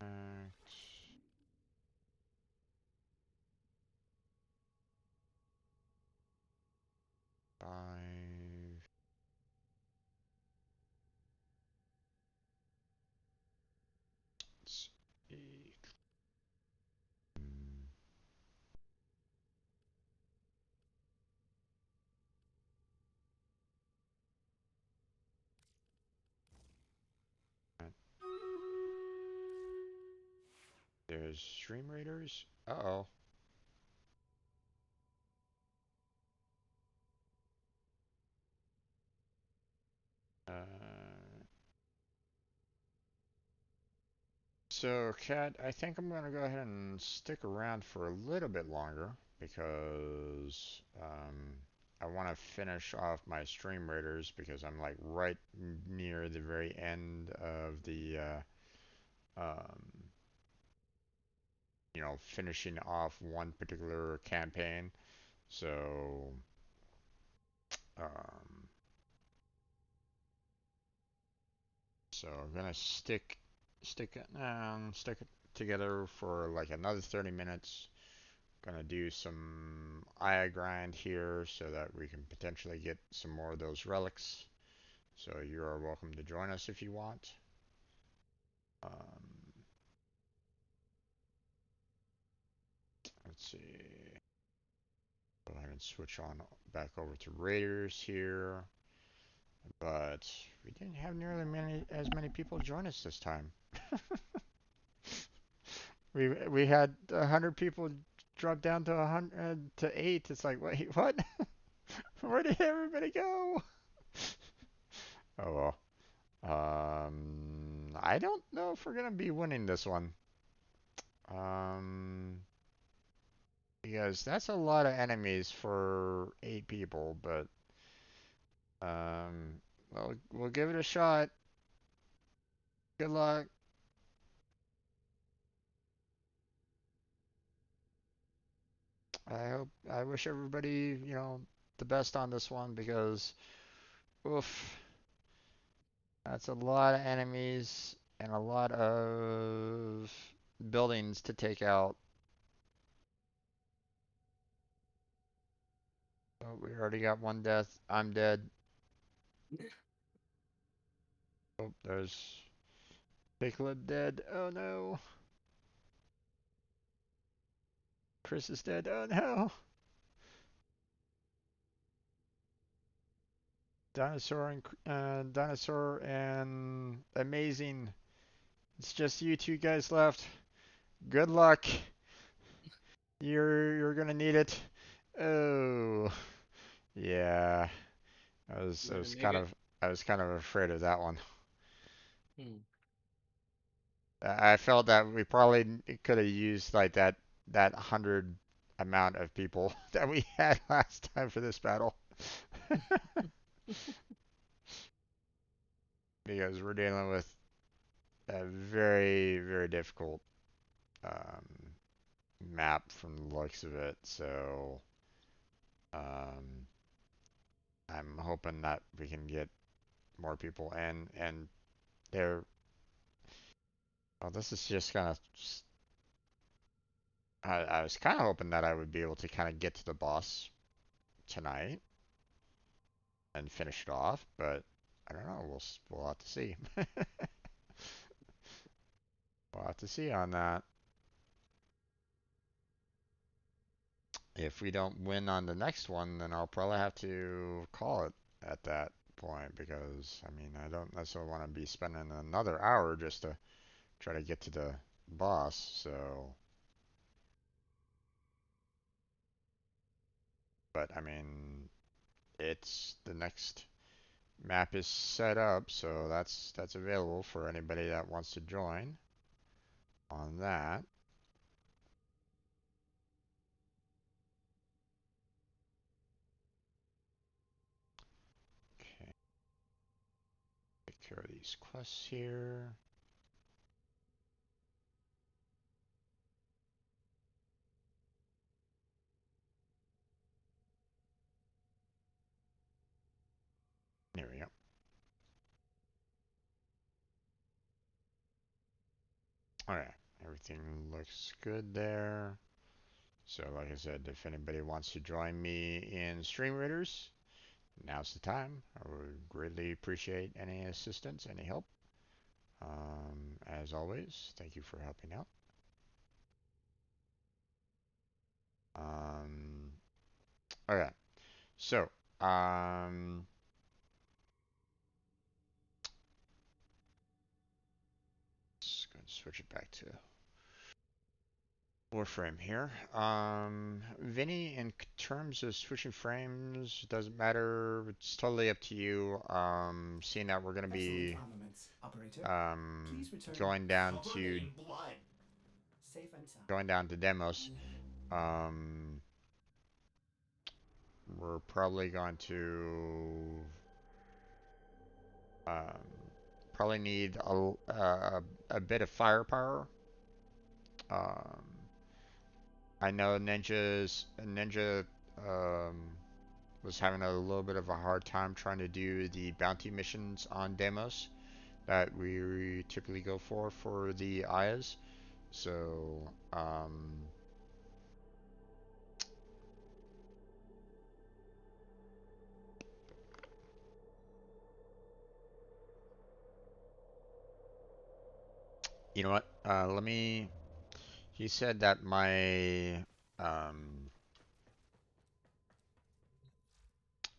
act. 5. Let's see. There's Stream Raiders. Uh-oh. So, Kat, I think I'm gonna go ahead and stick around for a little bit longer because I want to finish off my stream raiders because I'm like right near the very end of the you know, finishing off one particular campaign. So um, so I'm gonna stick it together for like another 30 minutes. Gonna do some eye grind here so that we can potentially get some more of those relics. So you are welcome to join us if you want. Let's see. Go ahead and switch on back over to Raiders here. But we didn't have nearly as many people join us this time. We had 100 people drop down to 100 to 8. It's like, wait, what? Where did everybody go? Oh well. I don't know if we're gonna be winning this one. Um, because that's a lot of enemies for 8 people, but well, we'll give it a shot. Good luck. I wish everybody, you know, the best on this one because, oof, that's a lot of enemies and a lot of buildings to take out. Oh, we already got one death. I'm dead. Oh, there's Big Lip dead. Oh no. Chris is dead. Oh no. Dinosaur and Amazing. It's just you two guys left. Good luck. You're gonna need it. Oh, yeah. I was Make kind it. of afraid of that one. Hmm. I felt that we probably could have used like that 100 amount of people that we had last time for this battle. Because we're dealing with a very difficult um, map from the looks of it. So um, I'm hoping that we can get more people in, and they're. Oh, this is just kind of. I was kind of hoping that I would be able to kind of get to the boss tonight and finish it off, but I don't know. We'll have to see. We'll have to see on that. If we don't win on the next one, then I'll probably have to call it at that point because I mean I don't necessarily want to be spending another hour just to try to get to the boss. So, but I mean it's the next map is set up, so that's available for anybody that wants to join on that. Okay, take care of these quests here. There we go. Alright, everything looks good there. So like I said, if anybody wants to join me in Stream Raiders, now's the time. I would greatly appreciate any assistance, any help. As always, thank you for helping out. Okay, so let's go and switch it back to Warframe here. Vinny, in terms of switching frames, doesn't matter. It's totally up to you. Seeing that we're gonna Excellent be armaments, operator. um, Please return going down covered to in blood. Safe and sound. demos. Um, we're probably going to um, probably need a bit of firepower. Um, I know Ninja was having a little bit of a hard time trying to do the bounty missions on demos that we typically go for the Ayas. So, you know what? Let me. He said that um,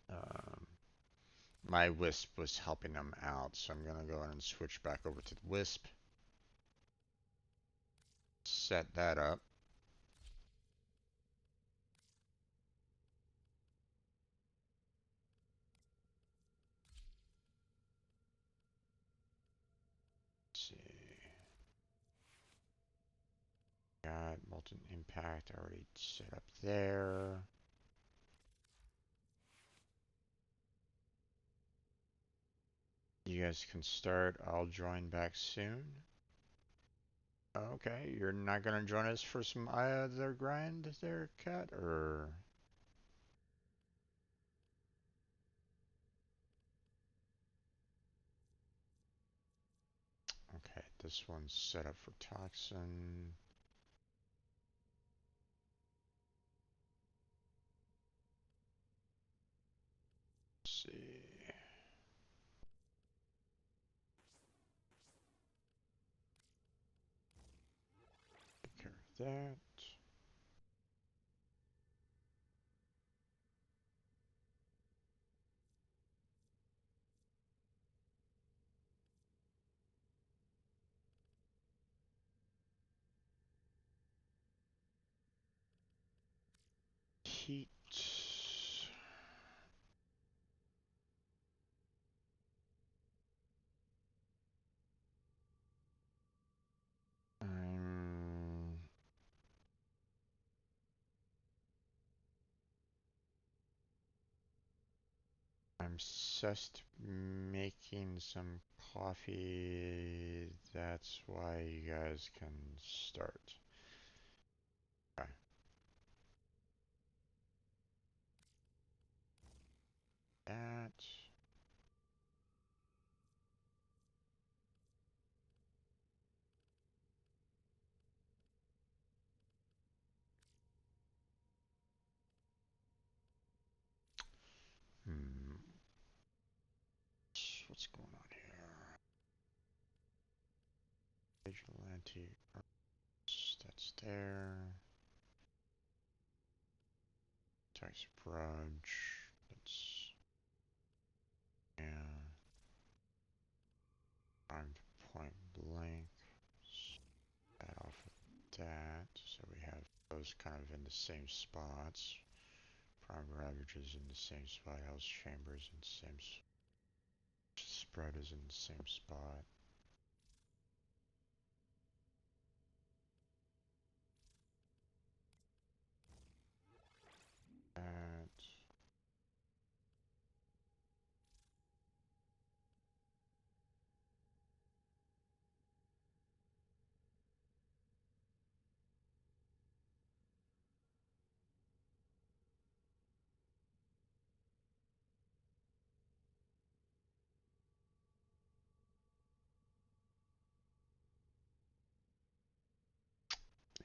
um, my Wisp was helping him out, so I'm gonna go ahead and switch back over to the Wisp. Set that up. Let's see. Got Molten Impact already set up there. You guys can start. I'll join back soon. Okay, you're not gonna join us for some other grind there, Cat, or? Okay, this one's set up for Toxin. Let's see. Take care of that. Heat. I'm I'm just making some coffee. That's why you guys can start. Okay. That. Hmm. What's going on here? Vigilante. That's there. Tax Brunch. That's, yeah. Armed point blank. That off of that. So we have those kind of in the same spots. Prime Ravages in the same spot. Hell's Chambers in the same spread is in the same spot. That.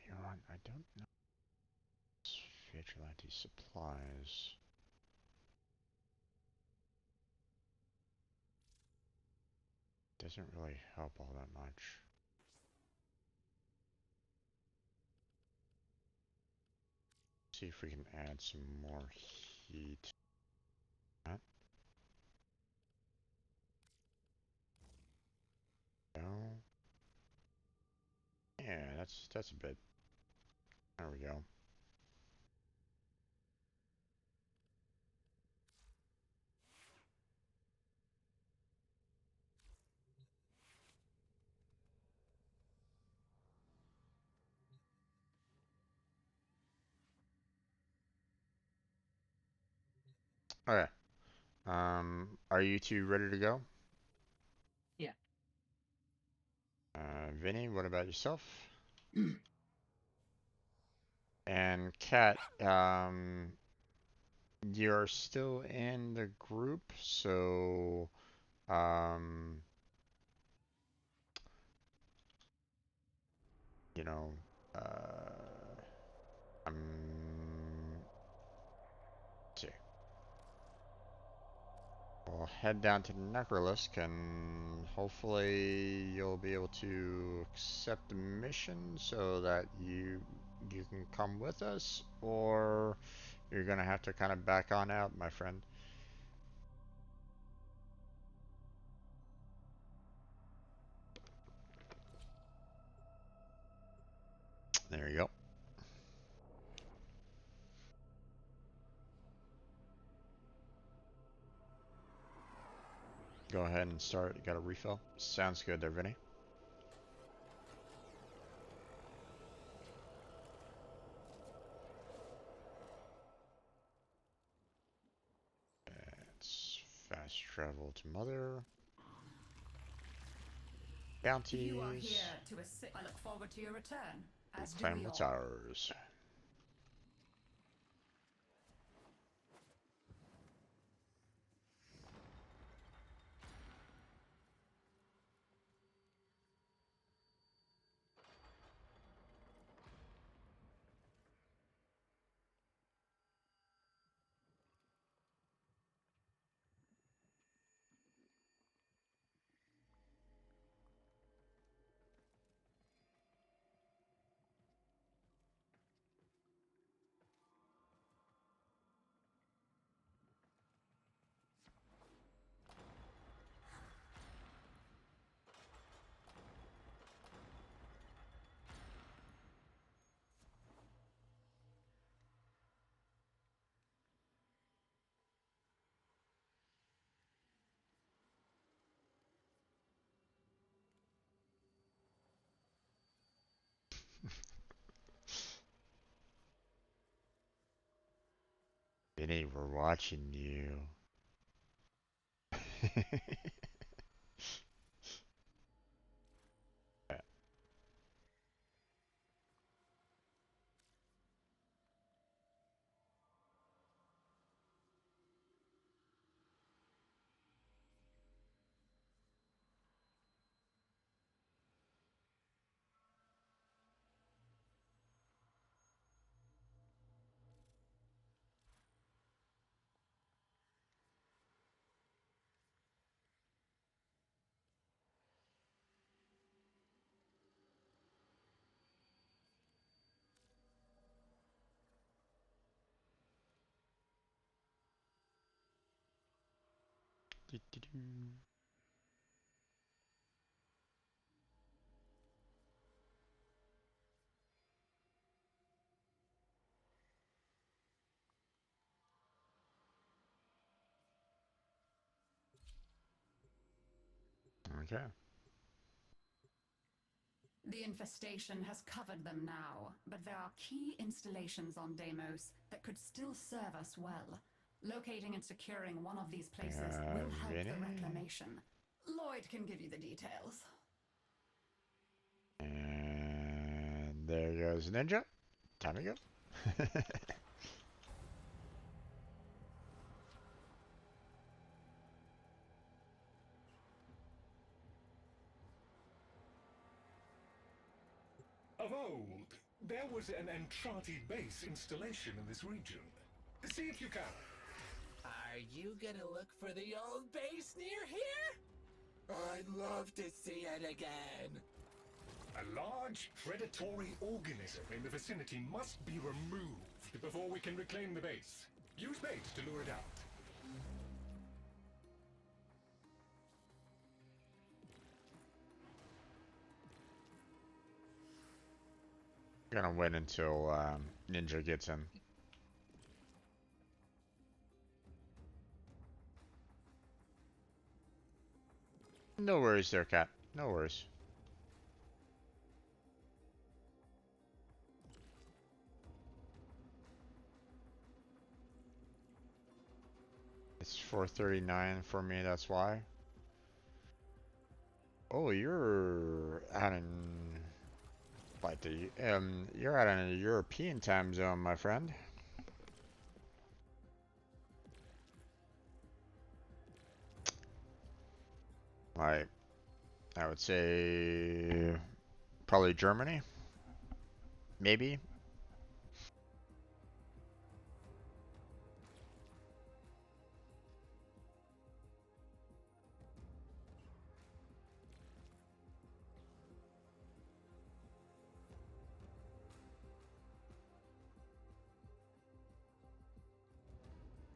You know what? I don't know. Vigilante supplies. Doesn't really help all that much. See if we can add some more heat. That. No. Yeah, that's a bit. There we go. Okay. Are you two ready to go? Yeah. Vinny, what about yourself? And Kat, you're still in the group, so um, you know, uh, I'm let's see. We'll head down to the Necrolisk, and hopefully you'll be able to accept the mission so that you can come with us, or you're gonna have to kind of back on out, my friend. There you go. Go ahead and start. You got a refill? Sounds good there, Vinny. Let's fast travel to Mother. Bounties. You are here to assist. I look forward to your return, as do Claim we what's all. ours. Vinny, we're watching you. Okay. The infestation has covered them now, but there are key installations on Deimos that could still serve us well. Locating and securing one of these places will help Vinny. the reclamation. Lloyd can give you the details. And there goes Ninja. Time to go. Of old, there was an Entrati base installation in this region. See if you can. Are you gonna look for the old base near here? I'd love to see it again. A large predatory organism in the vicinity must be removed before we can reclaim the base. Use bait to lure it out. Gonna wait until Ninja gets in. No worries there, Cat. No worries. It's 4:39 for me, that's why. Oh, you're out in like you're out in a European time zone, my friend. Like, I would say probably Germany, maybe.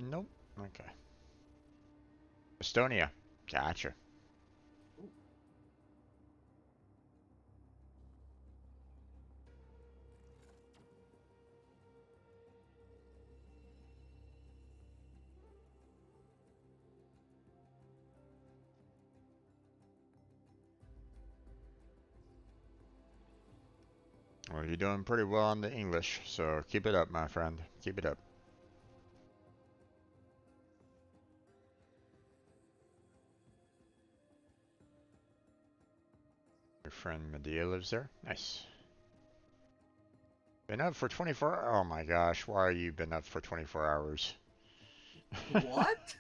Nope. Okay. Estonia. Gotcha. Well, you're doing pretty well on the English, so keep it up, my friend. Keep it up. Your friend Medea lives there. Nice. Been up for 24. Oh my gosh, why are you been up for 24 hours? What?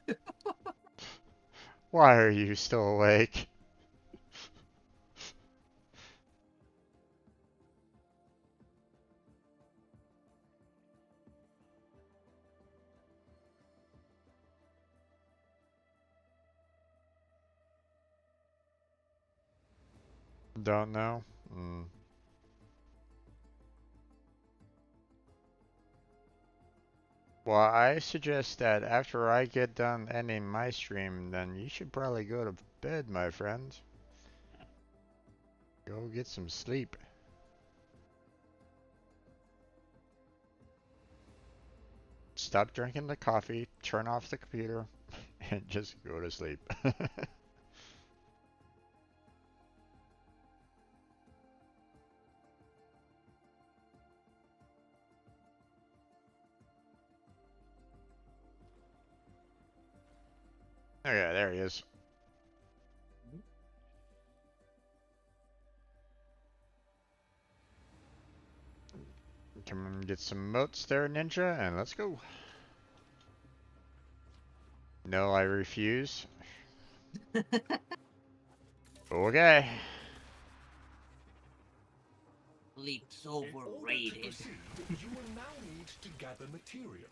Why are you still awake? Don't know. Well, I suggest that after I get done ending my stream, then you should probably go to bed, my friend. Go get some sleep. Stop drinking the coffee, turn off the computer, and just go to sleep. Okay, there he is. Come and get some motes there, Ninja, and let's go. No, I refuse. Okay. Leap's In order to overrated. proceed, you will now need to gather materials.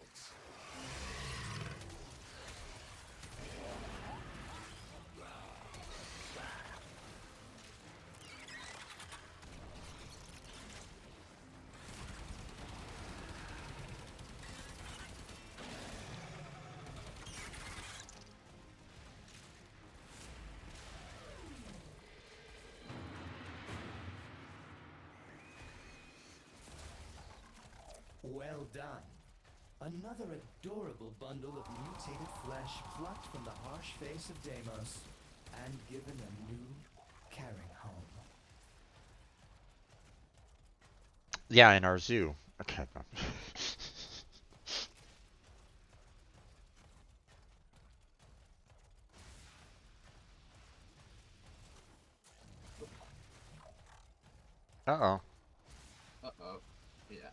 Well done. Another adorable bundle of mutated flesh plucked from the harsh face of Deimos and given a new, caring home. Yeah, in our zoo. Okay. Uh-oh. Uh-oh. Yeah.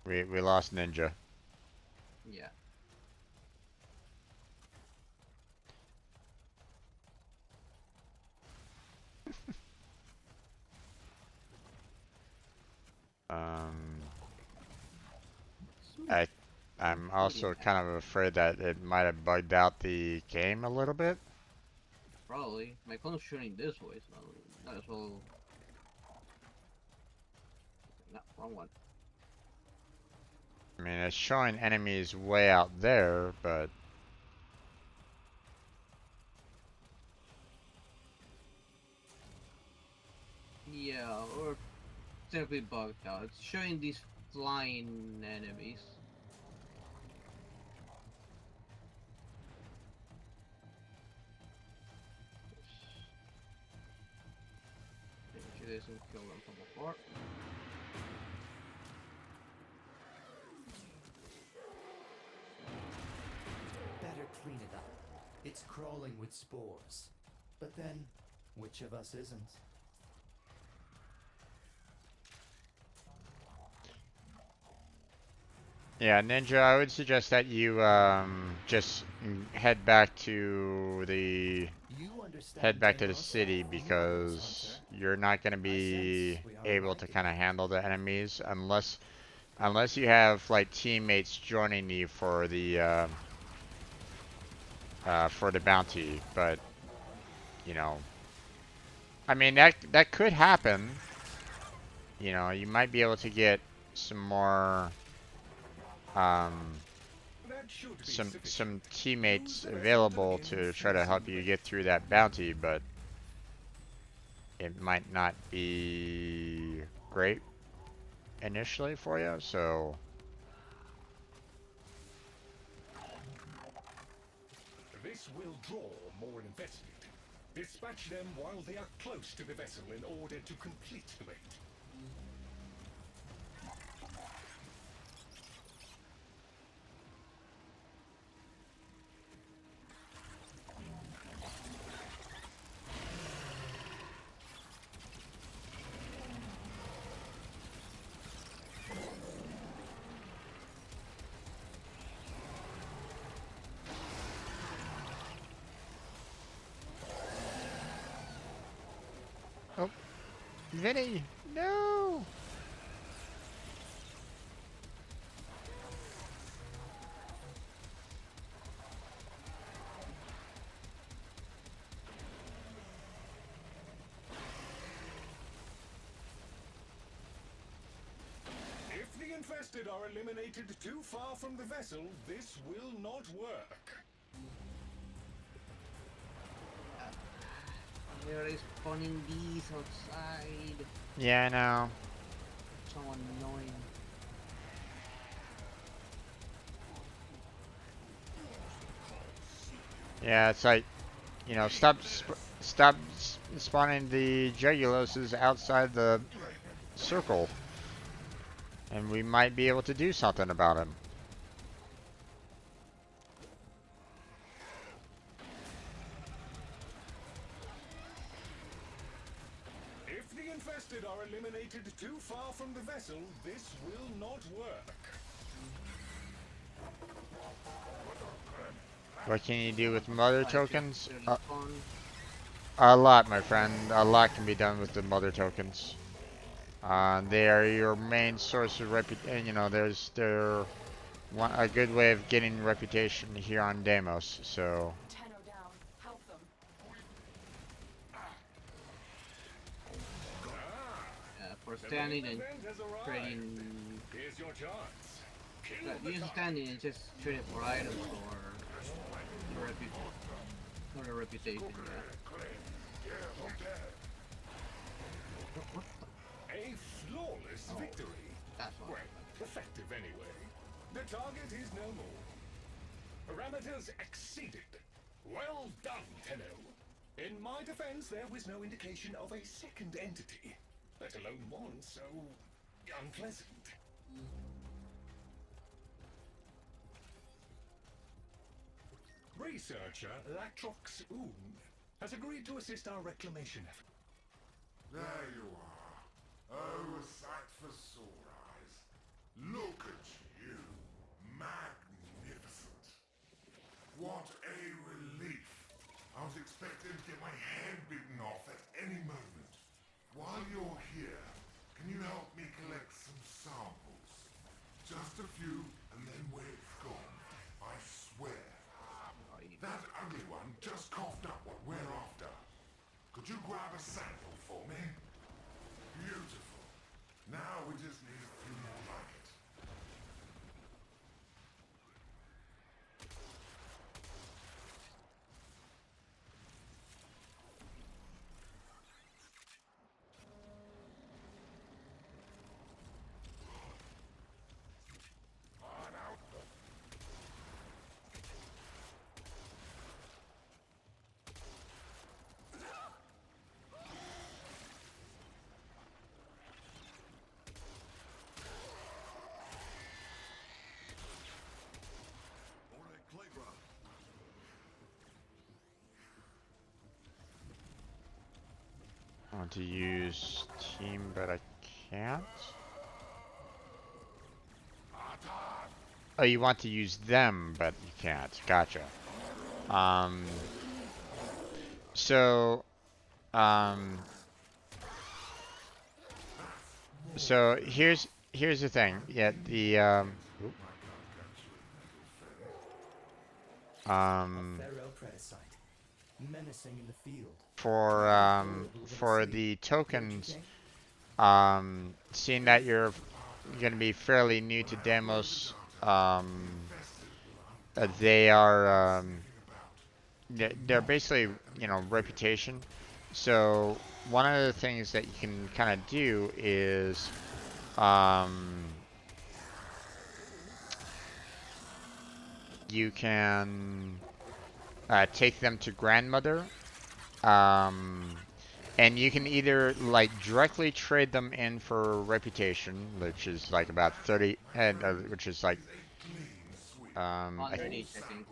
We lost Ninja. Yeah. I'm also kind of afraid that it might have bugged out the game a little bit. Probably. My phone's shooting this way, so might as well. No, wrong one. I mean, it's showing enemies way out there, but Yeah, or simply bugged out. It's showing these flying enemies. She doesn't kill them from afar. It's crawling with spores. But then, which of us isn't? Yeah, Ninja, I would suggest that you just head back to the You understand head back to the Deimos? city Marvelous, because Hunter. you're not going to I sense be we are able to aligned kind of again. handle the enemies unless you have like teammates joining you for the bounty. But you know, I mean that could happen. You know, you might be able to get some more um That should be some sufficient. Use teammates the vessel to available begin to try to freezing help you rain. get through that bounty, but it might not be great initially for you. So This will draw more invested. Dispatch them while they are close to the vessel in order to complete the raid. oh, Vinny, no. If the infested are eliminated too far from the vessel, this will not work. They're spawning bees outside. Yeah, I know. So annoying. Yeah, it's like, you know, spawning the Juguloses outside the circle, and we might be able to do something about him. If the infested are eliminated too far from the vessel, this will not work. What can you do with mother Try to tokens? literally spawn. A lot, my friend. A lot can be done with the mother tokens. They are your main source of reputation. You know, they're a good way of getting reputation here on Deimos. So Tenno down. Help them. For The standing main and event has arrived. trading. Here's your chance. Kill Like, the use target. standing and just trade it for items or the reputation. Yeah. A flawless victory. That's Well, effective anyway. The target is no more. Parameters exceeded. Well done, Tenno. In my defense, there was no indication of a second entity, let alone one so unpleasant. Researcher Latrox Oon has agreed to assist our reclamation effort. There you are. Oh, a sight for sore eyes. Look at you. Magnificent. What a relief. I was expecting to get my head bitten off at any moment. While you're here, can you help me collect some samples? Just a few, and then we're gone. I swear. That ugly one just coughed up what we're after. Could you grab a sample for me? Beautiful. Now we just need a few more like it. want to use team, but I can't. Oh, you want to use them, but you can't. Gotcha. Um, so, um, so here's the thing. Yeah, the menacing in the field. for the tokens, seeing that you're going to be fairly new to Demos, they are they're basically, you know, reputation. So one of the things that you can kind of do is you can take them to grandmother, and you can either like directly trade them in for reputation, which is like about 30, and which is like 100 each, I think.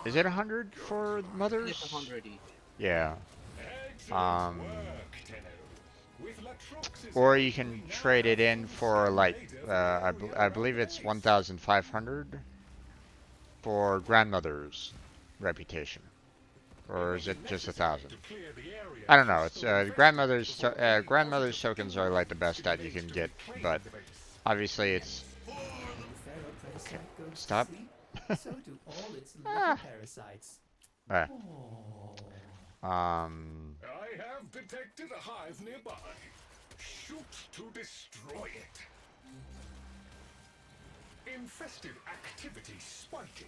Is it 100 for I think it's mothers? 100 each. Yeah. Excellent work, Tenno. With Latrox's Or you can trade it in for like I believe it's 1,500 for grandmother's reputation, or is it just 1,000? I don't know. It's grandmother's tokens are like the best that you can get, but obviously it's. Okay, stop. So do all its little parasites. Ah. I have detected a hive nearby. Shoot to destroy it. Infested activity spiking.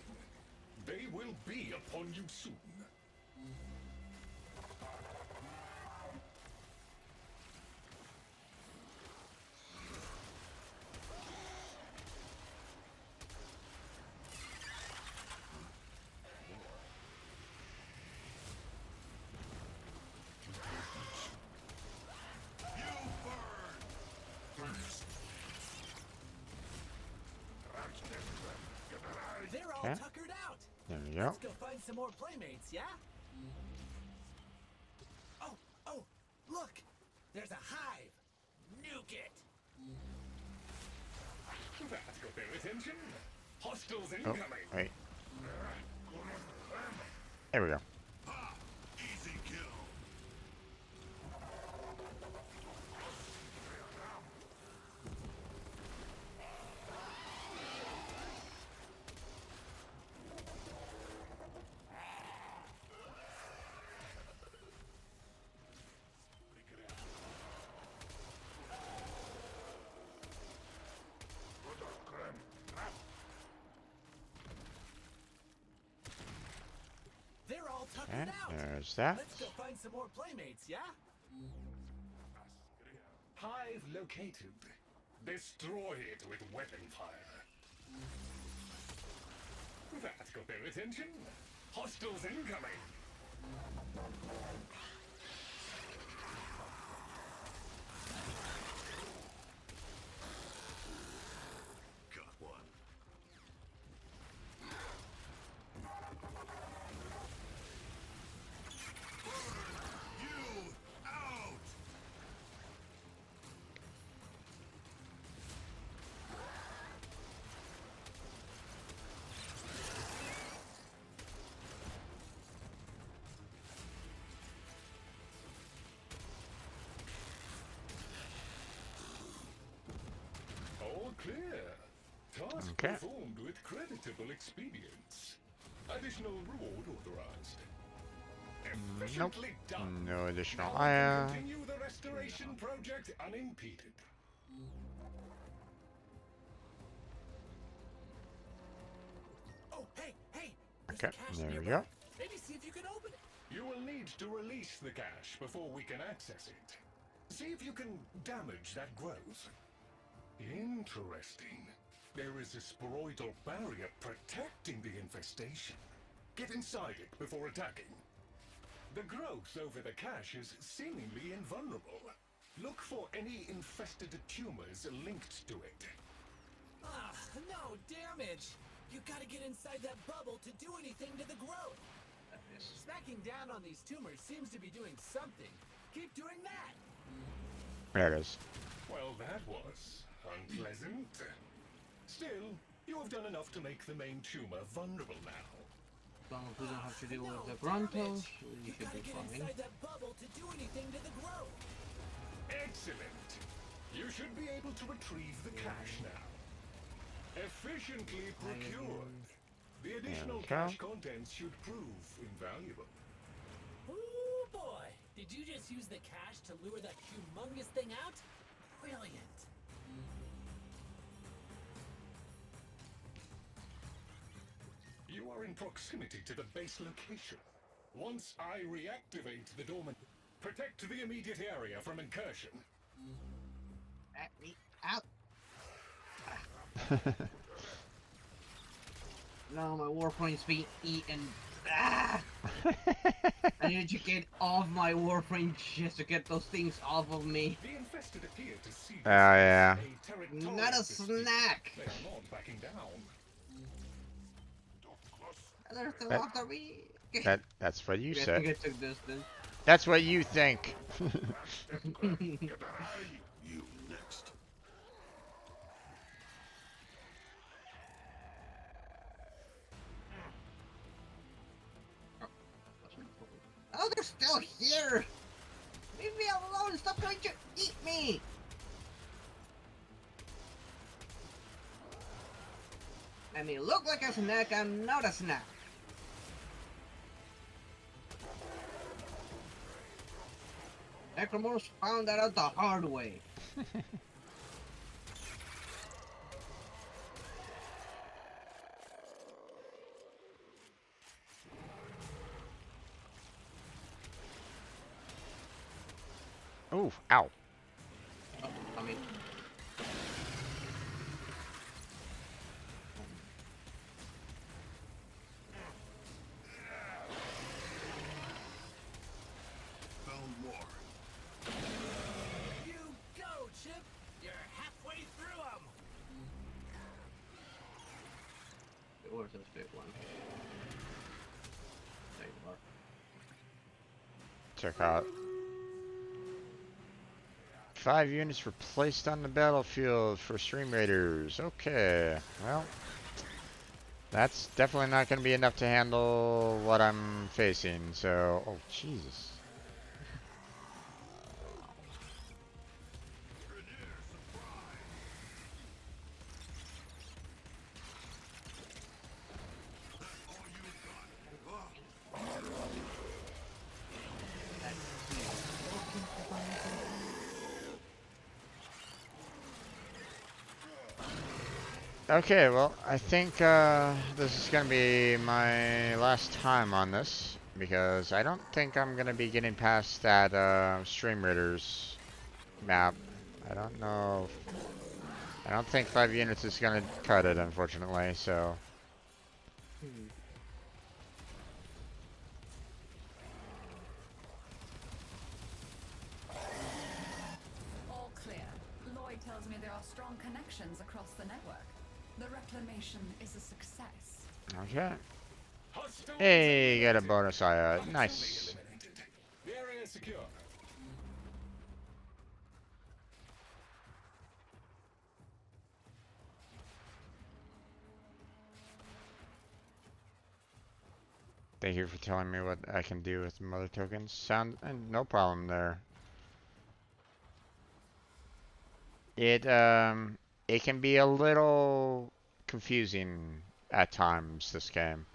They will be upon you soon. They're all Okay. tuckered out. There we go. Let's go find some more playmates, yeah? Oh, look! There's a hive! Nuke it! That got their attention. Hostiles Oh, incoming. wait. There we go. Easy kill. They're all tuckered Okay, out. there's that. Let's go find some more playmates, yeah? Hive located. Destroy it with weapon fire. That got their attention. Hostiles incoming. Got one. You out. All clear. Task Okay. performed with creditable expedience. Additional reward authorized. Nope. Efficiently done. No additional. Now we can continue the restoration project unimpeded. Oh, hey! There's Okay, a cache there we nearby. go. Maybe see if you can open it. You will need to release the cache before we can access it. See if you can damage that growth. Interesting. There is a sporoidal barrier protecting the infestation. Get inside it before attacking. The growth over the cache is seemingly invulnerable. Look for any infested tumors linked to it. Ah, no damage! You gotta get inside that bubble to do anything to the growth. Smacking down on these tumors seems to be doing something. Keep doing that. There it is. Well, that was unpleasant. Still, you have done enough to make the main tumor vulnerable now. As long as we don't have to deal with the Brontos, we You should gotta be get fine. inside that bubble to do anything to the growth. Excellent. You should be able to retrieve the cash now. Efficiently procured. The additional cash contents should prove invaluable. Ooh boy! Did you just use the cash to lure that humongous thing out? Brilliant. You are in proximity to the base location. Once I reactivate the dormant, protect the immediate area from incursion. Let me out. No, my Warframe's being eaten. Ah! I need to get off my Warframe just to get those things off of me. The infested appear to see this yeah. as a territorial Not a dispute. snack. They are not backing down. They're still after me. That's what you I said. think I took this then. That's what you think. You next. Oh, they're still here! Leave me alone! Stop trying to eat me! I may look like a snack, I'm not a snack. Necromorphs found that out the hard way. Ooh, ow. Oh, I mean... Found more. You go, Chip! You're halfway through them! Where's this big one? There you are. Check out. 5 units were placed on the battlefield for Stream Raiders. Okay, well, that's definitely not going to be enough to handle what I'm facing, so... Oh, Jesus. Okay, well, I think this is going to be my last time on this, because I don't think I'm going to be getting past that Stream Raiders map. I don't know. I don't think 5 units is going to cut it, unfortunately, so... All clear. Lloyd tells me there are strong connections across the network. The reclamation is a success. Okay. Hey, got a bonus IO. Nice. The area is secure. Thank you for telling me what I can do with mother tokens. No problem there. It can be a little confusing at times, this game.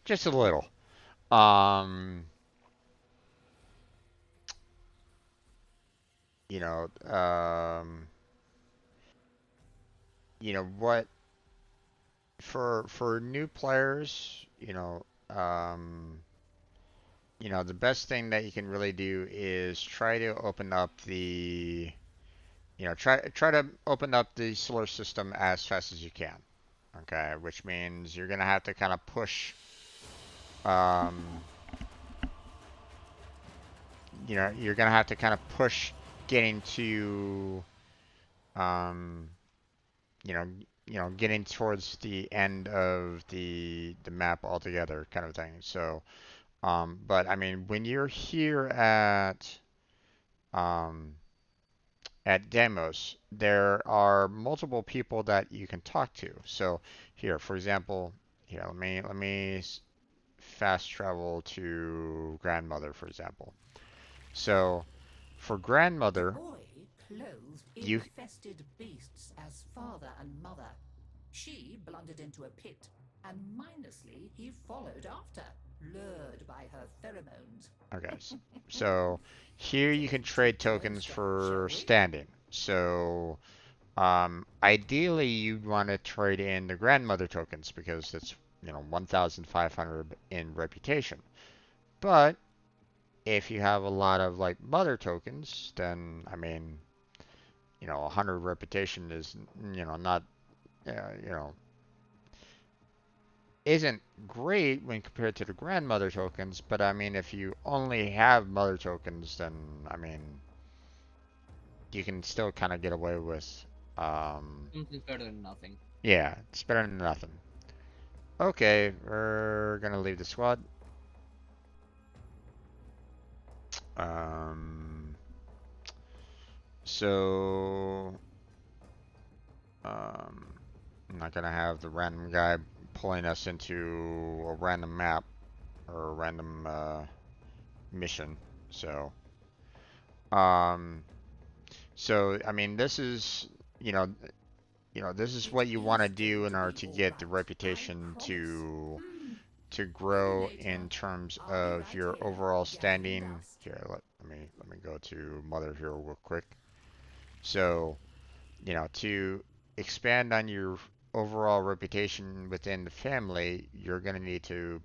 Just a little. You know, what for new players, the best thing that you can really do is try to open up the try to open up the solar system as fast as you can. Okay, which means you're gonna have to kind of push you're gonna have to kind of push getting to getting towards the end of the map altogether, kind of thing. So But I mean, when you're here um, at demos, there are multiple people that you can talk to. So here, for example, here, let me fast travel to grandmother, for example. So for The grandmother, boy clothed you infested beasts as father and mother. She blundered into a pit, and mindlessly he followed after, lured by her pheromones. okay? So here you can trade tokens for standing. So ideally you'd want to trade in the grandmother tokens because that's 1,500 in reputation. But if you have a lot of like mother tokens, then I mean, 100 reputation is, not, you know, isn't great when compared to the grandmother tokens. But I mean, if you only have mother tokens, then I mean, you can still kind of get away with, Something's better than nothing. yeah, it's better than nothing. Okay, we're gonna leave the squad. Um, so, I'm not gonna have the random guy pulling us into a random map or a random mission. So, um, I mean, this is, you know, this is what you want to do in order to get the reputation to grow in terms of your overall standing. Here, let me go to Mother here real quick. So, to expand on your overall reputation within the family, you're going to need to,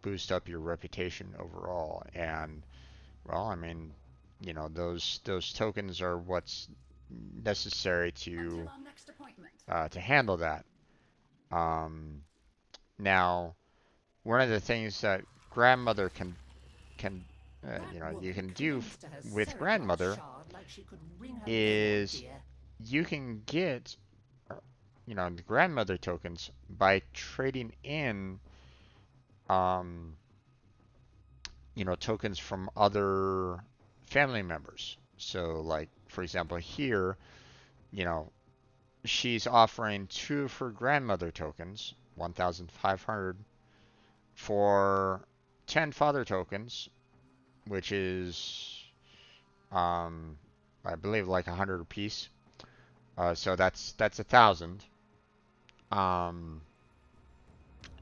boost up your reputation overall. And, well, I mean, those tokens are what's necessary to handle that. Um, Now, one of the things that grandmother can you can do with grandmother is you can get the grandmother tokens by trading in um, tokens from other family members. So like for example here, you know, she's offering 2 of her grandmother tokens, 1,500 for 10 father tokens, which is I believe like 100 apiece. So that's 1,000. Um,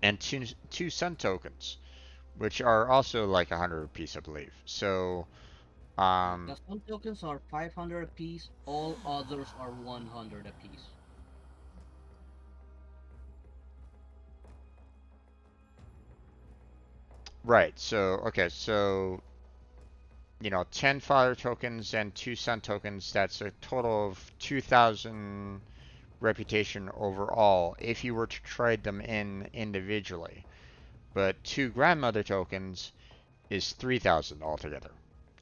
and two sun tokens, which are also like 100 apiece, I believe. So The some tokens are 500 apiece, all others are 100 apiece. right. So okay. So 10 father tokens and 2 sun tokens. That's a total of 2,000 reputation overall if you were to trade them in individually. But 2 grandmother tokens is 3,000 altogether.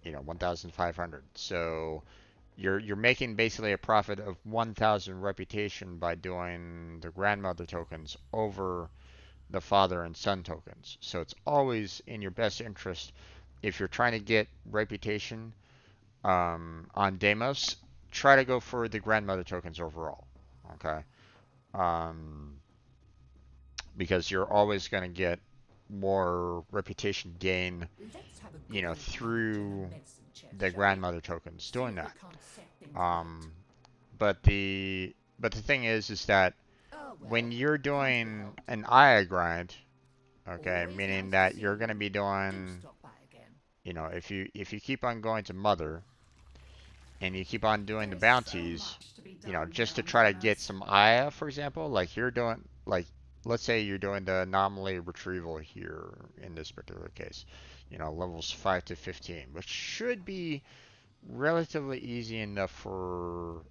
1,500. So you're making basically a profit of 1,000 reputation by doing the grandmother tokens over the father and son tokens. So it's always in your best interest if you're trying to get reputation on Deimos, try to go for the grandmother tokens overall. Okay, um, because you're always going to get more reputation gain, through the grandmother tokens doing that. Um, but the thing is that when you're doing an IA grind, okay, meaning that you're going to be doing, if you keep on going to mother and you keep on doing the bounties, just to try to get some IA, for example, like you're doing, like, let's say you're doing the anomaly retrieval here in this particular case, levels 5 to 15, which should be relatively easy enough for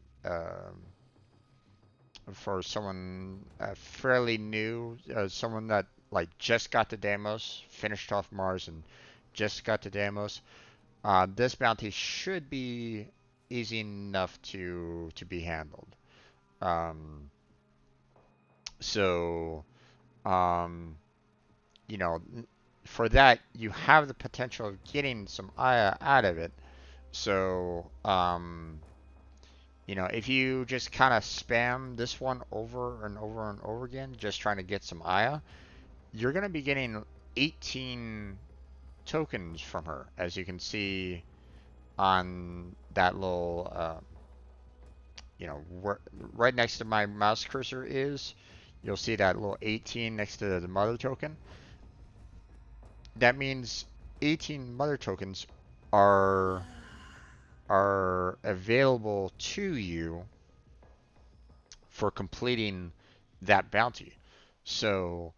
someone fairly new, someone that like just got to Deimos, finished off Mars and just got to Deimos. This bounty should be easy enough to be handled. Um, so, um, you know, for that, you have the potential of getting some Aya out of it. So, you know, if you just kind of spam this one over and over and over again, just trying to get some Aya, you're going to be getting 18 tokens from her, as you can see on that little, you know, right next to my mouse cursor is, you'll see that little 18 next to the mother token. That means 18 mother tokens are available to you for completing that bounty. So,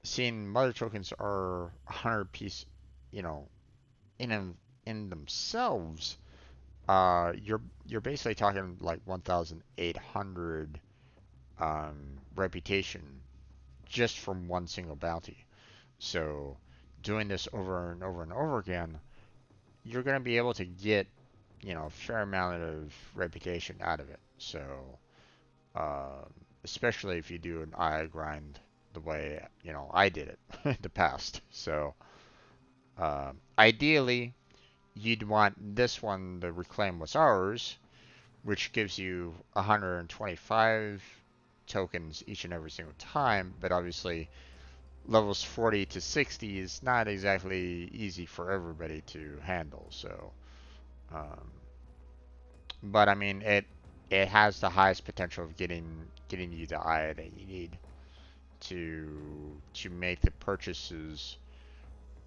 seeing mother tokens are 100 piece, you know, in themselves, you're basically talking like 1,800 reputation just from one single bounty. So, doing this over and over and over again, you're going to be able to get, you know, a fair amount of reputation out of it. So, especially if you do an eye grind the way, you know, I did it in the past. So, ideally, you'd want this one, the Reclaim What's Ours, which gives you 125 tokens each and every single time, but obviously levels 40 to 60 is not exactly easy for everybody to handle. So, but I mean, it has the highest potential of getting you the eye that you need to make the purchases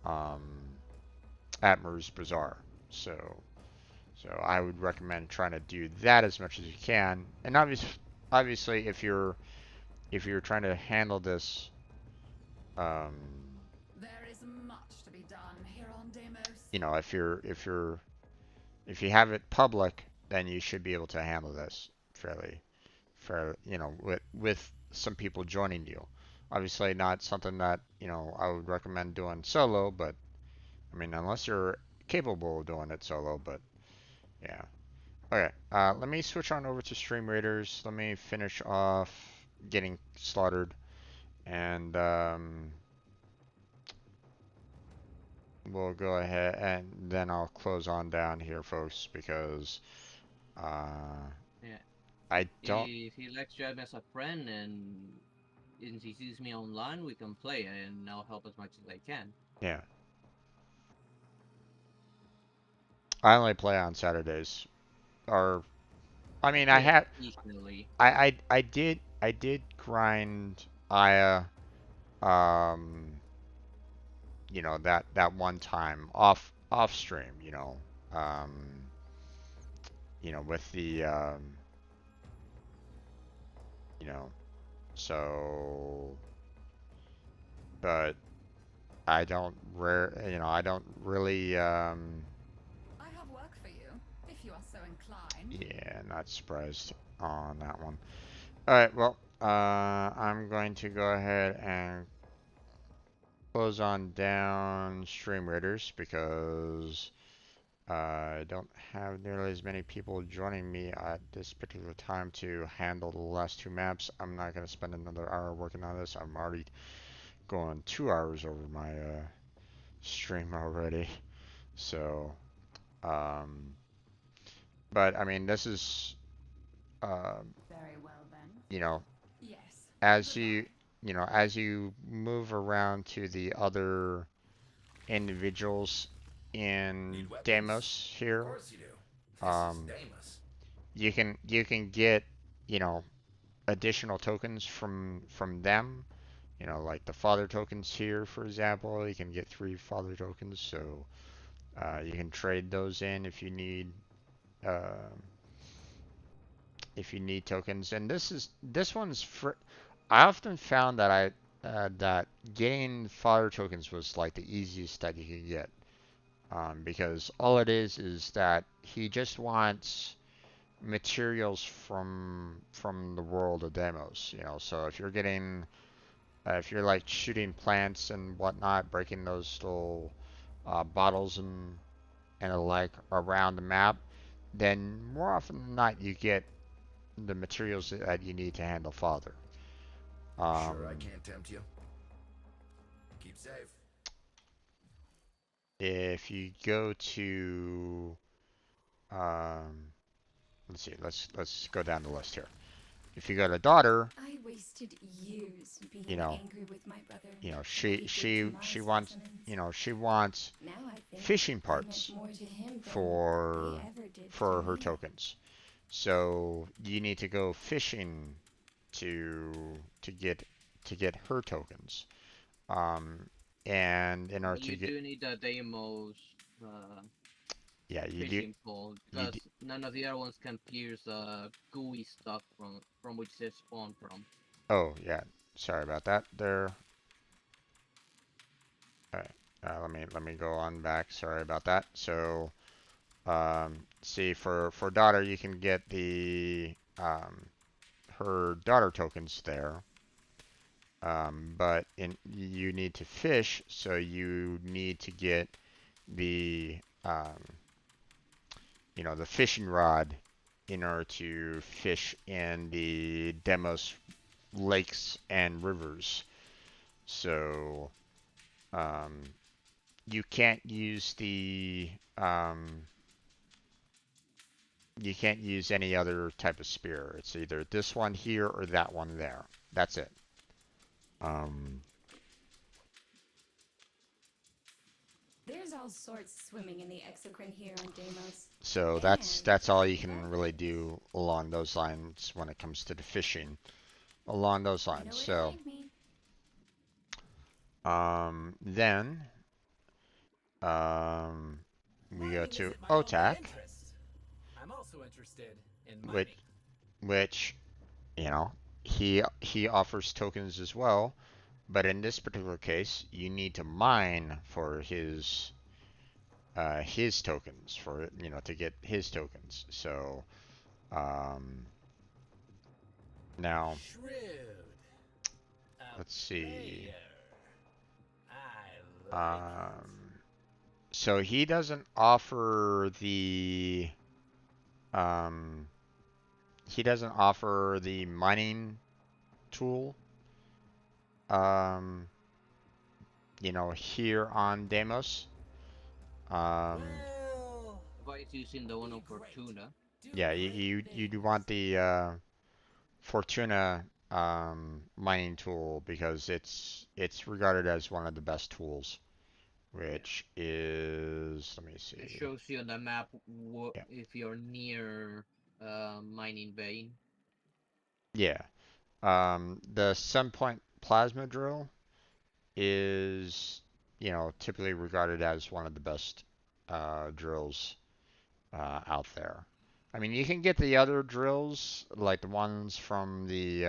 at Maru's Bazaar. So I would recommend trying to do that as much as you can. And obviously, if you're trying to handle this, There is much to be done here on Deimos. you know, if you have it public, then you should be able to handle this fairly, you know, with some people joining you. Obviously, not something that, you know, I would recommend doing solo, but I mean, unless you're capable of doing it solo, but yeah. Okay, let me switch on over to Stream Raiders. Let me finish off getting slaughtered, and we'll go ahead and then I'll close on down here, folks, because Yeah. I don't. If he likes to add me as a friend and he sees me online, we can play and I'll help as much as I can. Yeah. I only play on Saturdays. Or, I mean, I have. Occasionally. I did grind Aya, you know, that one time off stream, you know, with the you know, so, but I don't I don't really I have work for you, if you are so inclined. yeah, not surprised on that one. All right, well, I'm going to go ahead and close on down Stream Raiders because I don't have nearly as many people joining me at this particular time to handle the last two maps. I'm not going to spend another hour working on this. I'm already going 2 hours over my stream already. So, but I mean, this is, Very well then. you know, Yes. as as you move around to the other individuals in Deimos here, Of course you do. This is Deimos. you can get, additional tokens from them. You know, like the father tokens here, for example, you can get 3 father tokens, so you can trade those in uh, if you need tokens. And this one's for. I often found that that getting father tokens was like the easiest that you could get, because all it is that he just wants materials from the world of Deimos. You know, so if you're getting if you're like shooting plants and whatnot, breaking those little bottles and the like around the map, then more often than not you get the materials that you need to handle father. Sure, I can't tempt you. Keep Keep safe. If you go to, let's see, let's go down the list here. If you go to daughter, I wasted years being you know, angry with my brother. she wants, she wants Now I think fishing I meant parts more to him than for he ever did for to her me. tokens. So you need to go fishing to get her tokens. Um, and in order to You get, do need the Deimos yeah, you do fishing pole you because none of the other ones can pierce gooey stuff from which they spawn from. Oh yeah, sorry about that. There. Alright, let me go on back. Sorry about that. So, see for daughter, you can get the her daughter tokens there. But you need to fish, so you need to get the the fishing rod in order to fish in the Demos lakes and rivers. So, um, you can't use the you can't use any other type of spear. It's either this one here or that one there. That's it. Um, There's all sorts swimming in the exocrine here on Deimos. so that's all you can really do along those lines when it comes to the fishing along those You know lines. where to So, find me. then um, we go Mining to isn't my only OTAC, interest. I'm also interested in which mining. which you know he offers tokens as well. But in this particular case, you need to mine for his tokens for to get his tokens. So now Shrewd. A let's see. player. I like Um, so he doesn't offer um, the mining tool. Um, here on Deimos. Um, Well, Avoid using the one be on great. Fortuna. Do yeah, great you do things. want the Fortuna mining tool because it's regarded as one of the best tools, which is, let me It see. shows you on the map Yeah. if you're near mining vein. Yeah. The Sunpoint plasma drill is, typically regarded as one of the best drills out there. I mean, you can get the other drills, like the ones from the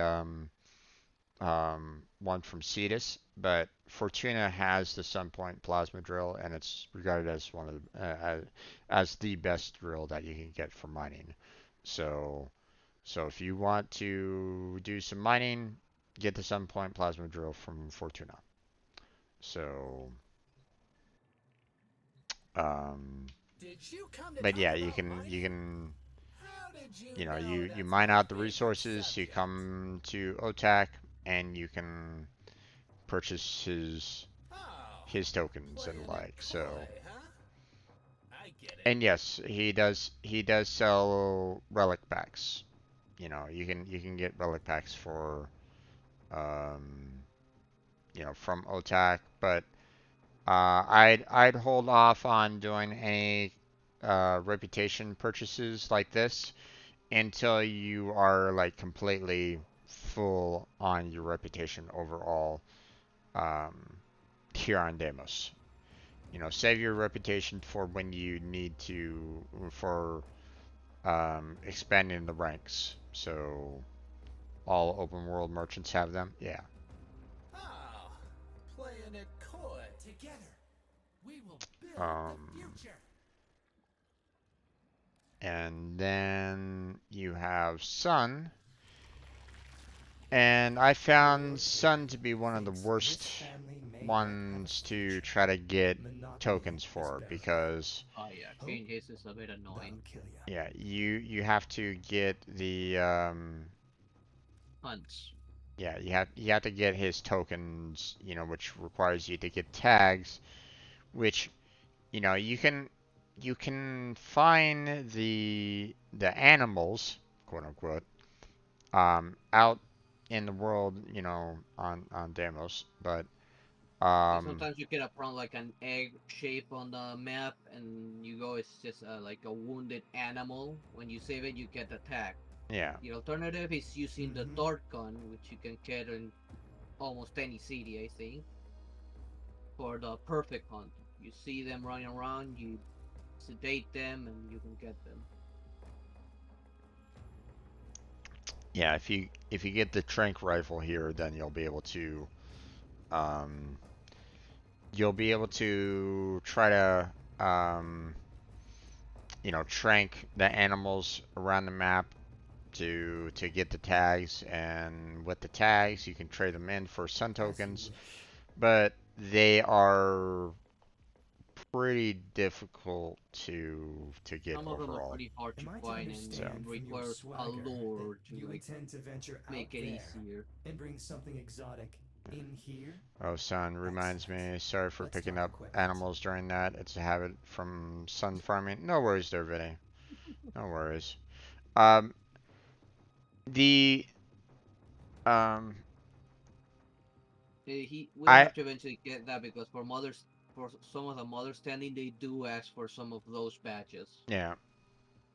one from Cetus, but Fortuna has the Sunpoint plasma drill, and it's regarded as one of the as the best drill that you can get for mining. So, if you want to do some mining, get the Sunpoint plasma drill from Fortuna. So, um, Did you come to but talk yeah, you about can mining? How did you know you that's mine my out the favorite resources. You subject? come to OTAC, and you can purchase Oh, his tokens and playing it like coy, so. huh? I get it. And yes, he does sell relic packs. You can get relic packs for um from OTAC, but I'd hold off on doing any reputation purchases like this until you are like completely full on your reputation overall um, here on Demos. Save your reputation for when you need to for expanding the ranks. So all open world merchants have them. Yeah. Oh, playing it coy. Together, we will build the Um, future. and then you have Sun. And I found Sun to be one of the Thinks this worst family may yet have a ones to future. try to get Monotony tokens is for bearable. because Oh yeah, Hope green haze is a bit that'll annoying. kill ya. yeah, you have to get the Hunts. Yeah, you have to get his tokens, which requires you to get tags, which you can find the animals, quote unquote, out in the world, on demos, but Yeah, sometimes you get a prompt like an egg shape on the map, and you go, it's just like a wounded animal. When you save it, you get the tag. yeah, The alternative is using the dart gun, which you can get in almost any city, I think, for the perfect hunt. You see them running around, you sedate them, and you can get them. yeah. If you get the trank rifle here, then um, you'll be able to try to trank the animals around the map to get the tags, and with the tags you can trade them in for sun tokens, but they are pretty difficult to get Some of them are overall. pretty hard to Am I to find and understand from your require a swagger lure that to you like intend to venture out make it there easier? and bring something exotic in here? Oh, sun reminds me. Sorry for Let's picking talk up equipment. animals during that. It's a habit from sun farming. No worries there, Vinny. No worries. Um, the um, He will I have to eventually get that because for some of the mother standing, they do ask for some of those badges. yeah.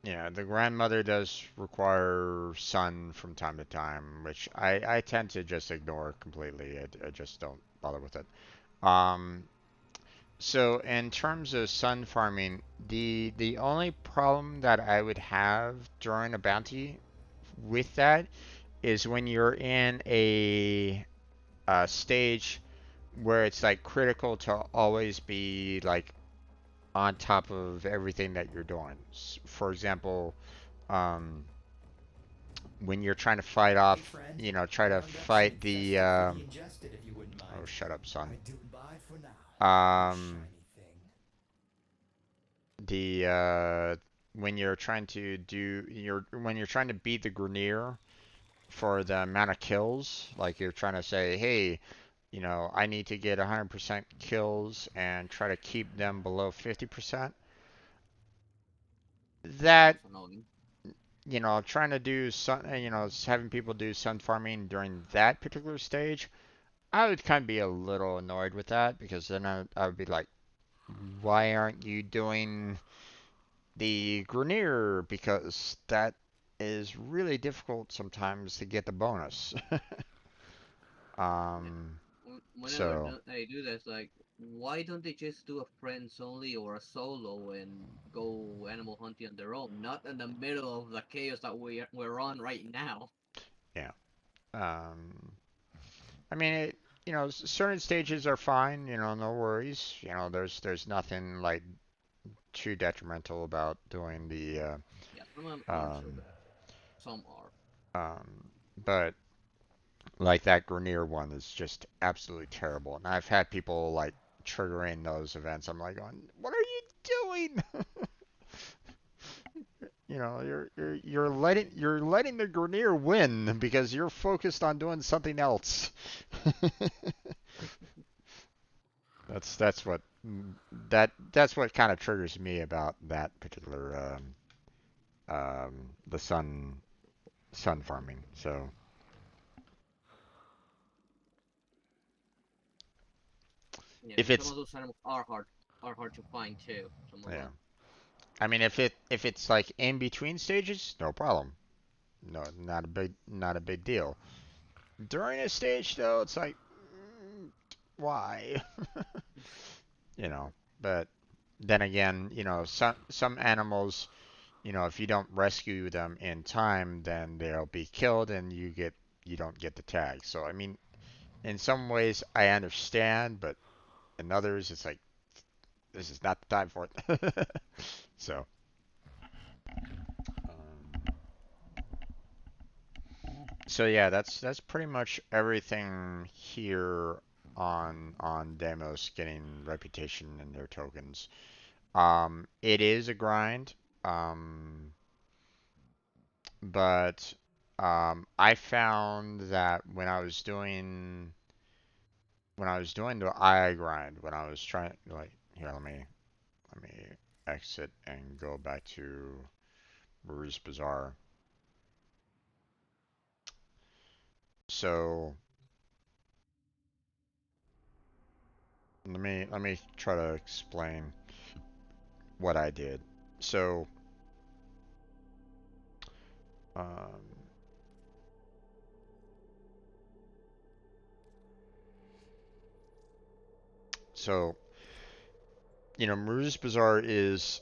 Yeah, the grandmother does require sun from time to time, which I tend to just ignore completely. I just don't bother with it. Um, so in terms of sun farming, the only problem that I would have during a bounty with that is when you're in a stage where it's like critical to always be like on top of everything that you're doing. For example, um, when you're trying to fight Hey off, friend, try to round up some fight the infested for the ingested if you wouldn't oh, mind. shut up, son. I'd do bye for now. You Um, shiny thing. the when you're trying to do you're when you're trying to beat the Grenier for the amount of kills, like you're trying to say, hey, I need to get 100% kills and try to keep them below 50%. That, That's annoying. trying to do sun, having people do sun farming during that particular stage, I would kind of be a little annoyed with that because then I would be like, why aren't you doing the Grenier? Because that is really difficult sometimes to get the bonus. Yeah. um, Whenever so they do that, it's like, why don't they just do a friends only or a solo and go animal hunting on their own, not in the middle of the chaos that we're on right now? yeah. Um, I mean, certain stages are fine. No worries. There's nothing like too detrimental about doing the Yeah, some of them are so um, bad. Some are. but like that Grenier one is just absolutely terrible. And I've had people like triggering those events. I'm like, going, what are you doing? You're letting the Grenier win because you're focused on doing something else. That's what that's what kind of triggers me about that particular the sun farming. So Yeah, if and some it's of those animals are hard to find too. Some of yeah, them. I mean if it's like in between stages, no problem. No, not a big deal. During a stage though, it's like why? you know, but then again, some animals, if you don't rescue them in time, then they'll be killed and you don't get the tag. So I mean, in some ways I understand, but in others it's like this is not the time for it. So, um, so yeah, that's pretty much everything here on Demos getting reputation and their tokens. It is a grind, um, but I found that when I was doing the eye grind, when I was trying like here, let me exit and go back to Maru's Bazaar. So let me try to explain what I did. So um, so Maru's Bazaar is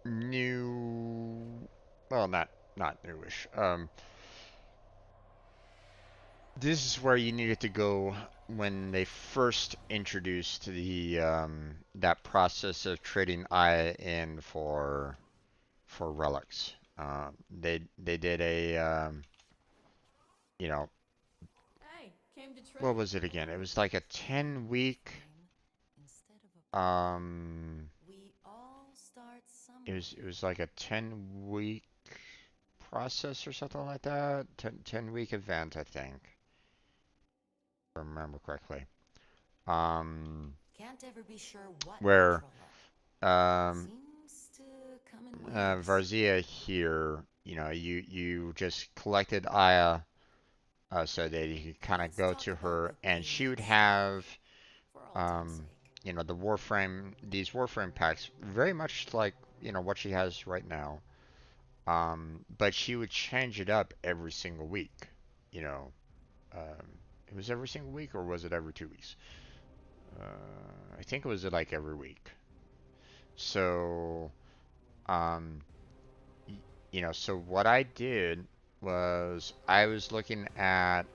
new. Well, not newish. This is where you needed to go when they first introduced the that process of trading eye in for relics. They did a you know Hey, came to trade. what was it again? It was like a 10-week um We all start somewhere. it was like a 10-week process or something like that. 10-week event, I think. If I remember correctly. Can't ever be sure what Where control um seems to come in waves. Varzia here, you just collected Aya, so that you could kind of go to her, and she would have, the Warframe, these Warframe packs, very much like, what she has right now. But she would change it up every single week. You know, it was every single week, or was it every 2 weeks? I think it was like every week. So, um, so what I did was I was looking at,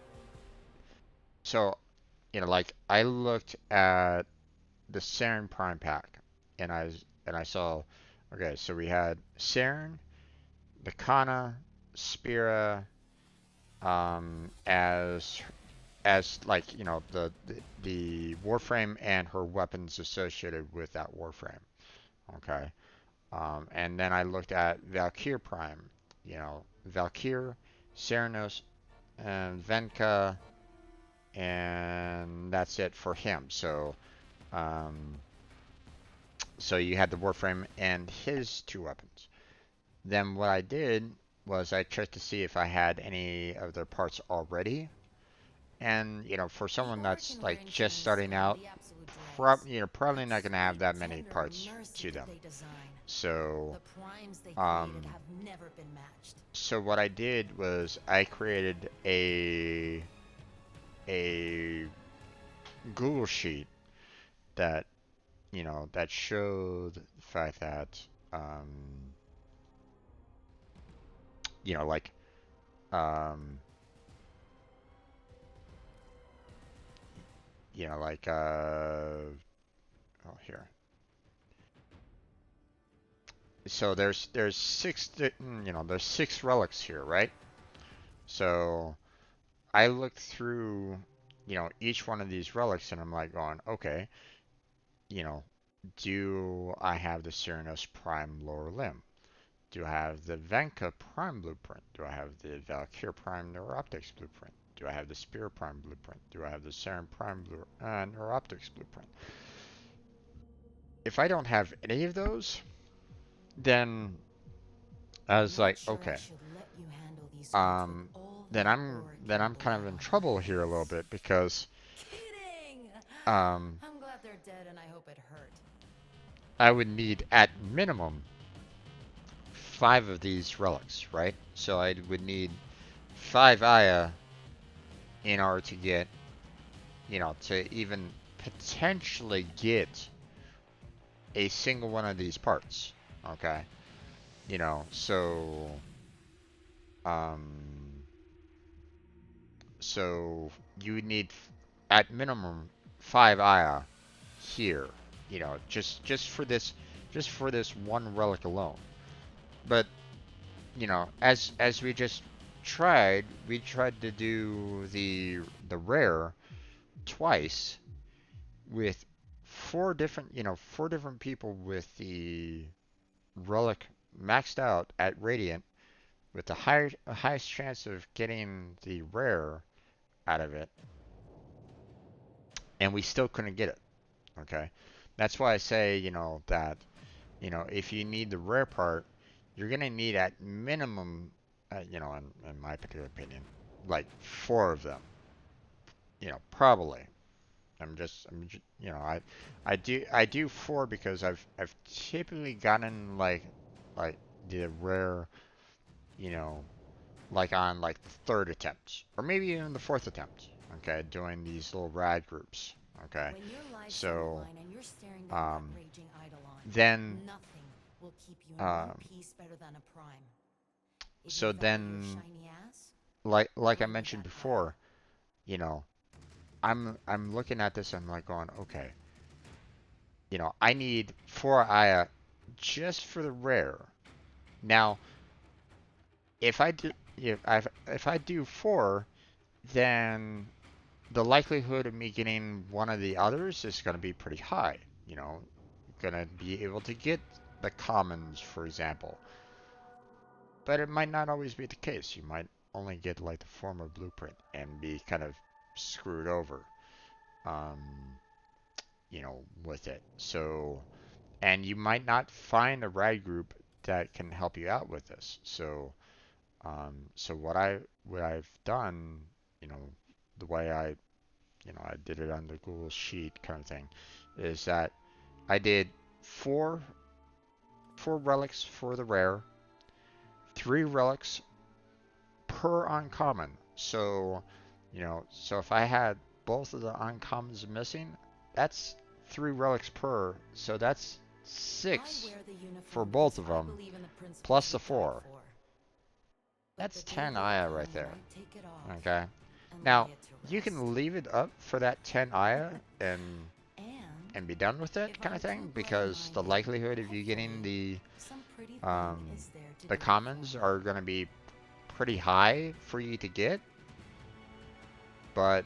so, like I looked at the Saren Prime pack, and I saw, okay, so we had Saren, the Kana, Spira, as like the Warframe and her weapons associated with that Warframe. Okay. And then I looked at Valkyr Prime, Valkyr, Ceranos, and Venka, and that's it for him. Um, so you had the Warframe and his two weapons. Then what I did was I checked to see if I had any of their parts already. And, for someone that's like just starting out, probably not going to have that many parts to them. So, so what I did was I created a Google sheet that, that showed the fact that, like, um, like, oh, here. So there's there's 6 relics here, right? So I looked through, each one of these relics, and I'm like going, okay, you know, do I have the Cyrano's Prime lower limb? Do I have the Venka Prime blueprint? Do I have the Valkyr Prime Neuroptics blueprint? Do I have the Spear Prime blueprint? Do I have the Saren Prime Neuroptics blueprint? If I don't have any of those, then I was like, okay, then I'm kind of in trouble here a little bit because I'm glad they're dead and I hope it hurt. I would need at minimum 5 of these relics, right? So I would need 5 Aya in order to get, to even potentially get a single one of these parts. Okay, so um, so you would need at minimum 5 Aya here, just for this one relic alone. But as we just we tried to do the rare twice with 4 different people with the relic maxed out at Radiant, with the highest chance of getting the rare out of it, and we still couldn't get it. Okay, that's why I say, that, if you need the rare part, you're gonna need at minimum, in my particular opinion, like 4 of them. Probably. I do 4 because I've typically gotten like the rare, you know, like on like the 3rd attempt or maybe even the 4th attempt. Okay, doing these little rad groups. Okay, When your life's on the so line and you're staring down that raging eidolon, then nothing will keep you in one piece better than a prime. If so you value your then shiny ass, like I run with mentioned that pile. before, you know, I'm looking at this. I'm like going, okay, I need 4 Aya just for the rare. Now, if I do 4, then the likelihood of me getting one of the others is going to be pretty high. Going to be able to get the commons, for example. But it might not always be the case. You might only get like the former blueprint and be kind of screwed over, um, with it. So, and you might not find a rad group that can help you out with this. So what I've done, you know, the way I did it on the Google Sheet kind of thing, is that I did four relics for the rare, 3 relics per uncommon. So if I had both of the uncommons missing, that's 3 relics per. So that's 6 for both of them, plus the 4. That's 10 Aya right there. Okay. Now, you can leave it up for that 10 Aya and be done with it kind of thing, because the likelihood of you getting the commons are going to be pretty high for you to get, but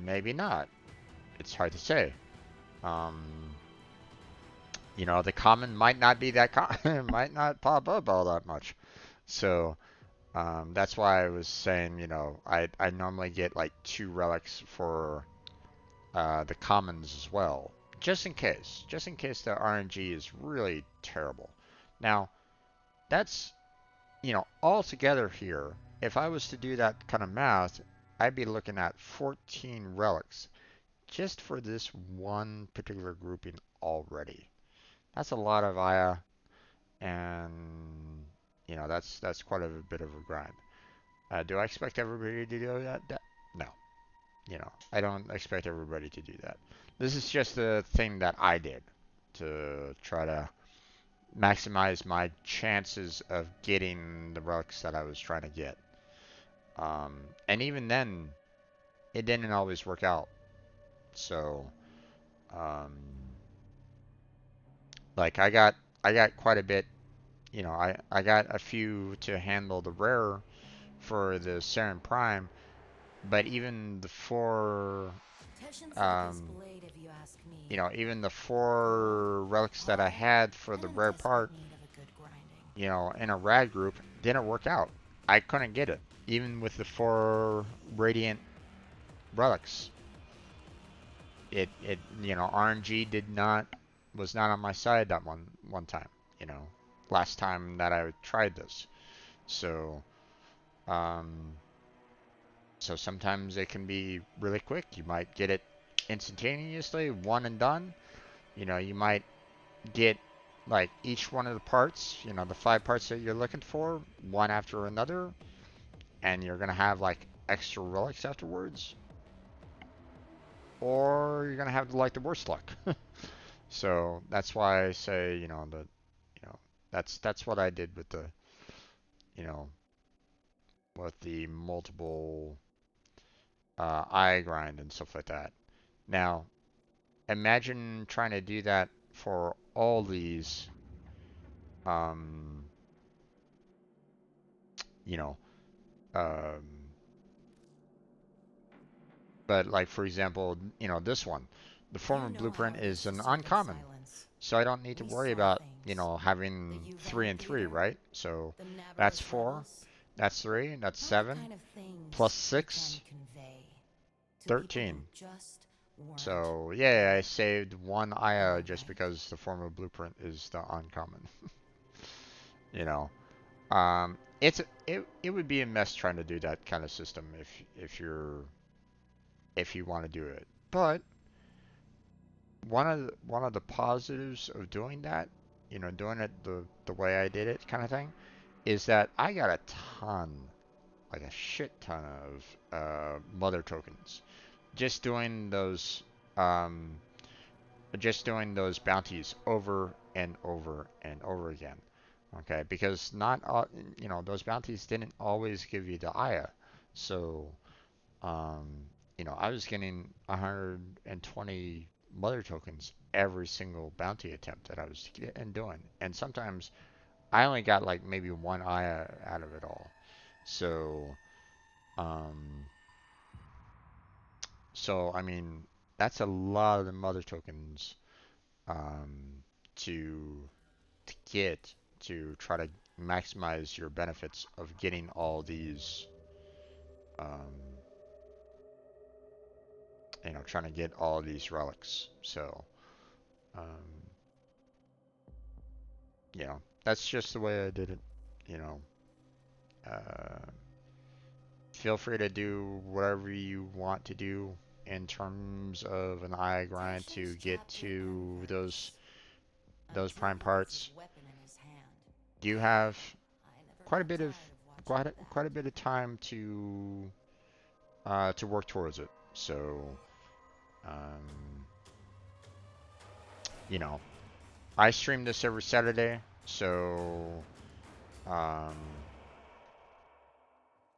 maybe not. It's hard to say. The common might not be that might not pop up all that much. So that's why I was saying, I normally get like 2 relics for the commons as well, just in case the RNG is really terrible. Now, that's, all together here, if I was to do that kind of math, I'd be looking at 14 relics just for this one particular grouping already. That's a lot of Aya, and that's quite a bit of a grind. Do I expect everybody to do that? No. I don't expect everybody to do that. This is just a thing that I did to try to maximize my chances of getting the relics that I was trying to get. And even then, it didn't always work out. So, um, like I got quite a bit. I got a few to handle the rare for the Saren Prime, but even the 4 even the 4 relics that I had for the rare part, in a rad group, didn't work out. I couldn't get it, even with the 4 radiant relics. RNG was not on my side that one time. Last time that I tried this. So, so sometimes it can be really quick. You might get it instantaneously, one and done. You might get like each one of the parts, the 5 parts that you're looking for, one after another, and you're gonna have like extra relics afterwards. Or you're gonna have like the worst luck. So that's why I say, that's what I did with you know, the multiple eye grind and stuff like that. Now, imagine trying to do that for all these, um, you know, um, but like for example, this one, the former blueprint is an uncommon. so I don't need to We worry saw about, things. The having youth 3 and 3, amphitheater, right? So the that's Nabros 4, rebels. that's 3, that's Not the 7, kind of things plus you can 6, convey to people who 13. just weren't So yeah, I there. saved 1 Aya just because the form of blueprint is the uncommon. you know, it would be a mess trying to do that kind of system if you want to do it. But one of the positives of doing that, doing it the way I did it, kind of thing, is that I got a ton, like a shit ton of mother tokens just doing those um, bounties over and over and over again. Okay, because not all, those bounties didn't always give you the Aya, so um, I was getting 120 mother tokens every single bounty attempt that I was doing, and sometimes I only got like maybe 1 Aya out of it all. So, um, I mean, that's a lot of the mother tokens um, to get to try to maximize your benefits of getting all these, um, trying to get all these relics. So, um, that's just the way I did it. You know, uh, feel free to do whatever you want to do in terms of an eye grind to get to those prime parts. You have quite a bit of quite a bit of time to work towards it. So, um, you know, I stream this every Saturday, so um,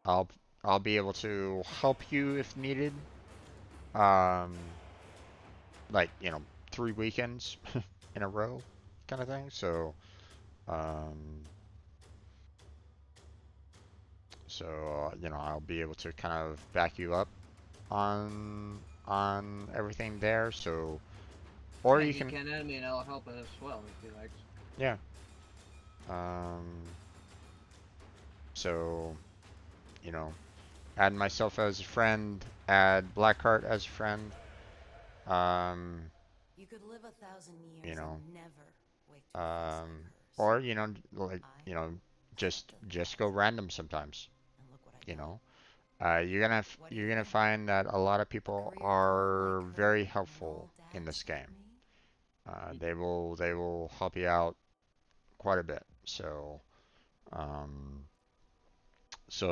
I'll I'll be able to help you if needed. Um, like 3 weekends in a row, kind of thing. So, um, I'll be able to kind of back you up on everything there. So, or Yeah, you he can, can add me and I'll help as well if he likes. yeah. Um, so, you know, add myself as a friend, add Blackheart as a friend. Um, You could live 1,000 you years know, and never wake to a face like hers. or like just go random sometimes. And look what I You got. know, you're gonna find that a lot of people are very helpful in this game. They will help you out quite a bit. So, um,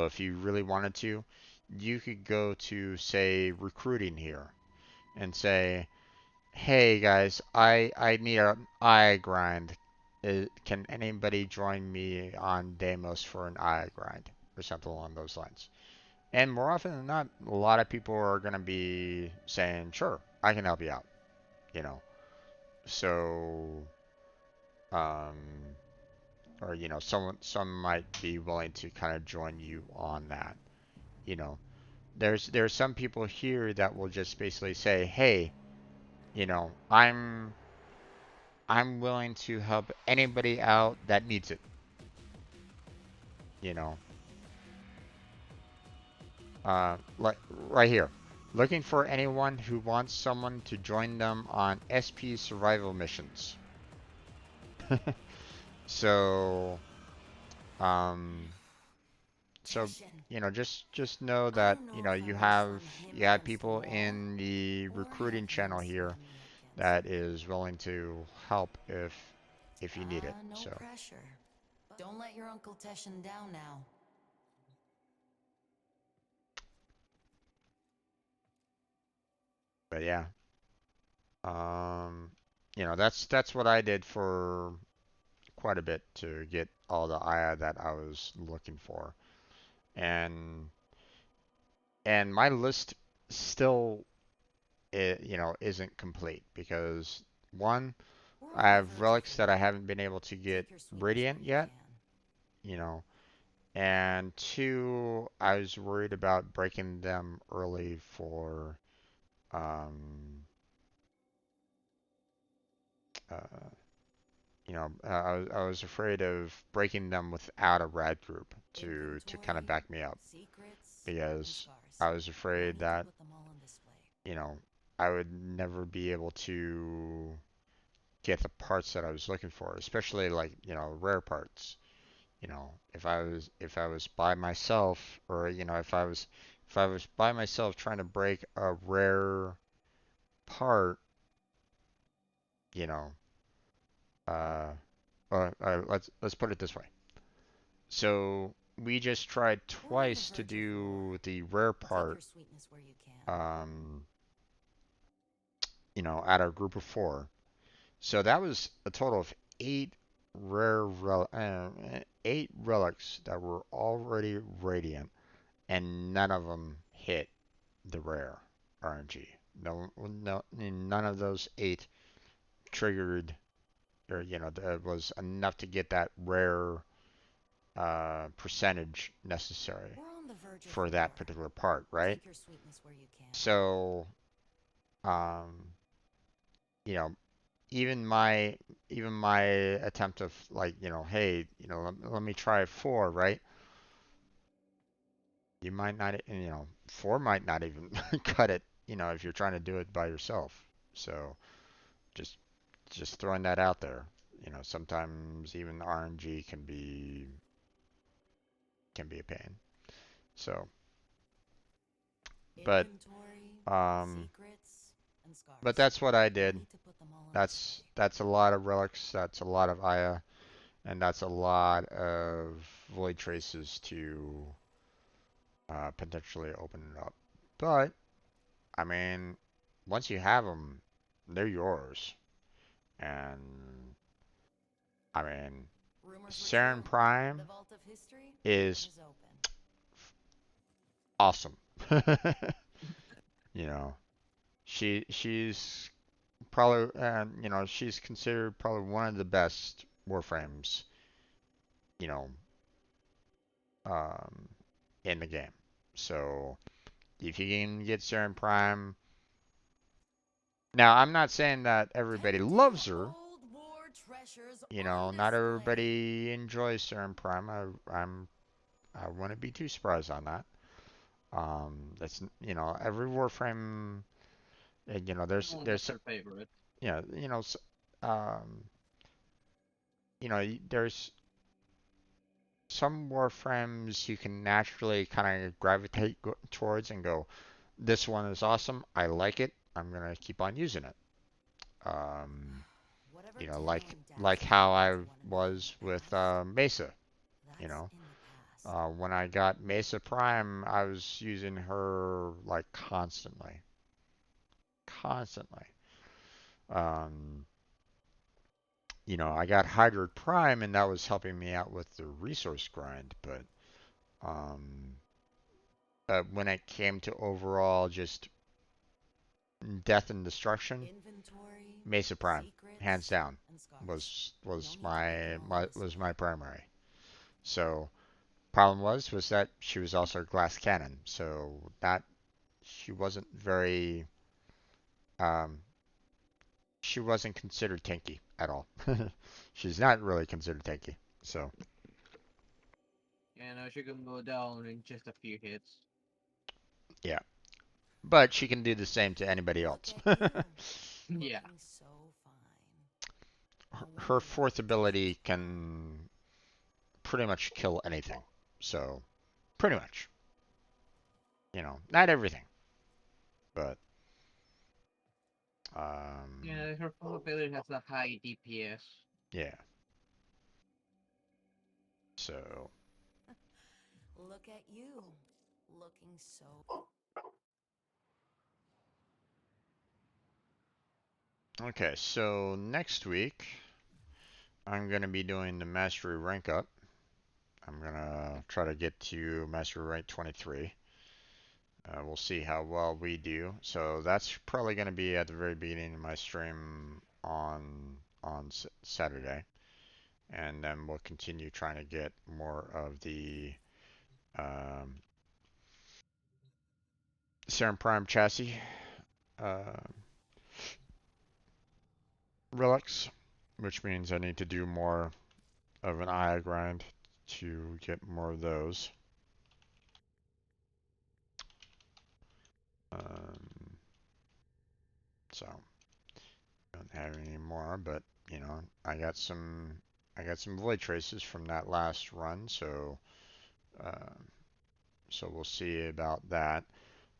if you really wanted to, you could go to say recruiting here and say, "Hey guys, I need an eye grind. Can anybody join me on Deimos for an eye grind or something along those lines?" And more often than not, a lot of people are gonna be saying, "Sure, I can help you out." You know, so um, or some might be willing to kind of join you on that. You know, there's some people here that will just basically say, "Hey, I'm willing to help anybody out that needs it." You know, like right here, looking for anyone who wants someone to join them on SP survival missions. So, um, so just know that you have people in the recruiting channel here that is willing to help if you need it. No So, pressure. Don't let your Uncle Teshin down now. but yeah, that's what I did for quite a bit to get all the Aya that I was looking for, and my list still isn't complete because one, I have relics that I haven't been able to get Radiant yet, you know, and two, I was worried about breaking them early um, uh, I was afraid of breaking them without a rad group to kind of back me up, because I was afraid that, you know, I would never be able to get the parts that I was looking for, especially like, rare parts. If I was by myself, or if I was by myself trying to break a rare part, you know, uh, let's put it this way. So we just tried twice to do the rare part, um, at our group of four. So that was a total of eight relics that were already radiant, and none of them hit the rare RNG. No, no, none of those eight triggered, or that was enough to get that rare percentage necessary for that particular part, right? So, um, you know, even my attempt of, like, hey, let me try four, right? You might not, four might not even cut it, if you're trying to do it by yourself. So just throwing that out there. Sometimes even RNG can be a pain. So, but but that's what I did. That's a lot of relics. That's a lot of Aya, and that's a lot of void traces to potentially open it up. But I mean, once you have them, they're yours. And I mean, Saren Prime is awesome. you know, she's probably, she's considered probably one of the best Warframes, you know, um, in the game. So if you can get Saren Prime, now I'm not saying that everybody loves her. Not everybody enjoys Saren Prime. I wouldn't be too surprised on that. That's every Warframe, there's Their favorite. yeah, um, there's some Warframes you can naturally kind of gravitate towards and go, this one is awesome. I like it. I'm gonna keep on using it. Um, like how I was with Mesa. You know, when I got Mesa Prime, I was using her like constantly, constantly. Um, I got Hydroid Prime, and that was helping me out with the resource grind. But um, when it came to overall just death and destruction, Mesa Prime, hands down, was my primary. So problem was that she was also a glass cannon, so that she wasn't very um, she wasn't considered tanky at all. She's not really considered tanky. So She can go down in just a few hits. yeah, but she can do the same to anybody else. Yeah. Her fourth ability can pretty much kill anything. So pretty much, not everything, but Yeah, her ability has a high DPS. yeah. So Look at you, looking so. okay, so next week I'm gonna be doing the mastery rank up. I'm gonna try to get to mastery rank 23. We'll see how well we do. So that's probably gonna be at the very beginning of my stream on Saturday, and then we'll continue trying to get more of the um, Serum Prime chassis uh, relics. which means I need to do more of an eye grind to get more of those. So don't have any more, but you know, I got some void traces from that last run, so uh, so we'll see about that.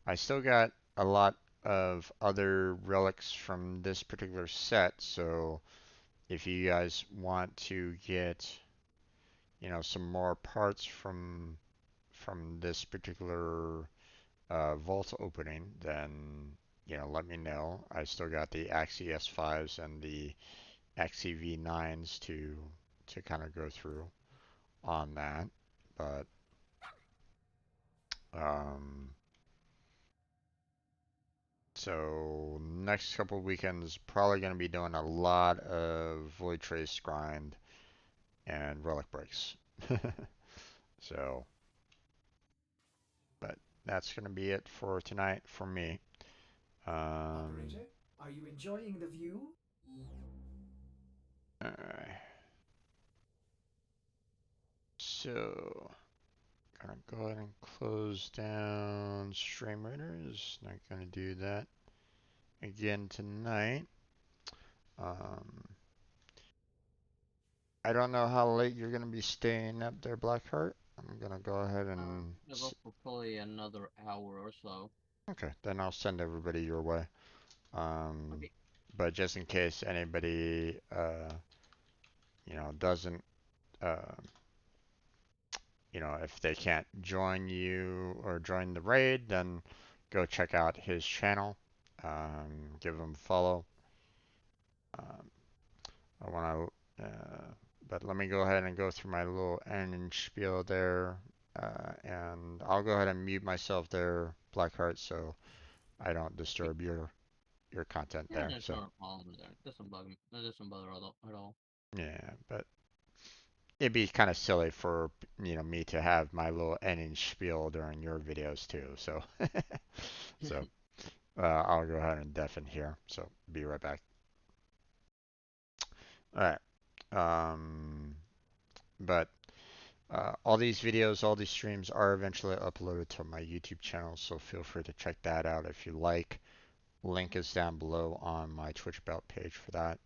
I still got a lot of other relics from this particular set, so if you guys want to get, you know, some more parts from this particular vault opening, then you know, let me know. I still got the Axie S5s and the Axie V9s to kind of go through on that, but um, so next couple weekends probably going to be doing a lot of Void Trace grind and relic breaks. So, but that's going to be it for tonight for me. Operator, are you enjoying the view? Alright. So, gonna go ahead and close down Stream Raiders. Not gonna do that again tonight. Um, I don't know how late you're gonna be staying up there, Blackheart. I'm gonna go ahead and. I'll go for probably another hour or so. Okay, then I'll send everybody your way. Okay. But just in case anybody, you know, doesn't, uh, you know, if they can't join you or join the raid, then go check out his channel. Give him a follow. Um, I want to, but let me go ahead and go through my little ending spiel there. And I'll go ahead and mute myself there, Blackheart, so I don't disturb your content Yeah, there. there's So no problem there. Doesn't bug me. That doesn't bother at all. yeah, but it'd be kind of silly for you know me to have my little ending spiel during your videos too. So so I'll go ahead and deafen here. So be right back. All right. But all these videos, all these streams are eventually uploaded to my YouTube channel, so feel free to check that out if you like. Link is down below on my Twitch About page for that.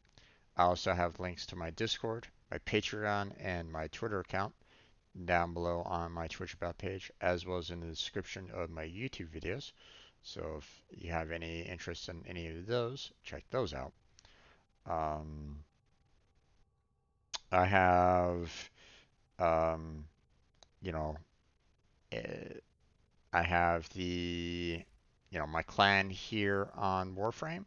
I also have links to my Discord, my Patreon, and my Twitter account down below on my Twitch About page, as well as in the description of my YouTube videos. So if you have any interest in any of those, check those out. I have, um, you know, uh, I have the, you know, my clan here on Warframe.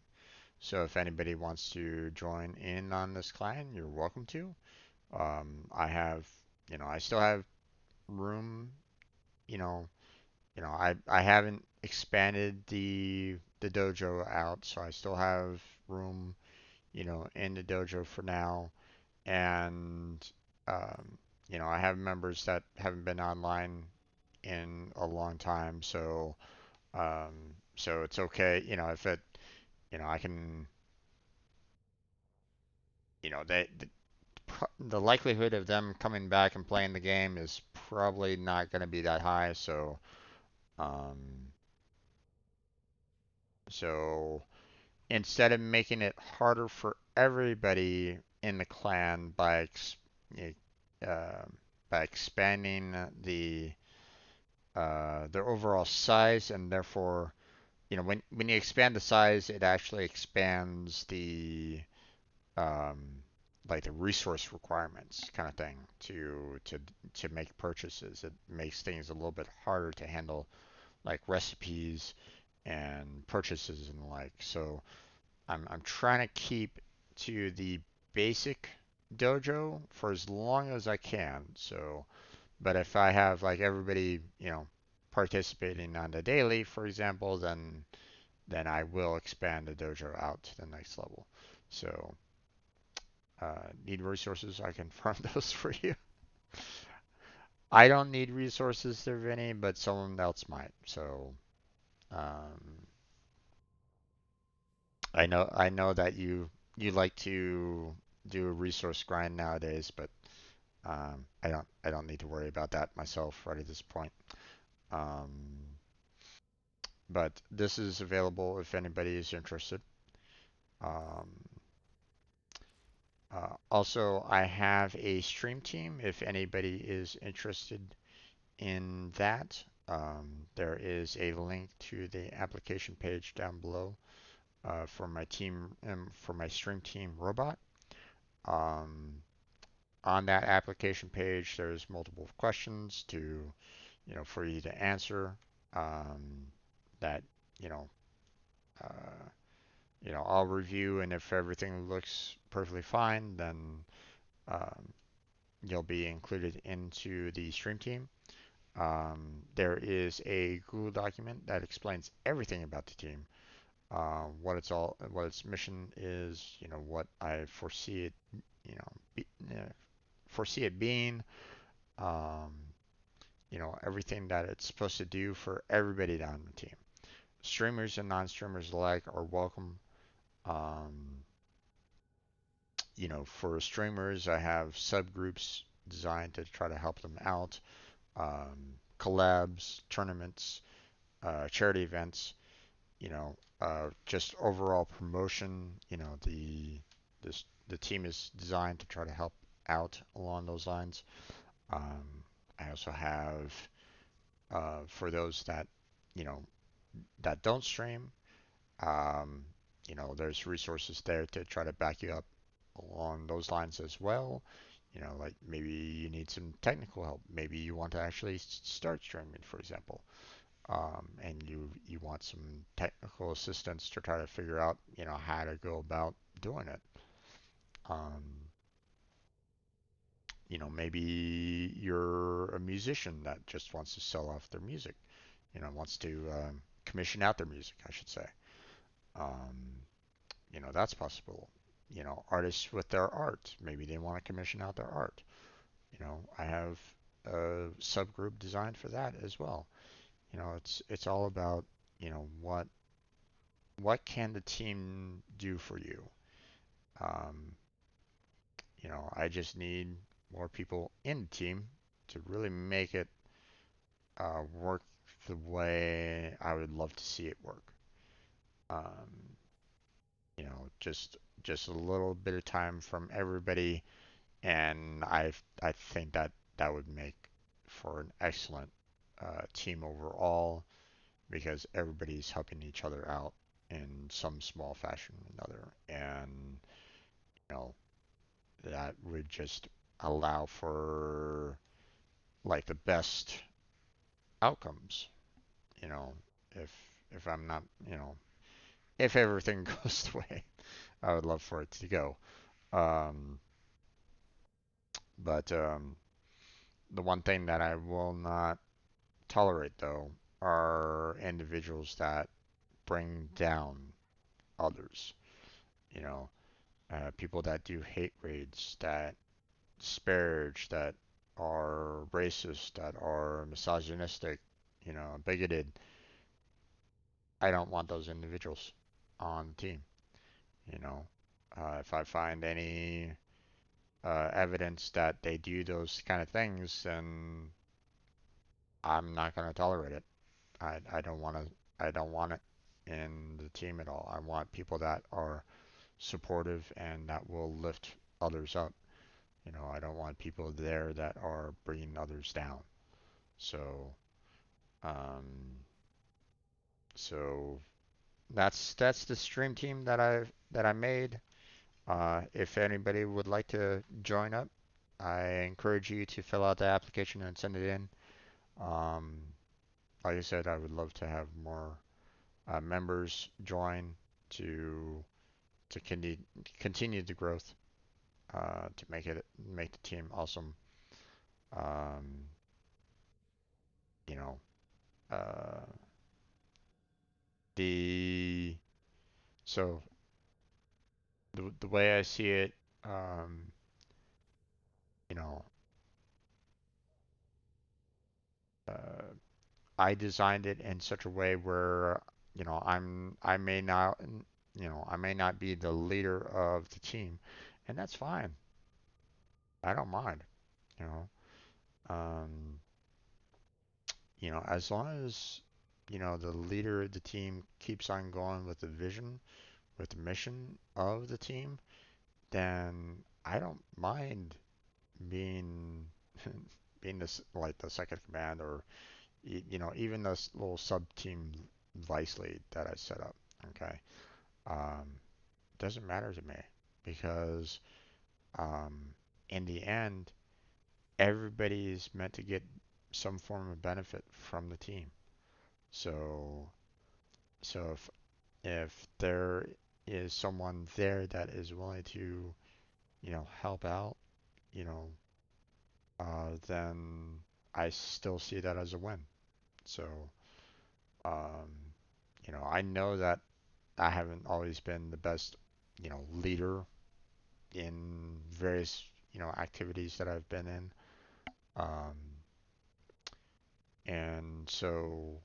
So if anybody wants to join in on this clan, you're welcome to. I have, you know, I still have room, you know, I haven't expanded the dojo out, so I still have room, you know, in the dojo for now. And you know, I have members that haven't been online in a long time, so so it's okay, you know, if it, you know, I can, you know, the likelihood of them coming back and playing the game is probably not going to be that high, so um, so instead of making it harder for everybody in the clan y- uh, by expanding their overall size, and therefore, you know, when you expand the size, it actually expands the um, like the resource requirements kind of thing to make purchases. It makes things a little bit harder to handle, like recipes and purchases and the like. So I'm trying to keep to the basic dojo for as long as I can. So, but if I have like everybody, you know, participating on the daily, for example, then I will expand the dojo out to the next level. So, need resources, I can farm those for you. I don't need resources there, Vinny, but someone else might. So, um, I know that you like to do a resource grind nowadays, but I don't need to worry about that myself right at this point. Um, but this is available if anybody is interested. Um, also, I have a stream team if anybody is interested in that. There is a link to the application page down below for my team for my stream team robot. Um, on that application page, there's multiple questions to for you to answer. Um, that you know uh, I'll review, and if everything looks perfectly fine, then um, you'll be included into the stream team. There is a Google document that explains everything about the team, what its mission is, what I foresee it, you know, foresee it being, um, everything that it's supposed to do for everybody down the team. Streamers and non-streamers alike are welcome. Um, for streamers, I have subgroups designed to try to help them out. Collabs, tournaments, charity events, just overall promotion. The team is designed to try to help out along those lines. Um, I also have for those that you know that don't stream, um, there's resources there to try to back you up along those lines as well. Like maybe you need some technical help. Maybe you want to actually start streaming, for example, and you want some technical assistance to try to figure out, how to go about doing it. Um, maybe you're a musician that just wants to sell off their music, wants to commission out their music, I should say. Um, that's possible. Artists with their art, maybe they want to commission out their art. I have a subgroup designed for that as well. It's all about, what can the team do for you? Um, I just need more people in the team to really make it work the way I would love to see it work. Um, just a little bit of time from everybody, and I think that that would make for an excellent team overall because everybody's helping each other out in some small fashion or another, and you know that would just allow for like the best outcomes. You know, if if I'm not, if everything goes the way I would love for it to go. Um, but the one thing that I will not tolerate, though, are individuals that bring down others. You know, people that do hate raids, that disparage, that are racist, that are misogynistic, bigoted. I don't want those individuals on the team. You know, if I find any evidence that they do those kind of things, then I'm not going to tolerate it. I don't want to. I don't want it in the team at all. I want people that are supportive and that will lift others up. I don't want people there that are bringing others down. So, um, so that's the stream team that I made. If anybody would like to join up, I encourage you to fill out the application and send it in. Um, like I said, I would love to have more members join to to continue the growth, to make the team awesome. Um, you know, uh, the so the way I see it, um, you know, uh, I designed it in such a way where I may not be the leader of the team, and that's fine. I don't mind, you know. Um, as long as, the leader of the team keeps on going with the vision, with the mission of the team, then I don't mind being being this like the second command or even this little sub team vice lead that I set up. Okay, doesn't matter to me because um, in the end, everybody is meant to get some form of benefit from the team. So if there is someone there that is willing to help out, you know, then I still see that as a win. So um, I know that I haven't always been the best, leader in various, activities that I've been in. Um, and so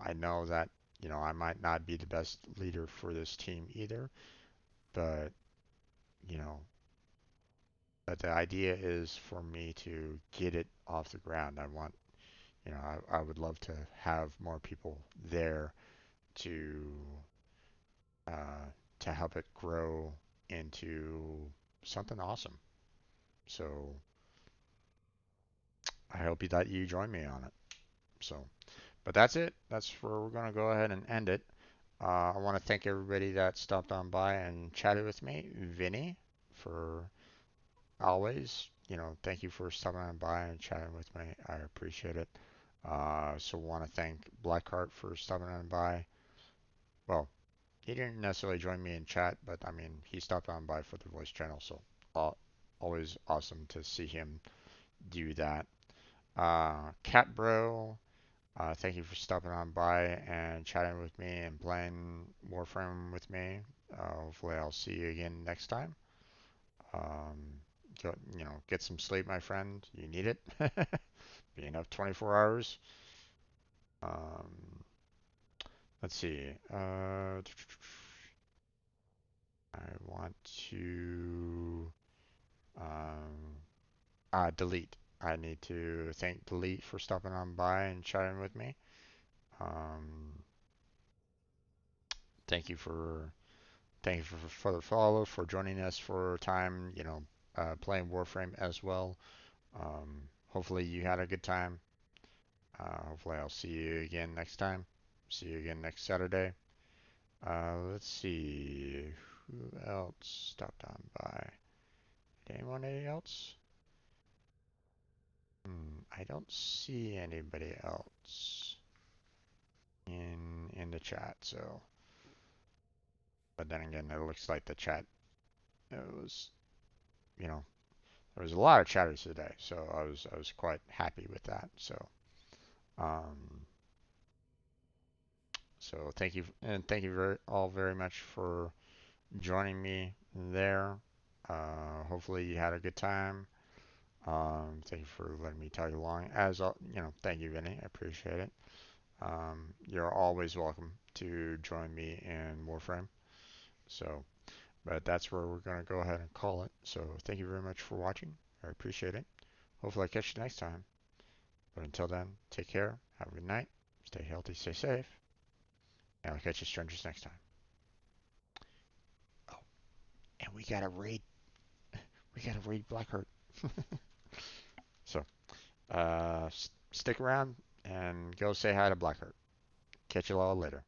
I know that, I might not be the best leader for this team either, but, you know, but the idea is for me to get it off the ground. I want, I would love to have more people there to uh, to help it grow into something awesome. So I hope that you join me on it. So, but that's it. That's where we're gonna go ahead and end it. I want to thank everybody that stopped on by and chatted with me. Vinny, for always, thank you for stopping on by and chatting with me. I appreciate it. So want to thank Blackheart for stopping on by. Well, he didn't necessarily join me in chat, but I mean, he stopped on by for the voice channel, so always awesome to see him do that. Cat Bro, thank you for stopping on by and chatting with me and playing Warframe with me. Hopefully, I'll see you again next time. Um, get some sleep, my friend. You need it. Being up 24 hours. Um, let's see. I want to delete. I need to thank Delete for stopping on by and chatting with me. Um, thank you for for the follow, for joining us for time. Playing Warframe as well. Hopefully you had a good time. Hopefully I'll see you again next time. See you again next Saturday. Let's see. Who else stopped on by? Anyone else? I don't see anybody else in the chat. So, but then again, it looks like the chat it was, there was a lot of chatters today, so I was quite happy with that. Um, so thank you and thank you all very much for joining me there. Hopefully you had a good time. Thank you for letting me tag along. Thank you, Vinny. I appreciate it. You're always welcome to join me in Warframe. So, but that's where we're going to go ahead and call it. So, thank you very much for watching. I appreciate it. Hopefully, I catch you next time. But until then, take care. Have a good night. Stay healthy, stay safe. And I'll catch you strangers next time. Oh, and we got to raid. We got to raid Blackheart. So, stick around and go say hi to Blackheart. Catch you all later.